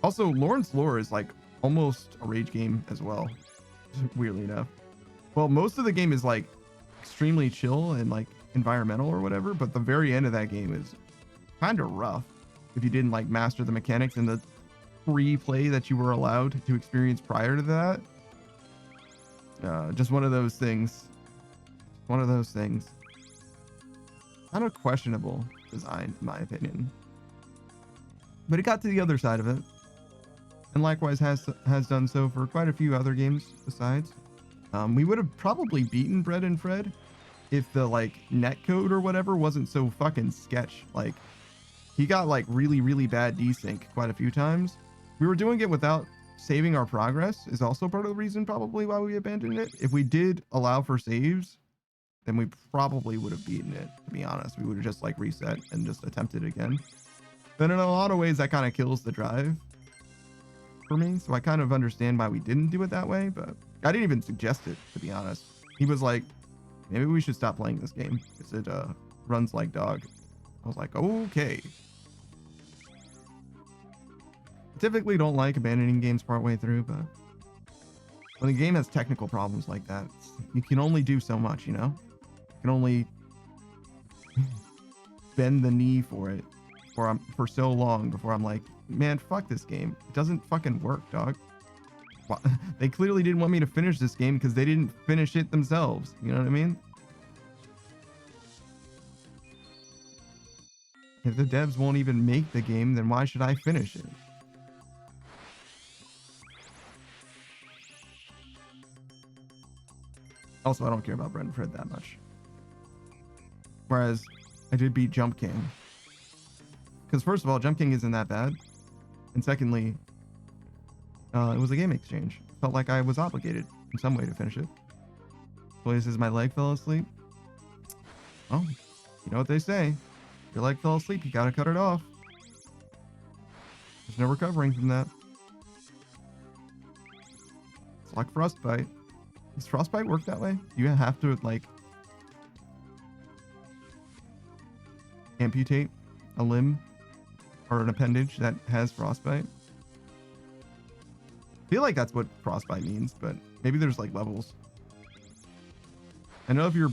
Also, Lawrence Lore is like almost a rage game as well, weirdly enough. Well, most of the game is like extremely chill and like environmental or whatever, but the very end of that game is kind of rough if you didn't like master the mechanics and the free play that you were allowed to experience prior to that. Just one of those things. Kind of questionable design, in my opinion. But it got to the other side of it, and likewise has done so for quite a few other games besides. We would have probably beaten Bread and Fred if the like netcode or whatever wasn't so fucking sketch. Like, he got like really, really bad desync quite a few times. We were doing it without saving our progress, is also part of the reason probably why we abandoned it. If we did allow for saves, then we probably would have beaten it, to be honest. We would have just like reset and just attempted again. But in a lot of ways, that kind of kills the drive for me. So I kind of understand why we didn't do it that way, but I didn't even suggest it, to be honest. He was like, maybe we should stop playing this game because it runs like dog. I was like, okay. Typically don't like abandoning games partway through, but when the game has technical problems like that, you can only do so much, you know? You can only bend the knee for it for so long before I'm like, man, fuck this game. It doesn't fucking work, dog. They clearly didn't want me to finish this game because they didn't finish it themselves. You know what I mean? If the devs won't even make the game, then why should I finish it? Also, I don't care about Brent Fred that much. Whereas, I did beat Jump King. Because first of all, Jump King isn't that bad. And secondly, it was a game exchange. Felt like I was obligated in some way to finish it. Places my leg fell asleep. Oh, you know what they say. If your leg fell asleep, you gotta cut it off. There's no recovering from that. It's like frostbite. Does frostbite work that way? You have to, like, amputate a limb or an appendage that has frostbite? I feel like that's what frostbite means, but maybe there's like levels. I know if your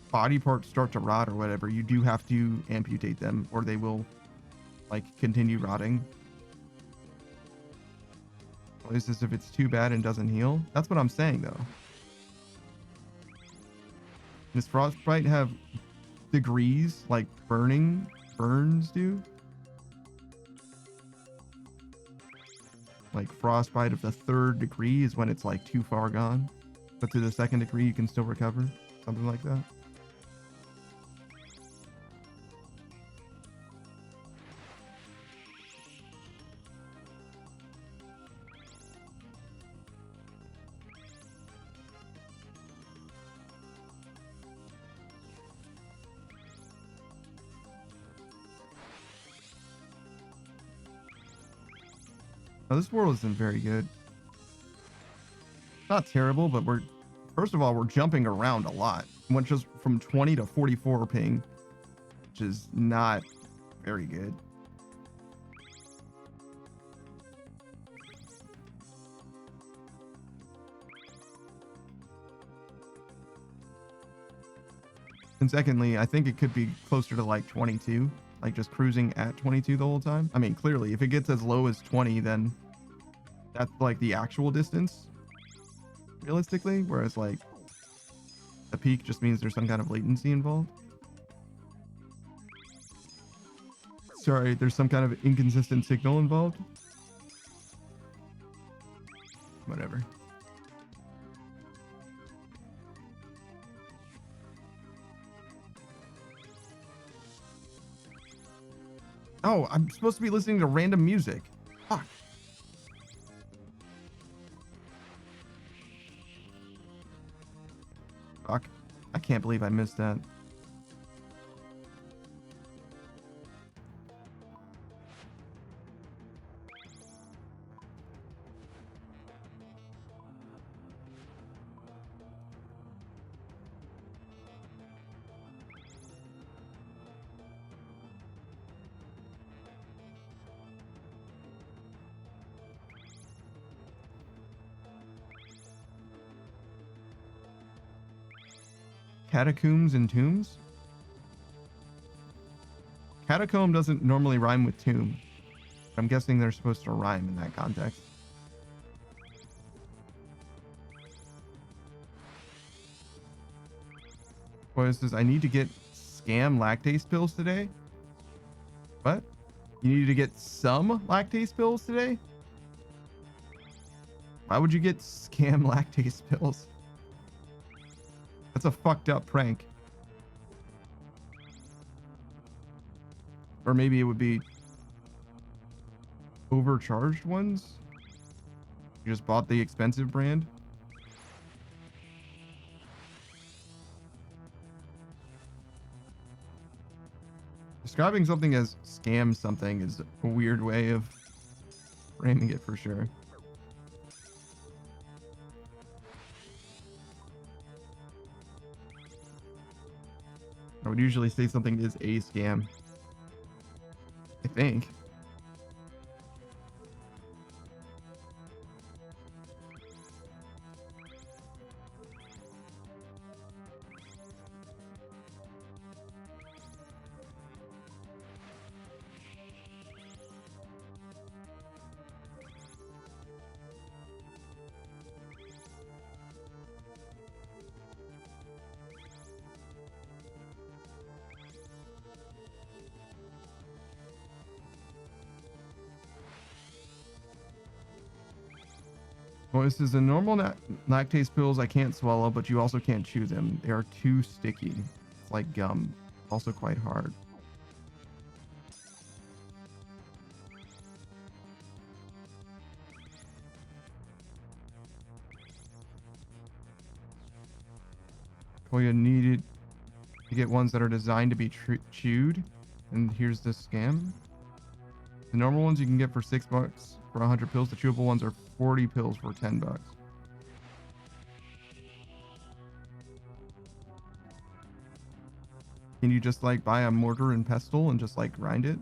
body parts start to rot or whatever, you do have to amputate them or they will like continue rotting. At least as if it's too bad and doesn't heal. That's what I'm saying though. Does frostbite have degrees like burns do? Like frostbite of the 3rd degree is when it's like too far gone, but to the 2nd degree you can still recover, something like that. Now, this world isn't very good. Not terrible, but first of all, we're jumping around a lot. We went just from 20 to 44 ping, which is not very good. And secondly, I think it could be closer to like 22. Like just cruising at 22 the whole time. I mean, clearly, if it gets as low as 20, then that's like the actual distance, realistically. Whereas like a peak just means there's some kind of latency involved. Sorry, there's some kind of inconsistent signal involved. Whatever. Oh, I'm supposed to be listening to random music. Fuck. Fuck. I can't believe I missed that. Catacombs and tombs? Catacomb doesn't normally rhyme with tomb. I'm guessing they're supposed to rhyme in that context. What is this? I need to get scam lactase pills today? What? You need to get some lactase pills today? Why would you get scam lactase pills? That's a fucked up prank. Or maybe it would be overcharged ones? You just bought the expensive brand? Describing something as scam something is a weird way of framing it for sure. I would usually say something is a scam. I think. Well, this is a normal lactase pills I can't swallow, but you also can't chew them. They are too sticky. It's like gum. Also quite hard. Koya needed to get ones that are designed to be chewed. And here's the scam. The normal ones you can get for $6 for 100 pills. The chewable ones are 40 pills for $10. Can you just like buy a mortar and pestle and just like grind it?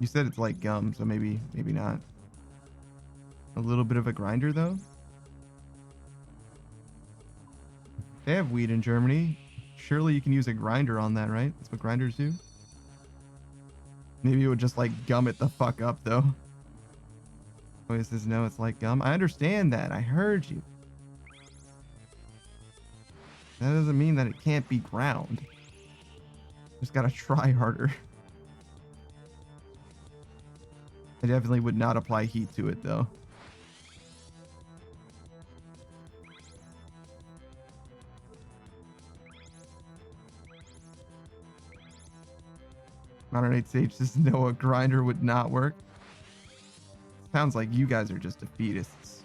You said it's like gum, so maybe not. A little bit of a grinder though. They have weed in Germany. Surely you can use a grinder on that, right? That's what grinders do. Maybe it would just like gum it the fuck up though. Oh, it says no, it's like gum. I understand that. I heard you. That doesn't mean that it can't be ground. Just gotta try harder. I definitely would not apply heat to it though. Modern 8 Sage says no, a grinder would not work. Sounds like you guys are just defeatists.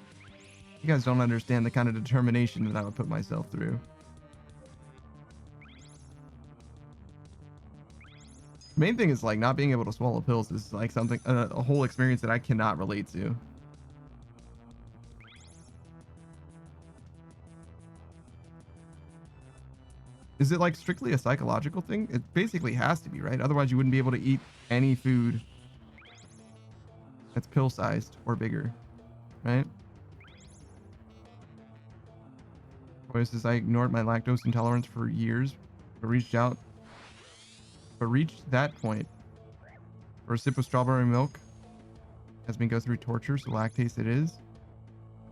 You guys don't understand the kind of determination that I would put myself through. Main thing is like not being able to swallow pills is like something, a whole experience that I cannot relate to. Is it like strictly a psychological thing? It basically has to be, right? Otherwise you wouldn't be able to eat any food that's pill sized or bigger, right? Says I ignored my lactose intolerance for years, but reached that point for a sip of strawberry milk has me go through torture, so lactase it is.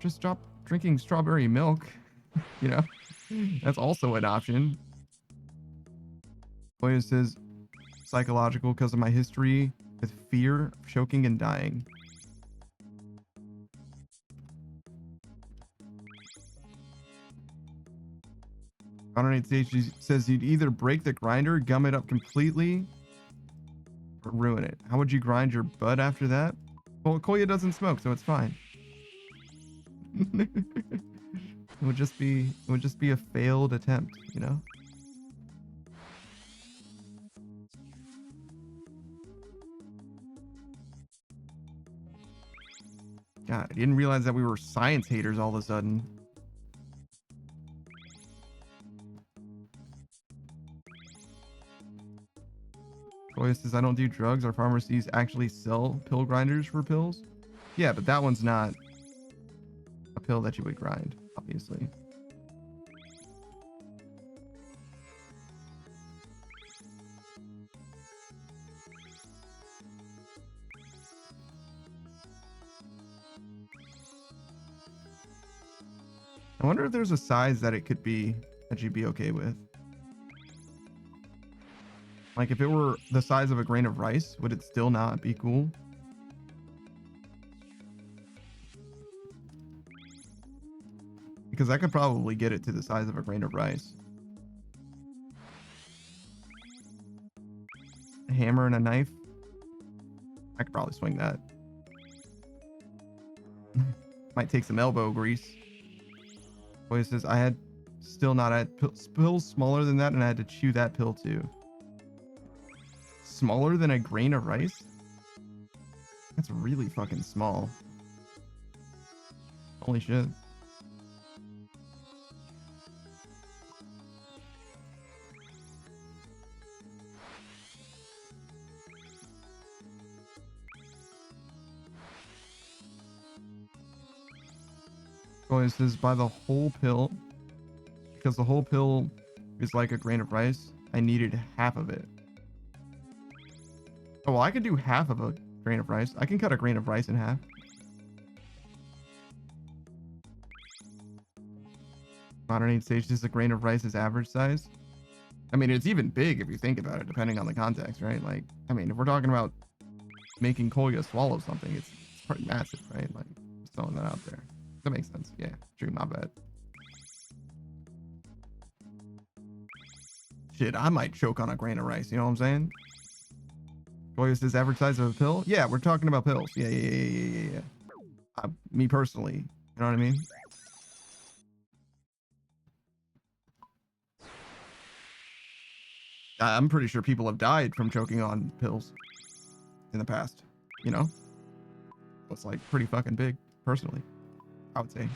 Just stop drinking strawberry milk, you know? That's also an option. Boy says psychological because of my history with fear of choking and dying. Stage says you'd either break the grinder, gum it up completely, or ruin it. How would you grind your bud after that? Well, Koya doesn't smoke, so it's fine. It would just be a failed attempt, you know? God, I didn't realize that we were science haters all of a sudden. Koya says I don't do drugs. Our pharmacies actually sell pill grinders for pills. Yeah, but that one's not a pill that you would grind, obviously. I wonder if there's a size that it could be that you'd be okay with. Like if it were the size of a grain of rice, would it still not be cool? Because I could probably get it to the size of a grain of rice. A hammer and a knife. I could probably swing that. Might take some elbow grease. Boy says I had still not had pills smaller than that, and I had to chew that pill too. Smaller than a grain of rice? That's really fucking small. Holy shit. Oh, it says by the whole pill, because the whole pill is like a grain of rice, I needed half of it. Oh, well, I could do half of a grain of rice. I can cut a grain of rice in half. Modern 8 Stage, is a grain of rice is average size. I mean, it's even big if you think about it, depending on the context, right? Like, I mean, if we're talking about making Kolya swallow something, it's pretty massive, right? Like, just throwing that out there. That makes sense. Yeah, true. My bad. Shit, I might choke on a grain of rice. You know what I'm saying? Boy, is this advertised as a pill? Yeah, we're talking about pills. Yeah. Me personally, you know what I mean? I'm pretty sure people have died from choking on pills in the past. You know, it's like pretty fucking big, personally, I would say.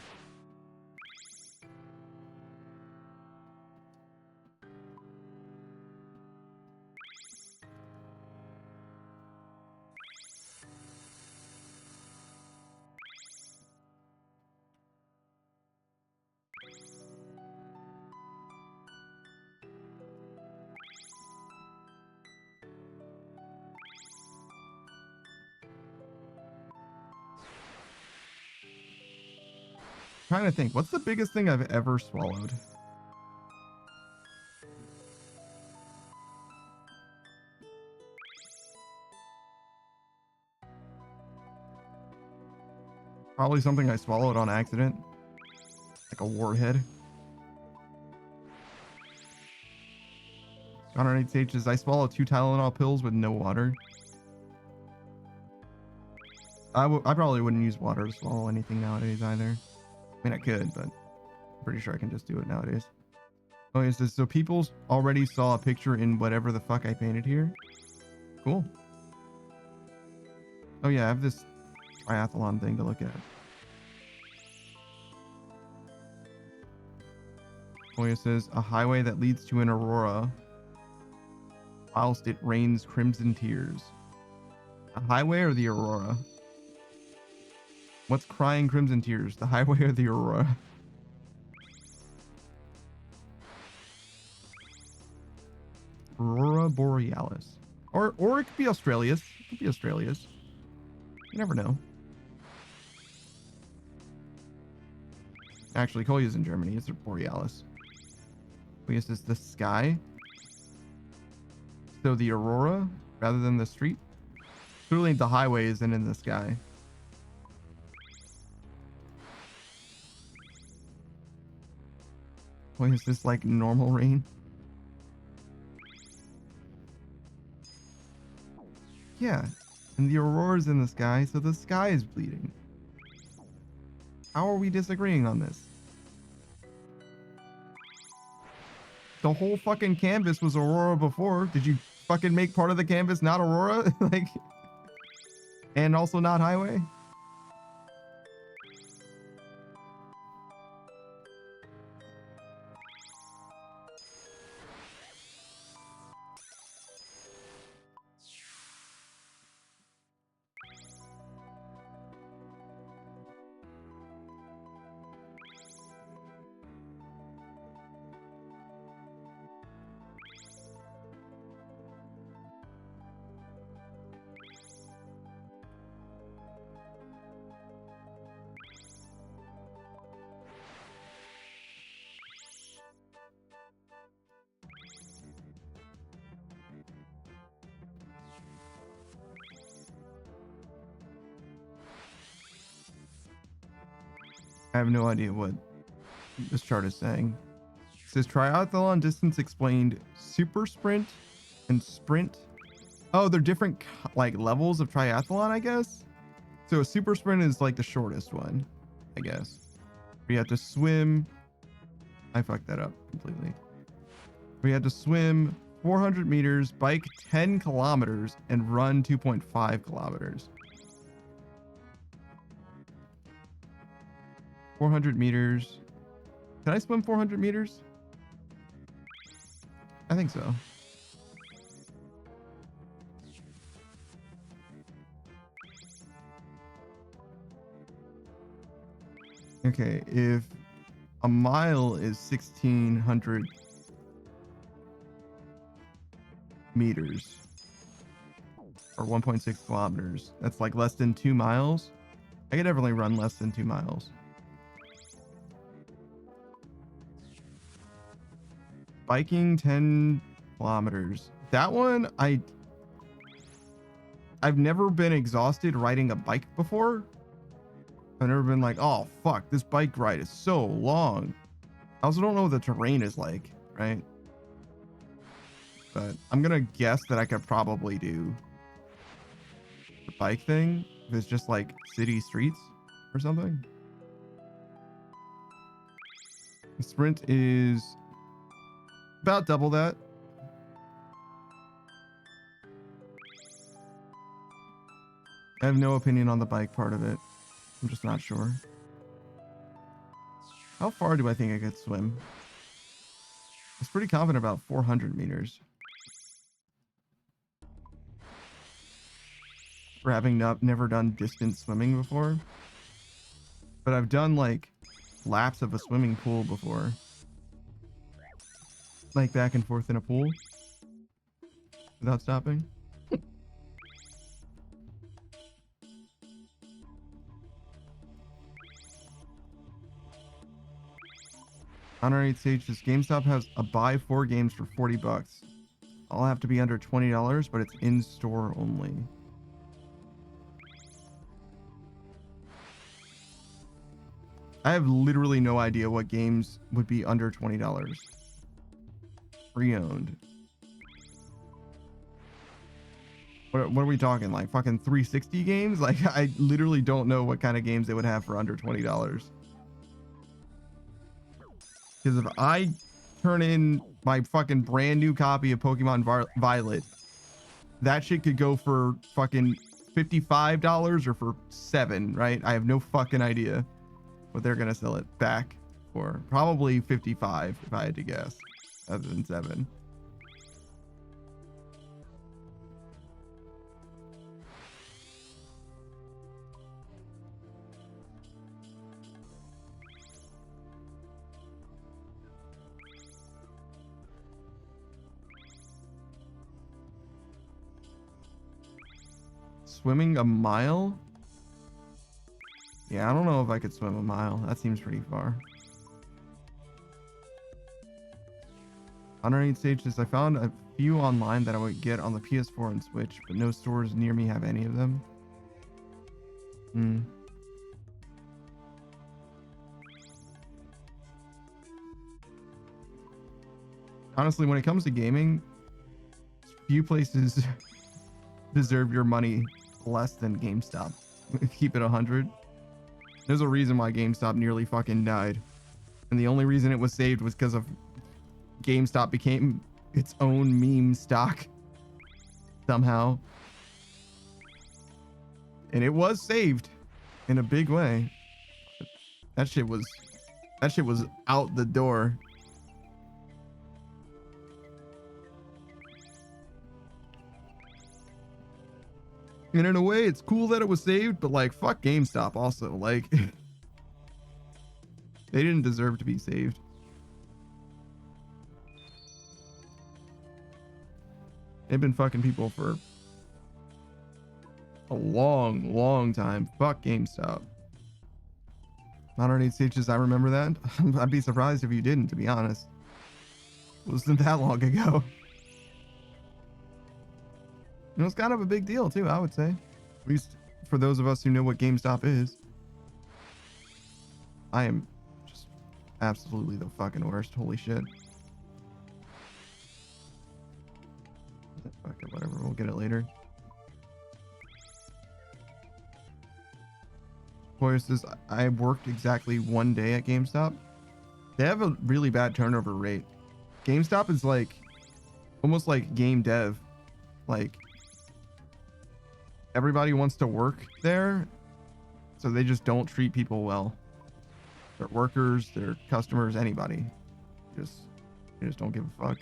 Trying to think, what's the biggest thing I've ever swallowed? Probably something I swallowed on accident, like a warhead. 108 stages. I swallowed 2 Tylenol pills with no water. I probably wouldn't use water to swallow anything nowadays either. I mean, I could, but I'm pretty sure I can just do it nowadays. Oh, it says, so people already saw a picture in whatever the fuck I painted here. Cool. Oh yeah, I have this triathlon thing to look at. Oh, it says, a highway that leads to an aurora whilst it rains crimson tears. A highway or the aurora? What's crying crimson tears? The highway or the aurora? Aurora Borealis. Or it could be Australia's. It could be Australia's. You never know. Actually, Kolya's in Germany. It's Borealis. I guess it's the sky. So the aurora rather than the street. Clearly the highway isn't in the sky. Wait, is this like normal rain? Yeah, and the aurora's in the sky, so the sky is bleeding. How are we disagreeing on this? The whole fucking canvas was aurora before. Did you fucking make part of the canvas not aurora? Like, and also not highway? I have no idea what this chart is saying. It says triathlon distance explained, super sprint and sprint. Oh, they're different like levels of triathlon, I guess. So a super sprint is like the shortest one, I guess. We have to swim. I fucked that up completely. We had to swim 400 meters, bike 10 kilometers, and run 2.5 kilometers. 400 meters. Can I swim 400 meters? I think so. Okay, if a mile is 1,600 meters, or 1.6 kilometers, that's like less than 2 miles. I could definitely run less than 2 miles. Biking 10 kilometers. That one, I I've never been exhausted riding a bike before. I've never been like, oh fuck, this bike ride is so long. I also don't know what the terrain is like, right? But I'm gonna guess that I could probably do the bike thing if it's just like city streets or something. The sprint is about double that. I have no opinion on the bike part of it. I'm just not sure. How far do I think I could swim? I was pretty confident about 400 meters. For having never done distance swimming before. But I've done like laps of a swimming pool before. Like back and forth in a pool. Without stopping. Honor 8 Sage says GameStop has a buy 4 games for $40. I'll have to be under $20, but it's in store only. I have literally no idea what games would be under $20. Pre-owned. What are we talking? Like fucking 360 games? Like I literally don't know what kind of games they would have for under $20. Because if I turn in my fucking brand new copy of Pokemon Violet, that shit could go for fucking $55 or for $7, right? I have no fucking idea what they're gonna sell it back for. Probably 55 if I had to guess, other than 7. Swimming a mile? Yeah, I don't know if I could swim a mile. That seems pretty far. Underneath Stage says, I found a few online that I would get on the PS4 and Switch, but no stores near me have any of them. Honestly, when it comes to gaming, few places deserve your money less than GameStop. Keep it 100. There's a reason why GameStop nearly fucking died. And the only reason it was saved was because of GameStop became its own meme stock. Somehow. And it was saved in a big way. That shit was out the door. And in a way, it's cool that it was saved, but like, fuck GameStop also. Like, they didn't deserve to be saved. They've been fucking people for a long, long time. Fuck GameStop. Modern 8 Stages, I remember that. I'd be surprised if you didn't, to be honest. It wasn't that long ago. It was kind of a big deal too, I would say. At least for those of us who know what GameStop is. I am just absolutely the fucking worst. Holy shit. Fuck it, whatever. We'll get it later. Boy says, I worked exactly 1 day at GameStop. They have a really bad turnover rate. GameStop is like almost like game dev. Like, everybody wants to work there, so they just treat people well. Their workers, their customers, anybody. They just don't give a fuck.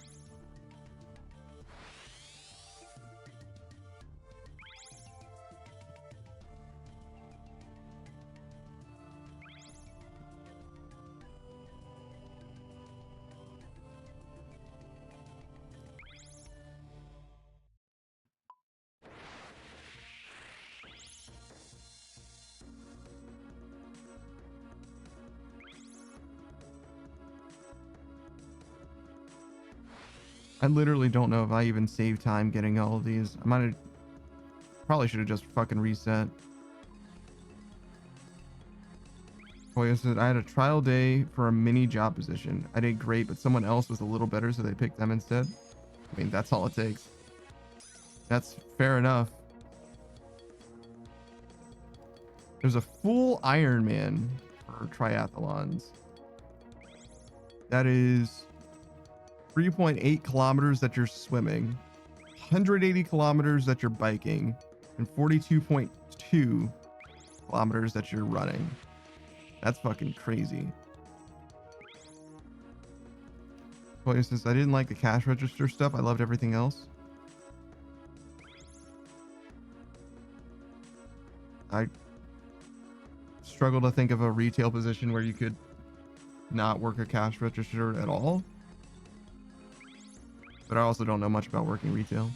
I literally don't know if I even saved time getting all of these. I might have Probably should have just fucking reset. Boy, said I had a trial day for a mini job position. I did great, but someone else was a little better, so they picked them instead. I mean, that's all it takes. That's fair enough. There's a full Ironman for triathlons. That is 3.8 kilometers that you're swimming, 180 kilometers that you're biking, and 42.2 kilometers that you're running. That's fucking crazy. Well, since I didn't like the cash register stuff, I loved everything else. I struggle to think of a retail position where you could not work a cash register at all. But I also don't know much about working retail.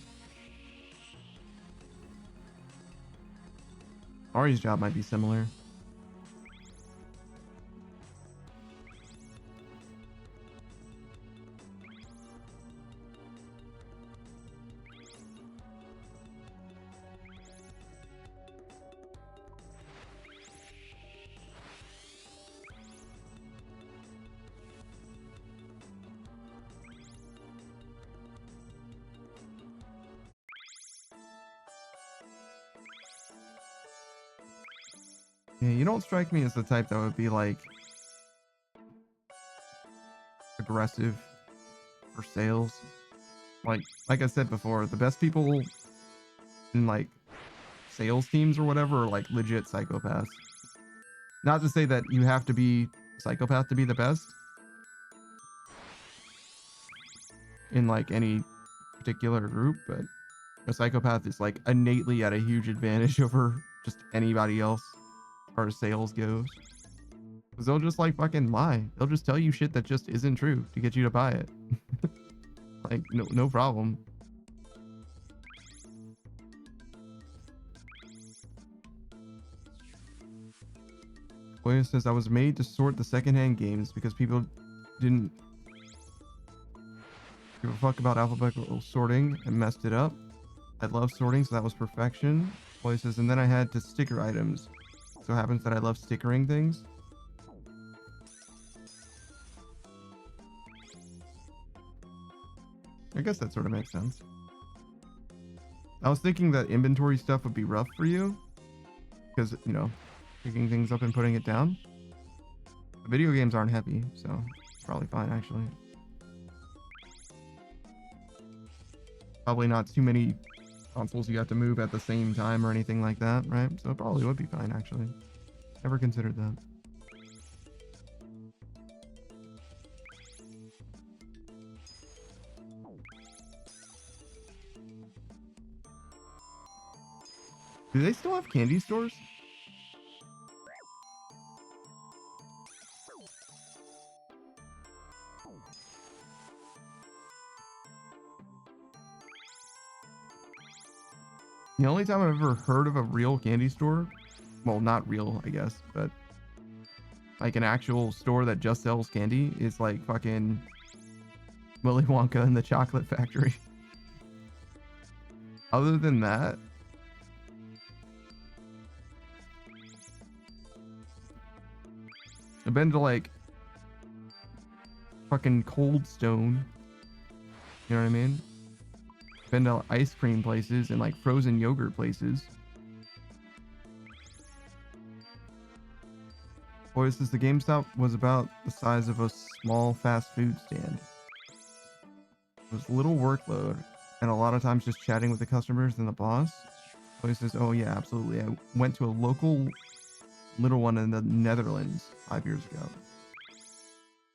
Ari's job might be similar. Yeah, you don't strike me as the type that would be like aggressive for sales. Like I said before, the best people in like sales teams or whatever are like legit psychopaths. Not to say that you have to be a psychopath to be the best in like any particular group, but a psychopath is like innately at a huge advantage over just anybody else as far as sales goes. Because they'll just like fucking lie. They'll just tell you shit that just isn't true to get you to buy it. Like, no problem. William says, I was made to sort the secondhand games because people didn't give a fuck about alphabetical sorting and messed it up. I love sorting, so that was perfection. William says, and then I had to sticker items. So it happens that I love stickering things. I guess that sort of makes sense. I was thinking that inventory stuff would be rough for you because, you know, picking things up and putting it down. The video games aren't heavy, so it's probably fine, actually. Probably not too many consoles you have to move at the same time or anything like that, right? So it probably would be fine, actually. Never considered that. Do they still have candy stores? The only time I've ever heard of a real candy store, well, not real, I guess, but like an actual store that just sells candy is like fucking Willy Wonka and the Chocolate Factory. Other than that, I've been to like fucking Cold Stone. You know what I mean? Been to ice cream places and like frozen yogurt places. Boy, says the GameStop was about the size of a small fast food stand. It was little workload and a lot of times just chatting with the customers and the boss. Boy says, oh yeah, absolutely. I went to a local little one in the Netherlands 5 years ago. What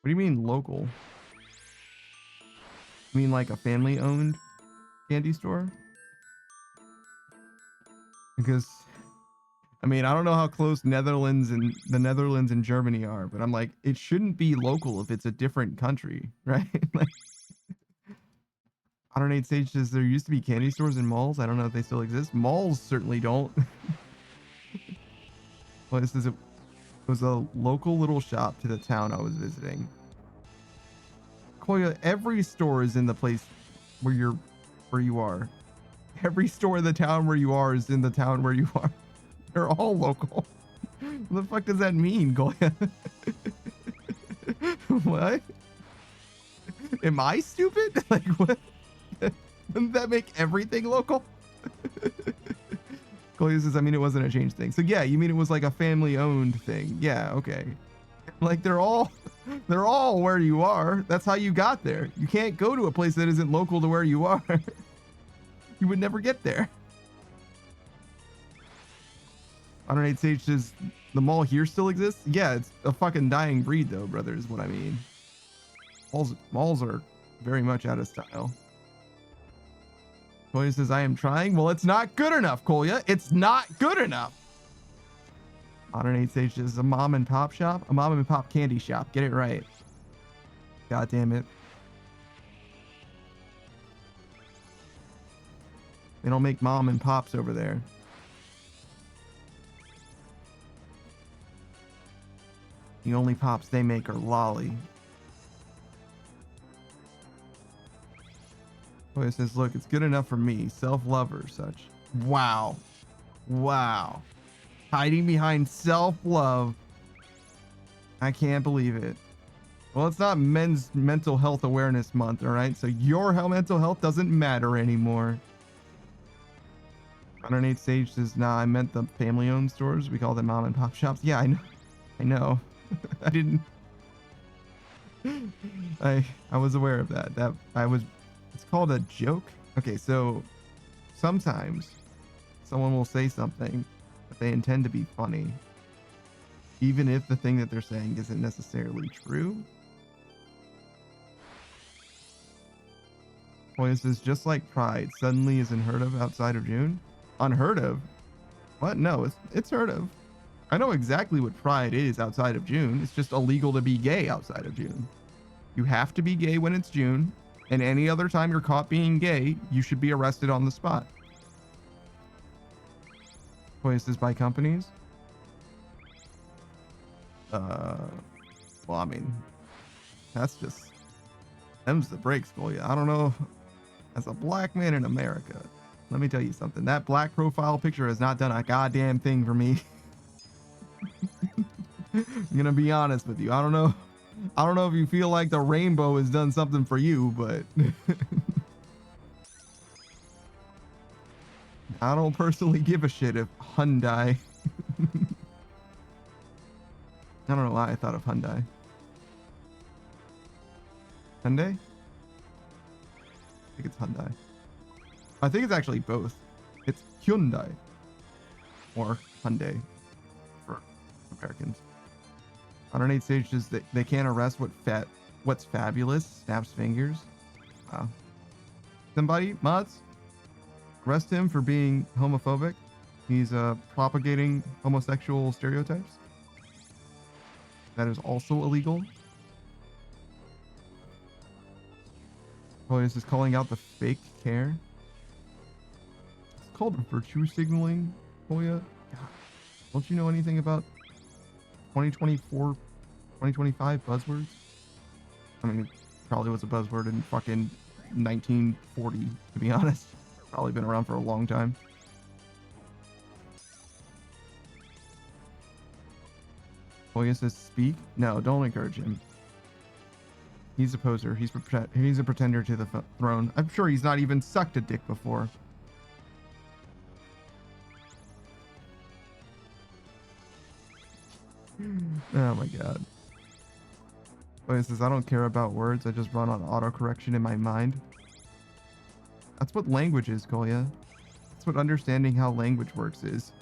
do you mean local? You mean like a family owned candy store? Because I mean, I don't know how close the Netherlands and Germany are, but I'm like, it shouldn't be local if it's a different country, right? Like, I don't know, Sage says there used to be candy stores in malls. I don't know if they still exist. Malls certainly don't. Well, this is it was a local little shop to the town I was visiting. Koya, every store is in the place where you are. Every store in the town where you are is in the town where you are. They're all local. What the fuck does that mean, Goya? What? Am I stupid? Like, what? Doesn't that make everything local? Goya says, I mean, it wasn't a change thing. So yeah, you mean it was like a family-owned thing? Yeah, okay. Like they're all where you are. That's how you got there. You can't go to a place that isn't local to where you are. You would never get there. 108 Sage says, the mall here still exists? Yeah, it's a fucking dying breed though, brother, is what I mean. Malls are very much out of style. Kolya says, I am trying. Well, it's not good enough, Kolya. It's not good enough. 108 Sage says, a mom and pop shop? A mom and pop candy shop. Get it right. God damn it. They don't make mom and pops over there. The only pops they make are lolly. Oh, it says, look, it's good enough for me. Self-love or such. Wow. Wow. Hiding behind self-love. I can't believe it. Well, it's not Men's Mental Health Awareness Month, all right? So your mental health doesn't matter anymore. 108 Sage says, nah, I meant the family-owned stores. We call them mom and pop shops. Yeah, I know. I know. I didn't. I was aware of that. It's called a joke. Okay, so sometimes someone will say something that they intend to be funny, even if the thing that they're saying isn't necessarily true. Point is just like Pride suddenly is unheard of outside of June. Unheard of? What? No, it's heard of. I know exactly what Pride is outside of June. It's just illegal to be gay outside of June. You have to be gay when it's June, and any other time you're caught being gay, you should be arrested on the spot. Places by companies? Well, I mean, that's just, them's the breaks for you. I don't know. As a black man in America, let me tell you something. That black profile picture has not done a goddamn thing for me. I'm gonna be honest with you. I don't know if you feel like the rainbow has done something for you, but I don't personally give a shit if Hyundai. I don't know why I thought of Hyundai. Hyundai? I think it's Hyundai. I think it's actually both. It's Hyundai or Hyundai for Americans. 108 Sage says that they can't arrest what's fabulous. Snaps fingers. Wow. Somebody, mods, arrest him for being homophobic. He's propagating homosexual stereotypes. That is also illegal. Oh, this is calling out the fake care. It's called virtue signaling, Koya. God, don't you know anything about 2024, 2025 buzzwords? I mean, it probably was a buzzword in fucking 1940, to be honest. Probably been around for a long time. Koya says, speak? No, don't encourage him. He's a poser. He's a pretender to the throne. I'm sure he's not even sucked a dick before. Oh my god. Koya says, I don't care about words. I just run on autocorrection in my mind. That's what language is, Koya. That's what understanding how language works is.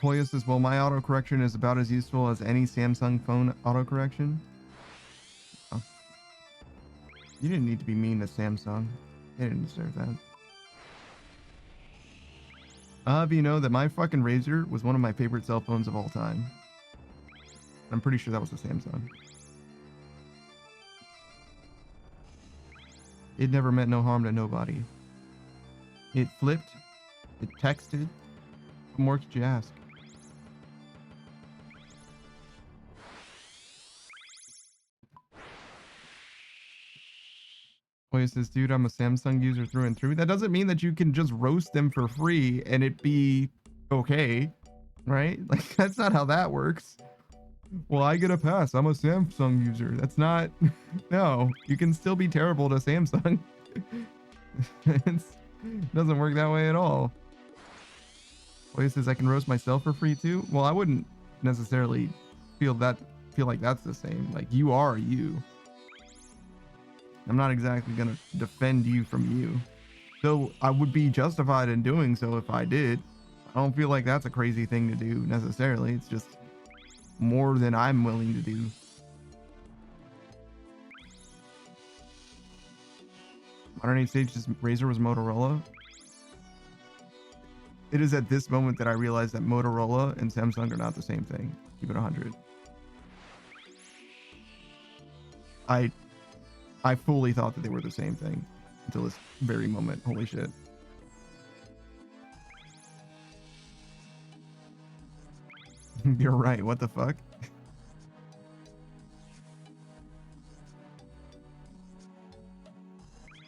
Koya says, well, my autocorrection is about as useful as any Samsung phone autocorrection. Oh. You didn't need to be mean to Samsung. They didn't deserve that. You know that my fucking Razr was one of my favorite cell phones of all time. I'm pretty sure that was a Samsung. It never meant no harm to nobody. It flipped. It texted. What more could you ask? Boy says, dude, I'm a Samsung user through and through. That doesn't mean that you can just roast them for free and it be okay, right? Like, that's not how that works. Well, I get a pass. I'm a Samsung user. That's not... No, you can still be terrible to Samsung. It doesn't work that way at all. Boy says, I can roast myself for free too. Well, I wouldn't necessarily feel like that's the same. Like, you are you. I'm not exactly gonna defend you from you. Though I would be justified in doing so if I did. I don't feel like that's a crazy thing to do necessarily. It's just more than I'm willing to do. Modern Age Sage's Razr was Motorola. It is at this moment that I realize that Motorola and Samsung are not the same thing. Keep it 100. I fully thought that they were the same thing until this very moment. Holy shit. You're right. What the fuck?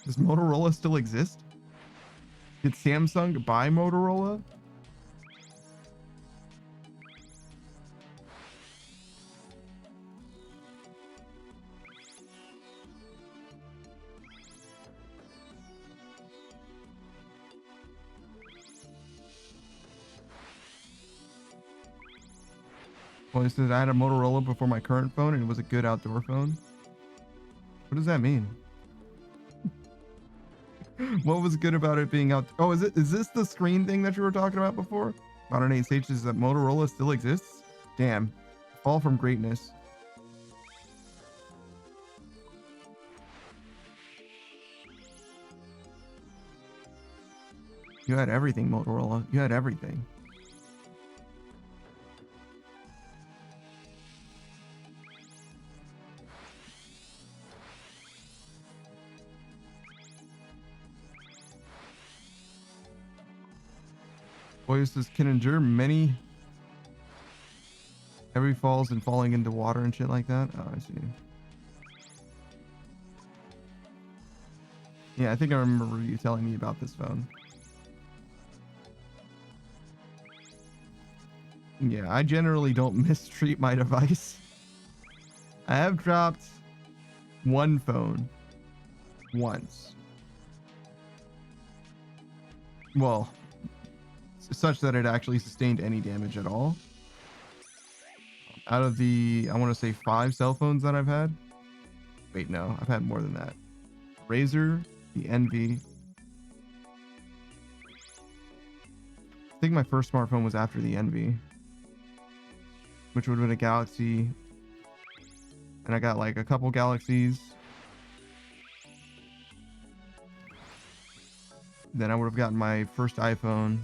Does Motorola still exist? Did Samsung buy Motorola? Well, it says I had a Motorola before my current phone and it was a good outdoor phone. What does that mean? What was good about it being out? Oh, is this the screen thing that you were talking about before? Modern Age Sage says that Motorola still exists? Damn. Fall from greatness. You had everything, Motorola. You had everything. Voices can endure many heavy falls and falling into water and shit like that. Oh, I see. Yeah, I think I remember you telling me about this phone. Yeah, I generally don't mistreat my device. I have dropped one phone once. Well, such that it actually sustained any damage at all. Out of the, I want to say 5 cell phones that I've had. Wait, no, I've had more than that. Razr, the Envy. I think my first smartphone was after the Envy, which would have been a Galaxy. And I got like a couple Galaxies. Then I would have gotten my first iPhone.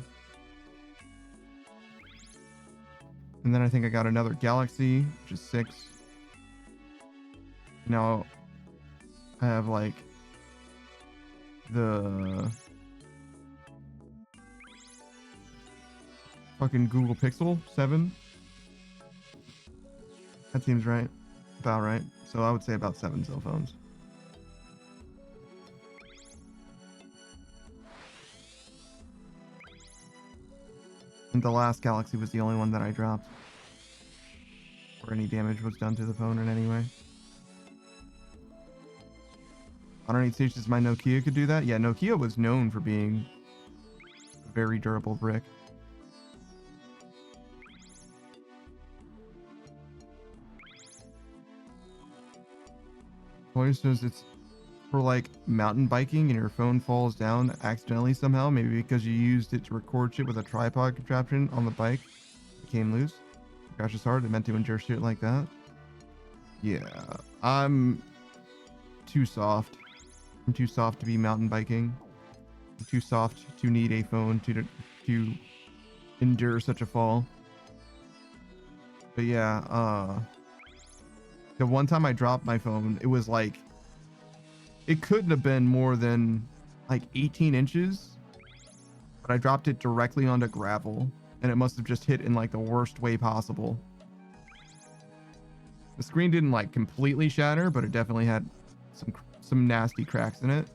And then I think I got another Galaxy, which is 6. Now I have like the fucking Google Pixel 7. That seems right. About right. So I would say about 7 cell phones. And the last Galaxy was the only one that I dropped, or any damage was done to the phone in any way. I don't need stages. My Nokia could do that. Yeah, Nokia was known for being a very durable brick. Voice says it's for like mountain biking and your phone falls down accidentally somehow, maybe because you used it to record shit with a tripod contraption on the bike. came loose. Gosh, it's hard. I meant to endure shit like that. Yeah, I'm too soft. I'm too soft to be mountain biking. I'm too soft to need a phone to endure such a fall. But yeah, the one time I dropped my phone, it was like, it couldn't have been more than like 18 inches, but I dropped it directly onto gravel, and it must have just hit in like the worst way possible. The screen didn't like completely shatter, but it definitely had some nasty cracks in it.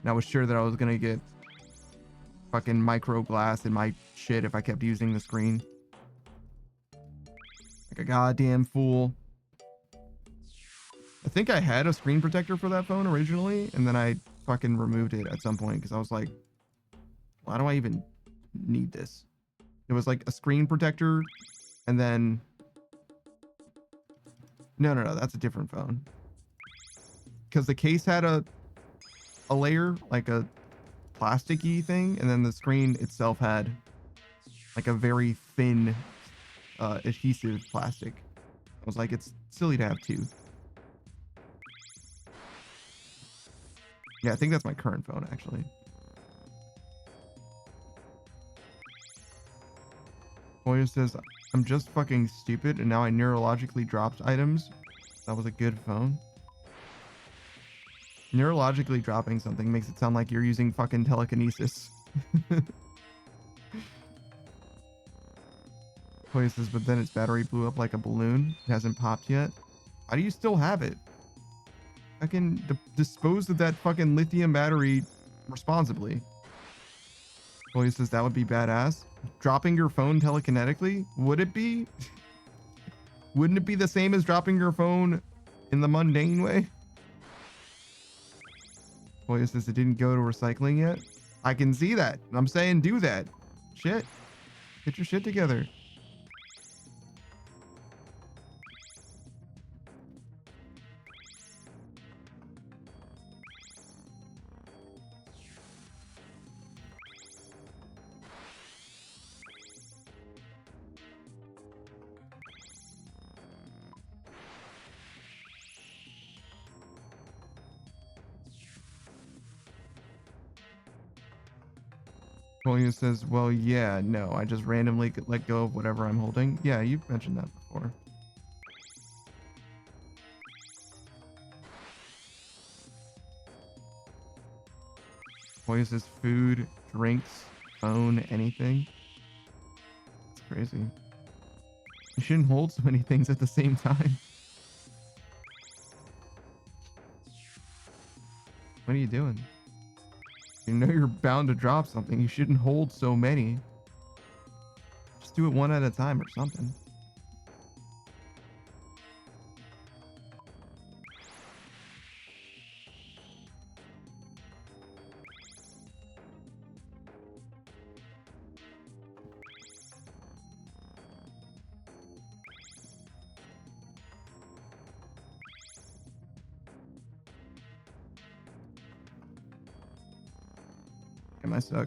And I was sure that I was gonna get fucking micro glass in my shit if I kept using the screen. Like a goddamn fool. I think I had a screen protector for that phone originally, and then I fucking removed it at some point because I was like, why do I even need this? It was like a screen protector, and then no, that's a different phone. Because the case had a layer, like a plasticky thing, and then the screen itself had like a very thin adhesive plastic. I was like, it's silly to have two. Yeah, I think that's my current phone, actually. Hoya says, I'm just fucking stupid, and now I neurologically dropped items. That was a good phone. Neurologically dropping something makes it sound like you're using fucking telekinesis. Hoya says, but then its battery blew up like a balloon. It hasn't popped yet. How do you still have it? Fucking dispose of that fucking lithium battery responsibly. Hoya says, that would be badass. Dropping your phone telekinetically? Would it be? Wouldn't it be the same as dropping your phone in the mundane way? Hoya says it didn't go to recycling yet. I can see that. I'm saying do that. Shit. Get your shit together. Julia says, well, yeah, no, I just randomly let go of whatever I'm holding. Yeah, you've mentioned that before. Julia says, food, drinks, phone, anything. It's crazy. You shouldn't hold so many things at the same time. What are you doing? You know you're bound to drop something. You shouldn't hold so many. Just do it one at a time or something. I suck.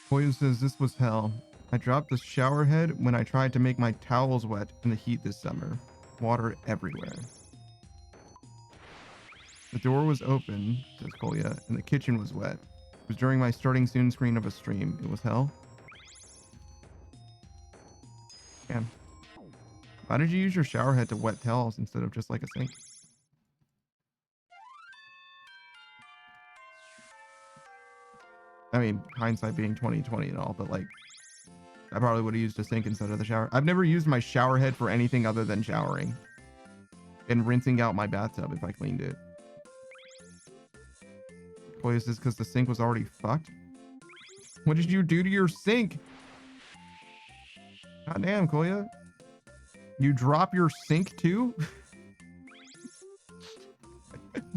Poison says this was hell. I dropped the shower head when I tried to make my towels wet in the heat this summer. Water everywhere. The door was open, says Kolya, and the kitchen was wet. It was during my starting soon screen of a stream. It was hell. Damn. Why did you use your shower head to wet towels instead of just like a sink? I mean, hindsight being 20/20 and all, but like, I probably would have used a sink instead of the shower. I've never used my shower head for anything other than showering and rinsing out my bathtub if I cleaned it. Boy, is this because the sink was already fucked? What did you do to your sink? God damn, Koya. You drop your sink too?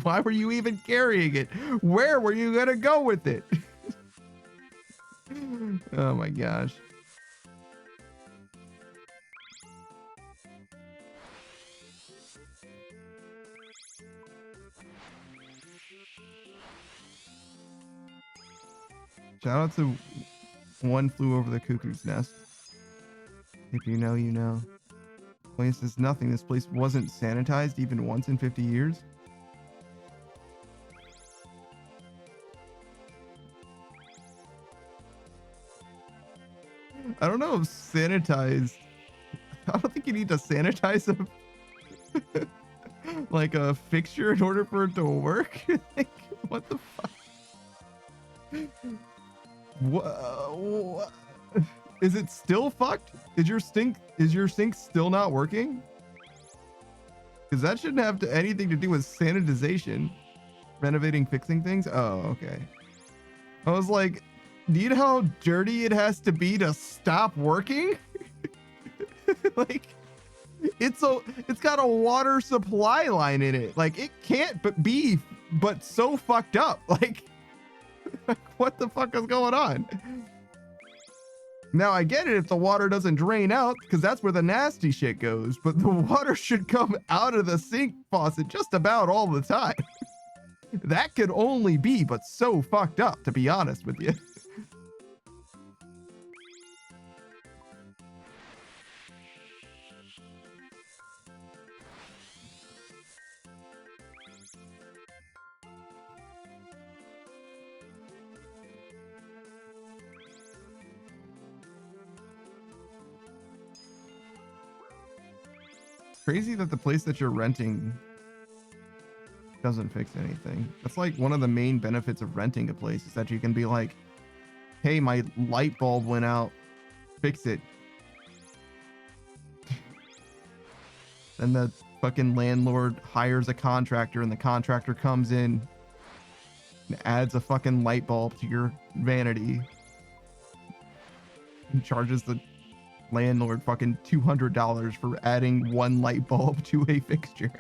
Why were you even carrying it? Where were you gonna go with it? Oh my gosh. Shout out to One Flew Over the Cuckoo's Nest. If you know, you know. Place is nothing. This place wasn't sanitized even once in 50 years. I don't know if sanitized. I don't think you need to sanitize a like a fixture in order for it to work. Like, what the fuck? What? Is it still fucked? Is your sink still not working? Because that shouldn't have anything to do with sanitization. Renovating, fixing things? Oh, okay. I was like, do you know how dirty it has to be to stop working? Like, it's got a water supply line in it. Like, it can't but so fucked up. Like, what the fuck is going on? Now I get it if the water doesn't drain out, because that's where the nasty shit goes, but the water should come out of the sink faucet just about all the time. That could only be but so fucked up, to be honest with you. Crazy that the place that you're renting doesn't fix anything. That's like one of the main benefits of renting a place, is that you can be like, hey, my light bulb went out, fix it. Then the fucking landlord hires a contractor, and the contractor comes in and adds a fucking light bulb to your vanity and charges the landlord fucking $200 for adding one light bulb to a fixture.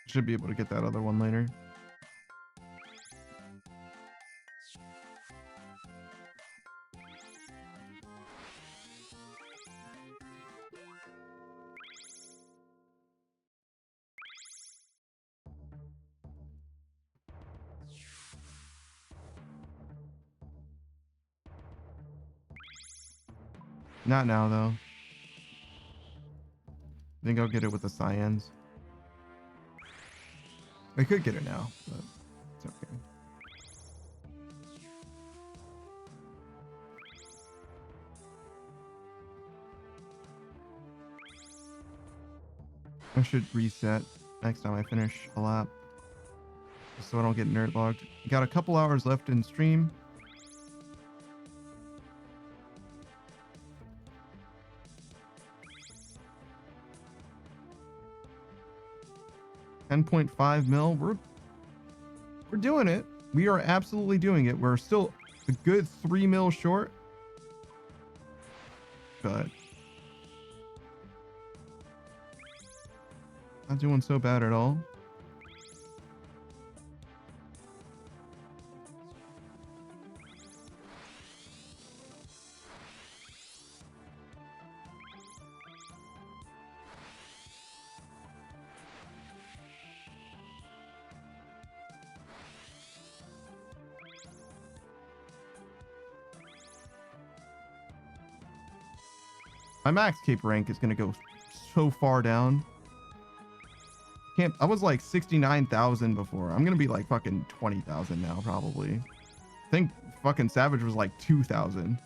Should be able to get that other one later. Not now, though. I think I'll get it with the cyans. I could get it now, but it's okay. I should reset next time I finish a lap, just so I don't get nerd logged. Got a couple hours left in stream. $10.5 mil. We're doing it. We are absolutely doing it. We're still a good 3 mil short, but not doing so bad at all. My max cape rank is going to go so far down. Can't. I was like 69,000 before. I'm gonna be like fucking 20,000 now probably. I think fucking Savage was like 2,000.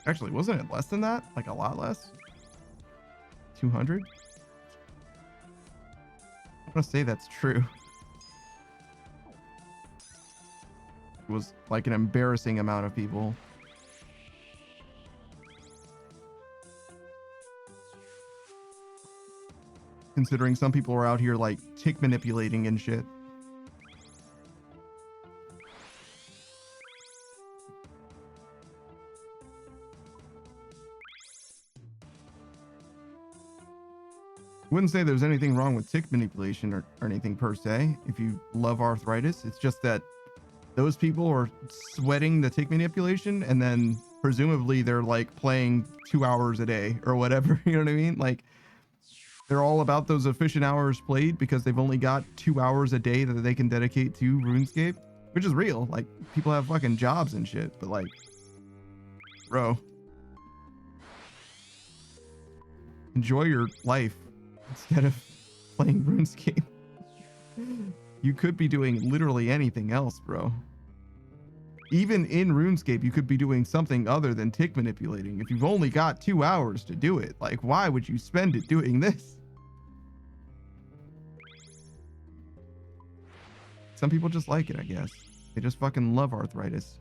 Actually, wasn't it less than that? Like a lot less? 200? I'm gonna say that's true. It was like an embarrassing amount of people. Considering some people are out here like tick manipulating and shit. Wouldn't say there's anything wrong with tick manipulation or anything per se. If you love arthritis, it's just that those people are sweating the tick manipulation and then presumably they're like playing 2 hours a day or whatever. You know what I mean? Like they're all about those efficient hours played because they've only got 2 hours a day that they can dedicate to RuneScape, which is real. Like people have fucking jobs and shit, but like, bro, enjoy your life instead of playing RuneScape. You could be doing literally anything else, bro. Even in RuneScape, you could be doing something other than tick manipulating. If you've only got 2 hours to do it, like, why would you spend it doing this? Some people just like it, I guess. They just fucking love arthritis.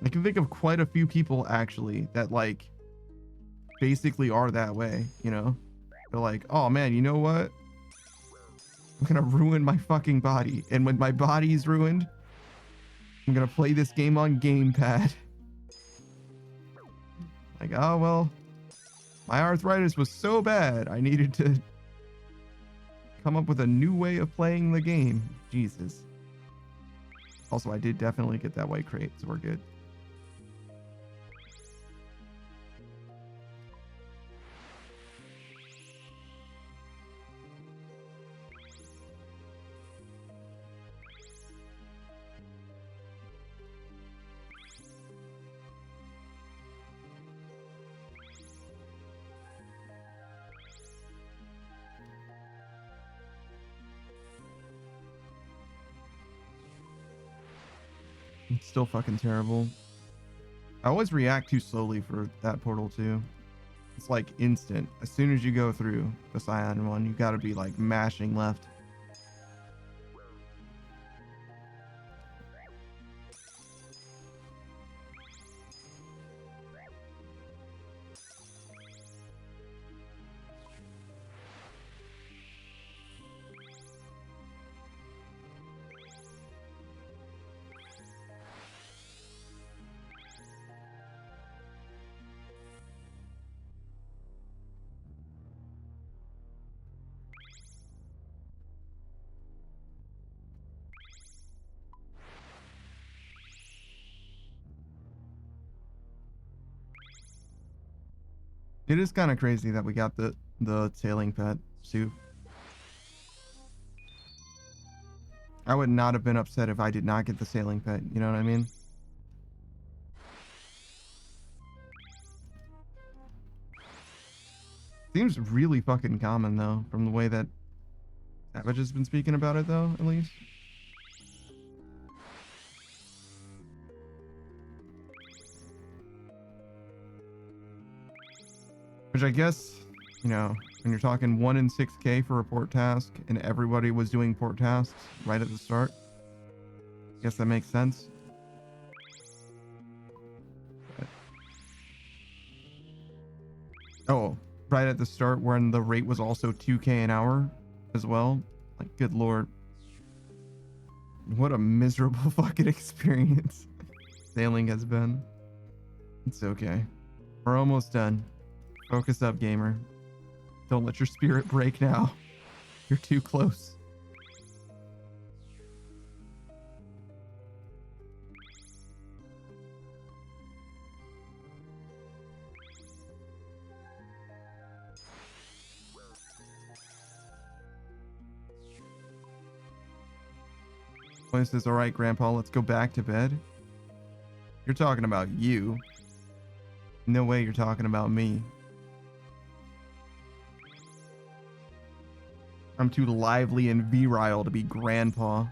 I can think of quite a few people, actually, that, like, basically are that way, you know? They're like, oh, man, you know what? I'm gonna ruin my fucking body. And when my body's ruined, I'm gonna play this game on gamepad. Like, oh, well, my arthritis was so bad, I needed to come up with a new way of playing the game. Jesus. Also, I did definitely get that white crate, so we're good. It's still fucking terrible. I always react too slowly for that portal too. It's like instant. As soon as you go through the Scion one, you gotta be like mashing left. It is kind of crazy that we got the sailing pet suit. I would not have been upset if I did not get the sailing pet, you know what I mean? Seems really fucking common though, from the way that Savage has been speaking about it though, at least. Which I guess, you know, when you're talking 1 in 6K for a port task and everybody was doing port tasks right at the start, I guess that makes sense. But... oh, right at the start when the rate was also 2K an hour as well. Like, good lord. What a miserable fucking experience sailing has been. It's okay. We're almost done. Focus up, gamer. Don't let your spirit break now. You're too close. Boy says, all right, Grandpa, let's go back to bed. You're talking about you. No way you're talking about me. I'm too lively and virile to be grandpa.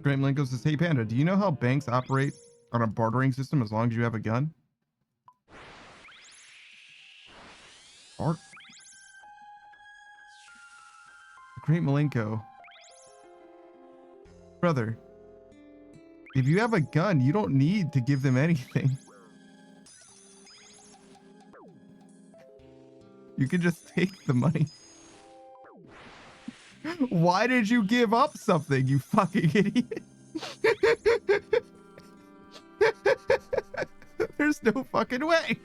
Great Malenko says, hey Panda, do you know how banks operate on a bartering system as long as you have a gun? Bart? Great Malenko. Brother, if you have a gun, you don't need to give them anything. You can just take the money. Why did you give up something, you fucking idiot? There's no fucking way.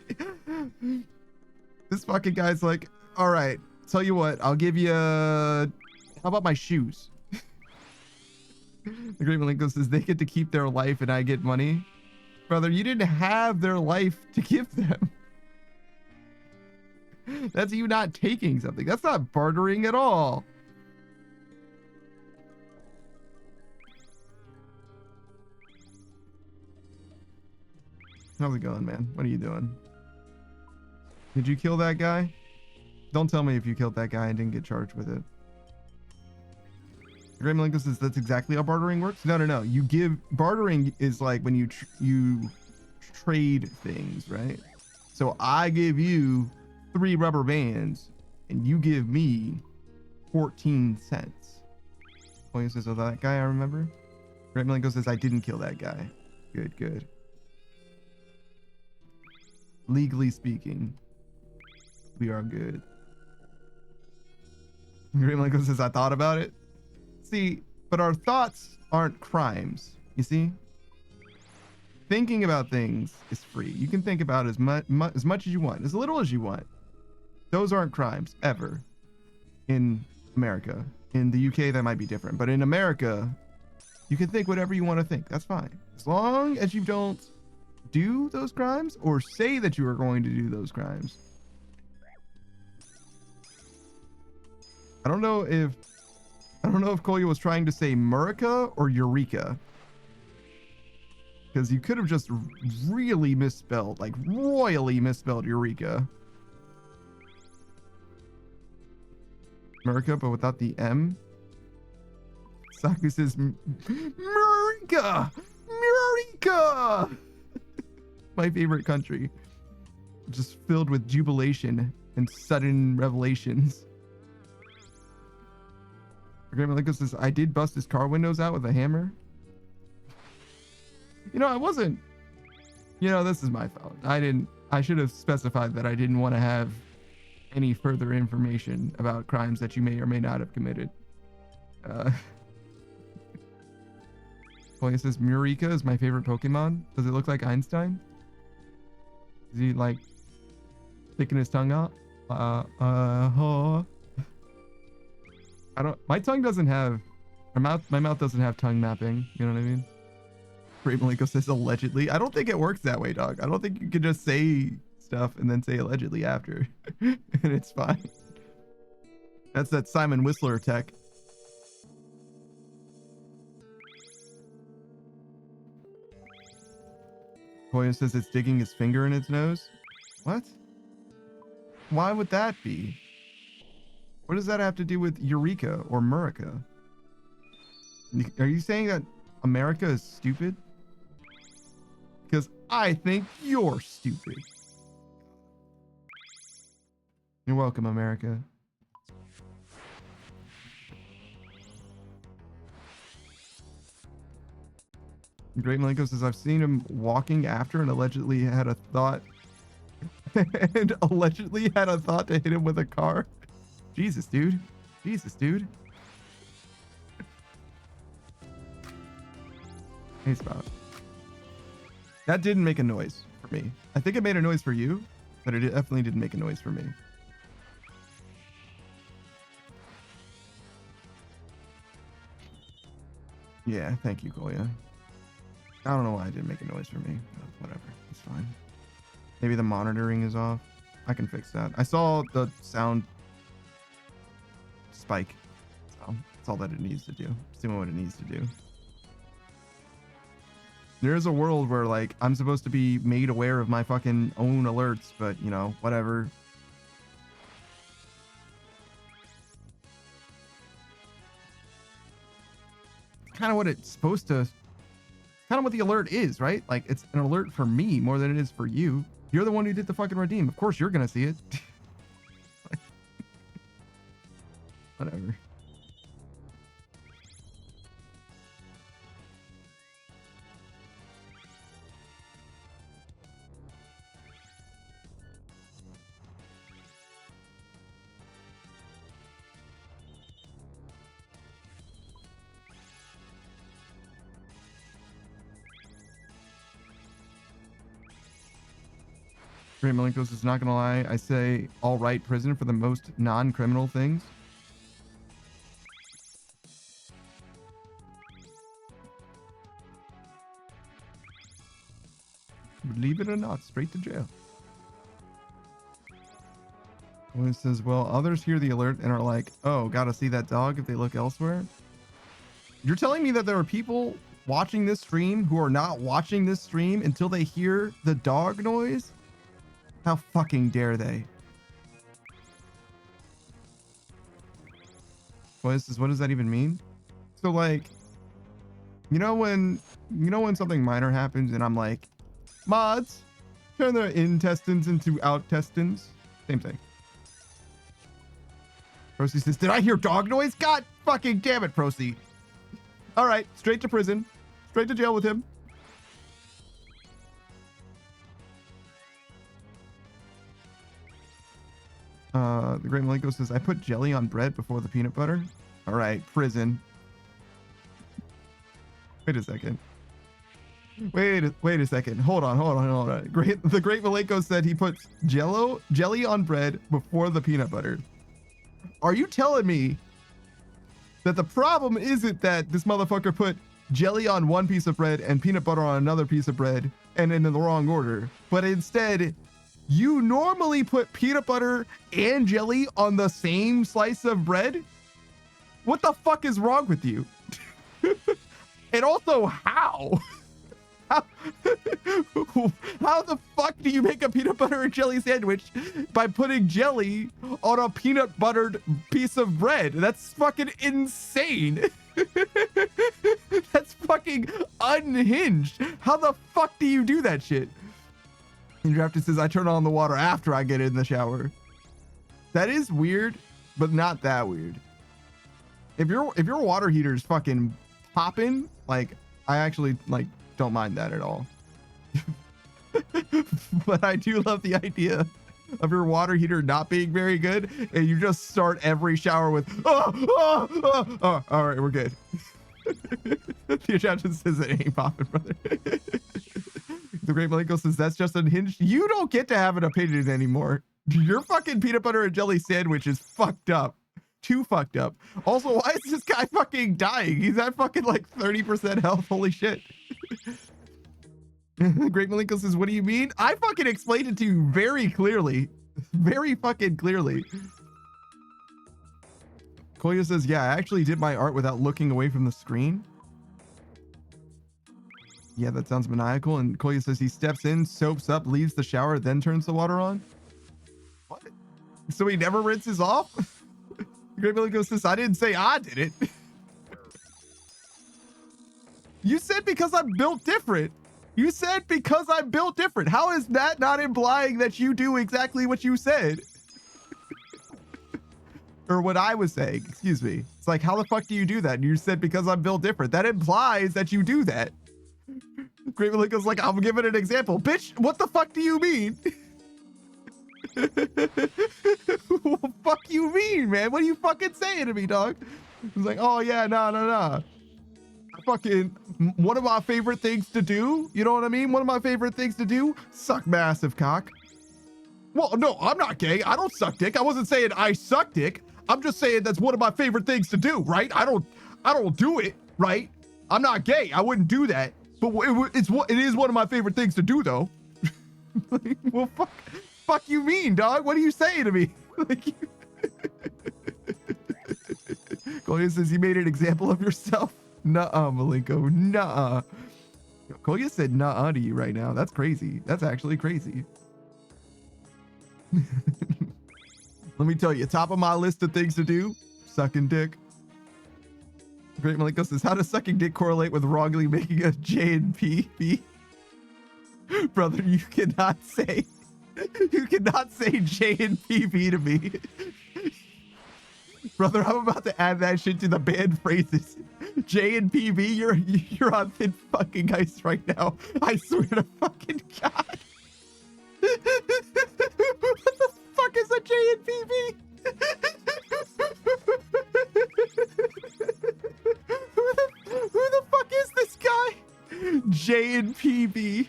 This fucking guy's like, all right, tell you what, I'll give you, how about my shoes? The Great Malenko says they get to keep their life and I get money. Brother, you didn't have their life to give them. That's you not taking something. That's not bartering at all. How's it going, man? What are you doing? Did you kill that guy? Don't tell me if you killed that guy and didn't get charged with it. Great Malenko says that's exactly how bartering works. No. You give bartering is like when you trade things, right? So I give you 3 rubber bands and you give me 14 cents. Oh, he says, oh, that guy I remember. Great Malenko says I didn't kill that guy. Good. Legally speaking, we are good. Great Malenko says I thought about it. See, but our thoughts aren't crimes, you see? Thinking about things is free. You can think about as much as you want, as little as you want. Those aren't crimes, ever. In America. In the UK, that might be different. But in America, you can think whatever you want to think. That's fine. As long as you don't do those crimes or say that you are going to do those crimes. I don't know if Kolya was trying to say Murica or Eureka. Because you could have just really misspelled, like royally misspelled Eureka. Murica, but without the M. Saku says Murica! Murica! My favorite country. Just filled with jubilation and sudden revelations. Great Malenko says, I did bust his car windows out with a hammer. I wasn't. This is my fault. I should have specified that I didn't want to have any further information about crimes that you may or may not have committed. Well, he says, Murica is my favorite Pokemon. Does it look like Einstein? Is he like sticking his tongue out? My tongue doesn't have, my mouth doesn't have tongue mapping. You know what I mean? Great Malenko says allegedly. I don't think it works that way, dog. I don't think you can just say stuff and then say allegedly after. And it's fine. That's that Simon Whistler tech. Koya says it's digging his finger in its nose. What? Why would that be? What does that have to do with Eureka or Murica? Are you saying that America is stupid? Because I think you're stupid. You're welcome, America. Great Malenko says, I've seen him walking after and allegedly had a thought to hit him with a car. Jesus, dude. Hey, Spot. That didn't make a noise for me. I think it made a noise for you, but it definitely didn't make a noise for me. Yeah, thank you, Goya. I don't know why it didn't make a noise for me, but whatever. It's fine. Maybe the monitoring is off. I can fix that. I saw the sound spike. So that's all that it needs to do. It's doing what it needs to do. There is a world where, like, I'm supposed to be made aware of my fucking own alerts, but, you know, whatever. Kind of what it's supposed to, kind of what the alert is, right? Like, it's an alert for me more than it is for you. You're the one who did the fucking redeem. Of course you're gonna see it. Whatever. Great Malinkos is not gonna lie. I say all right prison for the most non-criminal things. Believe it or not, straight to jail. When it says, well, others hear the alert and are like, oh, gotta see that dog if they look elsewhere. You're telling me that there are people watching this stream who are not watching this stream until they hear the dog noise? How fucking dare they? What does that even mean? So, like, you know when something minor happens and I'm like, mods, turn their intestines into outtestines? Same thing. Procy says, did I hear dog noise? God fucking damn it, Procy. All right, straight to prison. Straight to jail with him. The Great Malenko says, I put jelly on bread before the peanut butter. All right, prison. Wait a second. Wait a second. Hold on. The Great Malenko said he puts jelly on bread before the peanut butter. Are you telling me that the problem isn't that this motherfucker put jelly on one piece of bread and peanut butter on another piece of bread and in the wrong order, but instead you normally put peanut butter and jelly on the same slice of bread? What the fuck is wrong with you? And also, how? How the fuck do you make a peanut butter and jelly sandwich by putting jelly on a peanut buttered piece of bread? That's fucking insane. That's fucking unhinged. How the fuck do you do that shit? And Drafted says, I turn on the water after I get in the shower. That is weird, but not that weird. If your water heater is fucking popping, like, I actually, like, don't mind that at all. But I do love the idea of your water heater not being very good, and you just start every shower with, oh, all right, we're good. The Egyptian says it ain't popping, brother. The Great Malenko says that's just unhinged. You don't get to have an opinion anymore. Your fucking peanut butter and jelly sandwich is fucked up. Too fucked up. Also, why is this guy fucking dying? He's at fucking like 30% health. Holy shit. Great Malenko says, what do you mean? I fucking explained it to you very clearly. Very fucking clearly. Koya says, yeah, I actually did my art without looking away from the screen. Yeah, that sounds maniacal. And Koya says he steps in, soaps up, leaves the shower, then turns the water on. What? So he never rinses off? Great Malenko says, I didn't say I did it. You said because I'm built different. You said because I'm built different. How is that not implying that you do exactly what you said? Or what I was saying, excuse me. It's like, how the fuck do you do that? And you said because I'm built different. That implies that you do that. Great Malenko's like, I'm giving an example. Bitch, what the fuck do you mean? What the fuck you mean, man? What are you fucking saying to me, dog? He's like, oh yeah, no. fucking one of my favorite things to do. You know what I mean? One of my favorite things to do, suck massive cock. Well, no, I'm not gay. I don't suck dick. I wasn't saying I suck dick. I'm just saying that's one of my favorite things to do, right? I don't do it, right? I'm not gay. I wouldn't do that. But it is one of my favorite things to do, though. Like, well, fuck you mean, dog? What are you saying to me? Like, Kolya says you made an example of yourself. Nuh-uh, Malenko. Nuh-uh. Kolya said nuh-uh to you right now. That's crazy. That's actually crazy. Let me tell you, top of my list of things to do, sucking dick. Great Malenko says, how does sucking dick correlate with wrongly making a J and P B? Brother, you cannot say J and PB to me. Brother, I'm about to add that shit to the banned phrases. J and PB, you're on thin fucking ice right now. I swear to fucking God. What the fuck is a J and PB? Who the fuck is this guy? J and PB.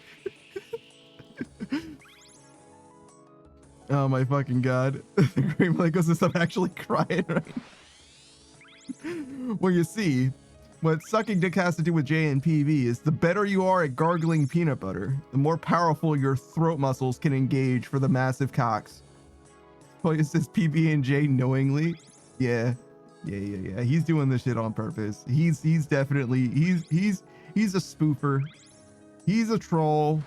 Oh my fucking God. The Green Malenko says I'm actually crying right now. Well, you see, what sucking dick has to do with J and PB is the better you are at gargling peanut butter, the more powerful your throat muscles can engage for the massive cocks. Well, it says PB and J knowingly. Yeah. He's doing this shit on purpose. He's definitely he's a spoofer. He's a troll.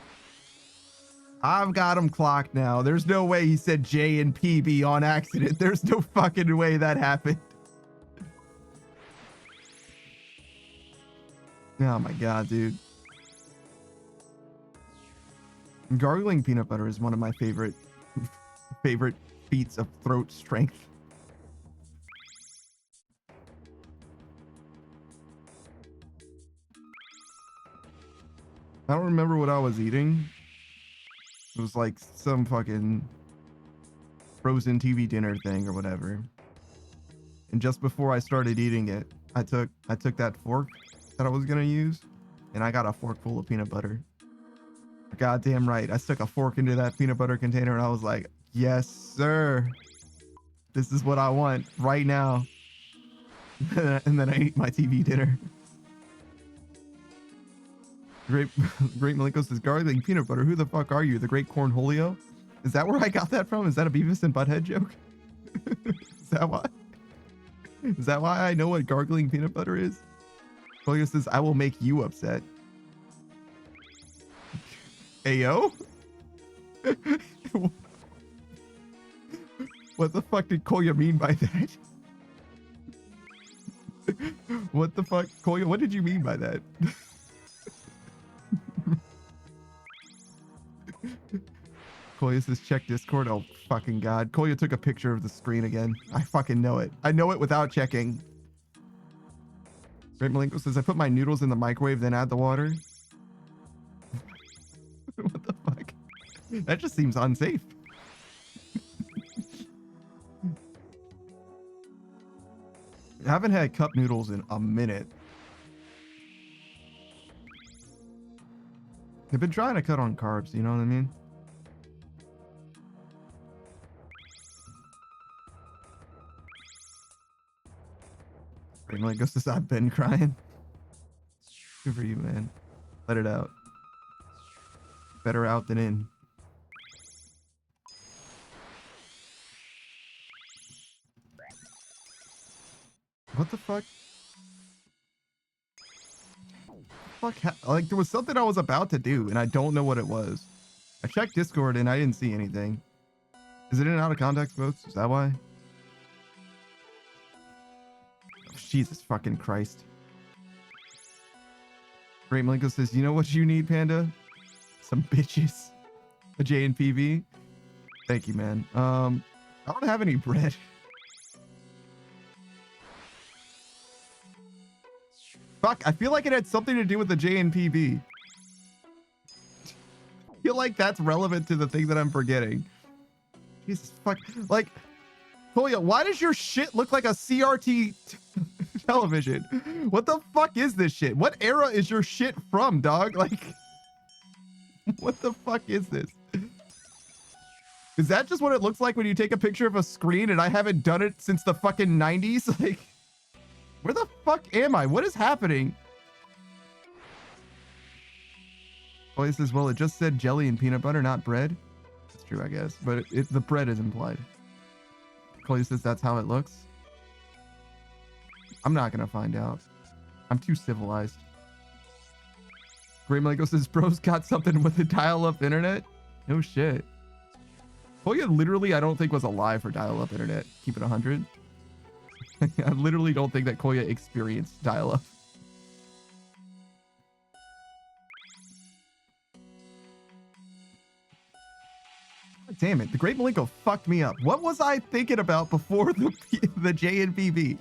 I've got him clocked now. There's no way he said J and PB on accident. There's no fucking way that happened. Oh my God, dude. Gargling peanut butter is one of my favorite feats of throat strength. I don't remember what I was eating. It was like some fucking frozen TV dinner thing or whatever. And just before I started eating it, I took that fork that I was gonna use, and I got a fork full of peanut butter. Goddamn right. I stuck a fork into that peanut butter container and I was like, yes, sir. This is what I want right now. And then I ate my TV dinner. Great Malenko says, gargling peanut butter. Who the fuck are you? The Great Cornholio? Is that where I got that from? Is that a Beavis and Butthead joke? Is that why? Is that why I know what gargling peanut butter is? Kolya says, I will make you upset. Ayo? What the fuck did Kolya mean by that? What the fuck? Kolya, what did you mean by that? Kolya says, check Discord. Oh, fucking God. Kolya took a picture of the screen again. I fucking know it. I know it without checking. Great Malenko says, I put my noodles in the microwave, then add the water. What the fuck? That just seems unsafe. I haven't had cup noodles in a minute. I've been trying to cut on carbs, you know what I mean? Like, says, I've been crying. Good for you, man. Let it out. Better out than in. What the fuck? Like, there was something I was about to do, and I don't know what it was. I checked Discord, and I didn't see anything. Is it in out of context votes? Is that why? Jesus fucking Christ. Great Malenko says, you know what you need, Panda? Some bitches. A J and PB. Thank you, man. I don't have any bread. Fuck, I feel like it had something to do with the J and PB. I feel like that's relevant to the thing that I'm forgetting. Jesus fuck. Like, Kolya, why does your shit look like a CRT television? What the fuck is this shit? What era is your shit from, dog? Like, what the fuck is this? Is that just what it looks like when you take a picture of a screen and I haven't done it since the fucking 90s? Like, where the fuck am I? What is happening? Kolya says, well, it just said jelly and peanut butter, not bread. That's true, I guess, but the bread is implied. Kolya says that's how it looks. I'm not gonna find out. I'm too civilized. Gray Michael says, bro's got something with the dial-up internet. No shit. Kolya literally, I don't think was alive for dial-up internet. Keep it 100. I literally don't think that Kolya experienced dial-up. Damn it, the Great Malenko fucked me up. What was I thinking about before the JNPB?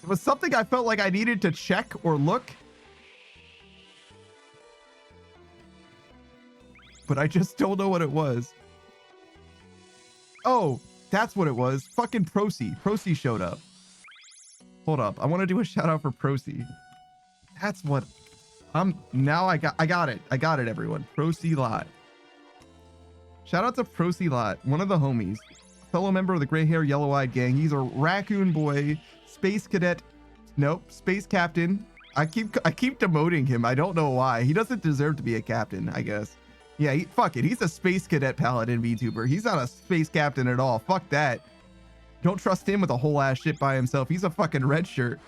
It was something I felt like I needed to check or look. But I just don't know what it was. Oh, that's what it was. Fucking Procy. Procy showed up. Hold up. I want to do a shout out for Procy. That's what now I got it. I got it, everyone. Procy Lot. Shout out to Procy Lot, one of the homies, fellow member of the gray hair, yellow eyed gang. He's a raccoon boy, space cadet. Nope, space captain. I keep demoting him. I don't know why. He doesn't deserve to be a captain, I guess. Yeah, fuck it. He's a space cadet paladin VTuber. He's not a space captain at all. Fuck that. Don't trust him with a whole ass shit by himself. He's a fucking red shirt.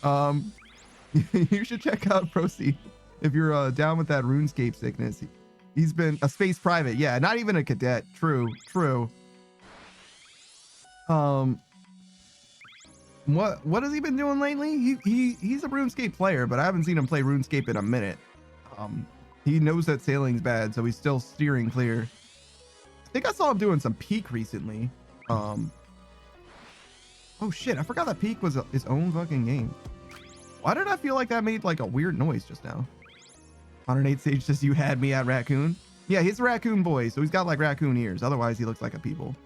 You should check out Procy if you're down with that RuneScape sickness. He's been a space private. Yeah, not even a cadet. True. What has he been doing lately? He's a RuneScape player, but I haven't seen him play RuneScape in a minute. He knows that sailing's bad, so he's still steering clear. I think I saw him doing some Peak recently. Oh shit, I forgot that Peak was his own fucking game. Why did I feel like that made like a weird noise just now? 108 Sage says, you had me at raccoon. Yeah, he's a raccoon boy, so he's got like raccoon ears. Otherwise, he looks like a people.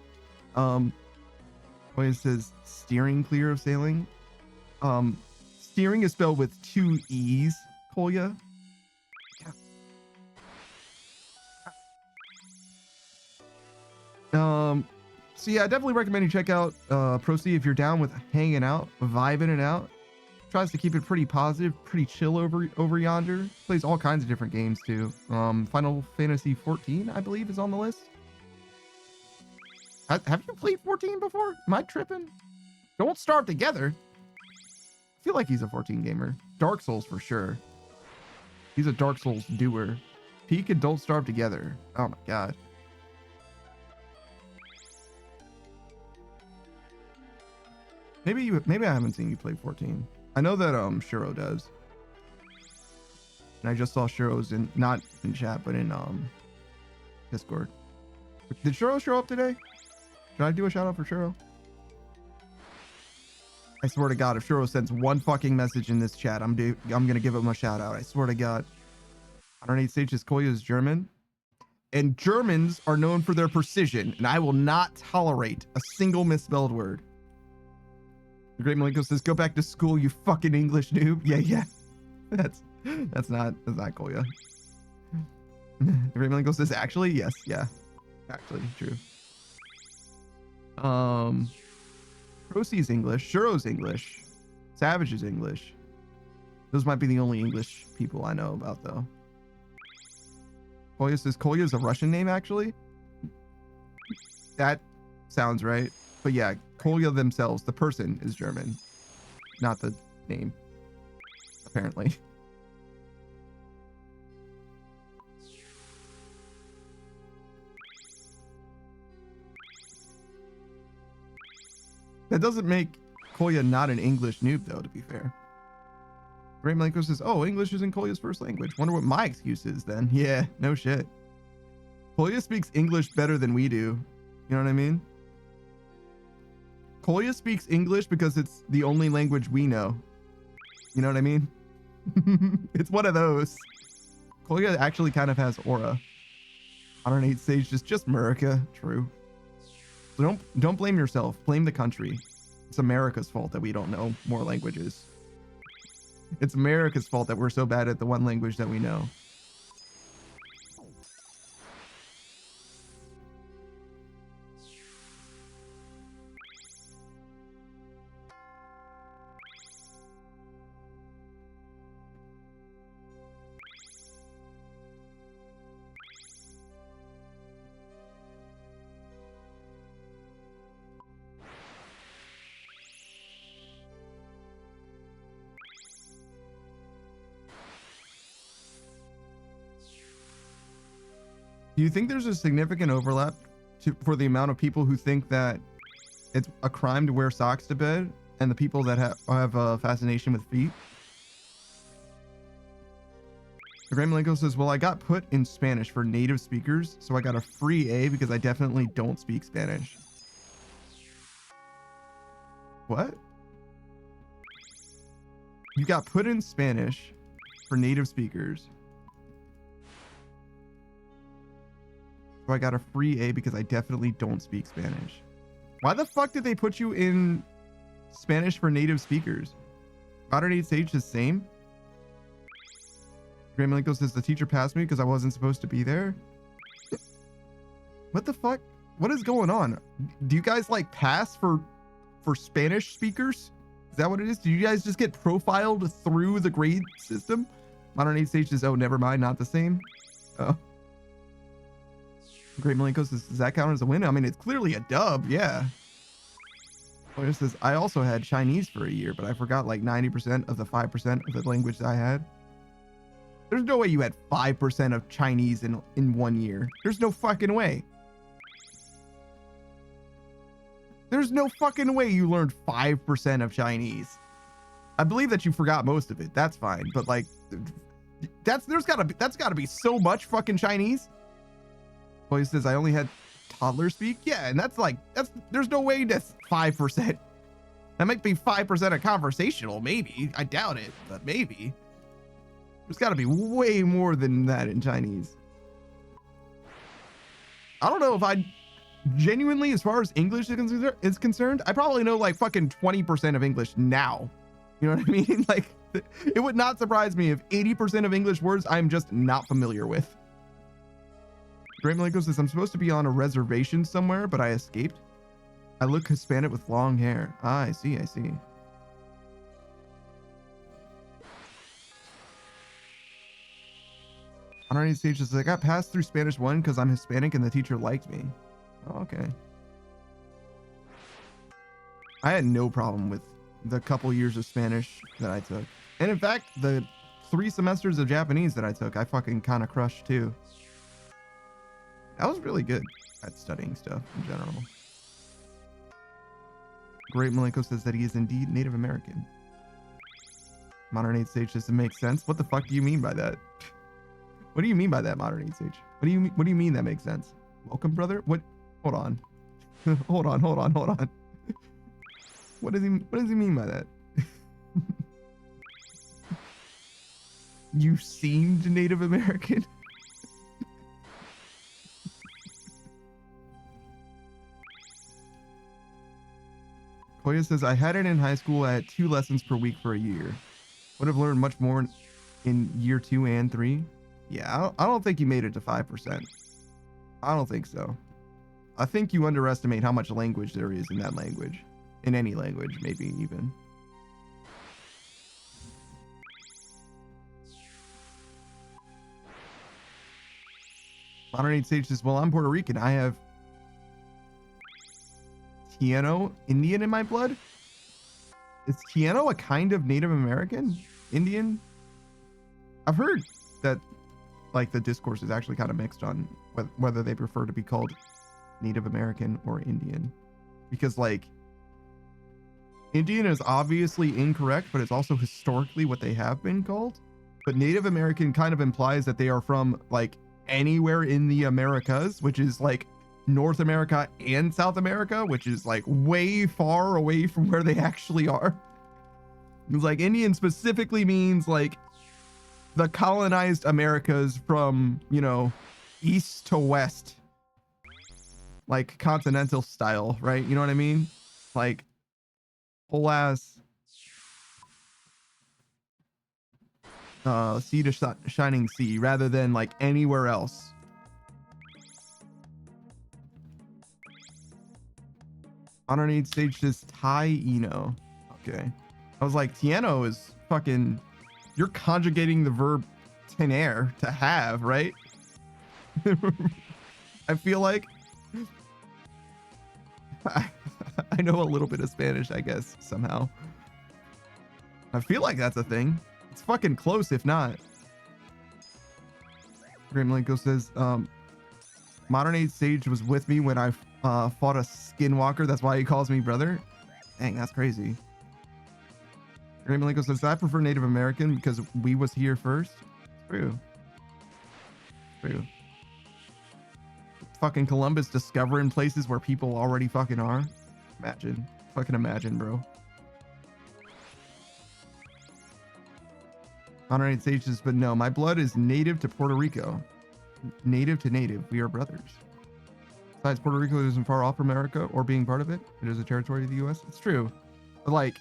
What it says, steering clear of sailing. Steering is spelled with 2 E's, Kolya. So yeah, I definitely recommend you check out Procy if you're down with hanging out, vibing it out. Tries to keep it pretty positive, pretty chill over yonder. Plays all kinds of different games too. Final Fantasy 14, I believe, is on the list. Have you played 14 before? Am I tripping? Don't Starve Together. I feel like he's a 14 gamer. Dark Souls for sure. He's a Dark Souls doer. Peak and Don't Starve Together. Oh my god. Maybe I haven't seen you play 14. I know that Shuro does. And I just saw Shuro's not in chat, but in Discord. Did Shuro show up today? Should I do a shout out for Shuro? I swear to God, if Shuro sends one fucking message in this chat, I'm gonna give him a shout out. I swear to God. 108 Sages Kolya is German. And Germans are known for their precision, and I will not tolerate a single misspelled word. The Great Malenko says, go back to school, you fucking English noob. Yeah. That's not Kolya. The Great Malenko says, actually, yes, yeah. Actually, true. Procy's English, Shuro's English, Savage is English. Those might be the only English people I know about, though. Kolya says, Kolya is a Russian name, actually? That sounds right. But yeah, Kolya themselves, the person, is German. Not the name. Apparently. That doesn't make Kolya not an English noob, though, to be fair. Great Malenko says, oh, English isn't Kolya's first language. Wonder what my excuse is then. Yeah, no shit. Kolya speaks English better than we do. You know what I mean? Kolya speaks English because it's the only language we know. You know what I mean? It's one of those. Kolya actually kind of has aura. 108 Sage just Murica. True. So don't blame yourself. Blame the country. It's America's fault that we don't know more languages. It's America's fault that we're so bad at the one language that we know. Do you think there's a significant overlap for the amount of people who think that it's a crime to wear socks to bed and the people that have a fascination with feet? Graham Malenko says, well, I got put in Spanish for native speakers, so I got a free A because I definitely don't speak Spanish. What? You got put in Spanish for native speakers. So I got a free A because I definitely don't speak Spanish. Why the fuck did they put you in Spanish for native speakers? Modern Age Sage the same? Graham Malenko says the teacher passed me because I wasn't supposed to be there. What the fuck? What is going on? Do you guys like pass for Spanish speakers? Is that what it is? Do you guys just get profiled through the grade system? Modern Age Sage says, oh, never mind, not the same. Oh. Great Malenko says, does that count as a win? I mean, it's clearly a dub, yeah. It says, I also had Chinese for a year, but I forgot like 90% of the 5% of the language that I had. There's no way you had 5% of Chinese in 1 year. There's no fucking way. There's no fucking way you learned 5% of Chinese. I believe that you forgot most of it. That's fine. But like, that's gotta be so much fucking Chinese. Well, he says, I only had toddler speak. Yeah, and there's no way that's 5%. That might be 5% of conversational, maybe. I doubt it, but maybe. There's got to be way more than that in Chinese. I don't know if I genuinely, as far as English is concerned, I probably know like fucking 20% of English now. You know what I mean? Like, it would not surprise me if 80% of English words I'm just not familiar with. Great Malenko says, I'm supposed to be on a reservation somewhere, but I escaped. I look Hispanic with long hair. Ah, I see. On our stage says, I got passed through Spanish 1 because I'm Hispanic and the teacher liked me. Oh, okay. I had no problem with the couple years of Spanish that I took. And in fact, the 3 semesters of Japanese that I took, I fucking kind of crushed too. I was really good at studying stuff in general. Great Malenko says that he is indeed Native American. Modern Age Sage doesn't make sense. What the fuck do you mean by that? What do you mean by that, Modern Age Sage? What do you mean that makes sense? Welcome, brother? What? Hold on. hold on. What does he mean by that? You seemed Native American? Koya says, I had it in high school. I had 2 lessons per week for a year. Would have learned much more in year 2 and 3. Yeah, I don't think you made it to 5%. I don't think so. I think you underestimate how much language there is in that language. In any language, maybe even. Modern Age Sage says, well, I'm Puerto Rican. I have Tiano Indian in my blood. Is Tiano a kind of Native American? Indian? I've heard that like the discourse is actually kind of mixed on whether they prefer to be called Native American or Indian. Because like Indian is obviously incorrect, but it's also historically what they have been called. But Native American kind of implies that they are from like anywhere in the Americas, which is like North America and South America, which is like way far away from where they actually are. It's like Indian specifically means like the colonized Americas from, you know, east to west. like continental style, right? You know what I mean? Like whole ass sea to shining sea rather than like anywhere else. Underneath stage says Tai Eno. Okay. I was like, Tieno is fucking, you're conjugating the verb tener, to have, right? I feel like I know a little bit of Spanish, I guess, somehow. I feel like that's a thing. It's fucking close, if not. Grimlinko says, Modern Age Sage was with me when I fought a skinwalker. That's why he calls me brother. Dang, that's crazy. Grimlinko says, I prefer Native American because we was here first. True. True. Fucking Columbus discovering places where people already fucking are. Imagine. Fucking imagine, bro. Honorary sages, but no, my blood is native to Puerto Rico. Native to native. We are brothers. Besides, Puerto Rico isn't far off from America or being part of it. It is a territory of the U.S. It's true. But like,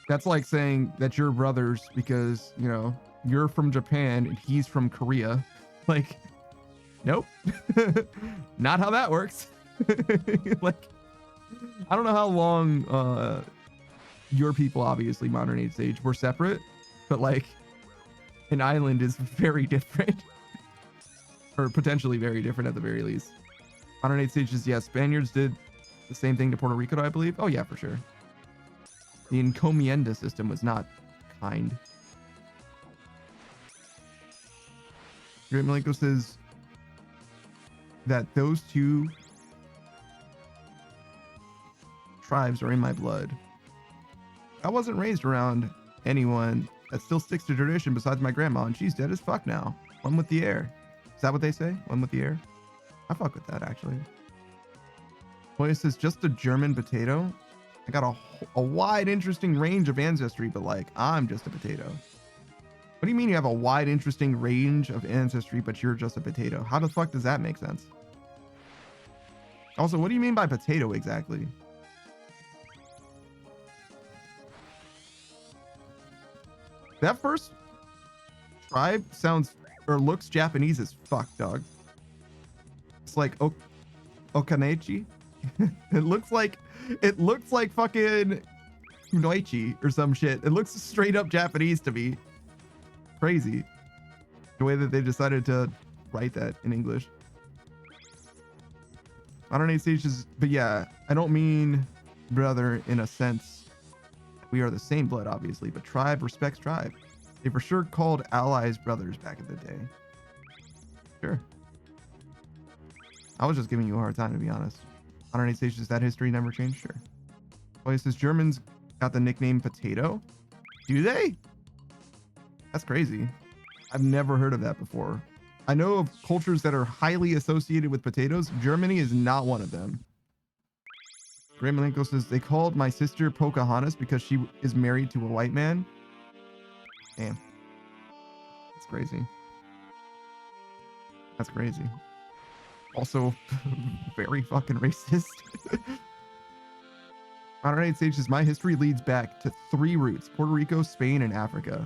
that's like saying that you're brothers because, you know, you're from Japan and he's from Korea. Like, nope. Not how that works. Like, I don't know how long your people, obviously, Modern Age Sage, were separate, but like, an island is very different. Or potentially very different at the very least. Modern Age Sage is, yeah, Spaniards did the same thing to Puerto Rico, I believe. Oh, yeah, for sure. The encomienda system was not kind. Great Malenko says that those two tribes are in my blood. I wasn't raised around anyone that still sticks to tradition besides my grandma, and she's dead as fuck now. One with the air. Is that what they say? One with the air? I fuck with that, actually. Boy, this is just a German potato. I got a wide, interesting range of ancestry, but like, I'm just a potato. What do you mean you have a wide, interesting range of ancestry, but you're just a potato? How the fuck does that make sense? Also, what do you mean by potato exactly? That first tribe sounds or looks Japanese as fuck, dog. It's like Okanechi. It looks like fucking Kunoichi or some shit. It looks straight up Japanese to me. Crazy. The way that they decided to write that in English. I don't know stages, but yeah, I don't mean brother in a sense. We are the same blood, obviously, but tribe respects tribe. They for sure called allies brothers back in the day. Sure. I was just giving you a hard time, to be honest. 108 stages, that history never changed? Sure. Well, it says Germans got the nickname potato. Do they? That's crazy. I've never heard of that before. I know of cultures that are highly associated with potatoes. Germany is not one of them. Gray Malenko says, they called my sister Pocahontas because she is married to a white man. Damn. That's crazy. That's crazy. Also, very fucking racist. Modern Age Sages, my history leads back to 3 roots: Puerto Rico, Spain, and Africa.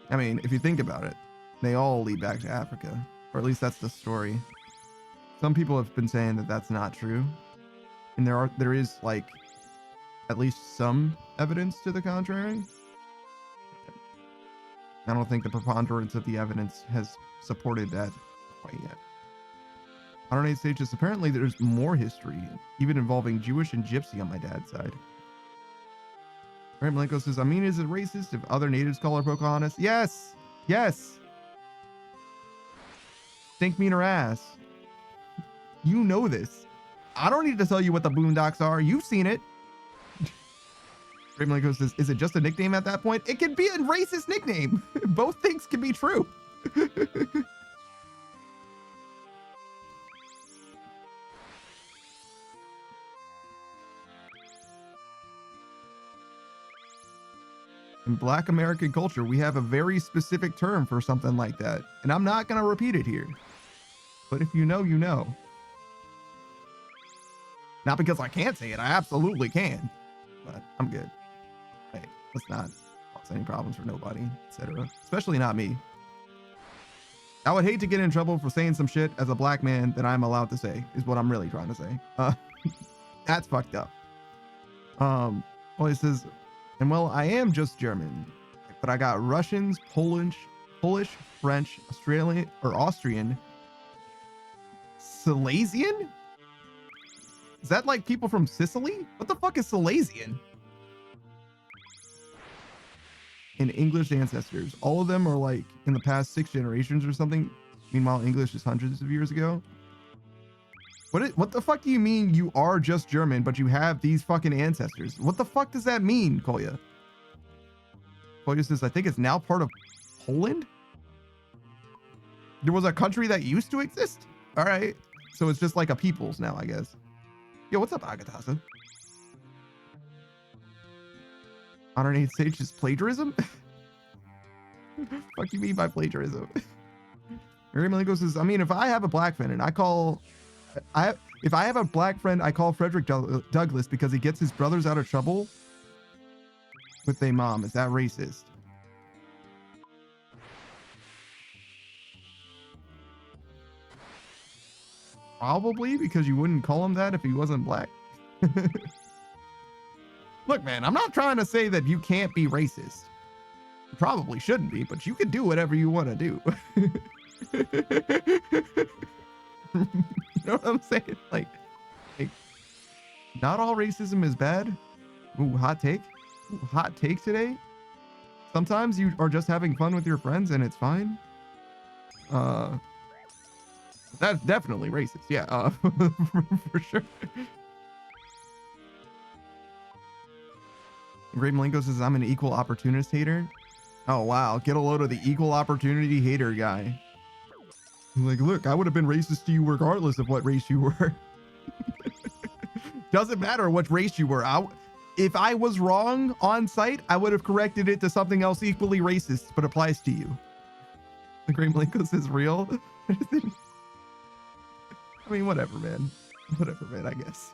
I mean, if you think about it, they all lead back to Africa. Or at least that's the story. Some people have been saying that that's not true. And there is like at least some evidence to the contrary. I don't think the preponderance of the evidence has supported that quite yet. Modern Age Sages, apparently there's more history, even involving Jewish and Gypsy on my dad's side. Right, Malenko says, I mean, is it racist if other natives call her Pocahontas? Yes! Yes! Stink mean her ass. You know this. I don't need to tell you what the Boondocks are. You've seen it. Great Malenko says, is it just a nickname at that point? It can be a racist nickname. Both things can be true. In Black American culture, we have a very specific term for something like that. And I'm not going to repeat it here. But if you know, you know. Not because I can't say it. I absolutely can. But I'm good. Hey, let's not cause any problems for nobody, etc. Especially not me. I would hate to get in trouble for saying some shit as a black man that I'm allowed to say, is what I'm really trying to say. That's fucked up. Well, he says, and well, I am just German, but I got Russians, Polish, French, Austrian, Silesian? Is that like people from Sicily? What the fuck is Silesian? And English ancestors. All of them are like in the past 6 generations or something. Meanwhile, English is hundreds of years ago. What the fuck do you mean you are just German, but you have these fucking ancestors? What the fuck does that mean, Kolya? Kolya says, I think it's now part of Poland? There was a country that used to exist? All right. So it's just like a peoples now, I guess. Yo, what's up, Agatha? Modern Age Sage is plagiarism? Fuck you mean by plagiarism? Mary Malenko says, I mean, if I have a black friend and if I have a black friend, I call Frederick Douglass because he gets his brothers out of trouble with their mom. Is that racist? Probably, because you wouldn't call him that if he wasn't black. Look, man, I'm not trying to say that you can't be racist. You probably shouldn't be, but you can do whatever you want to do. You know what I'm saying? Like, not all racism is bad. Ooh, hot take. Ooh, hot take today. Sometimes you are just having fun with your friends and it's fine. That's definitely racist. Yeah, for sure. Great Malenko says, I'm an equal opportunist hater. Oh, wow. Get a load of the equal opportunity hater guy. Like, look, I would have been racist to you regardless of what race you were. Doesn't matter what race you were. If I was wrong on site, I would have corrected it to something else equally racist, but applies to you. The Great Malenko says real. I mean, whatever, man. Whatever, man, I guess.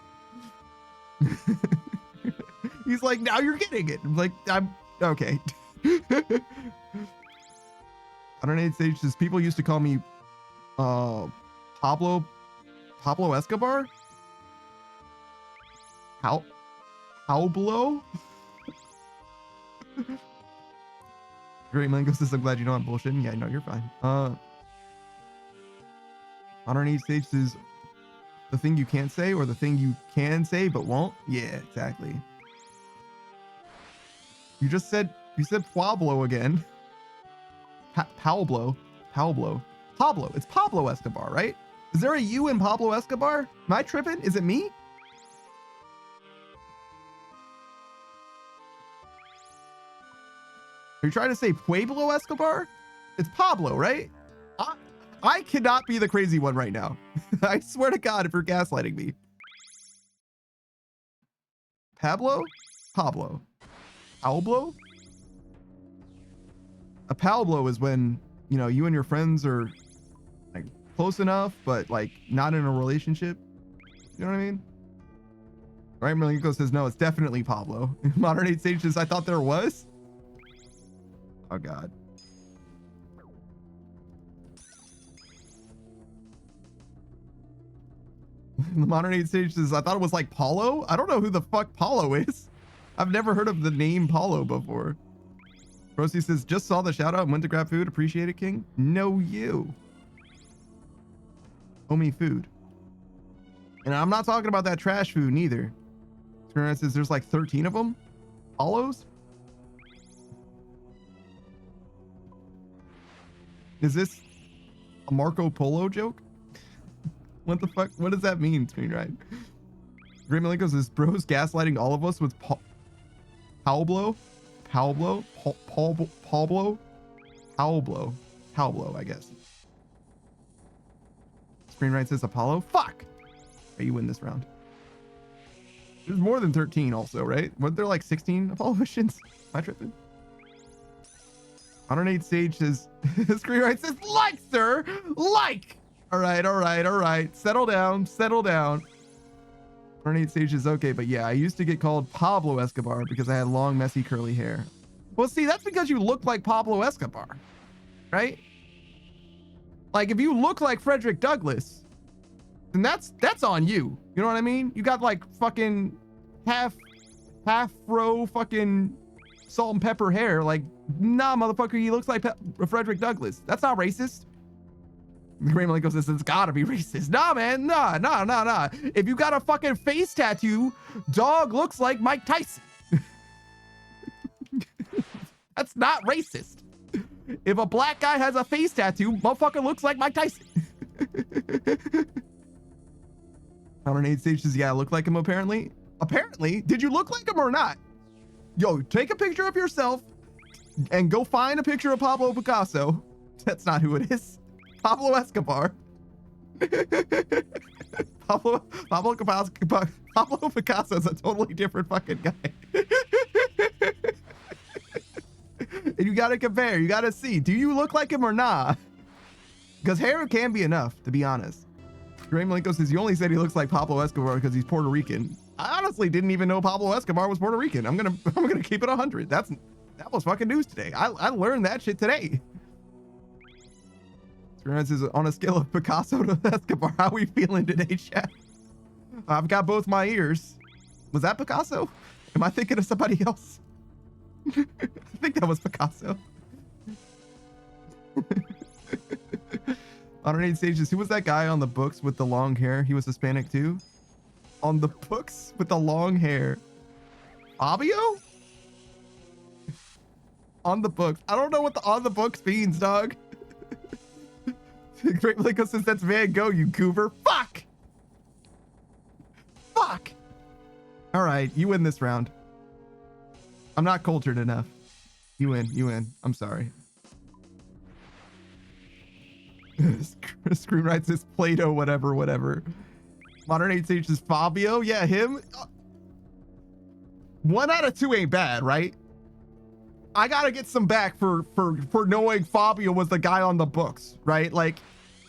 He's like, now you're getting it. I'm like, I'm okay. I don't know. Sage says, people used to call me Pablo Escobar? Pablo? Great Mango says, I'm glad you know I'm bullshitting. Yeah, no, you're fine. Modern Age Sage says, the thing you can't say or the thing you can say but won't? Yeah, exactly. You said Pablo again. Pablo. It's Pablo Escobar, right? Is there a U in Pablo Escobar? Am I tripping? Is it me? Are you trying to say Pueblo Escobar? It's Pablo, right? I cannot be the crazy one right now. I swear to God if you're gaslighting me. Pablo? Pablo. Pablo? A Pablo is when, you know, you and your friends are like close enough, but like not in a relationship. You know what I mean? Right? Malenko says, no, it's definitely Pablo. Modern Age Sage says, I thought there was. Oh, God. The Modern Age Sage says, I thought it was like Paulo. I don't know who the fuck Paulo is. I've never heard of the name Paulo before. Rosie says, just saw the shout out and went to grab food. Appreciate it, King. No, you. Owe me food. And I'm not talking about that trash food neither. Screenwriter says there's like 13 of them. Paulos? Is this a Marco Polo joke? What the fuck? What does that mean, Screenwriter? Great Malenko says, bros gaslighting all of us with Pablo, I guess. Screenwriter says Apollo. Fuck! Okay, you win this round. There's more than 13 also, right? Weren't there like 16 Apollo missions? Am I tripping? 108 Sage says, Screenwriter says, like, sir, like. All right. Settle down. 108 Sage is okay, but yeah, I used to get called Pablo Escobar because I had long, messy, curly hair. Well, see, that's because you look like Pablo Escobar, right? Like, if you look like Frederick Douglass, then that's on you. You know what I mean? You got like fucking half row fucking salt and pepper hair. Like, nah, motherfucker, he looks like Frederick Douglass. That's not racist. Graham Lincoln says it's gotta be racist. Nah, man, nah. If you got a fucking face tattoo, dog looks like Mike Tyson. That's not racist. If a black guy has a face tattoo, motherfucker looks like Mike Tyson. 108 Sage says, yeah, I look like him apparently. Apparently? Did you look like him or not? Yo, take a picture of yourself and go find a picture of Pablo Picasso. That's not who it is. Pablo Escobar. Pablo Picasso is a totally different fucking guy. And you gotta compare. You gotta see. Do you look like him or not? Because hair can be enough, to be honest. Graham Malenko says, you only said he looks like Pablo Escobar because he's Puerto Rican. I honestly didn't even know Pablo Escobar was Puerto Rican. I'm gonna keep it 100. That was fucking news today. I learned that shit today. Says, on a scale of Picasso to Escobar, how are we feeling today, chat? I've got both my ears. Was that Picasso? Am I thinking of somebody else? I think that was Picasso. 108 Stages. Who was that guy on the books with the long hair? He was Hispanic too? On the books with the long hair. Fabio? On the books. I don't know what the on the books means, dog. Great Linko says that's Van Gogh, you goober. Fuck! All right, you win this round. I'm not cultured enough. You win. I'm sorry. Screamwright says Plato, whatever. Modern 8 Sage says Fabio. Yeah, him. 1 out of 2 ain't bad, right? I gotta get some back for knowing Fabio was the guy on the books, right? Like,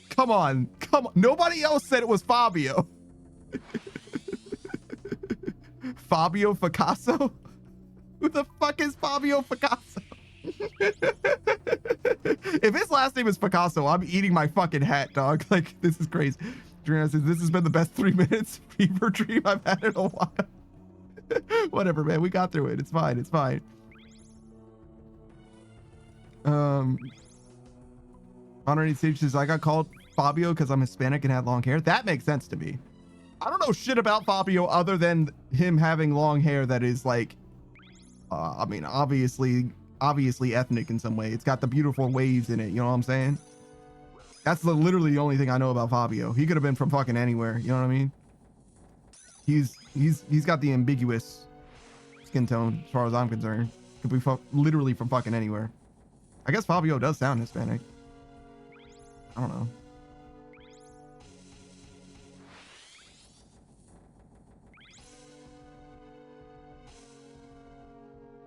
come on. Nobody else said it was Fabio. Fabio Picasso? Who the fuck is Fabio Picasso? If his last name is Picasso, I'm eating my fucking hat, dog. Like, this is crazy. Adriana says, this has been the best 3 minutes fever dream I've had in a while. Whatever, man. We got through it. It's fine. 108 Sage says, I got called Fabio because I'm Hispanic and had long hair. That makes sense to me. I don't know shit about Fabio other than him having long hair that is like, I mean, obviously ethnic in some way. It's got the beautiful waves in it. You know what I'm saying? That's literally the only thing I know about Fabio. He could have been from fucking anywhere. You know what I mean? He's got the ambiguous skin tone as far as I'm concerned. Could be literally from fucking anywhere. I guess Fabio does sound Hispanic. I don't know.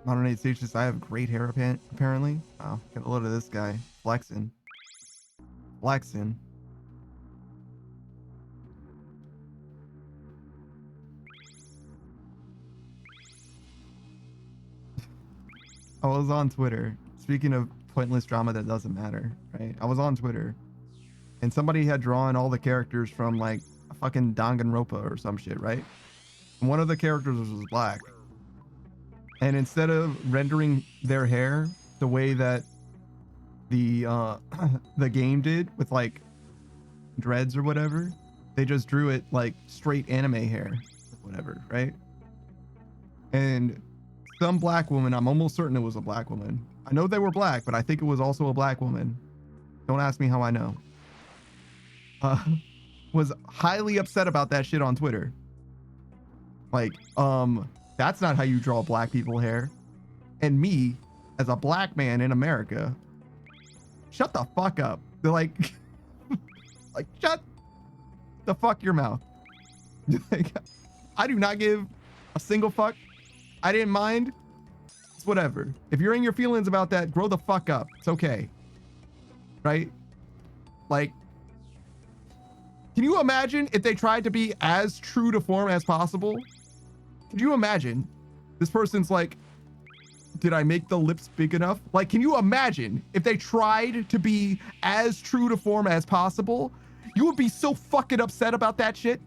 Modern 8 Stage says, I have great hair apparently. Oh, get a load of this guy. Flexing. I was on Twitter. Speaking of pointless drama that doesn't matter, right? I was on Twitter and somebody had drawn all the characters from like a fucking Danganronpa or some shit, right? And one of the characters was black. And instead of rendering their hair the way that the game did with like dreads or whatever, they just drew it like straight anime hair, whatever, right? And some black woman, I'm almost certain it was a black woman. I know they were black, but I think it was also a black woman. Don't ask me how I know. Was highly upset about that shit on Twitter. Like, that's not how you draw black people hair. And me, as a black man in America, shut the fuck up. They're like, like, shut the fuck your mouth. Like, I do not give a single fuck. I didn't mind It's whatever. If you're in your feelings about that, grow the fuck up. It's okay. Right? Like, can you imagine if they tried to be as true to form as possible? Could you imagine? This person's like, did I make the lips big enough? Like, can you imagine if they tried to be as true to form as possible? You would be so fucking upset about that shit.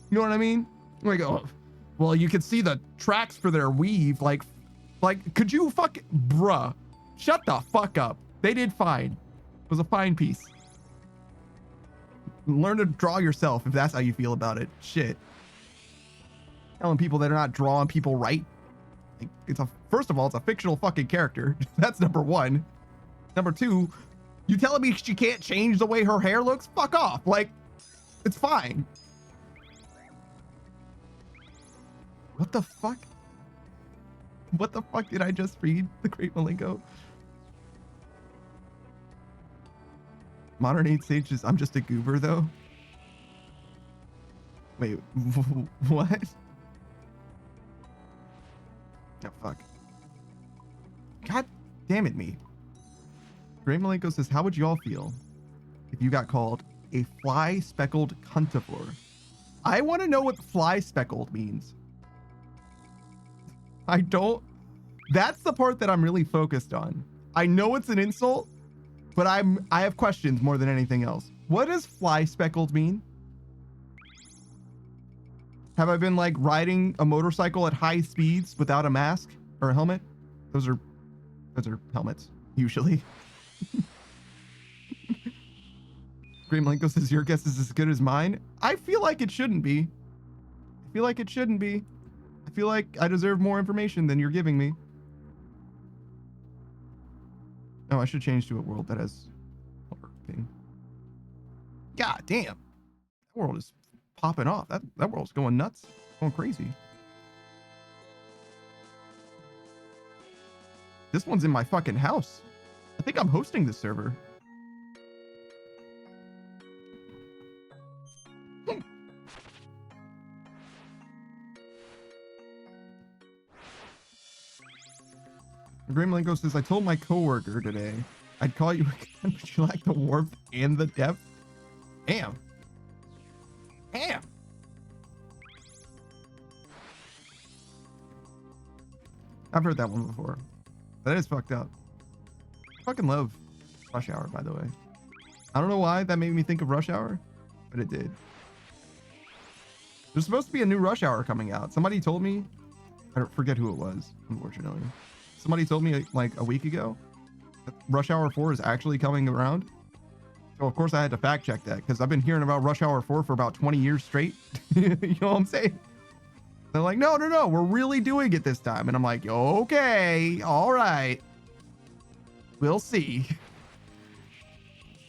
You know what I mean? Like, oh, well, you could see the tracks for their weave. Like, could you bruh, shut the fuck up. They did fine. It was a fine piece. Learn to draw yourself if that's how you feel about it. Shit. Telling people that are not drawing people right. Like, first of all, it's a fictional fucking character. That's number one. Number two, you telling me she can't change the way her hair looks? Fuck off. Like, it's fine. What the fuck? What the fuck did I just read? The Great Malenko. Modern 8 Sages, I'm just a goober though. Wait, what? Oh, fuck. God damn it, me. Great Malenko says, how would you all feel if you got called a fly speckled cuntivore? I want to know what fly speckled means. I don't. That's the part that I'm really focused on. I know it's an insult, but I have questions more than anything else. What does fly speckled mean? Have I been like riding a motorcycle at high speeds without a mask or a helmet? Those are helmets usually. Green Malenko says your guess is as good as mine. I feel like it shouldn't be. I feel like it shouldn't be. I feel like I deserve more information than you're giving me. Oh, I should change to a world that has thing. God damn. That world is popping off. That world's going nuts. Going crazy. This one's in my fucking house. I think I'm hosting this server. Green Malenko says, I told my coworker today I'd call you again, but you lack the warmth and the depth. Damn. Damn. I've heard that one before. That is fucked up. I fucking love Rush Hour, by the way. I don't know why that made me think of Rush Hour, but it did. There's supposed to be a new Rush Hour coming out. Somebody told me, I don't forget who it was, unfortunately. Somebody told me like a week ago that Rush Hour 4 is actually coming around. So of course I had to fact check that because I've been hearing about Rush Hour 4 for about 20 years straight. You know what I'm saying? They're like, no, we're really doing it this time. And I'm like, okay, all right. We'll see.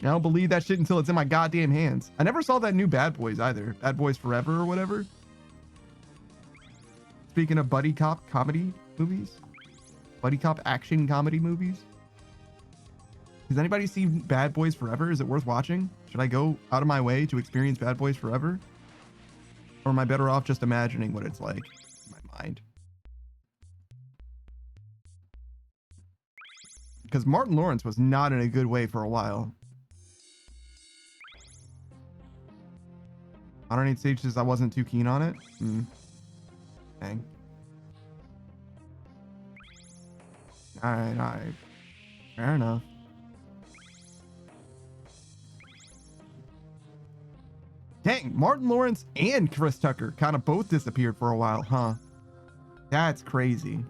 I don't believe that shit until it's in my goddamn hands. I never saw that new Bad Boys either. Bad Boys Forever or whatever. Speaking of buddy cop comedy movies. Buddy cop action comedy movies. Has anybody seen Bad Boys Forever? Is it worth watching? Should I go out of my way to experience Bad Boys Forever? Or am I better off just imagining what it's like in my mind? Because Martin Lawrence was not in a good way for a while. Modern 8 Sages, I wasn't too keen on it. Dang. Alright. Fair enough. Dang, Martin Lawrence and Chris Tucker kind of both disappeared for a while, huh? That's crazy.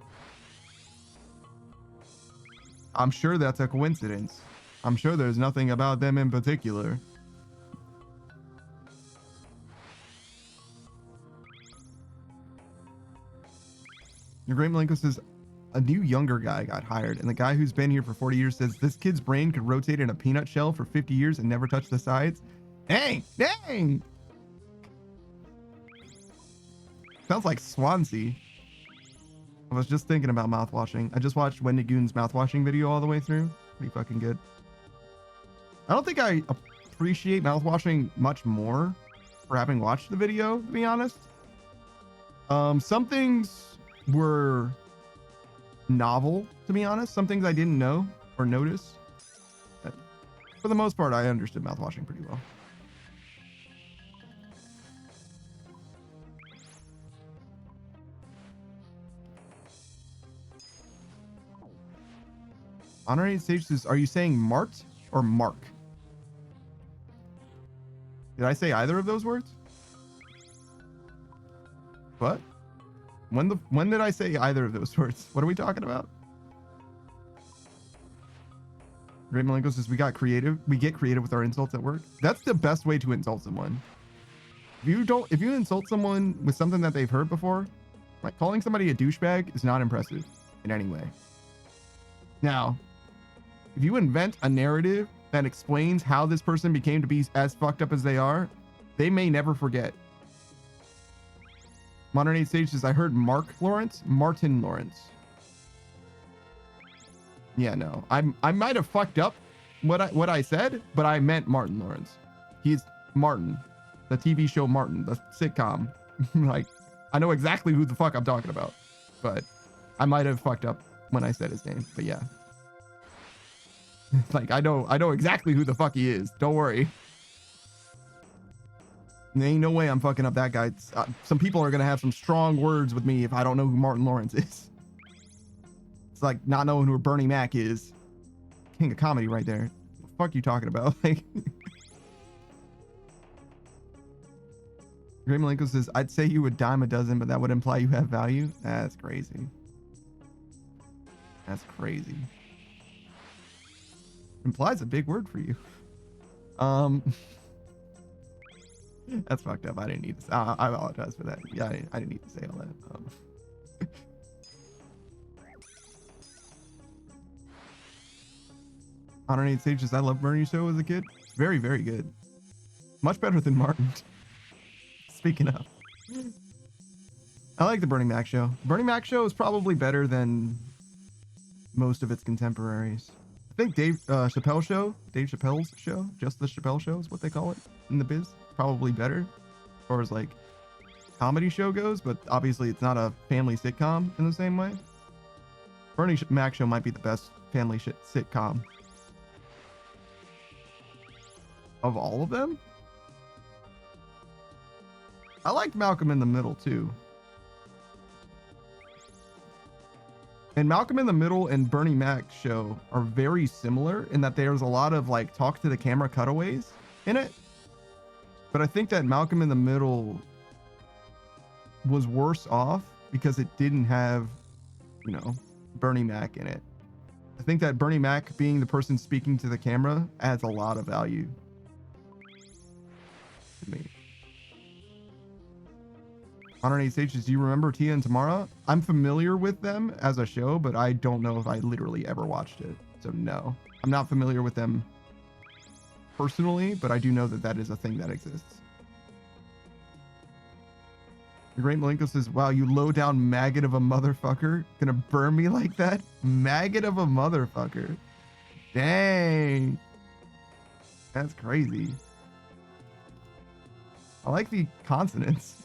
I'm sure that's a coincidence. I'm sure there's nothing about them in particular. Your Great Malenko says, a new younger guy got hired, and the guy who's been here for 40 years says this kid's brain could rotate in a peanut shell for 50 years and never touch the sides. Dang! Sounds like Swansea. I was just thinking about mouthwashing. I just watched Wendy Goon's mouthwashing video all the way through. Pretty fucking good. I don't think I appreciate mouthwashing much more for having watched the video, to be honest. Some things were novel, to be honest. Some things I didn't know or notice. But for the most part, I understood mouthwashing pretty well. Honorary Sage says, are you saying Mart or Mark? Did I say either of those words? What? When did I say either of those words? What are we talking about? Great Malenko says, we get creative with our insults at work. That's the best way to insult someone. If you insult someone with something that they've heard before, like calling somebody a douchebag is not impressive in any way. Now, if you invent a narrative that explains how this person became to be as fucked up as they are, they may never forget. Modern Age Sage says, I heard Martin Lawrence. Yeah, no. I might have fucked up what I said, but I meant Martin Lawrence. He's Martin, the TV show Martin, the sitcom. Like, I know exactly who the fuck I'm talking about, but I might have fucked up when I said his name, but yeah. Like, I know exactly who the fuck he is. Don't worry. There ain't no way I'm fucking up that guy. Some people are gonna have some strong words with me if I don't know who Martin Lawrence is. It's like not knowing who Bernie Mac is. King of comedy right there. What the fuck you talking about? Like, Gray Malenko says, I'd say you would dime a dozen, but that would imply you have value. That's crazy. That's crazy. Implies a big word for you. That's fucked up. I didn't need to. I apologize for that. Yeah, I didn't need to say all that. Honor Nate Sages, I loved Bernie's show as a kid. It's very, very good. Much better than Martin. Speaking of, I like the Bernie Mac show. Bernie Mac show is probably better than most of its contemporaries. I think Dave Chappelle's show, just the Chappelle show is what they call it in the biz. Probably better as far as like comedy show goes, but obviously it's not a family sitcom in the same way. Bernie Mac show might be the best family sitcom of all of them. I liked Malcolm in the Middle too. And Malcolm in the Middle and Bernie Mac show are very similar in that there's a lot of like talk to the camera cutaways in it. But I think that Malcolm in the Middle was worse off because it didn't have, you know, Bernie Mac in it. I think that Bernie Mac being the person speaking to the camera adds a lot of value to me. Honor Nate Sages, do you remember Tia and Tamara? I'm familiar with them as a show, but I don't know if I literally ever watched it. So no, I'm not familiar with them personally, but I do know that that is a thing that exists. The Great Malenko says, wow, you low down maggot of a motherfucker. Gonna burn me like that? Maggot of a motherfucker. Dang. That's crazy. I like the consonants.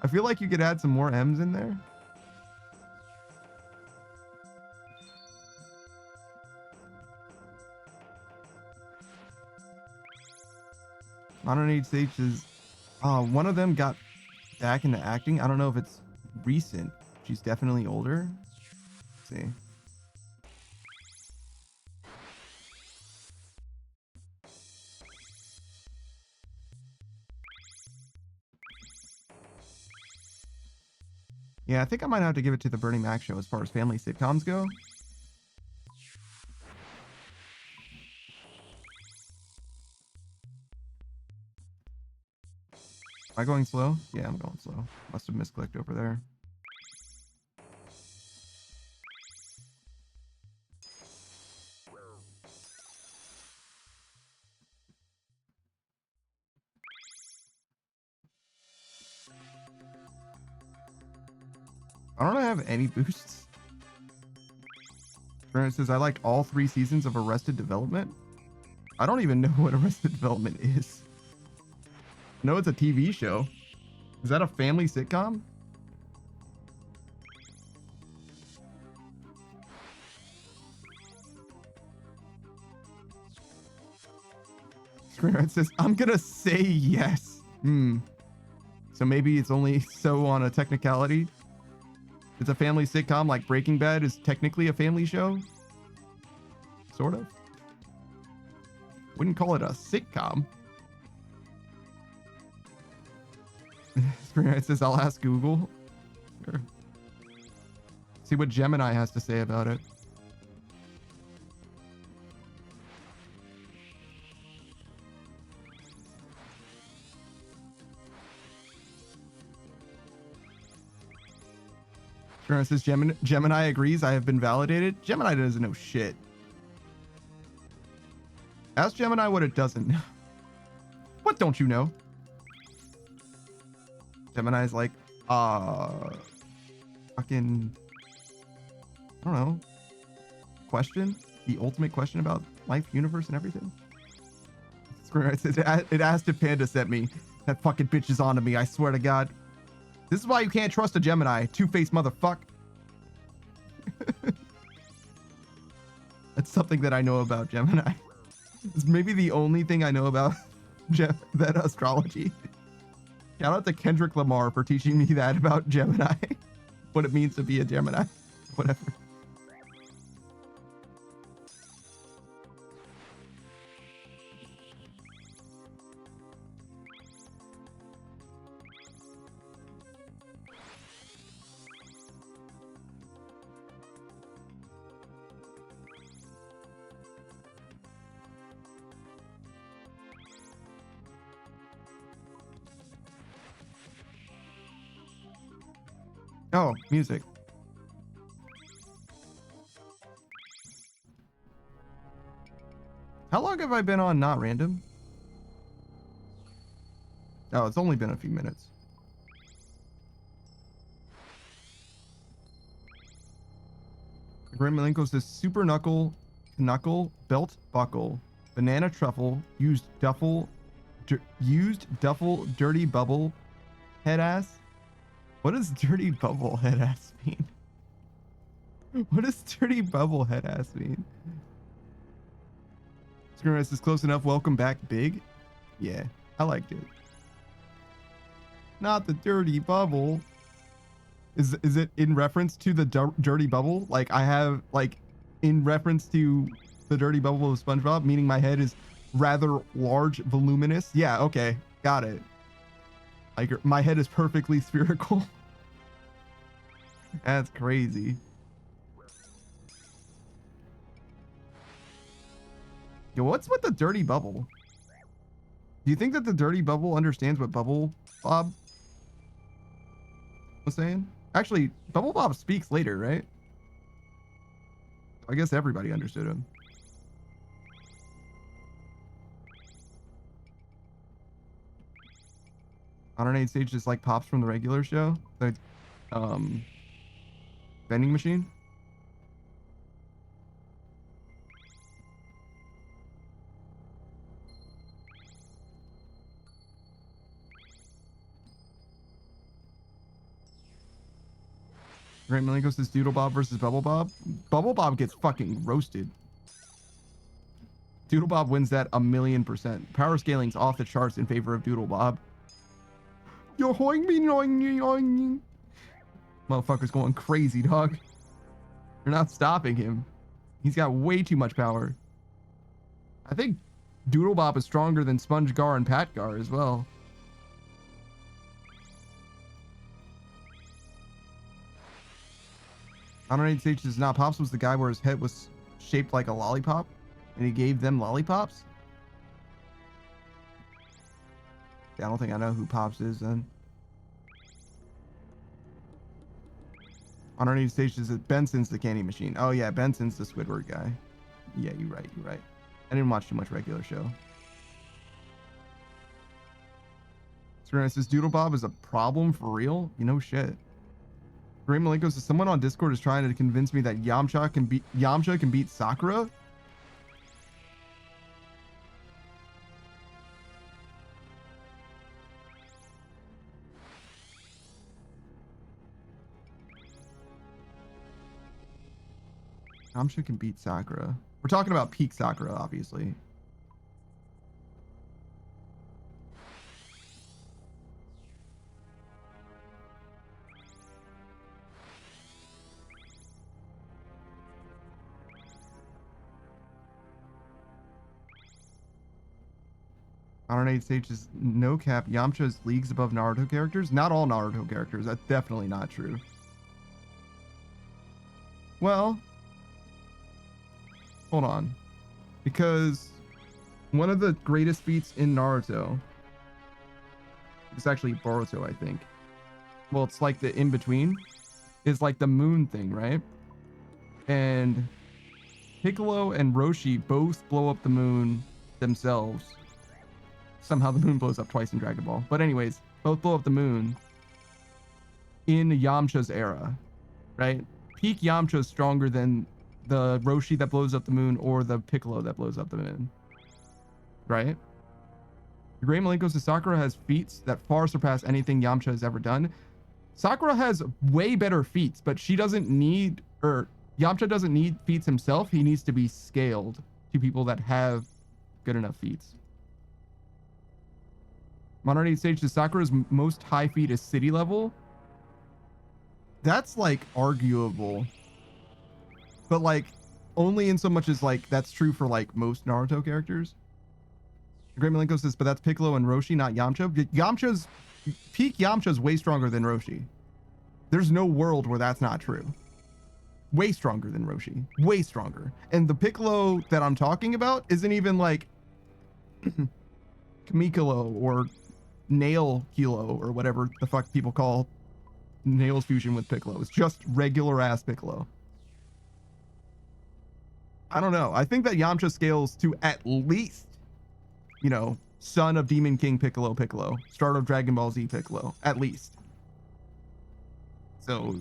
I feel like you could add some more M's in there. Modern Age Sages, one of them got back into acting. I don't know if it's recent. She's definitely older. Let's see. Yeah, I think I might have to give it to the Bernie Mac show as far as family sitcoms go. Am I going slow? Yeah, I'm going slow. Must have misclicked over there. I don't have any boosts. For instance, I liked all 3 seasons of Arrested Development. I don't even know what Arrested Development is. I know it's a TV show. Is that a family sitcom? Screenwriter says, I'm gonna say yes. So maybe it's only so on a technicality. It's a family sitcom like Breaking Bad is technically a family show. Sort of. Wouldn't call it a sitcom. Screenwriter says, I'll ask Google. Sure. See what Gemini has to say about it. Screenwriter says, Gemini agrees I have been validated. Gemini doesn't know shit. Ask Gemini what it doesn't know. What don't you know? Gemini's like, fucking, I don't know. Question? The ultimate question about life, universe, and everything? Screenwriter says, it asked if Panda sent me. That fucking bitch is onto me, I swear to God. This is why you can't trust a Gemini. Two-faced motherfucker. That's something that I know about Gemini. It's maybe the only thing I know about that astrology. Shout out to Kendrick Lamar for teaching me that about Gemini. What it means to be a Gemini. Whatever. Oh, music. How long have I been on Not Random? Oh, it's only been a few minutes. Grim Malenko says super knuckle, belt buckle, banana truffle, used duffel, dirty bubble, head ass. What does dirty bubble head ass mean? What does dirty bubble head ass mean? Screenwriter is close enough. Welcome back, Big. Yeah, I liked it. Not the dirty bubble. Is it in reference to the dirty bubble? Like I have like in reference to the dirty bubble of SpongeBob, meaning my head is rather large, voluminous. Yeah, okay, got it. Like my head is perfectly spherical. That's crazy. Yo, what's with the dirty bubble? Do you think that the dirty bubble understands what Bubble Bob was saying? Actually, Bubble Bob speaks later, right? I guess everybody understood him. On stage just like Pops from the regular show. The vending machine. Great Malenko says Doodle Bob versus Bubble Bob. Bubble Bob gets fucking roasted. Doodle Bob wins that 1,000,000%. Power scaling's off the charts in favor of Doodle Bob. Yo, hoing me, noing. Motherfucker's going crazy, dog. You're not stopping him. He's got way too much power. I think Doodle Bob is stronger than Sponge Gar and Pat Gar as well. On stage says, nah, Pops was the guy where his head was shaped like a lollipop and he gave them lollipops. Yeah, I don't think I know who Pops is then. On stage says Benson's the candy machine. Oh yeah, Benson's the Squidward guy. Yeah, you're right. I didn't watch too much regular show. Serena says Doodle Bob is a problem for real? You know shit. Gray Malenko says someone on Discord is trying to convince me that Yamcha can beat Sakura. Yamcha can beat Sakura. We're talking about peak Sakura, obviously. Modern Age Sage is no cap. Yamcha is leagues above Naruto characters. Not all Naruto characters. That's definitely not true. Well, hold on. Because one of the greatest feats in Naruto, it's actually Boruto, I think. Well, it's like the in-between, is like the moon thing, right? And Piccolo and Roshi both blow up the moon themselves. Somehow the moon blows up twice in Dragon Ball. But anyways, both blow up the moon in Yamcha's era, right? Peak Yamcha is stronger than the Roshi that blows up the moon or the Piccolo that blows up the moon, right? The Great Malenko says Sakura has feats that far surpass anything Yamcha has ever done. Sakura has way better feats, but she doesn't need, or Yamcha doesn't need feats himself. He needs to be scaled to people that have good enough feats. Modern Age Sage says Sakura's most high feat is city level. That's like arguable, but like only in so much as like that's true for like most Naruto characters. Great Malenko says, but that's Piccolo and Roshi, not Yamcha. Yamcha's peak Yamcha's way stronger than Roshi. There's no world where that's not true. Way stronger than Roshi. Way stronger. And the Piccolo that I'm talking about isn't even like Kamikilo or Nail Kilo or whatever the fuck people call Nail's fusion with Piccolo. It's just regular ass Piccolo. I don't know. I think that Yamcha scales to at least, you know, son of Demon King Piccolo, start of Dragon Ball Z Piccolo, at least. So,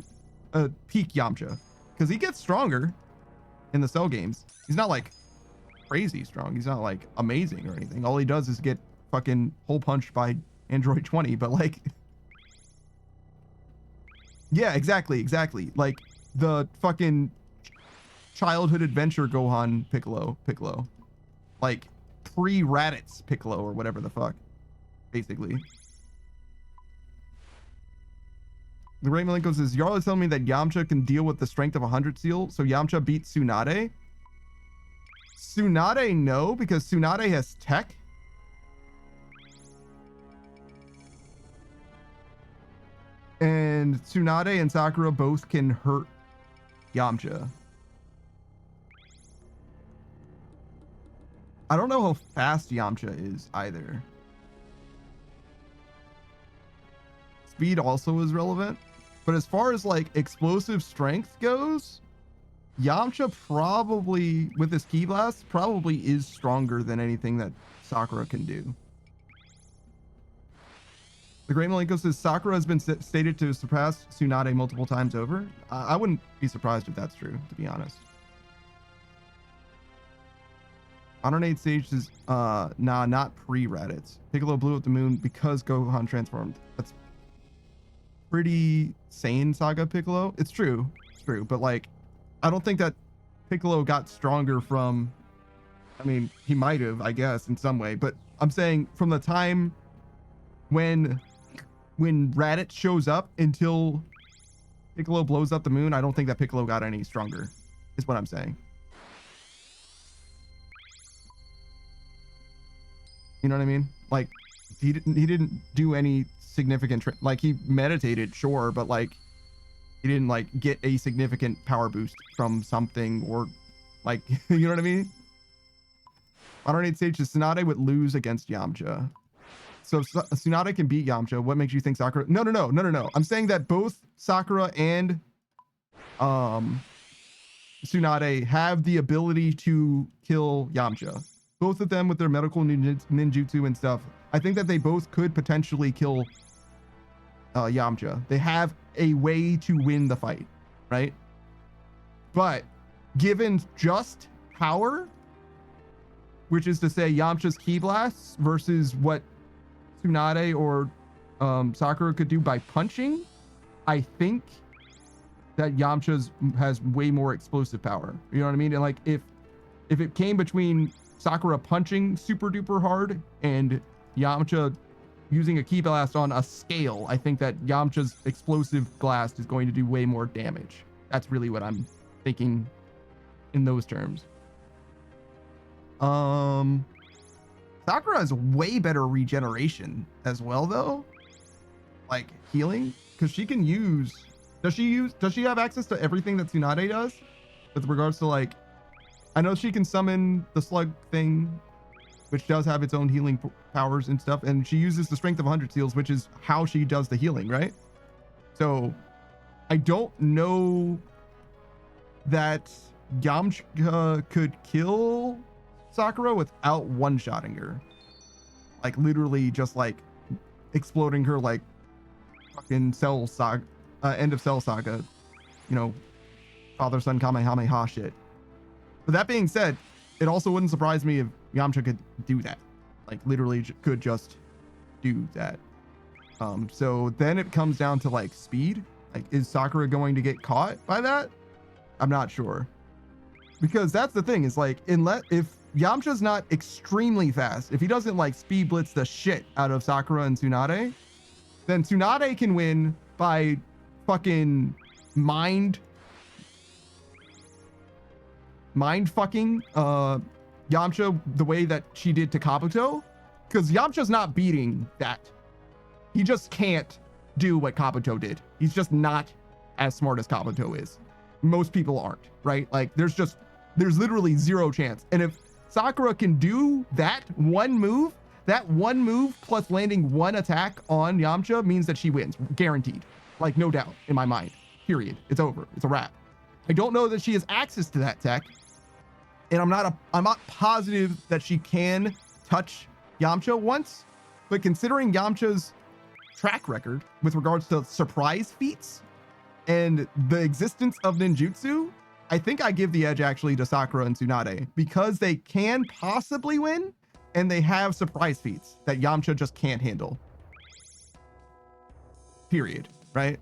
peak Yamcha, because he gets stronger in the Cell games. He's not like crazy strong. He's not like amazing or anything. All he does is get fucking hole punched by Android 20, but like, yeah, exactly. Like the fucking childhood adventure Gohan Piccolo, like pre-Raditz Piccolo or whatever the fuck, basically. The Ray Malenko says, Yarl is telling me that Yamcha can deal with the strength of 100 seal, so Yamcha beats Tsunade? Tsunade, no, because Tsunade has tech. And Tsunade and Sakura both can hurt Yamcha. I don't know how fast Yamcha is either. Speed also is relevant. But as far as like explosive strength goes, Yamcha probably, with his Ki Blast, probably is stronger than anything that Sakura can do. The Great Malenko says Sakura has been stated to surpass Tsunade multiple times over. I wouldn't be surprised if that's true, to be honest. Modern Age Sage says, nah, not pre-Raditz. Piccolo blew up the moon because Gohan transformed. That's pretty sane Saga Piccolo. It's true, but like, I don't think that Piccolo got stronger from, I mean, he might have, I guess, in some way, but I'm saying from the time when Raditz shows up until Piccolo blows up the moon, I don't think that Piccolo got any stronger, is what I'm saying. You know what I mean? Like, he didn't do any significant, like, he meditated, sure, but like, he didn't like get a significant power boost from something, or like, you know what I mean? Modern Age Sage, Tsunade would lose against Yamcha. So if Tsunade can beat Yamcha, what makes you think Sakura? No. I'm saying that both Sakura and Tsunade have the ability to kill Yamcha. Both of them with their medical ninjutsu and stuff. I think that they both could potentially kill Yamcha. They have a way to win the fight, right? But given just power, which is to say Yamcha's Ki Blasts versus what Tsunade or Sakura could do by punching, I think that Yamcha's has way more explosive power. You know what I mean? And like, if it came between Sakura punching super duper hard and Yamcha using a Ki Blast on a scale, I think that Yamcha's explosive blast is going to do way more damage. That's really what I'm thinking in those terms. Sakura has way better regeneration as well, though. Like healing, because she can use. Does she have access to everything that Tsunade does? With regards to like, I know she can summon the slug thing, which does have its own healing powers and stuff, and she uses the strength of 100 seals, which is how she does the healing, right? So I don't know that Yamcha could kill Sakura without one-shotting her. Like literally just like exploding her like fucking Cell Saga, end of Cell Saga, you know, father-son Kamehameha shit. But that being said, it also wouldn't surprise me if Yamcha could do that. Like literally could just do that. So then it comes down to like speed. Like, is Sakura going to get caught by that? I'm not sure. Because that's the thing, is like, if Yamcha's not extremely fast, if he doesn't like speed blitz the shit out of Sakura and Tsunade, then Tsunade can win by fucking mind fucking Yamcha the way that she did to Kabuto. Because Yamcha's not beating that. He just can't do what Kabuto did. He's just not as smart as Kabuto is. Most people aren't, right? Like there's literally zero chance. And if Sakura can do that one move plus landing one attack on Yamcha means that she wins, guaranteed. Like no doubt in my mind, period. It's over, it's a wrap. I don't know that she has access to that tech. And I'm not positive that she can touch Yamcha once, but considering Yamcha's track record with regards to surprise feats and the existence of ninjutsu, I think I give the edge actually to Sakura and Tsunade because they can possibly win and they have surprise feats that Yamcha just can't handle. Period, right?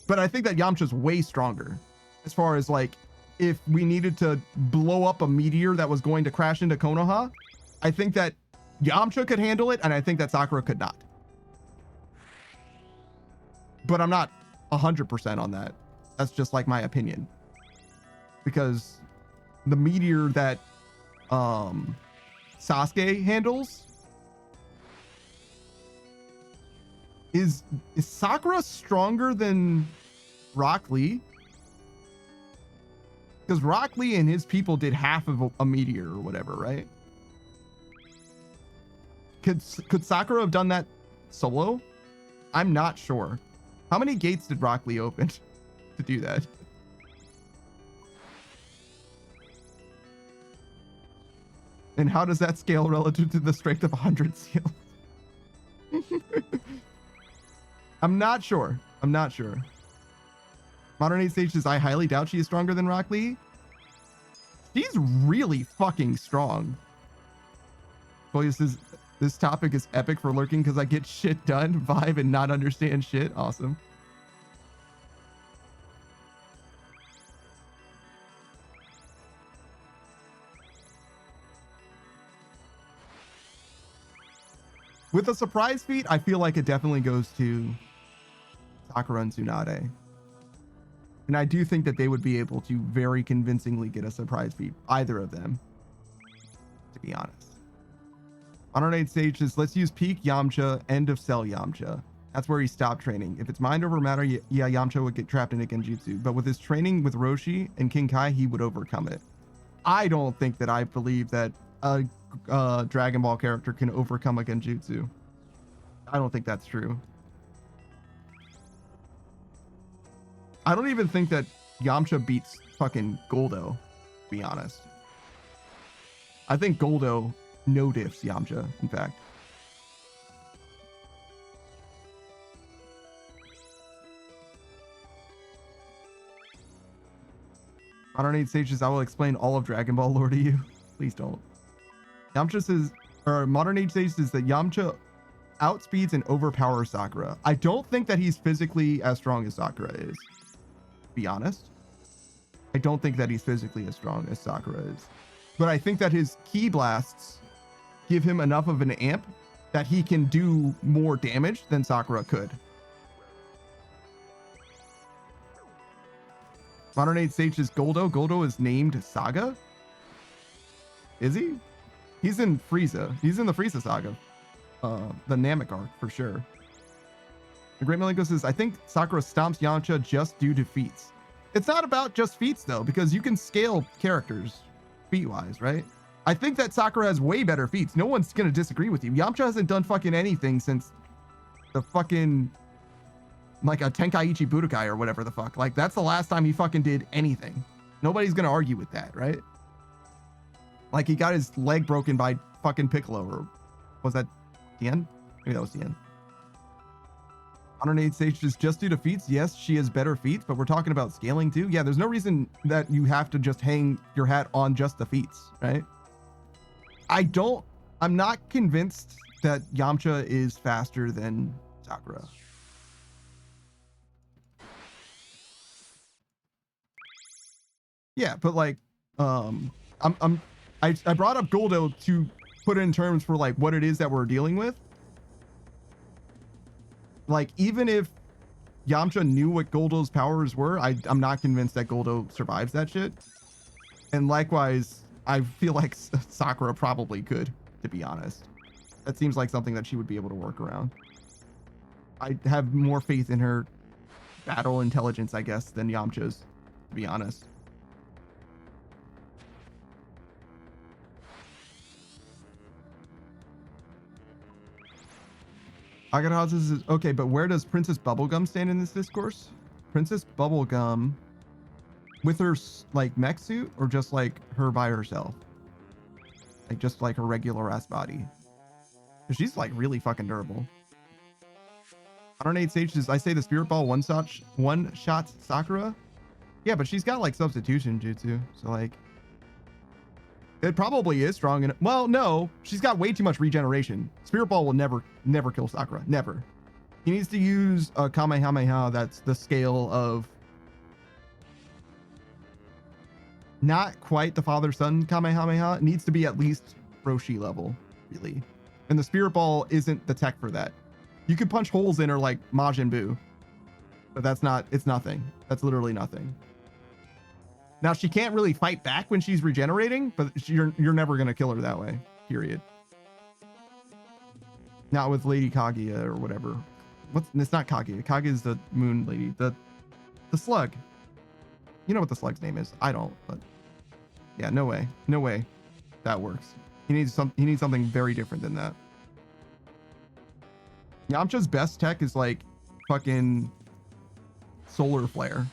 But I think that Yamcha's way stronger as far as like, if we needed to blow up a meteor that was going to crash into Konoha, I think that Yamcha could handle it and I think that Sakura could not. But I'm not 100% on that. That's just like my opinion. Because the meteor that Sasuke handles is Sakura stronger than Rock Lee? Because Rock Lee and his people did half of a meteor or whatever, right? Could Sakura have done that solo? I'm not sure. How many gates did Rock Lee open to do that? And how does that scale relative to the strength of 100 seals? I'm not sure. Modern Age Sage says, I highly doubt she is stronger than Rock Lee. She's really fucking strong. Boy, says, this topic is epic for lurking because I get shit done, vibe, and not understand shit. Awesome. With a surprise feat, I feel like it definitely goes to Sakura and Tsunade. And I do think that they would be able to very convincingly get a surprise feat, either of them, to be honest. Modern Age Sage says, let's use peak Yamcha, end of Cell Yamcha. That's where he stopped training. If it's mind over matter, yeah, Yamcha would get trapped in a genjutsu. But with his training with Roshi and King Kai, he would overcome it. I don't think that I believe that a Dragon Ball character can overcome a genjutsu. I don't think that's true. I don't even think that Yamcha beats fucking Goldo, to be honest. I think Goldo no diffs Yamcha, in fact. Modern Age Sages, I will explain all of Dragon Ball lore to you. Please don't. Yamcha says, or Modern Age Sage says that Yamcha outspeeds and overpowers Sakura. I don't think that he's physically as strong as Sakura is, to be honest. I don't think that he's physically as strong as Sakura is. But I think that his ki blasts give him enough of an amp that he can do more damage than Sakura could. Modern Age Sage is Goldo. Goldo is named Saga? Is he? He's in Frieza. He's in the Frieza saga. The Namek arc for sure. The Great Malenko says, I think Sakura stomps Yamcha just due to feats. It's not about just feats though, because you can scale characters feat-wise, right? I think that Sakura has way better feats. No one's gonna disagree with you. Yamcha hasn't done fucking anything since the fucking like a Tenkaichi Budokai or whatever the fuck. Like that's the last time he fucking did anything. Nobody's gonna argue with that, right? Like he got his leg broken by fucking Piccolo, or was that Tien? Maybe that was Tien. 108 stages just due to feats. Yes, she has better feats, but we're talking about scaling too. Yeah, there's no reason that you have to just hang your hat on just the feats, right? I'm not convinced that Yamcha is faster than Sakura. Yeah, but like, I brought up Goldo to put it in terms for like what it is that we're dealing with. Like, even if Yamcha knew what Goldo's powers were, I'm not convinced that Goldo survives that shit. And likewise, I feel like Sakura probably could, to be honest. That seems like something that she would be able to work around. I have more faith in her battle intelligence, I guess, than Yamcha's, to be honest. Agarhaz is okay, but where does Princess Bubblegum stand in this discourse? Princess Bubblegum with her like mech suit, or just like her by herself? Like just like her regular ass body. Cause she's like really fucking durable. 108 stages. I say the Spirit Ball one shot Sakura. Yeah, but she's got like substitution jutsu, so like it probably is strong. And well, no, she's got way too much regeneration. Spirit Ball will never kill Sakura. Never. He needs to use a Kamehameha that's the scale of not quite the father-son Kamehameha. It needs to be at least Roshi level, really. And the Spirit Ball isn't the tech for that. You could punch holes in her like Majin Buu, but that's not, it's nothing. That's literally nothing. Now, she can't really fight back when she's regenerating, but you're never going to kill her that way, period. Not with Lady Kaguya or whatever. It's not Kaguya. Kaguya is the moon lady. The slug. You know what the slug's name is. I don't, but yeah, no way. No way that works. He needs something very different than that. Yamcha's best tech is like fucking solar flare.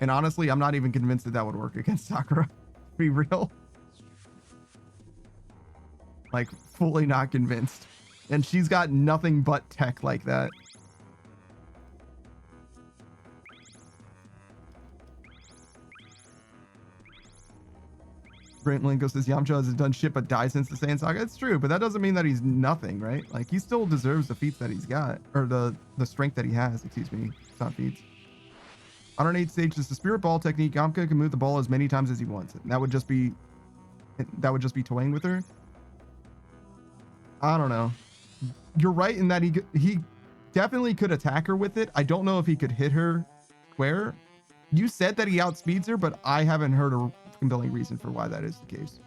And honestly, I'm not even convinced that would work against Sakura. To be real. Like, fully not convinced. And she's got nothing but tech like that. Great Malenko says Yamcha hasn't done shit but died since the Saiyan Saga. It's true, but that doesn't mean that he's nothing, right? Like, he still deserves the feats that he's got. Or the strength that he has, excuse me. It's not feats. 108 stages, the Spirit Ball technique. Yamcha can move the ball as many times as he wants. And that would just be toying with her. I don't know. You're right in that he definitely could attack her with it. I don't know if he could hit her square. You said that he outspeeds her, but I haven't heard a compelling reason for why that is the case.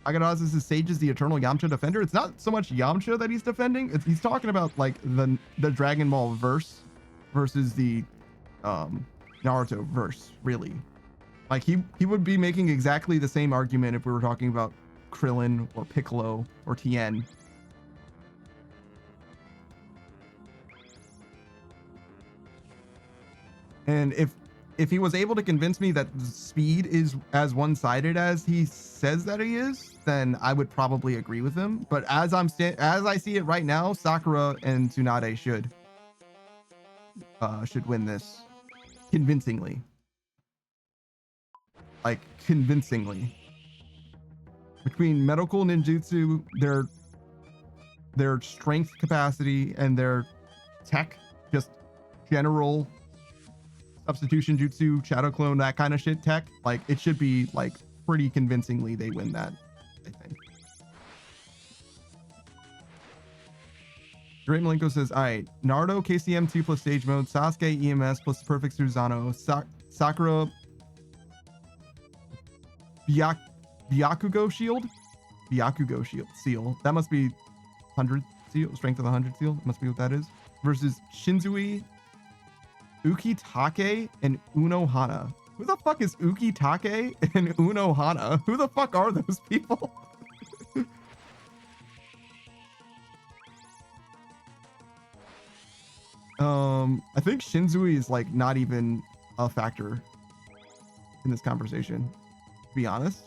Agadaz says Sage is the eternal Yamcha defender. It's not so much Yamcha that he's defending. He's talking about like the Dragon Ball verse versus the Naruto verse, really. Like he would be making exactly the same argument if we were talking about Krillin or Piccolo or Tien. And if he was able to convince me that speed is as one-sided as he says that he is, then I would probably agree with him. But as I see it right now, Sakura and Tsunade should win this convincingly. Like convincingly. Between medical ninjutsu, their strength capacity, and their tech, just general substitution jutsu, shadow clone, that kind of shit tech, like it should be like pretty convincingly they win that, I think. Great Malenko says, all right, Naruto KCM 2 plus stage mode, Sasuke EMS plus perfect Susanoo, Sakura Byakugo shield. Byakugo shield seal. That must be 100 seal. Strength of the 100 seal. Must be what that is. Versus Shinzui, Ukitake, and Unohana. Who the fuck is Ukitake and Unohana? Who the fuck are those people? I think Shinzui is like not even a factor in this conversation, to be honest.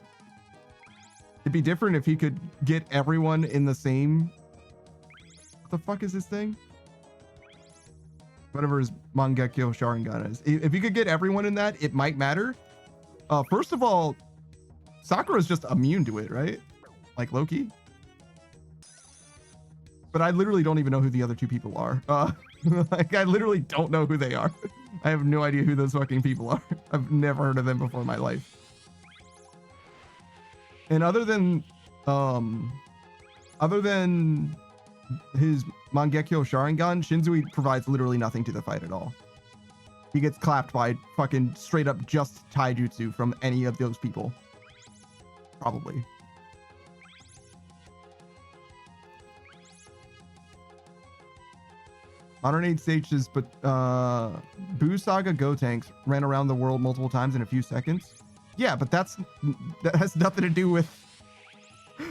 It'd be different if he could get everyone in the same... What the fuck is this thing? Whatever his Mangekyo Sharingan is. If he could get everyone in that, it might matter. First of all, Sakura's just immune to it, right? Like Loki. But I literally don't even know who the other two people are. Like, I literally don't know who they are. I have no idea who those fucking people are. I've never heard of them before in my life. And other than his Mangekyo Sharingan, Shinzui provides literally nothing to the fight at all. He gets clapped by fucking straight up just taijutsu from any of those people. Probably. Modern age stages, but Buu Saga Gotenks ran around the world multiple times in a few seconds. Yeah, but that has nothing to do with...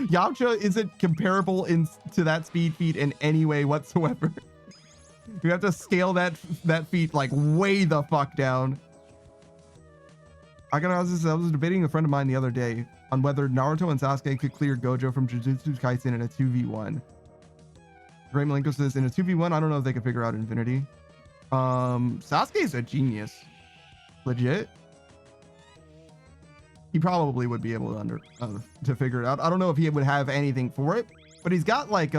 Yamcha isn't comparable to that speed feat in any way whatsoever. You have to scale that feat like way the fuck down. I was debating with a friend of mine the other day on whether Naruto and Sasuke could clear Gojo from Jujutsu Kaisen in a 2v1. Great Malenko says, in a 2v1, I don't know if they could figure out Infinity. Sasuke's a genius. Legit. He probably would be able to figure it out. I don't know if he would have anything for it, but he's got like,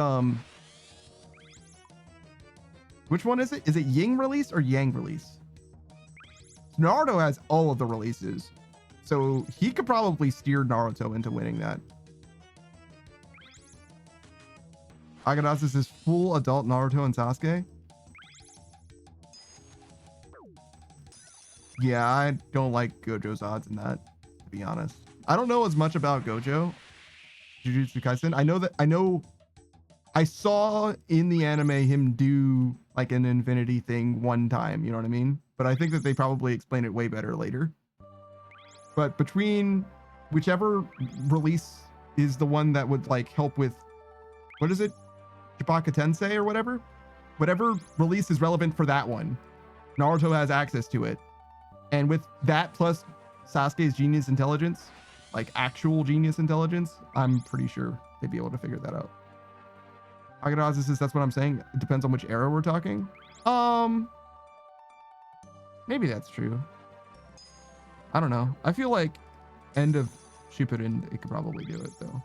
which one is it? Is it Ying release or Yang release? Naruto has all of the releases, so he could probably steer Naruto into winning that. Aganasis is full adult Naruto and Sasuke. Yeah, I don't like Gojo's odds in that, to be honest. I don't know as much about Gojo, Jujutsu Kaisen. I saw in the anime him do like an Infinity thing one time, you know what I mean? But I think that they probably explain it way better later. But between whichever release is the one that would like help with, what is it? Chipaka Tensei or whatever release is relevant for that one, Naruto has access to it. And with that plus Sasuke's genius intelligence, like actual genius intelligence, I'm pretty sure they'd be able to figure that out. Aganazi says that's what I'm saying. It depends on which era we're talking. Maybe that's true. I don't know. I feel like end of Shippuden, it could probably do it though.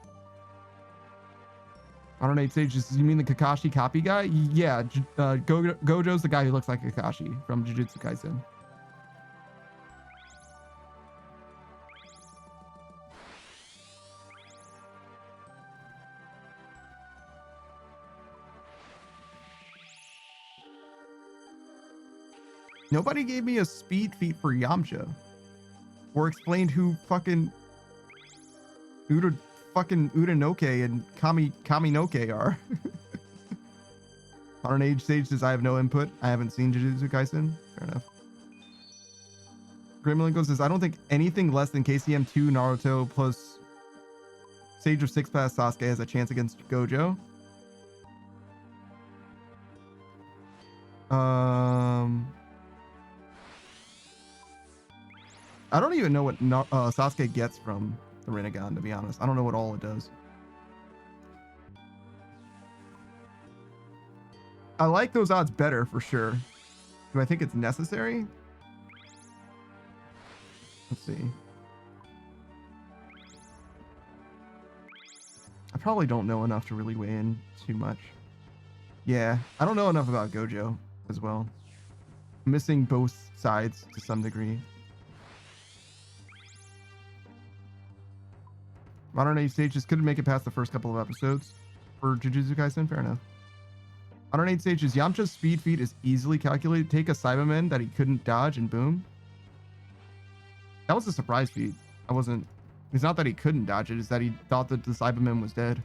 Modern age stages, you mean the Kakashi copy guy? Yeah, Gojo's the guy who looks like Kakashi from Jujutsu Kaisen. Nobody gave me a speed feat for Yamcha, or explained who fucking Udanoke and Kaminoke are. Modern age stage says I have no input. I haven't seen Jujutsu Kaisen. Fair enough. Gremlinko says I don't think anything less than KCM2 Naruto plus Sage of Six Paths Sasuke has a chance against Gojo. I don't even know what Sasuke gets from the Rinnegan, to be honest. I don't know what all it does. I like those odds better for sure. Do I think it's necessary? Let's see. I probably don't know enough to really weigh in too much. Yeah, I don't know enough about Gojo as well. I'm missing both sides to some degree. Modern age stages couldn't make it past the first couple of episodes for Jujutsu Kaisen. Fair enough. Modern age stages, Yamcha's speed feat is easily calculated. Take a Cyberman that he couldn't dodge and boom. That was a surprise feat. I wasn't It's not that he couldn't dodge it, it's that he thought that the Cyberman was dead.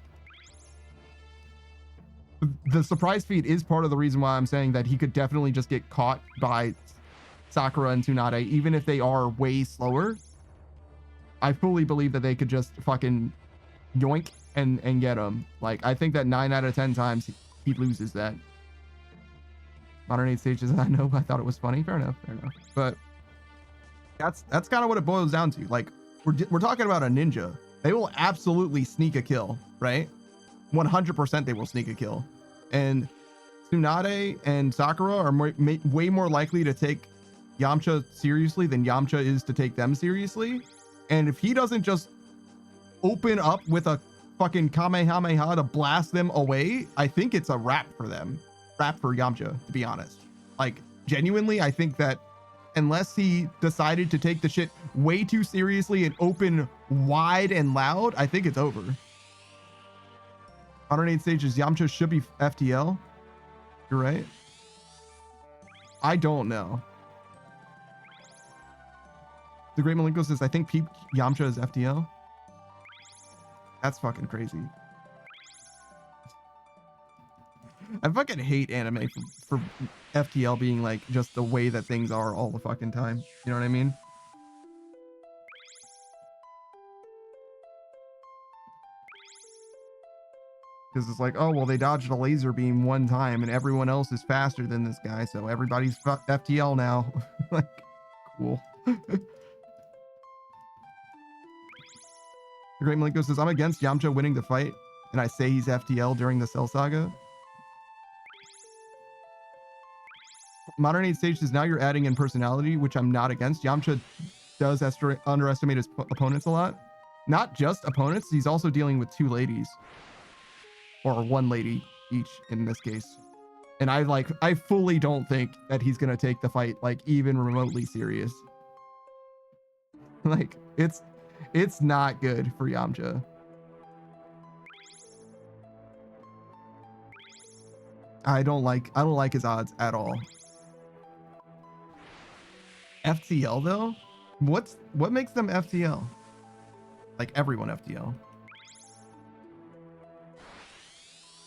The surprise feed is part of the reason why I'm saying that he could definitely just get caught by Sakura and Tsunade, even if they are way slower. I fully believe that they could just fucking yoink and get him. Like, I think that 9 out of 10 times he loses that. Modern 8 stages, I know, I thought it was funny. Fair enough, fair enough. But that's kind of what it boils down to. Like, we're talking about a ninja. They will absolutely sneak a kill, right? 100% they will sneak a kill. And Tsunade and Sakura are way more likely to take Yamcha seriously than Yamcha is to take them seriously. And if he doesn't just open up with a fucking Kamehameha to blast them away, I think it's a wrap for them. Wrap for Yamcha, to be honest. Like, genuinely, I think that unless he decided to take the shit way too seriously and open wide and loud, I think it's over. 108 stages, Yamcha should be FTL. You're right. I don't know. The Great Malenko says, I think Yamcha is FTL. That's fucking crazy. I fucking hate anime for FTL being like just the way that things are all the fucking time. You know what I mean? Because it's like, oh, well, they dodged a laser beam one time and everyone else is faster than this guy, so everybody's FTL now. Like, cool. The Great Malenko says, I'm against Yamcha winning the fight, and I say he's FTL during the Cell Saga. Modern 8 stages, now you're adding in personality, which I'm not against. Yamcha does underestimate his opponents a lot. Not just opponents, he's also dealing with 2 ladies. Or 1 lady each in this case. And I fully don't think that he's gonna take the fight like even remotely serious. Like, it's not good for Yamcha. I don't like his odds at all. FTL though? What makes them FTL? Like everyone FTL.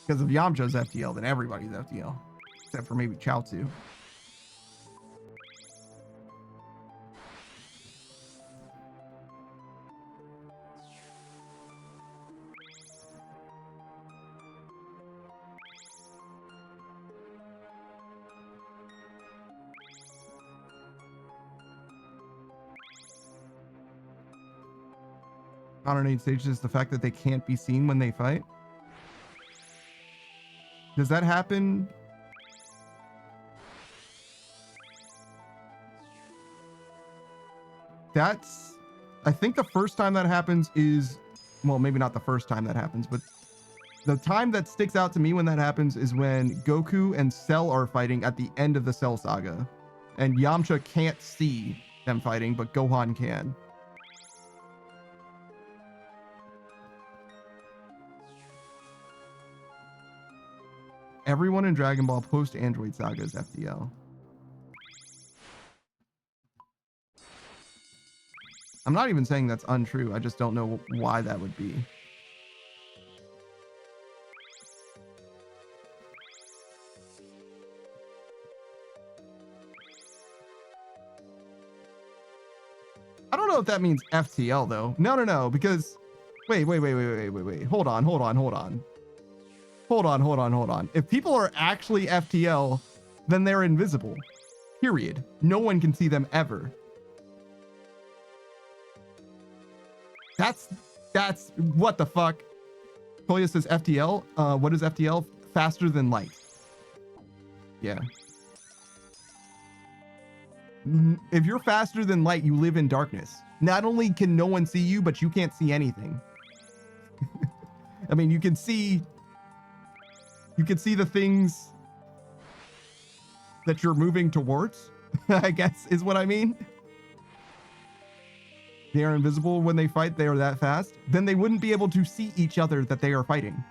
Because if Yamcha's FTL, then everybody's FTL. Except for maybe Chaozu. Modern 8 stages is the fact that they can't be seen when they fight. Does that happen? I think the first time that happens is, well, maybe not the first time that happens, but the time that sticks out to me when that happens is when Goku and Cell are fighting at the end of the Cell Saga. And Yamcha can't see them fighting, but Gohan can. Everyone in Dragon Ball post Android Saga is FTL. I'm not even saying that's untrue. I just don't know why that would be. I don't know if that means FTL though. No, because wait. Hold on. If people are actually FTL, then they're invisible. Period. No one can see them ever. That's what the fuck. Toya says FTL. What is FTL? Faster than light. Yeah. If you're faster than light, you live in darkness. Not only can no one see you, but you can't see anything. I mean, you can see the things that you're moving towards, I guess is what I mean. They are invisible when they fight. They are that fast. Then they wouldn't be able to see each other that they are fighting.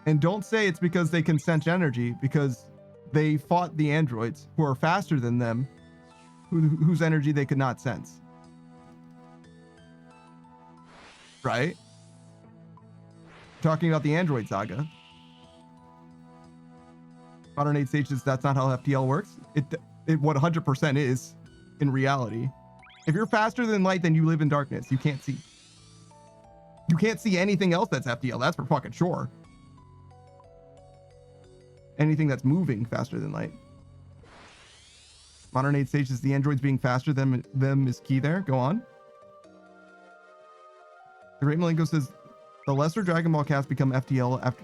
And don't say it's because they can sense energy, because they fought the androids who are faster than them, whose energy they could not sense. Right? Talking about the android saga. Modern 8 stages, that's not how FTL works. It 100% is in reality. If you're faster than light, then you live in darkness. You can't see. You can't see anything else that's FTL. That's for fucking sure. Anything that's moving faster than light. Modern 8 stages, the androids being faster than them is key there. Go on. The Great Malenko says, the lesser Dragon Ball cast become FTL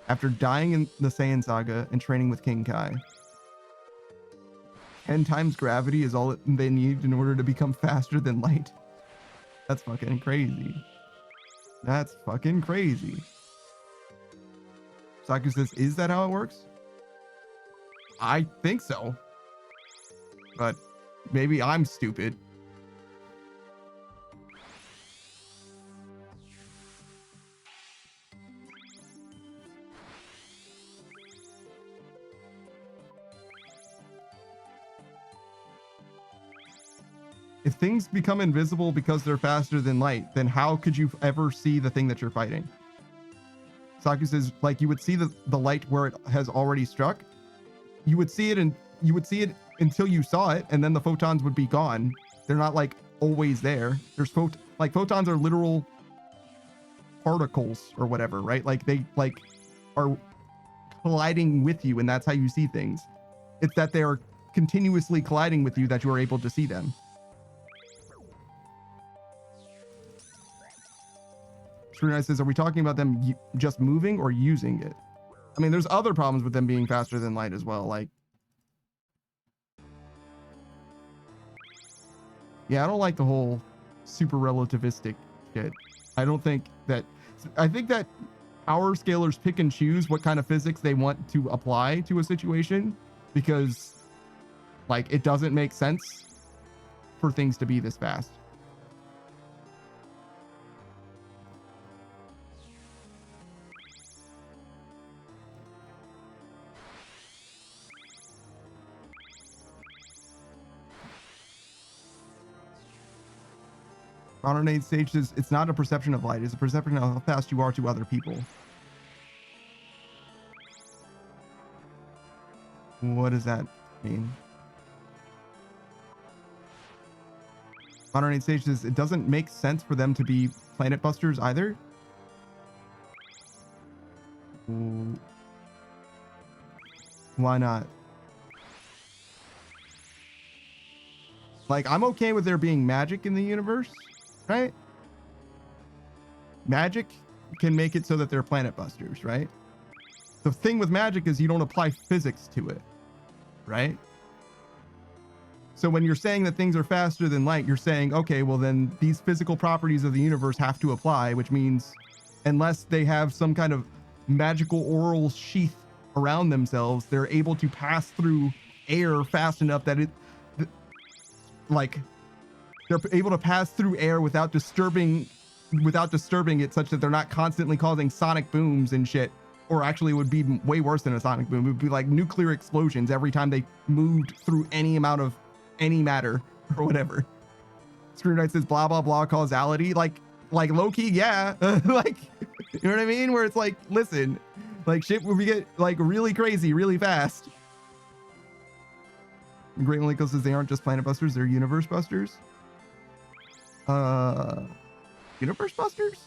after dying in the Saiyan saga and training with King Kai. 10 times gravity is all they need in order to become faster than light. That's fucking crazy. That's fucking crazy. Saku says, is that how it works? I think so. But maybe I'm stupid. If things become invisible because they're faster than light, then how could you ever see the thing that you're fighting? Saku says, like, you would see the light where it has already struck. You would see it, and you would see it until you saw it, and then the photons would be gone. They're not like always there. There's photons are literal particles or whatever, right? Like they are colliding with you, and that's how you see things. It's that they are continuously colliding with you that you are able to see them. Screwnice says, are we talking about them just moving or using it? I mean, there's other problems with them being faster than light as well. Like, yeah, I don't like the whole super relativistic shit. I think that power scalers pick and choose what kind of physics they want to apply to a situation, because like it doesn't make sense for things to be this fast. Modern 8 stages, it's not a perception of light, it's a perception of how fast you are to other people. What does that mean? Modern 8 stages, it doesn't make sense for them to be planet busters either. Why not? Like, I'm okay with there being magic in the universe, right? Magic can make it so that they're planet busters, right? The thing with magic is you don't apply physics to it, right? So when you're saying that things are faster than light, you're saying, okay, well then these physical properties of the universe have to apply, which means unless they have some kind of magical oral sheath around themselves, they're able to pass through air fast enough that like they're able to pass through air without disturbing it, such that they're not constantly causing sonic booms and shit. Or actually it would be way worse than a sonic boom. It would be like nuclear explosions every time they moved through any amount of any matter or whatever. Screw Knight says blah blah blah causality. Like low-key, yeah. Like, you know what I mean? Where it's like, listen, like shit would get like really crazy really fast. Great Malenko says they aren't just planet busters, they're universe busters. Universe busters?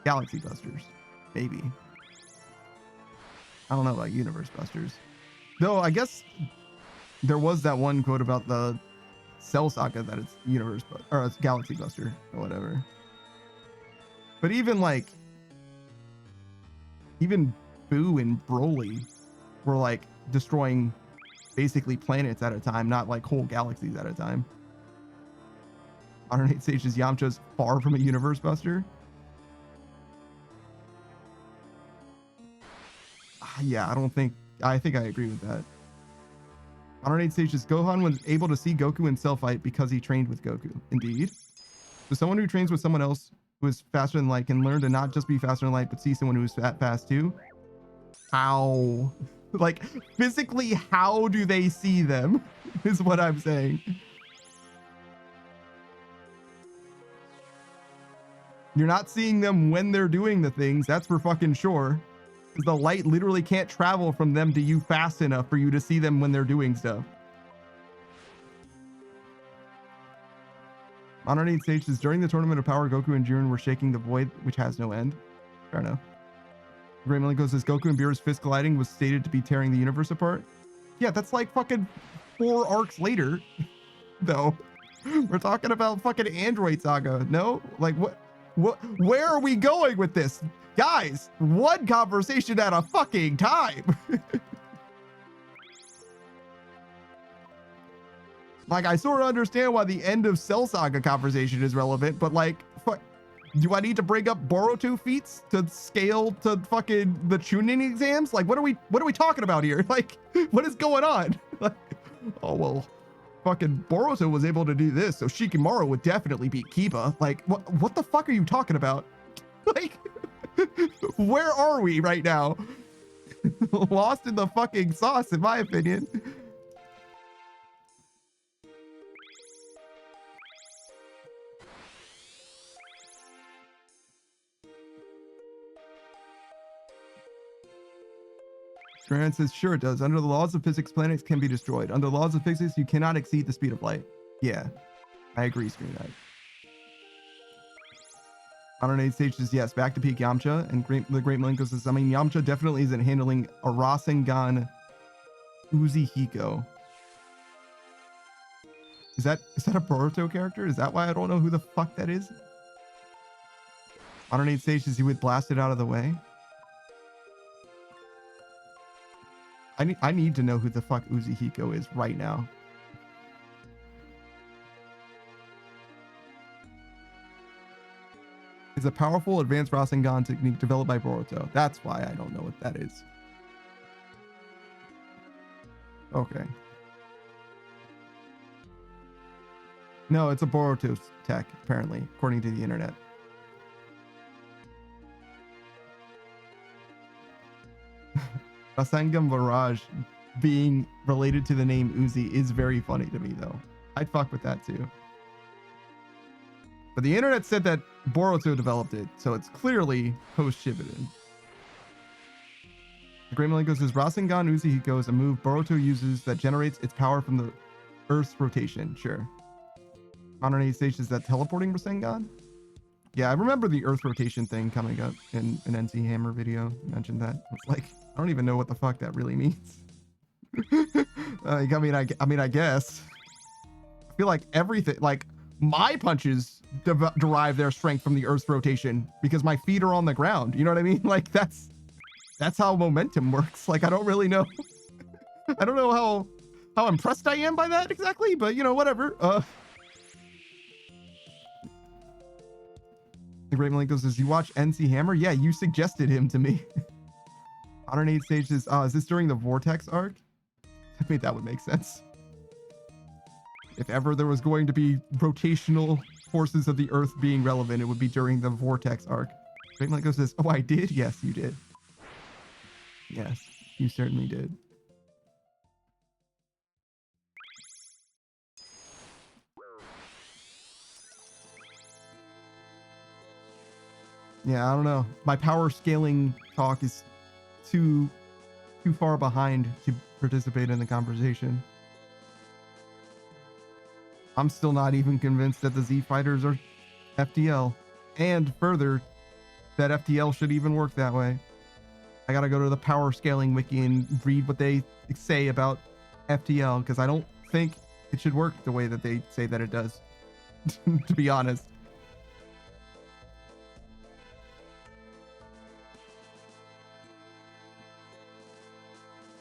Galaxy busters. Maybe. I don't know about universe busters. Though I guess there was that one quote about the Cell Saga that it's universe or it's galaxy buster or whatever. But even Boo and Broly were like destroying basically planets at a time, not like whole galaxies at a time. Modern 8 stages, Yamcha's far from a universe buster. Yeah, I think I agree with that. Modern 8 stages, Gohan was able to see Goku in Cell fight because he trained with Goku. Indeed. So someone who trains with someone else who is faster than light can learn to not just be faster than light, but see someone who is fast too. How? Like, physically, how do they see them? Is what I'm saying. You're not seeing them when they're doing the things. That's for fucking sure. Because the light literally can't travel from them to you fast enough for you to see them when they're doing stuff. Modern Age Sage says, during the Tournament of Power, Goku and Jiren were shaking the void, which has no end. Fair enough. Great Malenko says, Goku and Beerus fist colliding was stated to be tearing the universe apart. Yeah, that's like fucking 4 arcs later, though. We're talking about fucking Android Saga. No? Like, where are we going with this? Guys, one conversation at a fucking time. Like, I sort of understand why the end of Cell Saga conversation is relevant, but like, do I need to bring up Boruto feats to scale to fucking the Chunin exams? Like, what are we talking about here? Like, what is going on? Like, oh, well, fucking Boruto was able to do this, so Shikamaru would definitely beat Kiba. Like, what the fuck are you talking about? Like, where are we right now? Lost in the fucking sauce, in my opinion. Tran says, sure it does. Under the laws of physics, planets can be destroyed. Under the laws of physics, you cannot exceed the speed of light. Yeah, I agree, Screen Knight. Modern Age Sage says, yes, back to peak Yamcha. And the Great Malenko says, I mean, Yamcha definitely isn't handling a Rasengan Uzi-Hiko. Is that a Boruto character? Is that why I don't know who the fuck that is? Modern Age Sage says, he would blast it out of the way. I need to know who the fuck Uzi-Hiko is right now. It's a powerful advanced Rasengan technique developed by Boruto. That's why I don't know what that is. Okay. No, it's a Boruto tech, apparently, according to the internet. Rasengan Barrage being related to the name Uzi is very funny to me, though. I'd fuck with that, too. But the internet said that Boruto developed it, so it's clearly post-Shippuden. The Great Malenko says, Rasengan Uzi-Hiko is a move Boruto uses that generates its power from the Earth's rotation. Sure. Modern Age Stage, is that teleporting Rasengan? Yeah, I remember the Earth rotation thing coming up in an NC Hammer video. You mentioned that. It's like, I don't even know what the fuck that really means. I mean, I guess. I feel like everything, like my punches derive their strength from the Earth's rotation because my feet are on the ground. You know what I mean? Like that's how momentum works. Like I don't really know. I don't know how impressed I am by that exactly, but you know, whatever. The Great Malenko says, you watch NC Hammer? Yeah, you suggested him to me. Modern Age Stage says, is this during the Vortex arc? I think that would make sense. If ever there was going to be rotational forces of the Earth being relevant, it would be during the Vortex arc. Great Malenko says, oh, I did? Yes, you did. Yes, you certainly did. Yeah, I don't know. My power scaling talk is too far behind to participate in the conversation. I'm still not even convinced that the Z fighters are FTL. And further, that FTL should even work that way. I gotta go to the power scaling wiki and read what they say about FTL, because I don't think it should work the way that they say that it does, to be honest.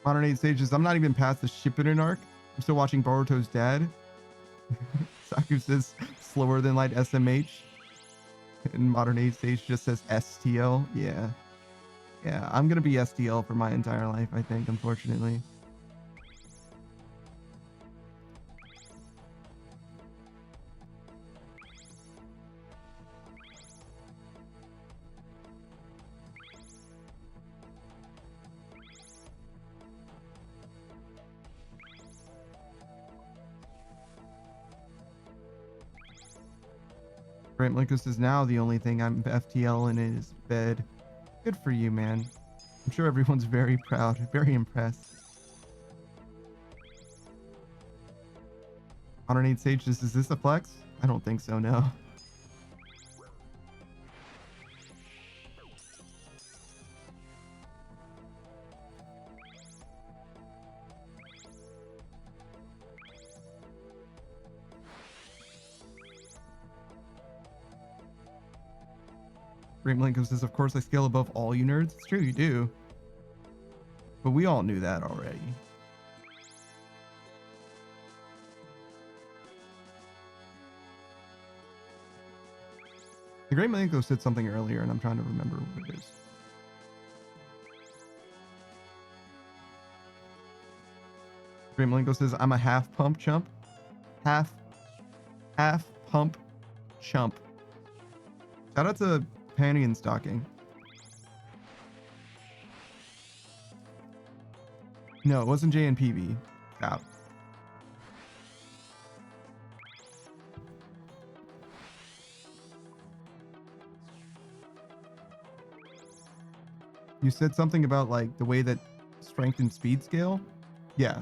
Modern Age Sages, I'm not even past the Shippuden arc. I'm still watching Boruto's dad. Saku says slower than light SMH. And Modern Age Sage just says STL. Yeah. Yeah, I'm gonna be STL for my entire life, I think, unfortunately. Great Malenko says, now the only thing I'm FTL in is bed. Good for you, man. I'm sure everyone's very proud, very impressed. Modern Age Sage says, is this a flex? I don't think so, no. Great Malenko says, of course I scale above all you nerds. It's true, you do. But we all knew that already. The Great Malenko said something earlier, and I'm trying to remember what it is. Great Malenko says, I'm a half pump chump. Half pump chump. Shout out to Panty and Stocking. No, it wasn't JNPB. Out. You said something about like the way that strength and speed scale. Yeah.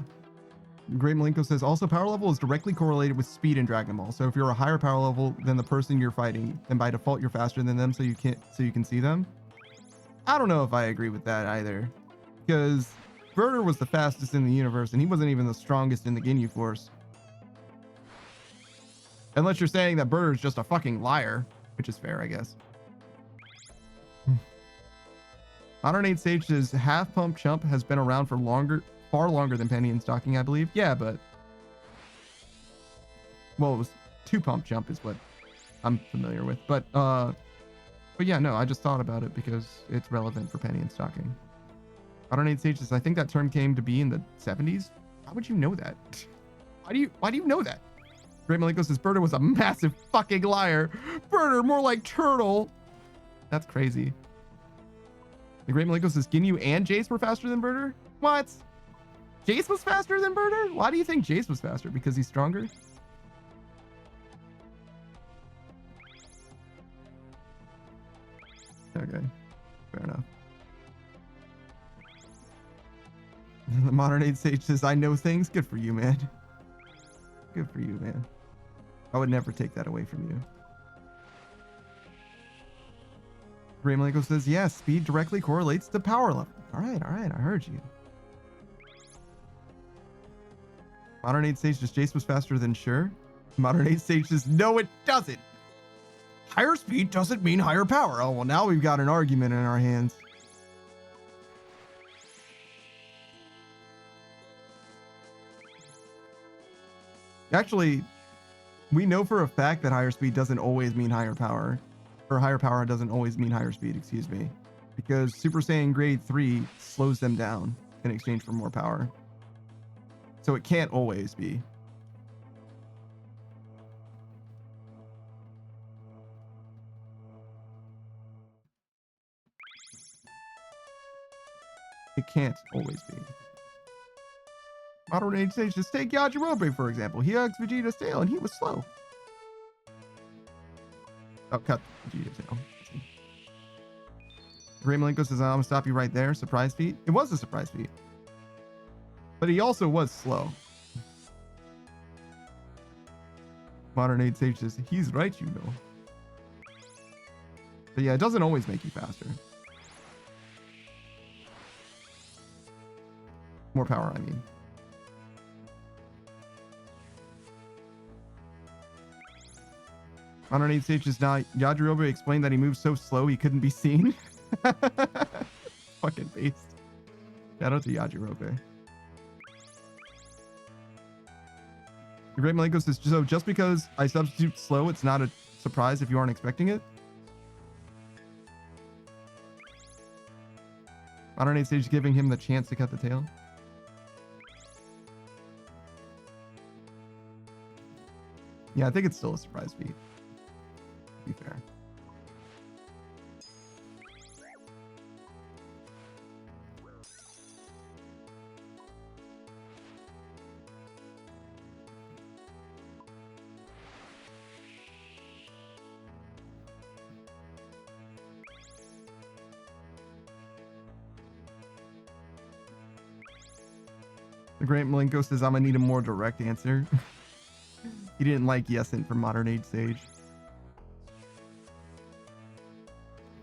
Great Malenko says also power level is directly correlated with speed in Dragon Ball. So if you're a higher power level than the person you're fighting, then by default you're faster than them, so you can see them. I don't know if I agree with that either, because Birder was the fastest in the universe, and he wasn't even the strongest in the Ginyu Force. Unless you're saying that Birder is just a fucking liar, which is fair, I guess. Modern Age Sage says half pump chump has been around for far longer than Penny and Stocking, I believe. Yeah, but well, it was 2 pump jump is what I'm familiar with. But yeah, no, I just thought about it because it's relevant for Penny and Stocking. Modern Age Sage says, I think that term came to be in the 70s. How would you know that? Why do you know that? Great Malenko says Birder was a massive fucking liar. Birder, more like turtle. That's crazy. The Great Malenko says Ginyu and Jace were faster than Birder? What? Jace was faster than Birder? Why do you think Jace was faster? Because he's stronger? Okay, fair enough. The Modern Age Sage says, I know things. Good for you, man. Good for you, man. I would never take that away from you. Great Malenko says, yes, speed directly correlates to power level. All right, I heard you. Modern Age Sage says Jace was faster than sure. Modern Age Sage says, no, it doesn't. Higher speed doesn't mean higher power. Oh, well, now we've got an argument in our hands. Actually, we know for a fact that higher speed doesn't always mean higher power. Or higher power doesn't always mean higher speed, excuse me. Because Super Saiyan Grade 3 slows them down in exchange for more power. So it can't always be. It can't always be. Modern Age Sage, just take Yajirobe, for example. He hugs Vegeta's tail and he was slow. Oh, cut Vegeta's tail. Great Malenko says, I'm gonna stop you right there. Surprise feat. It was a surprise feat. But he also was slow. Modern Age Sage says, he's right, you know. But yeah, it doesn't always make you faster. More power, I mean. Modern Age Sage says, now Yajirobe explained that he moves so slow he couldn't be seen. Fucking based. Shout out to Yajirobe. The Great Malenko says, so just because I substitute slow, it's not a surprise if you aren't expecting it. Modern Age Sage giving him the chance to cut the tail. Yeah, I think it's still a surprise feat. To be fair. The Great Malenko says, I'm gonna need a more direct answer. He didn't like Yesent from Modern Age Sage.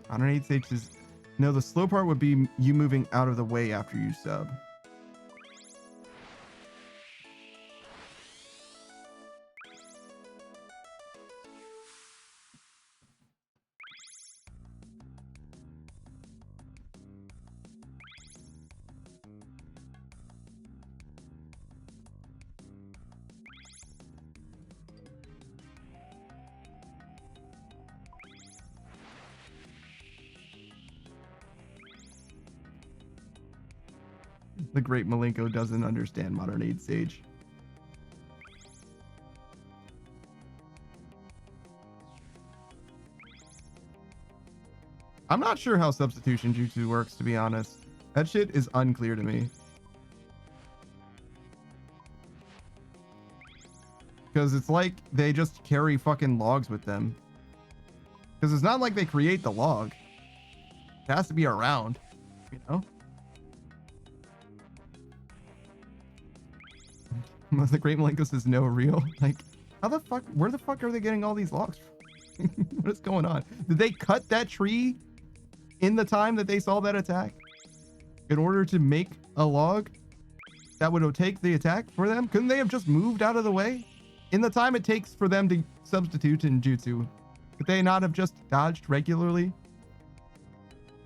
Modern Age Sage says, no, the slow part would be you moving out of the way after you sub. The Great Malenko doesn't understand Modern Age Sage. I'm not sure how substitution jutsu works, to be honest. That shit is unclear to me. Because it's like they just carry fucking logs with them. Because it's not like they create the log. It has to be around, you know? The Great Malenko says no real. Like, how the fuck, where the fuck are they getting all these logs from? What is going on? Did they cut that tree in the time that they saw that attack in order to make a log that would take the attack for them? Couldn't they have just moved out of the way in the time it takes for them to substitute in jutsu? Could they not have just dodged regularly?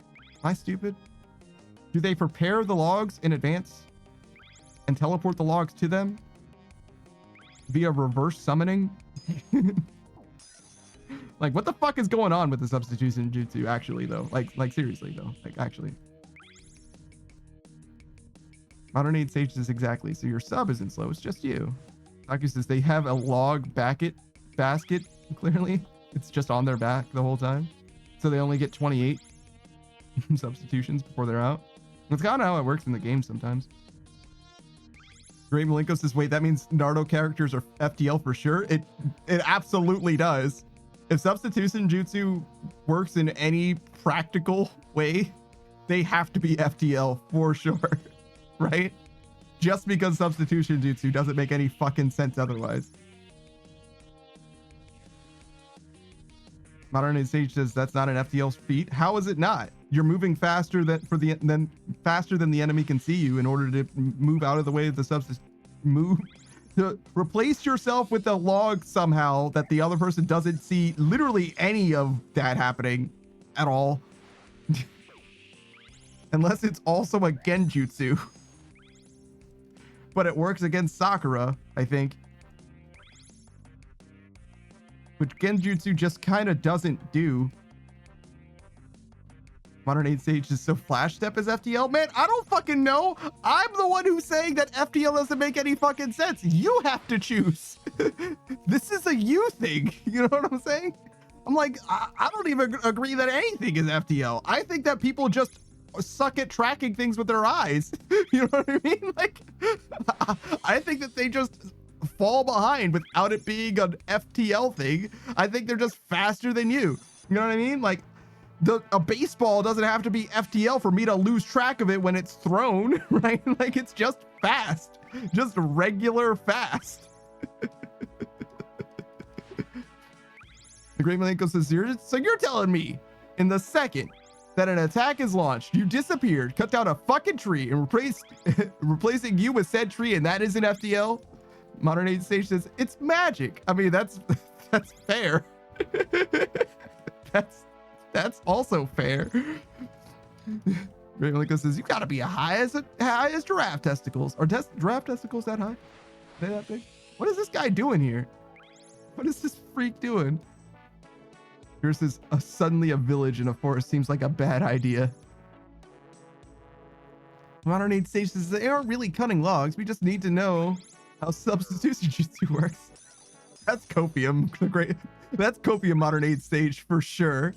Am I stupid? Do they prepare the logs in advance and teleport the logs to them via reverse summoning? Like, what the fuck is going on with the substitution jutsu actually though? Like seriously though, like actually. Modern Age Sage says exactly. So your sub isn't slow, it's just you. Taku says they have a log basket, clearly. It's just on their back the whole time. So they only get 28 substitutions before they're out. That's kind of how it works in the game sometimes. Great Malenko says, wait, that means Naruto characters are FTL for sure? It absolutely does. If substitution jutsu works in any practical way, they have to be FTL for sure, right? Just because substitution jutsu doesn't make any fucking sense otherwise. Modern Age Sage says that's not an FTL feat. How is it not? You're moving faster than faster than the enemy can see you in order to move out of the way of the substitute. Move to replace yourself with a log somehow that the other person doesn't see literally any of that happening at all. Unless it's also a genjutsu. But it works against Sakura, I think. Which genjutsu just kind of doesn't do. Modern Age Sage is so Flash Step is FTL? Man, I don't fucking know. I'm the one who's saying that FTL doesn't make any fucking sense. You have to choose. This is a you thing. You know what I'm saying? I'm like, I don't even agree that anything is FTL. I think that people just suck at tracking things with their eyes. You know what I mean? Like, I think that they just fall behind without it being an FTL thing. I think they're just faster than you. You know what I mean? Like, a baseball doesn't have to be FTL for me to lose track of it when it's thrown, right? Like, it's just fast, just regular fast. The Great Malenko says, so you're telling me in the second that an attack is launched, you disappeared, cut down a fucking tree and replacing you with said tree, and that isn't FTL? Modern Age Sage says, it's magic. I mean, that's fair. That's also fair. Great Malenko says, you gotta be high as giraffe testicles. Are giraffe testicles that high? Are they that big? What is this guy doing here? What is this freak doing? Yours says, suddenly a village in a forest seems like a bad idea. Modern Age Sage says, they aren't really cutting logs. We just need to know how substitution jutsu works. That's copium. That's copium Modern Age Sage for sure.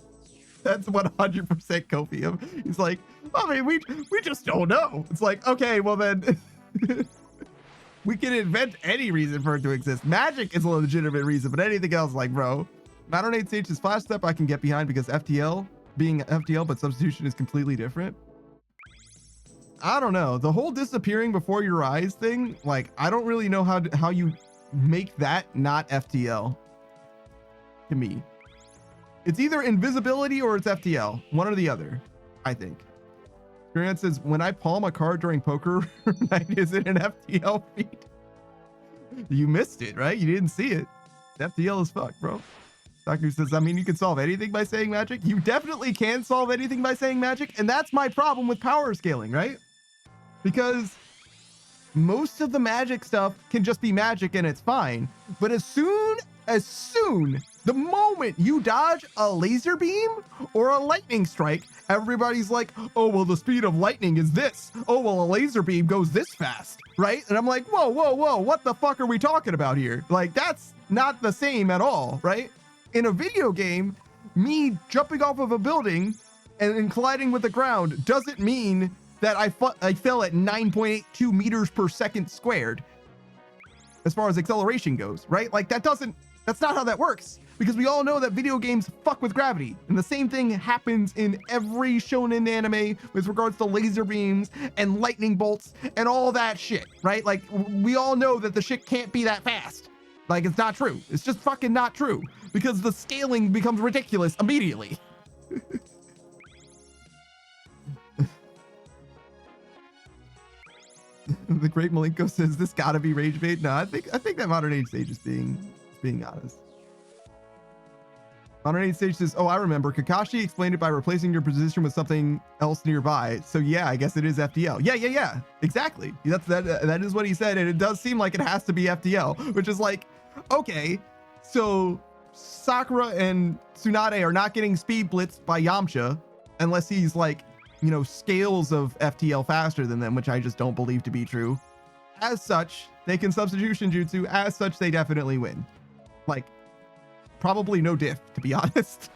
That's 100% copium. He's like, I mean, we just don't know. It's like, okay, well then we can invent any reason for it to exist. Magic is a legitimate reason, but anything else, like, bro. Modern Age Sage's Flash Step I can get behind because FTL being FTL, but substitution is completely different. I don't know. The whole disappearing before your eyes thing, like, I don't really know how you make that not FTL to me. It's either invisibility or it's FTL. One or the other, I think. Grant says, when I palm a card during poker night, is it an FTL feed? You missed it, right? You didn't see it. FTL as fuck, bro. Doctor says, I mean, you can solve anything by saying magic. You definitely can solve anything by saying magic. And that's my problem with power scaling, right? Because most of the magic stuff can just be magic and it's fine. But as soon, the moment you dodge a laser beam or a lightning strike, everybody's like, oh, well, the speed of lightning is this. Oh, well, a laser beam goes this fast, right? And I'm like, whoa, whoa, whoa, what the fuck are we talking about here? Like, that's not the same at all, right? In a video game, me jumping off of a building and colliding with the ground doesn't mean that I fell at 9.82 meters per second squared as far as acceleration goes, right? Like, that's not how that works, because we all know that video games fuck with gravity. And the same thing happens in every shonen anime with regards to laser beams and lightning bolts and all that shit, right? Like, we all know that the shit can't be that fast. Like, it's not true. It's just fucking not true, because the scaling becomes ridiculous immediately. The great Malenko says, this gotta be rage bait. No, I think that Modern Age Sage is being honest. Modern Age Sage says, oh, I remember. Kakashi explained it by replacing your position with something else nearby. So yeah, I guess it is FTL. Yeah. Exactly. That is what he said. And it does seem like it has to be FTL, which is like, okay, so Sakura and Tsunade are not getting speed blitzed by Yamcha unless he's like, you know, scales of FTL faster than them, which I just don't believe to be true. As such, they can substitution jutsu. As such, they definitely win. Like, probably no diff, to be honest.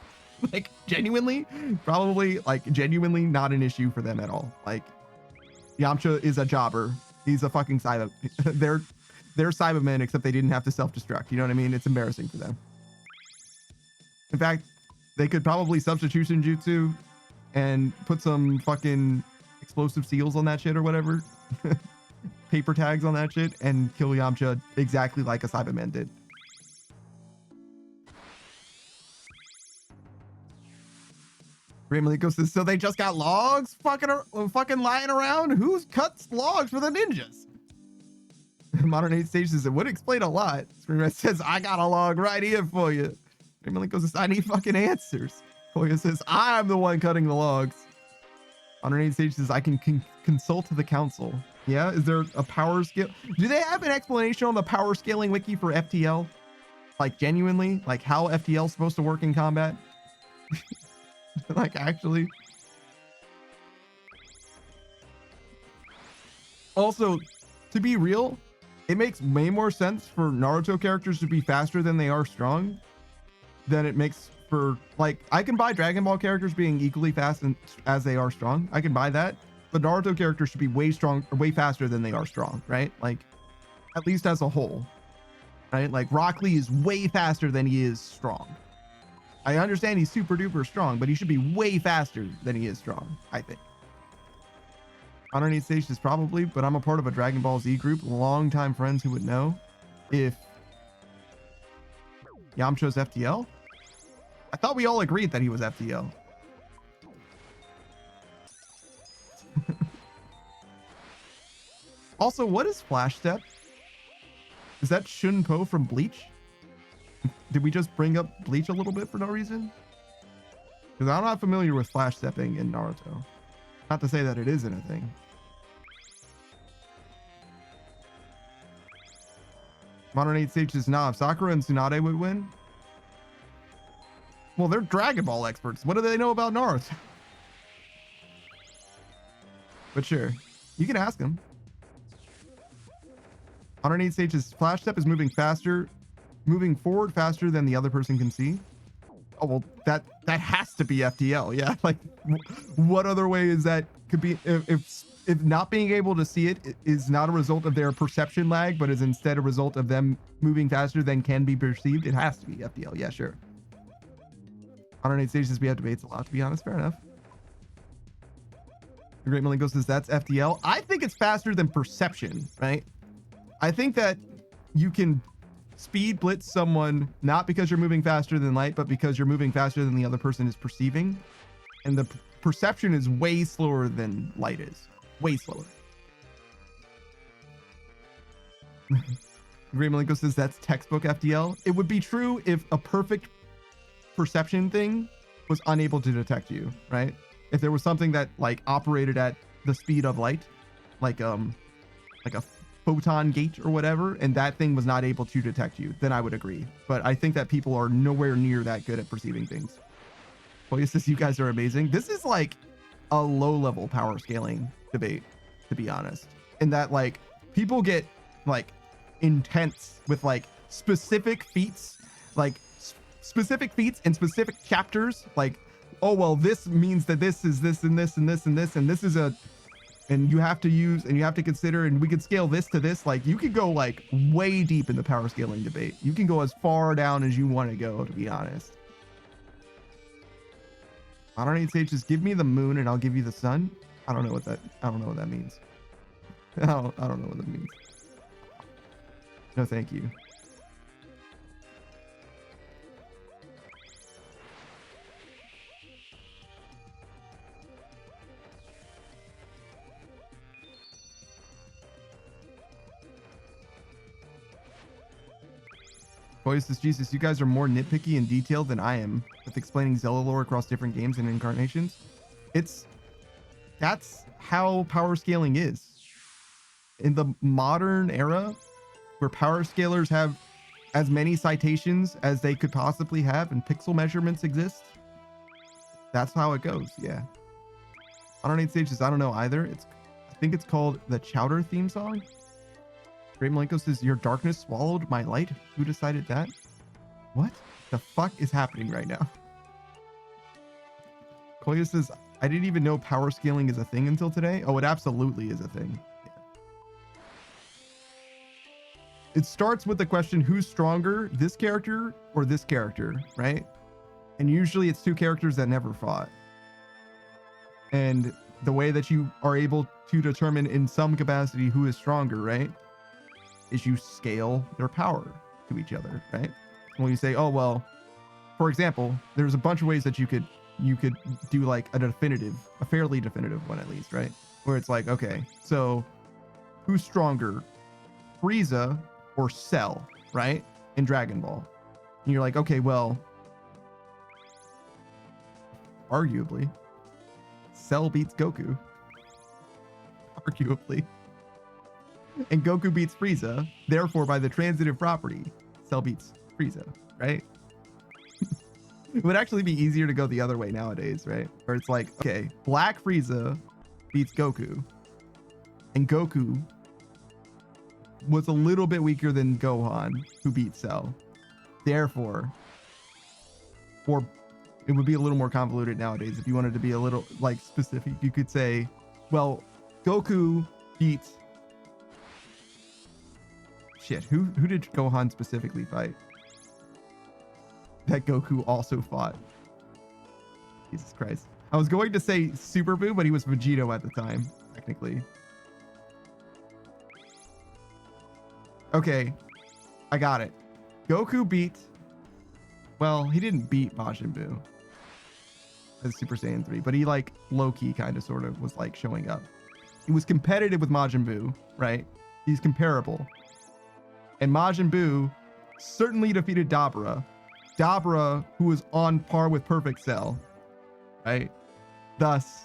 Like, genuinely not an issue for them at all. Like, Yamcha is a jobber. He's a fucking Cyber. They're Cybermen, except they didn't have to self-destruct. You know what I mean? It's embarrassing for them. In fact, they could probably substitution jutsu and put some fucking explosive seals on that shit or whatever. Paper tags on that shit and kill Yamcha exactly like a Cyberman did. Ray Maliko says, so they just got logs fucking lying around? Who cuts logs for the ninjas? Modern Age Stage says, it would explain a lot. Screamer says, I got a log right here for you. Ray Maliko says, I need fucking answers. Koya says, I'm the one cutting the logs. Modern Age Stage says, I can consult the council. Yeah, is there a power scale? Do they have an explanation on the power scaling wiki for FTL? Like, genuinely? Like, how FTL is supposed to work in combat? Like, actually. Also, to be real, it makes way more sense for Naruto characters to be faster than they are strong than it makes for, like, I can buy Dragon Ball characters being equally fast as they are strong. I can buy that. But Naruto characters should be way faster than they are strong, right? Like, at least as a whole, right? Like, Rock Lee is way faster than he is strong. I understand he's super duper strong, but he should be way faster than he is strong, I think. Underneath Stage is probably, but I'm a part of a Dragon Ball Z group. Longtime friends who would know if Yamcha's FTL. I thought we all agreed that he was FTL. Also, what is Flash Step? Is that Shunpo from Bleach? Did we just bring up Bleach a little bit for no reason? Because I'm not familiar with Flash Stepping in Naruto. Not to say that it isn't a thing. Modern Age Sage says, nah, if Sakura and Tsunade would win. Well, they're Dragon Ball experts. What do they know about Naruto? But sure, you can ask them. Modern Age Sage's Flash Step is moving forward faster than the other person can see. Oh, well, that has to be FTL. Yeah, like, what other way is that could be? If not being able to see it is not a result of their perception lag, but is instead a result of them moving faster than can be perceived, it has to be FTL. Yeah, sure. Modern Age Stage says we have debates a lot, to be honest. Fair enough. Great Malinko says that's FTL. I think it's faster than perception, right? I think that you can speed blitz someone not because you're moving faster than light, but because you're moving faster than the other person is perceiving. And the perception is way slower than light is. Way slower. Great Malinko says that's textbook FTL. It would be true if a perfect perception thing was unable to detect you, right? If there was something that like operated at the speed of light, like a photon gate or whatever, and that thing was not able to detect you, then I would agree. But I think that people are nowhere near that good at perceiving things. Poius says you guys are amazing. This is like a low-level power scaling debate, to be honest. In that like people get like intense with like specific feats, and specific chapters, like, oh well, this means that this is this and this and this and this and this is a, and you have to use and you have to consider, and we could scale this to this. Like you could go like way deep in the power scaling debate. You can go as far down as you want to go, to be honest. I don't need Sage, just give me the moon and I'll give you the sun. I don't know what that means. I don't know what that means. No, thank you. Boys, this Jesus, you guys are more nitpicky and detailed than I am with explaining Zelda lore across different games and incarnations. That's how power scaling is. In the modern era, where power scalers have as many citations as they could possibly have and pixel measurements exist, that's how it goes. Yeah. I don't need stages. I don't know either. I think it's called the Chowder theme song. Great Malenko says, your darkness swallowed my light. Who decided that? What the fuck is happening right now? Koya says, I didn't even know power scaling is a thing until today. Oh, it absolutely is a thing. Yeah. It starts with the question, who's stronger, this character or this character, right? And usually it's two characters that never fought. And the way that you are able to determine in some capacity who is stronger, right, is you scale their power to each other, right? When you say, oh, well, for example, there's a bunch of ways that you could do like a fairly definitive one at least, right? Where it's like, okay, so who's stronger, Frieza or Cell, right? In Dragon Ball. And you're like, okay, well, arguably, Cell beats Goku. Arguably. And Goku beats Frieza. Therefore, by the transitive property, Cell beats Frieza, right? It would actually be easier to go the other way nowadays, right? Where it's like, okay, Black Frieza beats Goku. And Goku was a little bit weaker than Gohan, who beat Cell. Therefore, or it would be a little more convoluted nowadays. If you wanted to be a little like specific, you could say, well, Goku beats shit. Who did Gohan specifically fight? That Goku also fought. Jesus Christ. I was going to say Super Buu, but he was Vegito at the time, technically. Okay, I got it. Goku beat... Well, he didn't beat Majin Buu as Super Saiyan 3, but he like low-key kind of sort of was like showing up. He was competitive with Majin Buu, right? He's comparable. And Majin Buu certainly defeated Dabra. Dabra, who was on par with Perfect Cell, right? Thus,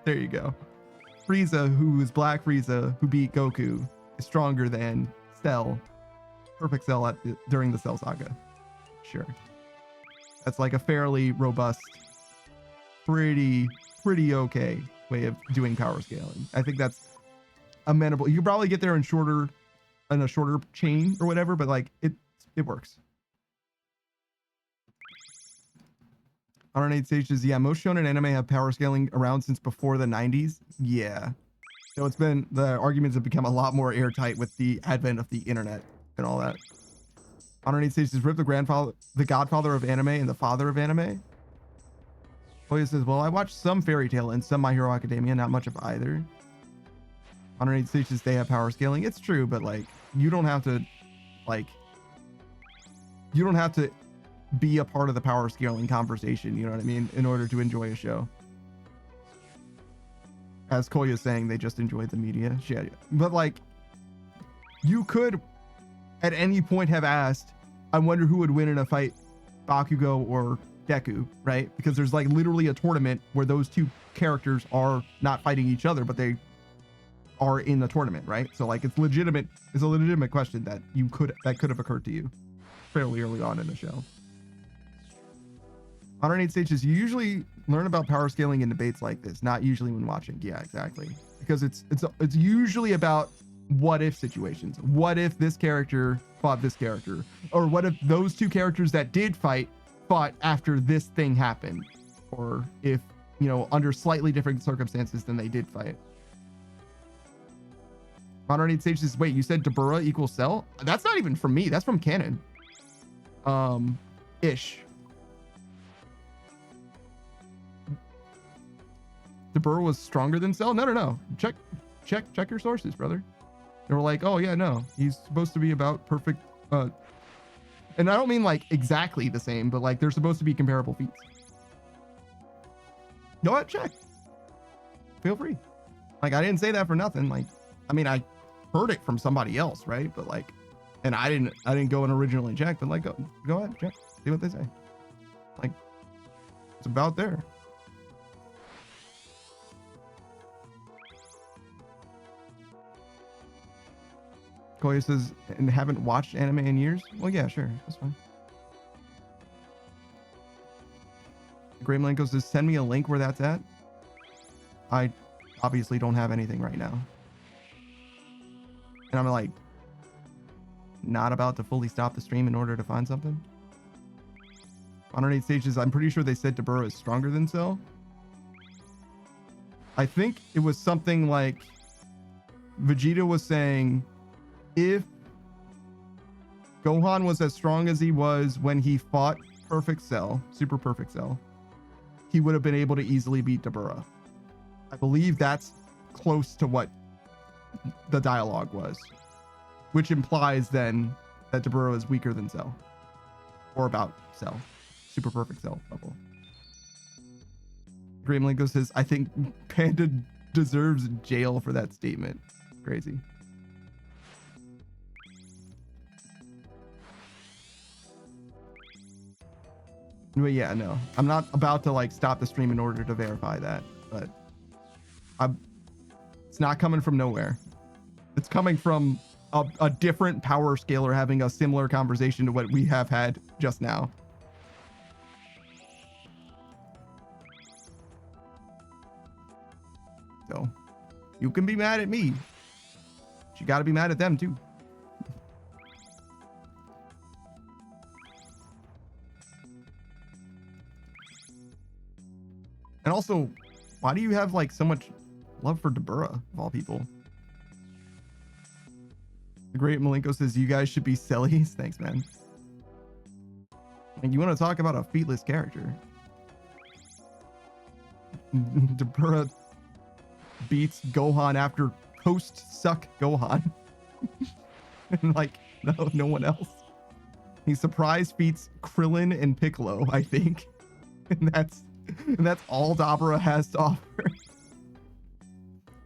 there you go. Frieza, who is Black Frieza, who beat Goku, is stronger than Cell, Perfect Cell during the Cell Saga. Sure. That's like a fairly robust, pretty okay way of doing power scaling. I think that's amenable. You could probably get there in a shorter chain or whatever, but like it works. I don't know, stages. Yeah, most shonen anime have power scaling around since before the 90s. Yeah. So it's been, the arguments have become a lot more airtight with the advent of the internet and all that. I don't need stages. Rip the godfather of anime and the father of anime. Koya says, well, I watched some Fairy Tail and some My Hero Academia, not much of either. 108 stages, they have power scaling. It's true, but like, you don't have to, like, you don't have to be a part of the power scaling conversation, you know what I mean, in order to enjoy a show. As Koya's saying, they just enjoyed the media. Shit. But like, you could at any point have asked, I wonder who would win in a fight, Bakugo or Deku, right? Because there's like literally a tournament where those two characters are not fighting each other, but they are in the tournament, right? So like, it's legitimate. It's a legitimate question that could have occurred to you fairly early on in the show. 108 stages, you usually learn about power scaling in debates like this, not usually when watching. Yeah, exactly. Because it's usually about what if situations. What if this character fought this character? Or what if those two characters that did fight fought after this thing happened? Or if, you know, under slightly different circumstances than they did fight. 108 stages, wait, you said Dabura equals Cell? That's not even from me, that's from canon. Ish. Dabura was stronger than Cell? No. Check your sources, brother. They were like, oh yeah, no, he's supposed to be about perfect. And I don't mean like exactly the same, but like they're supposed to be comparable feats. Go ahead, check. Feel free. Like I didn't say that for nothing. Like, I mean, I heard it from somebody else, right? But like, and I didn't go and originally check, but like, go ahead, check, see what they say. Like, it's about there. Koya says, and haven't watched anime in years? Well, yeah, sure. That's fine. Gray Malenko says, send me a link where that's at. I obviously don't have anything right now. And I'm like, not about to fully stop the stream in order to find something. 108 stages, I'm pretty sure they said Dabura is stronger than Cell. I think it was something like Vegeta was saying, if Gohan was as strong as he was when he fought Perfect Cell, Super Perfect Cell, he would have been able to easily beat Dabura. I believe that's close to what the dialogue was, which implies then that Dabura is weaker than Cell, or about Cell, Super Perfect Cell level. Grimlingo says, I think Panda deserves jail for that statement. Crazy. But yeah, no, I'm not about to like stop the stream in order to verify that, but it's not coming from nowhere. It's coming from a different power scaler having a similar conversation to what we have had just now. So you can be mad at me, but you got to be mad at them too. And also, why do you have like so much love for Dabura of all people? The Great Malenko says, you guys should be sillies. Thanks, man. And you want to talk about a featless character? Dabura beats Gohan after post-suck Gohan. And like, no one else. He surprise beats Krillin and Piccolo, I think. And that's all Dabura has to offer.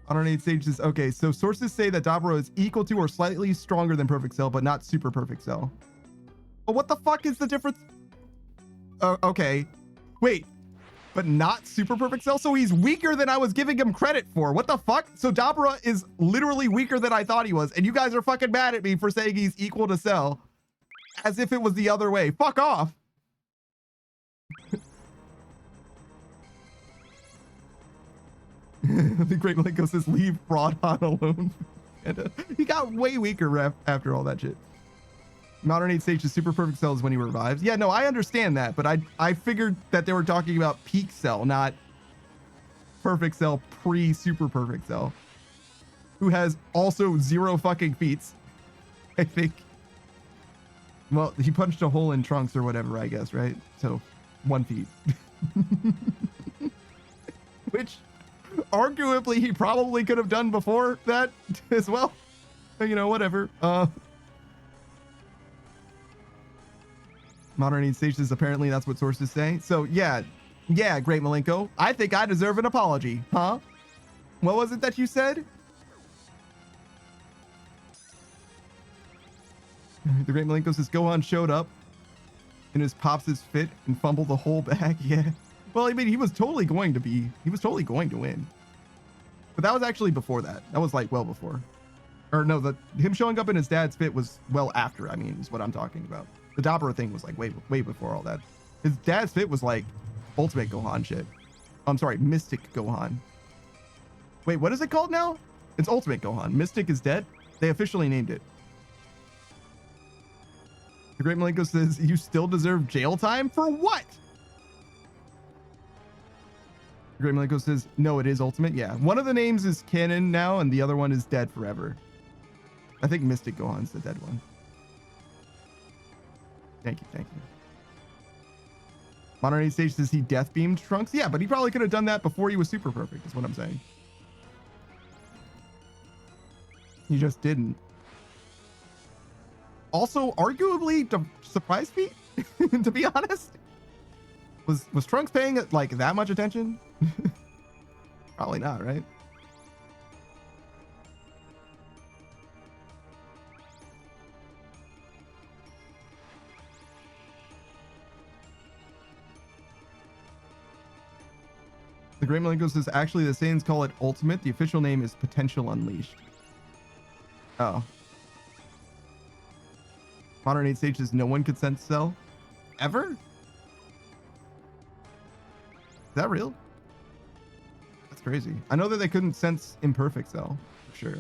108 stages. Okay, so sources say that Dabura is equal to or slightly stronger than Perfect Cell, but not Super Perfect Cell. But what the fuck is the difference? Okay. Wait, but not Super Perfect Cell? So he's weaker than I was giving him credit for. What the fuck? So Dabura is literally weaker than I thought he was, and you guys are fucking mad at me for saying he's equal to Cell, as if it was the other way. Fuck off. The Great Malenko says, leave Broadhan alone. And, he got way weaker after all that shit. Modern 8 stages, Super Perfect Cell is when he revives. Yeah, no, I understand that, but I figured that they were talking about Peak Cell, not Perfect Cell pre-Super Perfect Cell, who has also 0 fucking feats, I think. Well, he punched a hole in Trunks or whatever, I guess, right? So 1 feat. Which, arguably, he probably could have done before that as well. You know, whatever. Modern Age stages, apparently that's what sources say. So, yeah, Great Malenko. I think I deserve an apology, huh? What was it that you said? The Great Malenko says Gohan showed up in his Pops' fit and fumbled the whole bag. Yeah. Well, I mean, he was totally going to win. But that was actually before that. That was like well before. Or no, him showing up in his dad's fit was well after, I mean, is what I'm talking about. The Dabura thing was like way before all that. His dad's fit was like Ultimate Gohan shit. I'm sorry, Mystic Gohan. Wait, what is it called now? It's Ultimate Gohan. Mystic is dead? They officially named it. The Great Malenko says, you still deserve jail time? For what? The Great Malenko says, no, it is Ultimate. Yeah. One of the names is canon now, and the other one is dead forever. I think Mystic Gohan's the dead one. Thank you. Modern Age Stage says he death beamed Trunks. Yeah, but he probably could have done that before he was super perfect, is what I'm saying. He just didn't. Also, arguably, surprise feat, to be honest. Was Trunks paying like that much attention? Probably not, right? The Great Malenko says, actually, the Saiyans call it Ultimate. The official name is Potential Unleashed. Oh. Modern Age Stage says, no one could sense Cell. Ever? Is that real? That's crazy. I know that they couldn't sense Imperfect Cell, for sure.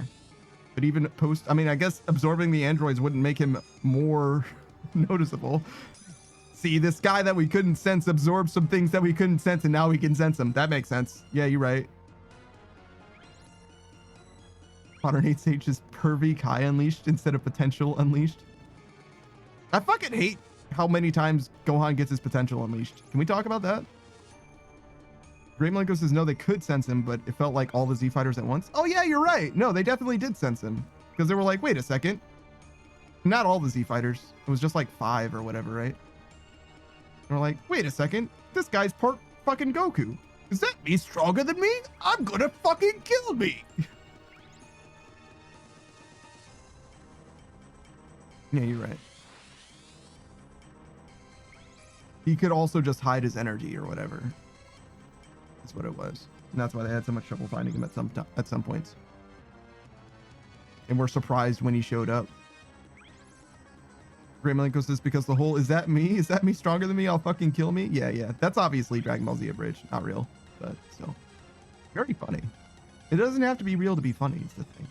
But even post, I mean, I guess absorbing the androids wouldn't make him more noticeable. See, this guy that we couldn't sense absorbed some things that we couldn't sense, and now we can sense them. That makes sense. Yeah, you're right. Modern Age Stage is Pervy Kai Unleashed instead of Potential Unleashed. I fucking hate how many times Gohan gets his potential unleashed. Can we talk about that? Great Malenko says, no, they could sense him, but it felt like all the Z fighters at once. Oh, yeah, you're right. No, they definitely did sense him. Because they were like, wait a second. Not all the Z fighters. It was just like 5 or whatever, right? And we're like, wait a second. This guy's part fucking Goku. Is that me stronger than me? I'm gonna fucking kill me. Yeah, you're right. He could also just hide his energy or whatever. That's what it was. And that's why they had so much trouble finding him at some points. And we're surprised when he showed up. Great Malenko says, because the whole, is that me? Is that me stronger than me? I'll fucking kill me? Yeah. That's obviously Dragon Ball Z abridged. Not real, but still. Very funny. It doesn't have to be real to be funny, is the thing.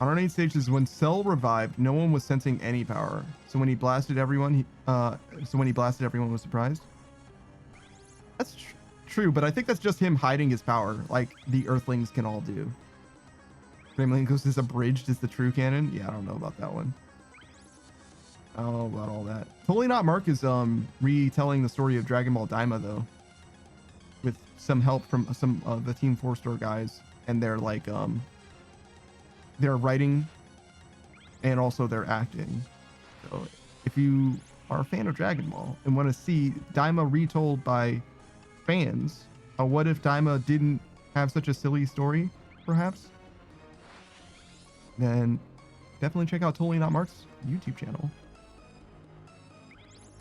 On our 8 stages, when Cell revived, no one was sensing any power. So when he blasted everyone, was surprised. That's true, but I think that's just him hiding his power, like the Earthlings can all do. Great Malenko says abridged is the true canon. Yeah, I don't know about that one. I don't know about all that. Totally Not Mark is retelling the story of Dragon Ball Daima though, with some help from some of the Team 4-Star guys, and they're like their writing and also their acting. So if you are a fan of Dragon Ball and want to see Daima retold by fans, what if Daima didn't have such a silly story, perhaps? Then definitely check out Totally Not Mark's YouTube channel.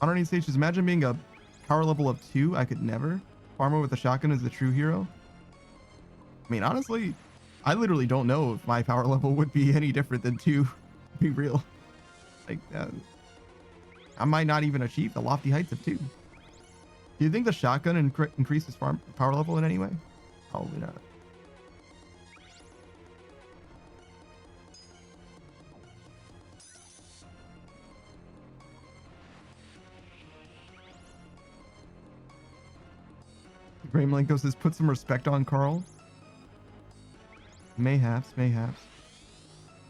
On our 8 stages, imagine being a power level of 2. I could never. Farmer with a shotgun is the true hero. I mean, honestly, I literally don't know if my power level would be any different than 2. Be real. Like, I might not even achieve the lofty heights of 2. Do you think the shotgun increases power level in any way? Probably not. Great Malenko says, put some respect on Carl. Mayhaps.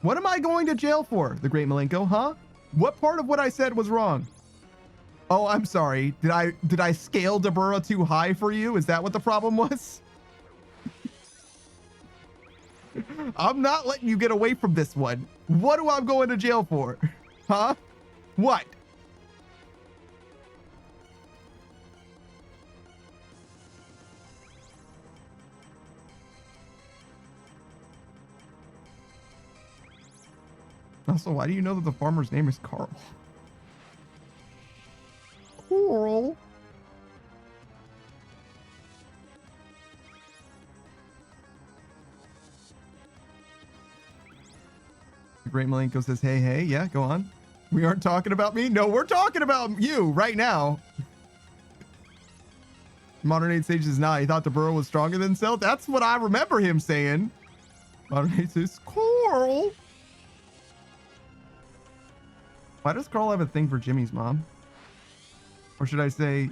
What am I going to jail for? The Great Malenko, huh? What part of what I said was wrong? Oh, I'm sorry. Did I scale Dabura too high for you? Is that what the problem was? I'm not letting you get away from this one. What do I go into jail for? Huh? What? Also, why do you know that the farmer's name is Carl? Coral. Great Malenko says, hey, hey, yeah, go on. We aren't talking about me? No, we're talking about you right now. Modern Age Sage says, nah, he thought the burrow was stronger than Cell. That's what I remember him saying. Modern Age says, Carl. Why does Carl have a thing for Jimmy's mom? Or should I say,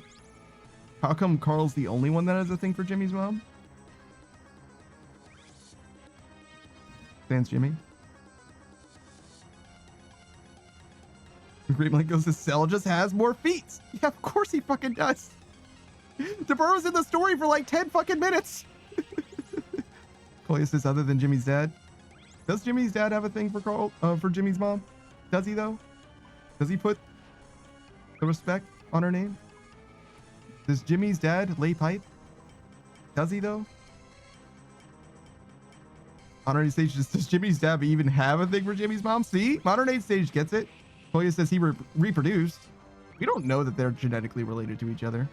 how come Carl's the only one that has a thing for Jimmy's mom? Sans Jimmy. Great Malenko says, Cell just has more feats. Yeah, of course he fucking does. DeBurrow's in the story for like 10 fucking minutes. Koya says, other than Jimmy's dad. Does Jimmy's dad have a thing for Carl, for Jimmy's mom? Does he though? Does he put the respect on her name? Does Jimmy's dad lay pipe? Does he though? Modern Age Stage, does Jimmy's dad even have a thing for Jimmy's mom? See? Modern Age Stage gets it. Koya says he reproduced. We don't know that they're genetically related to each other.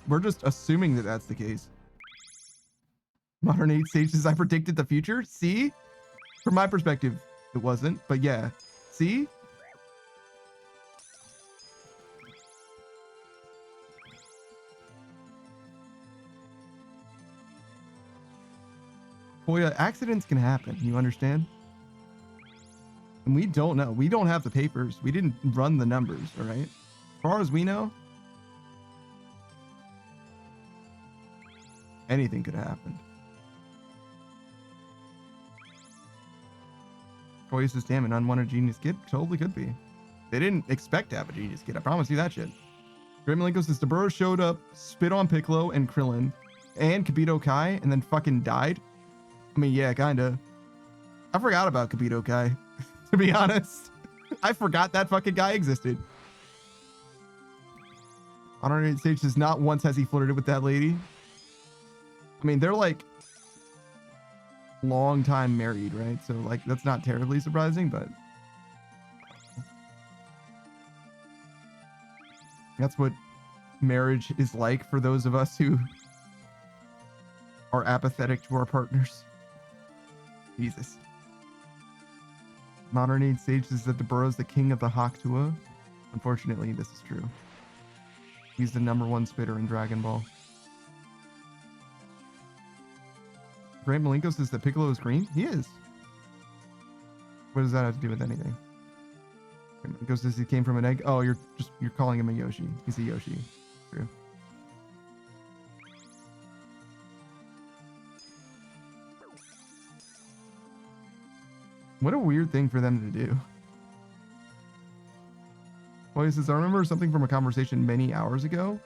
We're just assuming that that's the case. Modern Age Sage says I predicted the future. See? From my perspective, it wasn't. But yeah. See? Koya, accidents can happen. You understand? And we don't know. We don't have the papers. We didn't run the numbers, all right? As far as we know, anything could have happened. Koya says, damn, an unwanted genius kid? Totally could be. They didn't expect to have a genius kid. I promise you that shit. Great Malenko says, DeBurrow showed up, spit on Piccolo and Krillin and Kibito Kai, and then fucking died. I mean, yeah, kinda. I forgot about Kibito Kai. To be honest, I forgot that fucking guy existed. Modern Age Stage says not once has he flirted with that lady. I mean, they're like long time married, right? So like that's not terribly surprising, but that's what marriage is like for those of us who are apathetic to our partners. Jesus. Modern Age Sage says that DeBurrow's the king of the Hakuto. Unfortunately, this is true. He's the #1 spitter in Dragon Ball. Great Malenko says that Piccolo is green? He is. What does that have to do with anything? Great Malenko says he came from an egg. Oh, you're calling him a Yoshi. He's a Yoshi. True. What a weird thing for them to do. Well, he says, I remember something from a conversation many hours ago.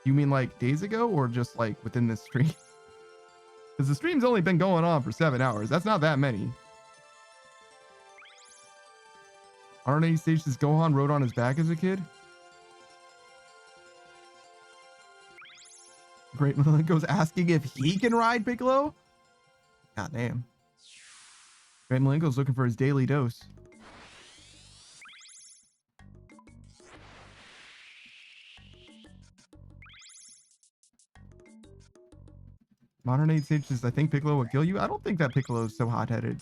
You mean like days ago or just like within this stream? Because the stream's only been going on for 7 hours. That's not that many. RNA Stage says Gohan rode on his back as a kid. Great Malenko's asking if he can ride Piccolo. God damn. Great Malenko's looking for his daily dose. Modern Age Sage says, I think Piccolo will kill you. I don't think that Piccolo is so hot-headed.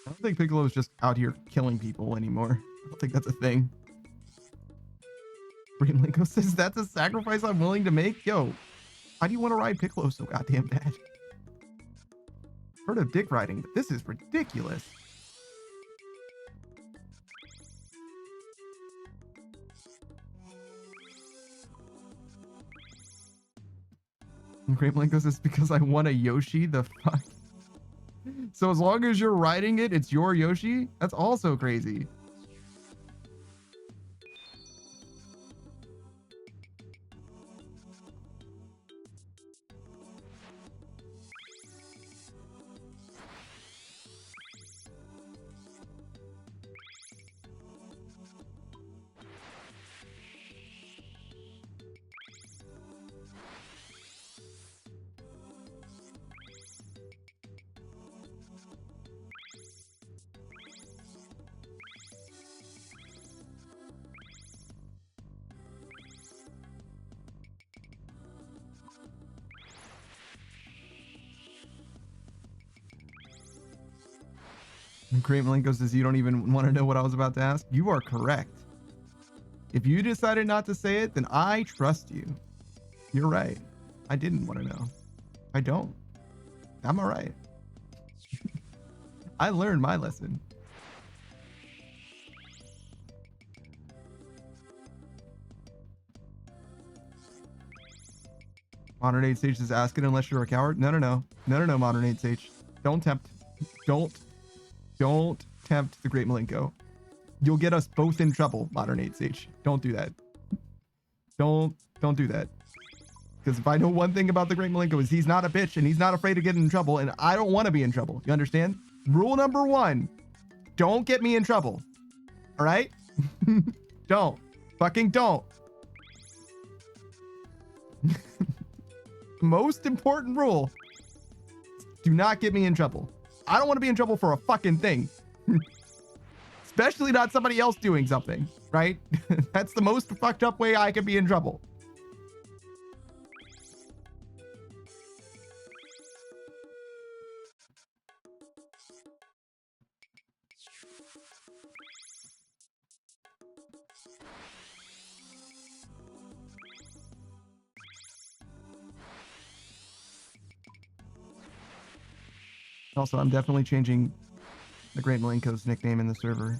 I don't think Piccolo is just out here killing people anymore. I don't think that's a thing. Green Linko says, that's a sacrifice I'm willing to make? Yo, why do you want to ride Piccolo so goddamn bad? Heard of dick riding, but this is ridiculous. Great Blanco says because I won a Yoshi. The fuck. So as long as you're riding it, it's your Yoshi. That's also crazy. Great Malenko says you don't even want to know what I was about to ask. You are correct. If you decided not to say it, then I trust you. You're right. I didn't want to know. I don't. I'm all right. I learned my lesson. Modern Age Sage says ask it unless you're a coward. No, no, no. No, no, no, Modern Age Sage. Don't tempt. Don't tempt the Great Malenko. You'll get us both in trouble, Modern 8 Sage. Don't do that. Don't do that. Because if I know one thing about the Great Malenko is he's not a bitch and he's not afraid of getting in trouble, and I don't want to be in trouble. You understand? Rule number 1, don't get me in trouble. All right? Don't. Fucking don't. Most important rule. Do not get me in trouble. I don't want to be in trouble for a fucking thing. Especially not somebody else doing something, right? That's the most fucked up way I could be in trouble. Also, I'm definitely changing the Great Malenko's nickname in the server.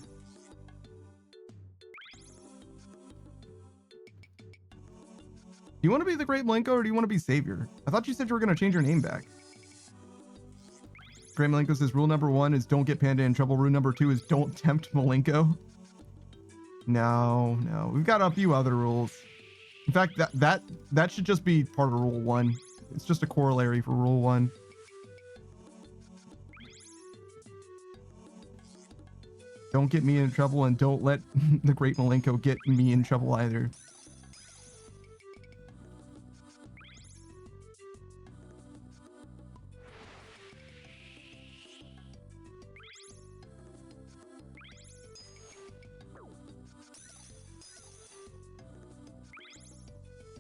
Do you want to be the Great Malenko or do you want to be Savior? I thought you said you were going to change your name back. Great Malenko says rule number 1 is don't get Panda in trouble. Rule number 2 is don't tempt Malenko. No. We've got a few other rules. In fact, that should just be part of rule 1. It's just a corollary for rule 1. Don't get me in trouble and don't let the Great Malenko get me in trouble either.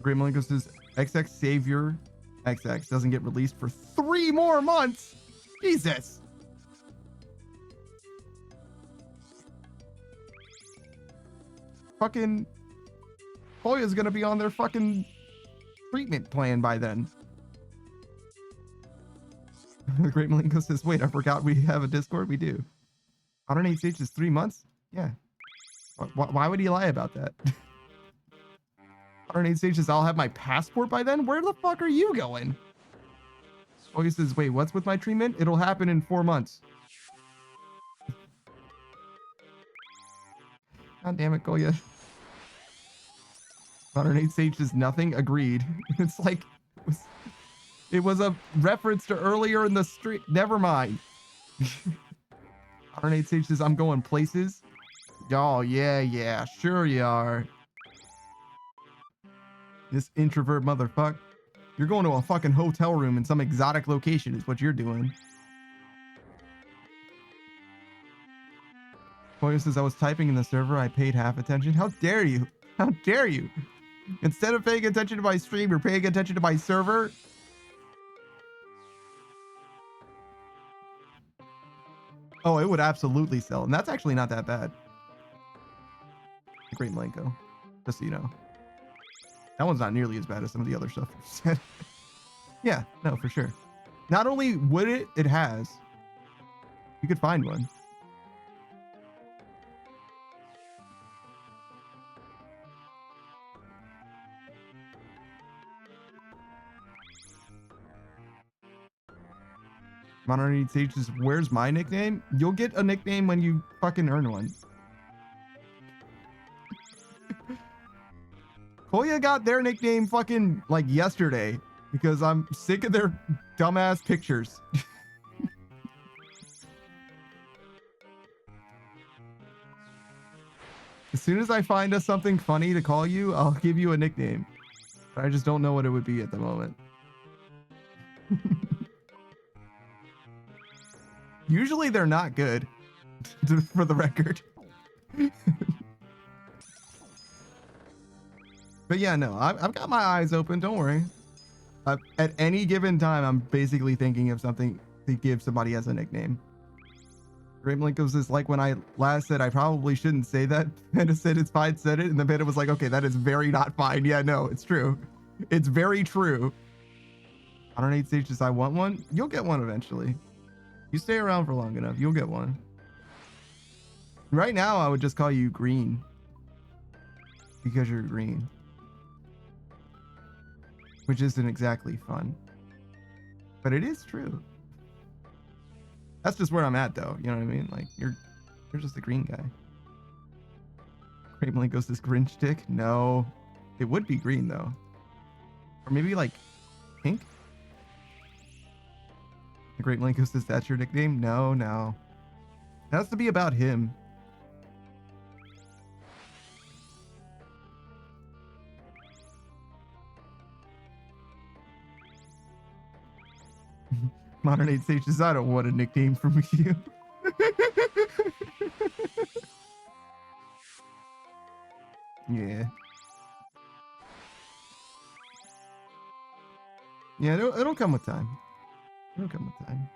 Great Malenko says XX Savior XX doesn't get released for 3 more months. Jesus. Fucking Hoya's gonna be on their fucking treatment plan by then. The Great Malenko says, wait, I forgot we have a Discord. We do. Modern 8 Stage is 3 months? Yeah. Why would he lie about that? Modern 8 Stage says, I'll have my passport by then? Where the fuck are you going? Hoya says, wait, what's with my treatment? It'll happen in 4 months. God damn it, Goya. Modern 8 Sage does nothing. Agreed. It's like it was a reference to earlier in the street. Never mind. Modern 8 Sage says I'm going places. Oh yeah, sure you are. This introvert motherfucker. You're going to a fucking hotel room in some exotic location is what you're doing. Koya says, I was typing in the server. I paid half attention. How dare you? How dare you? Instead of paying attention to my stream, you're paying attention to my server? Oh, it would absolutely sell. And that's actually not that bad. Great Malenko. Just so you know. That one's not nearly as bad as some of the other stuff I've said. Yeah, no, for sure. Not only would it has. You could find one. Modern Sage says, where's my nickname? You'll get a nickname when you fucking earn one. Koya got their nickname fucking like yesterday because I'm sick of their dumbass pictures. As soon as I find us something funny to call you, I'll give you a nickname. But I just don't know what it would be at the moment. Usually they're not good, for the record. But yeah, no, I've got my eyes open. Don't worry. At any given time, I'm basically thinking of something to give somebody as a nickname. Great Malinkos is like when I last said I probably shouldn't say that. Panda said it's fine, said it, and then Panda was like, okay, that is very not fine. Yeah, no, it's true. It's very true. I don't need stages. I want one. You'll get one eventually. You stay around for long enough, you'll get one. Right now, I would just call you Green. Because you're green. Which isn't exactly fun. But it is true. That's just where I'm at, though. You know what I mean? Like, you're just a green guy. Great Malinko says Grinch stick? No. It would be green, though. Or maybe, like, pink? The Great Malinko says that's your nickname? No, no. It has to be about him. Modern Age Sage says, I don't want a nickname from you. Yeah. Yeah, it'll come with time. It'll come with time.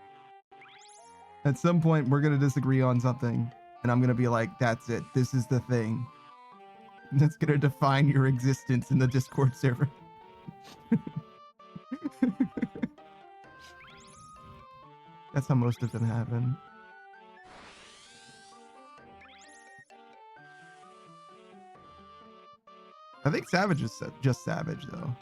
At some point, we're going to disagree on something, and I'm going to be like, that's it. This is the thing. That's going to define your existence in the Discord server. That's how most of them happen. I think Savage is just Savage, though.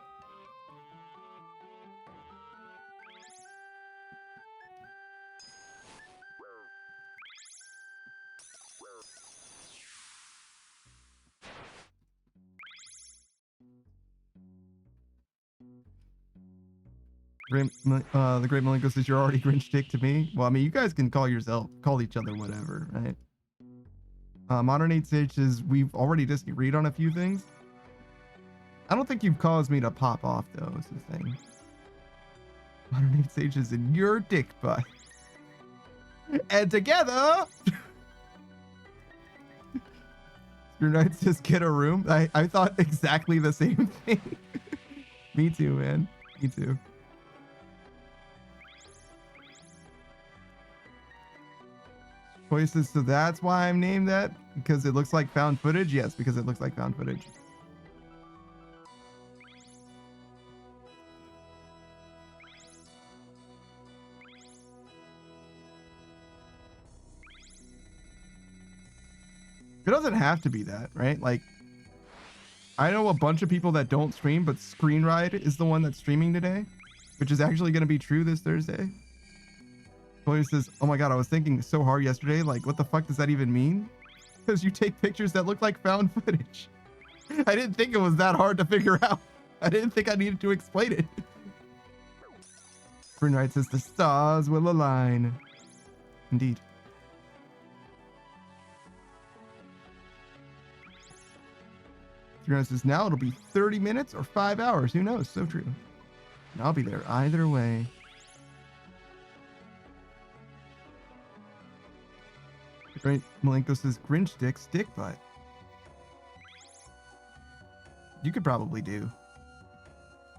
The Great Malinko says you're already Grinch stick to me. Well, I mean, you guys can call each other whatever, right? Modern 8 Sage says we've already disagreed on a few things. I don't think you've caused me to pop off, though, is the thing. Modern 8 Sage is in your dick butt. And together... Your Knight says get a room. I thought exactly the same thing. Me too, man. Me too. Voices, so that's why I'm named that? Because it looks like found footage? Yes, because it looks like found footage. It doesn't have to be that, right? Like, I know a bunch of people that don't stream, but Screen Ride is the one that's streaming today, which is actually going to be true this Thursday. Chloe says, oh my god, I was thinking so hard yesterday, like, what the fuck does that even mean? Because you take pictures that look like found footage. I didn't think it was that hard to figure out. I didn't think I needed to explain it. Screen Ride says, the stars will align. Indeed. Says now it'll be 30 minutes or 5 hours. Who knows? So true. And I'll be there either way. Great Malenko says Grinch stick butt. You could probably do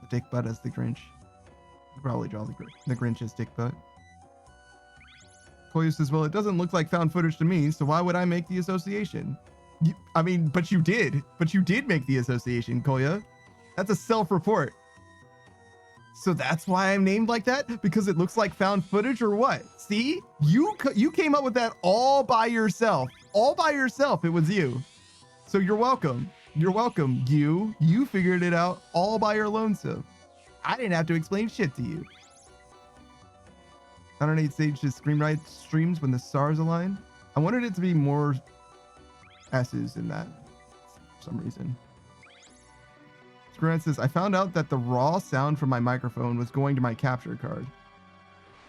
the dick butt as the Grinch. You could probably draw the Grinch as dick butt. Koyu says, well, it doesn't look like found footage to me, so why would I make the association? I mean, but you did. But you did make the association, Koya. That's a self-report. So that's why I'm named like that? Because it looks like found footage or what? See? You came up with that all by yourself. All by yourself. It was you. So you're welcome. You're welcome. You figured it out all by your lonesome. I didn't have to explain shit to you. 108 Sage just Scream Ride streams when the stars align. I wanted it to be more S's in that for some reason. Scream Ride says, I found out that the raw sound from my microphone was going to my capture card.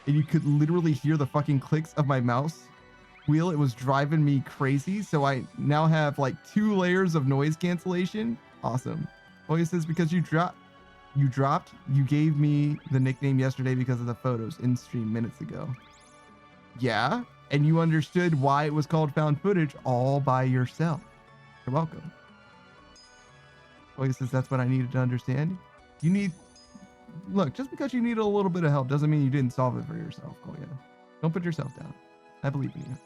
And you could literally hear the fucking clicks of my mouse wheel. It was driving me crazy. So I now have like 2 layers of noise cancellation. Awesome. Oh, he says, because you gave me the nickname yesterday because of the photos in stream minutes ago. Yeah. And you understood why it was called found footage all by yourself. You're welcome. Oh, he says, that's what I needed to understand. Look, just because you need a little bit of help doesn't mean you didn't solve it for yourself. Oh yeah. Don't put yourself down. I believe in you.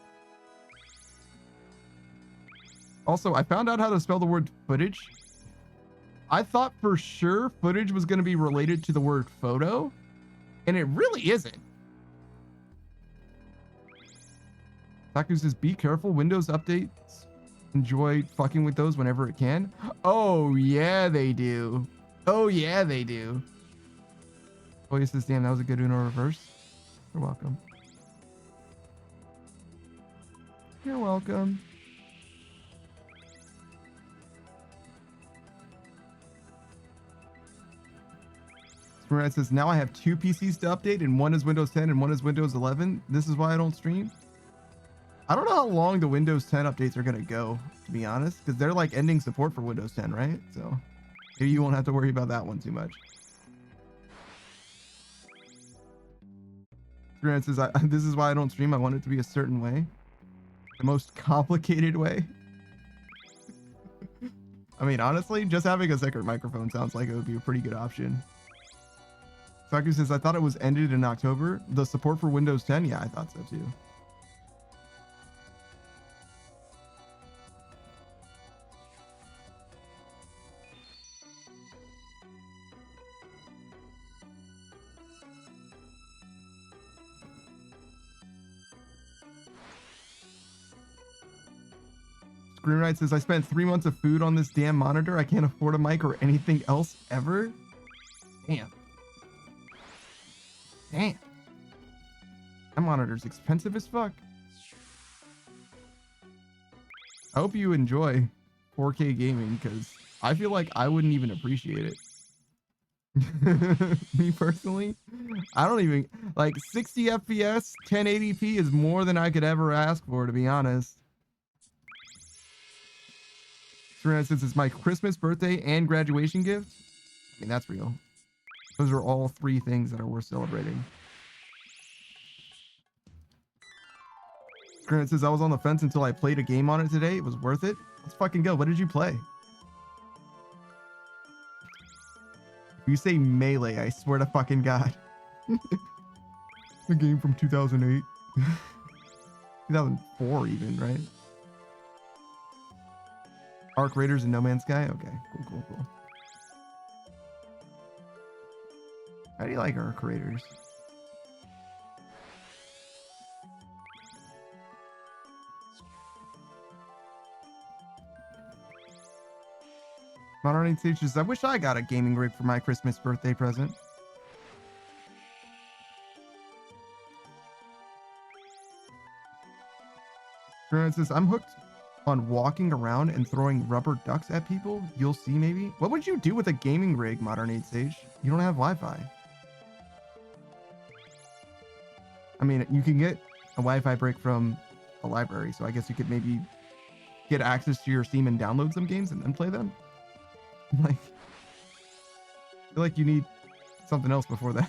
Also, I found out how to spell the word footage. I thought for sure footage was going to be related to the word photo, and it really isn't. Taku says, be careful. Windows updates. Enjoy fucking with those whenever it can. Oh, yeah, they do. Oh, yeah, they do. Oh, he says, damn, that was a good Uno reverse. You're welcome. You're welcome. Smarad says, now I have 2 PCs to update, and one is Windows 10 and one is Windows 11. This is why I don't stream. I don't know how long the Windows 10 updates are going to go, to be honest, because they're like ending support for Windows 10, right? So maybe you won't have to worry about that one too much. Smarad says, this is why I don't stream. I want it to be a certain way. The most complicated way. I mean, honestly, just having a second microphone sounds like it would be a pretty good option. Saku says, I thought it was ended in October. The support for Windows 10? Yeah, I thought so too. Screenwrite says, I spent 3 months of food on this damn monitor. I can't afford a mic or anything else ever. Damn. Damn. That monitor's expensive as fuck. I hope you enjoy 4K gaming, because I feel like I wouldn't even appreciate it. Me personally, I don't even like 60 FPS, 1080p is more than I could ever ask for, to be honest. For instance, it's my Christmas, birthday, and graduation gift. I mean, that's real. Those are all 3 things that are worth celebrating. Grant says, I was on the fence until I played a game on it today. It was worth it. Let's fucking go. What did you play? If you say Melee, I swear to fucking God. A game from 2008. 2004 even, right? Arc Raiders and No Man's Sky? Okay, cool. How do you like Arc Raiders? Modern Stages. I wish I got a gaming rig for my Christmas birthday present. Francis, I'm hooked on walking around and throwing rubber ducks at people. You'll see maybe. What would you do with a gaming rig, Modern 8 Sage? You don't have Wi-Fi. I mean, you can get a Wi-Fi brick from a library, so I guess you could maybe get access to your Steam and download some games and then play them. Like, I feel like you need something else before that.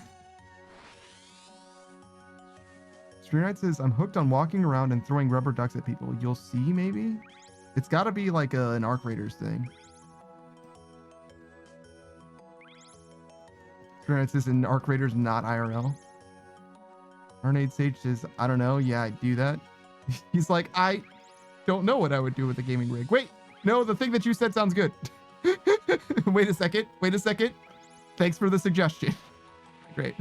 Streamlight says, I'm hooked on walking around and throwing rubber ducks at people. You'll see, maybe? It's got to be like an Arc Raiders thing. Streamlight says, in Arc Raiders, not IRL. Arnade Sage says, I don't know. Yeah, I do that. He's like, I don't know what I would do with a gaming rig. Wait, no, the thing that you said sounds good. Wait a second. Thanks for the suggestion. Great.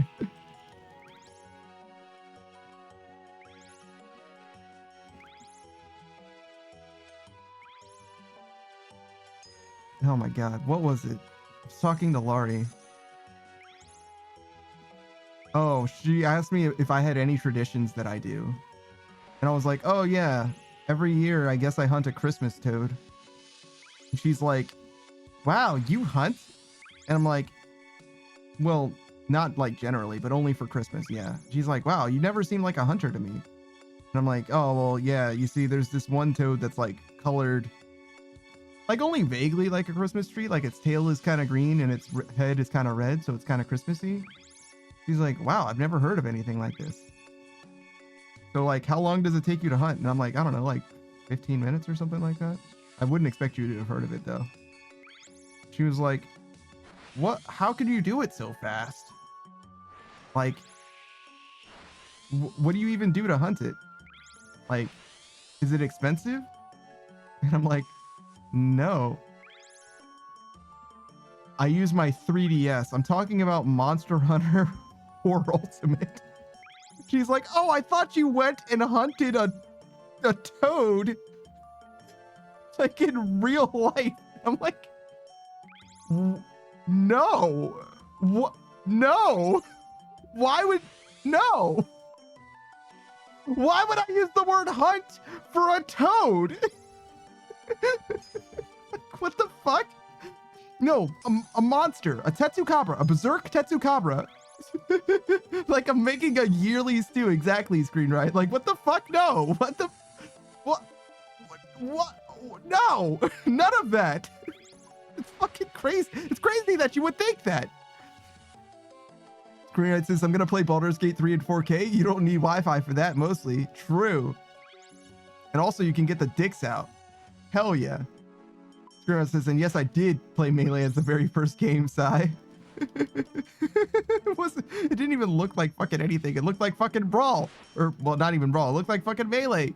Oh my God, what was it? I was talking to Laurie. Oh, she asked me if I had any traditions that I do. And I was like, oh yeah, every year I guess I hunt a Christmas toad. And she's like, wow, you hunt? And I'm like, well, not like generally, but only for Christmas, yeah. She's like, wow, you never seem like a hunter to me. And I'm like, oh, well, yeah, you see, there's this one toad that's like colored, like only vaguely like a Christmas tree. Like its tail is kind of green and its head is kind of red, so it's kind of Christmassy. She's like, wow, I've never heard of anything like this. So like, how long does it take you to hunt? And I'm like, I don't know, like 15 minutes or something like that. I wouldn't expect you to have heard of it though. She was like, what? How can you do it so fast? Like, what do you even do to hunt it? Like, is it expensive? And I'm like, no. I use my 3DS. I'm talking about Monster Hunter or Ultimate. She's like, oh, I thought you went and hunted a toad like in real life. I'm like, no. What? No. Why would, no. Why would I use the word hunt for a toad? What the fuck? No, a monster, a Tetsukabra, a berserk Tetsukabra. Like I'm making a yearly stew exactly screen, right? Like what the fuck? No, what the, what? No, none of that. It's fucking crazy. It's crazy that you would think that. Screenwrite says, I'm gonna play Baldur's Gate 3 in 4K. You don't need Wi-Fi for that, mostly. True. And also you can get the dicks out. Hell yeah. Screenwrite says, and yes, I did play Melee as the very first game, Sai. It didn't even look like fucking anything. It looked like fucking Brawl. Or, well, not even Brawl. It looked like fucking Melee.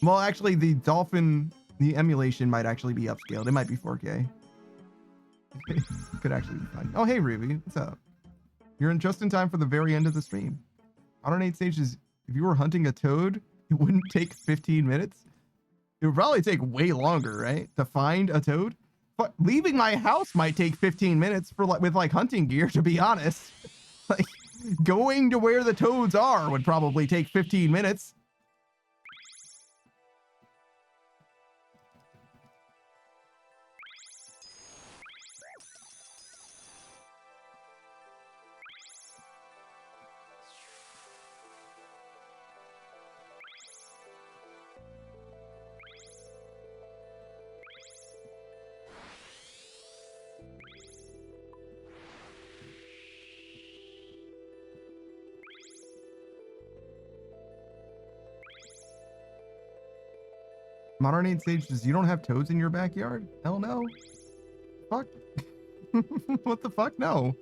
Well, actually, the emulation might actually be upscaled. It might be 4K. Could actually be fine. Oh, hey, Ruby. What's up? You're in just in time for the very end of the stream. 108 stages. If you were hunting a toad, it wouldn't take 15 minutes. It would probably take way longer, right? To find a toad. But leaving my house might take 15 minutes for with like hunting gear, to be honest. Like going to where the toads are would probably take 15 minutes. Modern Age Sage says, you don't have toads in your backyard? Hell no. Fuck. What the fuck? No.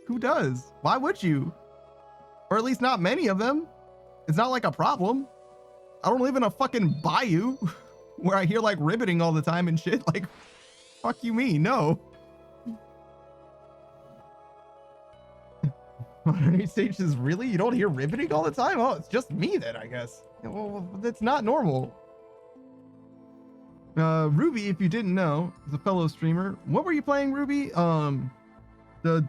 Who does? Why would you? Or at least not many of them. It's not like a problem. I don't live in a fucking bayou where I hear like ribbiting all the time and shit. Like, fuck you mean? No. Modern Age Sage says, really? You don't hear ribbiting all the time? Oh, it's just me then, I guess. Well, that's not normal. Ruby, if you didn't know, is a fellow streamer. What were you playing, Ruby? The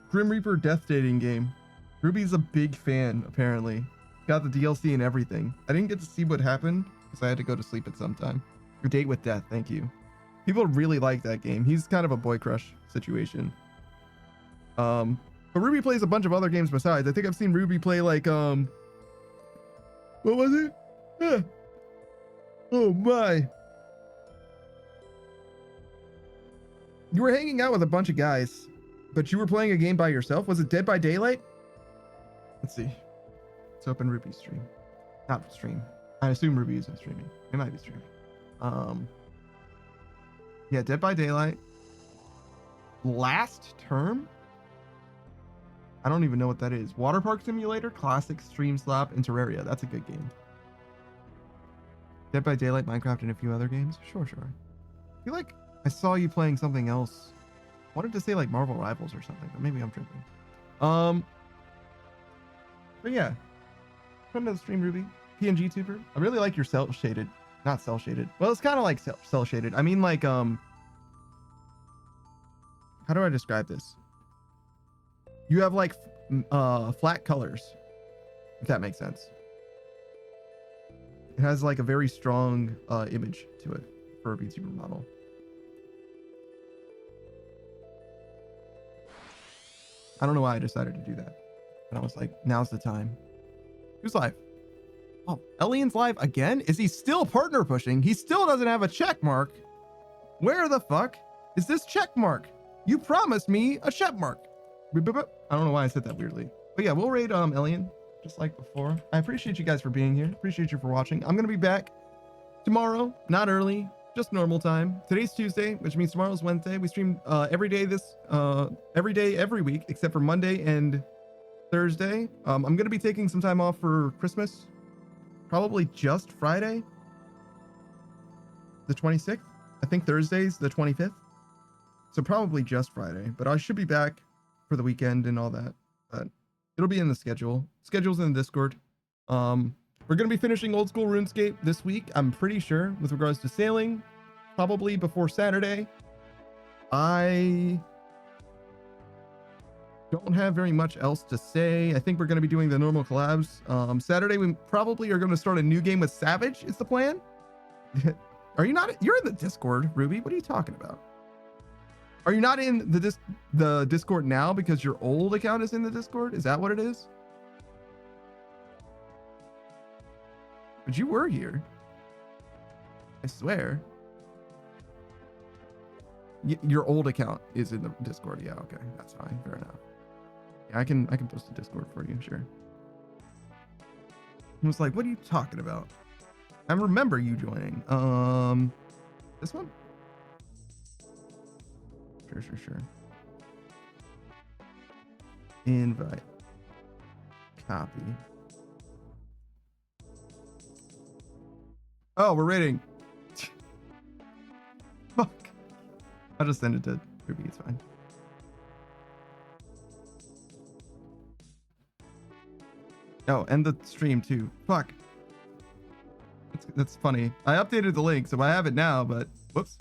Grim Reaper Death Dating game. Ruby's a big fan, apparently. Got the DLC and everything. I didn't get to see what happened because I had to go to sleep at some time. Your Date with Death, thank you. People really like that game. He's kind of a boy crush situation. But Ruby plays a bunch of other games besides. I think I've seen Ruby play like, what was it? Yeah. Oh my. You were hanging out with a bunch of guys, but you were playing a game by yourself. Was it Dead by Daylight? Let's see. Let's open Ruby's stream. Not stream. I assume Ruby isn't streaming. It might be streaming. Yeah, Dead by Daylight. Last Term? I don't even know what that is. Water Park Simulator, Classic, Stream Slap, and Terraria. That's a good game. Dead by Daylight, Minecraft, and a few other games. Sure. I feel like I saw you playing something else. I wanted to say like Marvel Rivals or something, but maybe I'm tripping. But yeah. Come to the stream, Ruby. PNG tuber. I really like your cell shaded. Not cell shaded. Well, it's kind of like cell shaded. I mean like how do I describe this? You have like flat colors, if that makes sense. It has like a very strong image to it for a VTuber model. I don't know why I decided to do that, but I was like, now's the time. Who's live? Oh, Elian's live again? Is he still partner pushing? He still doesn't have a check mark. Where the fuck is this check mark? You promised me a check mark. I don't know why I said that weirdly. But yeah, we'll raid Elian just like before. I appreciate you guys for being here. Appreciate you for watching. I'm going to be back tomorrow, not early, just normal time. Today's Tuesday, which means tomorrow's Wednesday. We stream every day every week, except for Monday and Thursday. I'm going to be taking some time off for Christmas. Probably just Friday, the 26th. I think Thursday's the 25th. So probably just Friday, but I should be back for the weekend and all that. But it'll be in the schedule. Schedule's in the Discord. We're going to be finishing Old School RuneScape this week, I'm pretty sure, with regards to sailing, probably before Saturday. I don't have very much else to say. I think we're going to be doing the normal collabs. Saturday, we probably are going to start a new game with Savage, is the plan. Are you not? You're in the Discord, Ruby. What are you talking about? Are you not in the Discord now because your old account is in the Discord? Is that what it is? But you were here. I swear. Your old account is in the Discord. Yeah, okay. That's fine. Fair enough. Yeah, I can post a Discord for you, sure. I was like, what are you talking about? I remember you joining. This one? Sure. Invite. Copy. Oh, we're raiding. Fuck. I'll just send it to Ruby, it's fine. Oh, and the stream too. Fuck. That's funny. I updated the link, so I have it now, but whoops.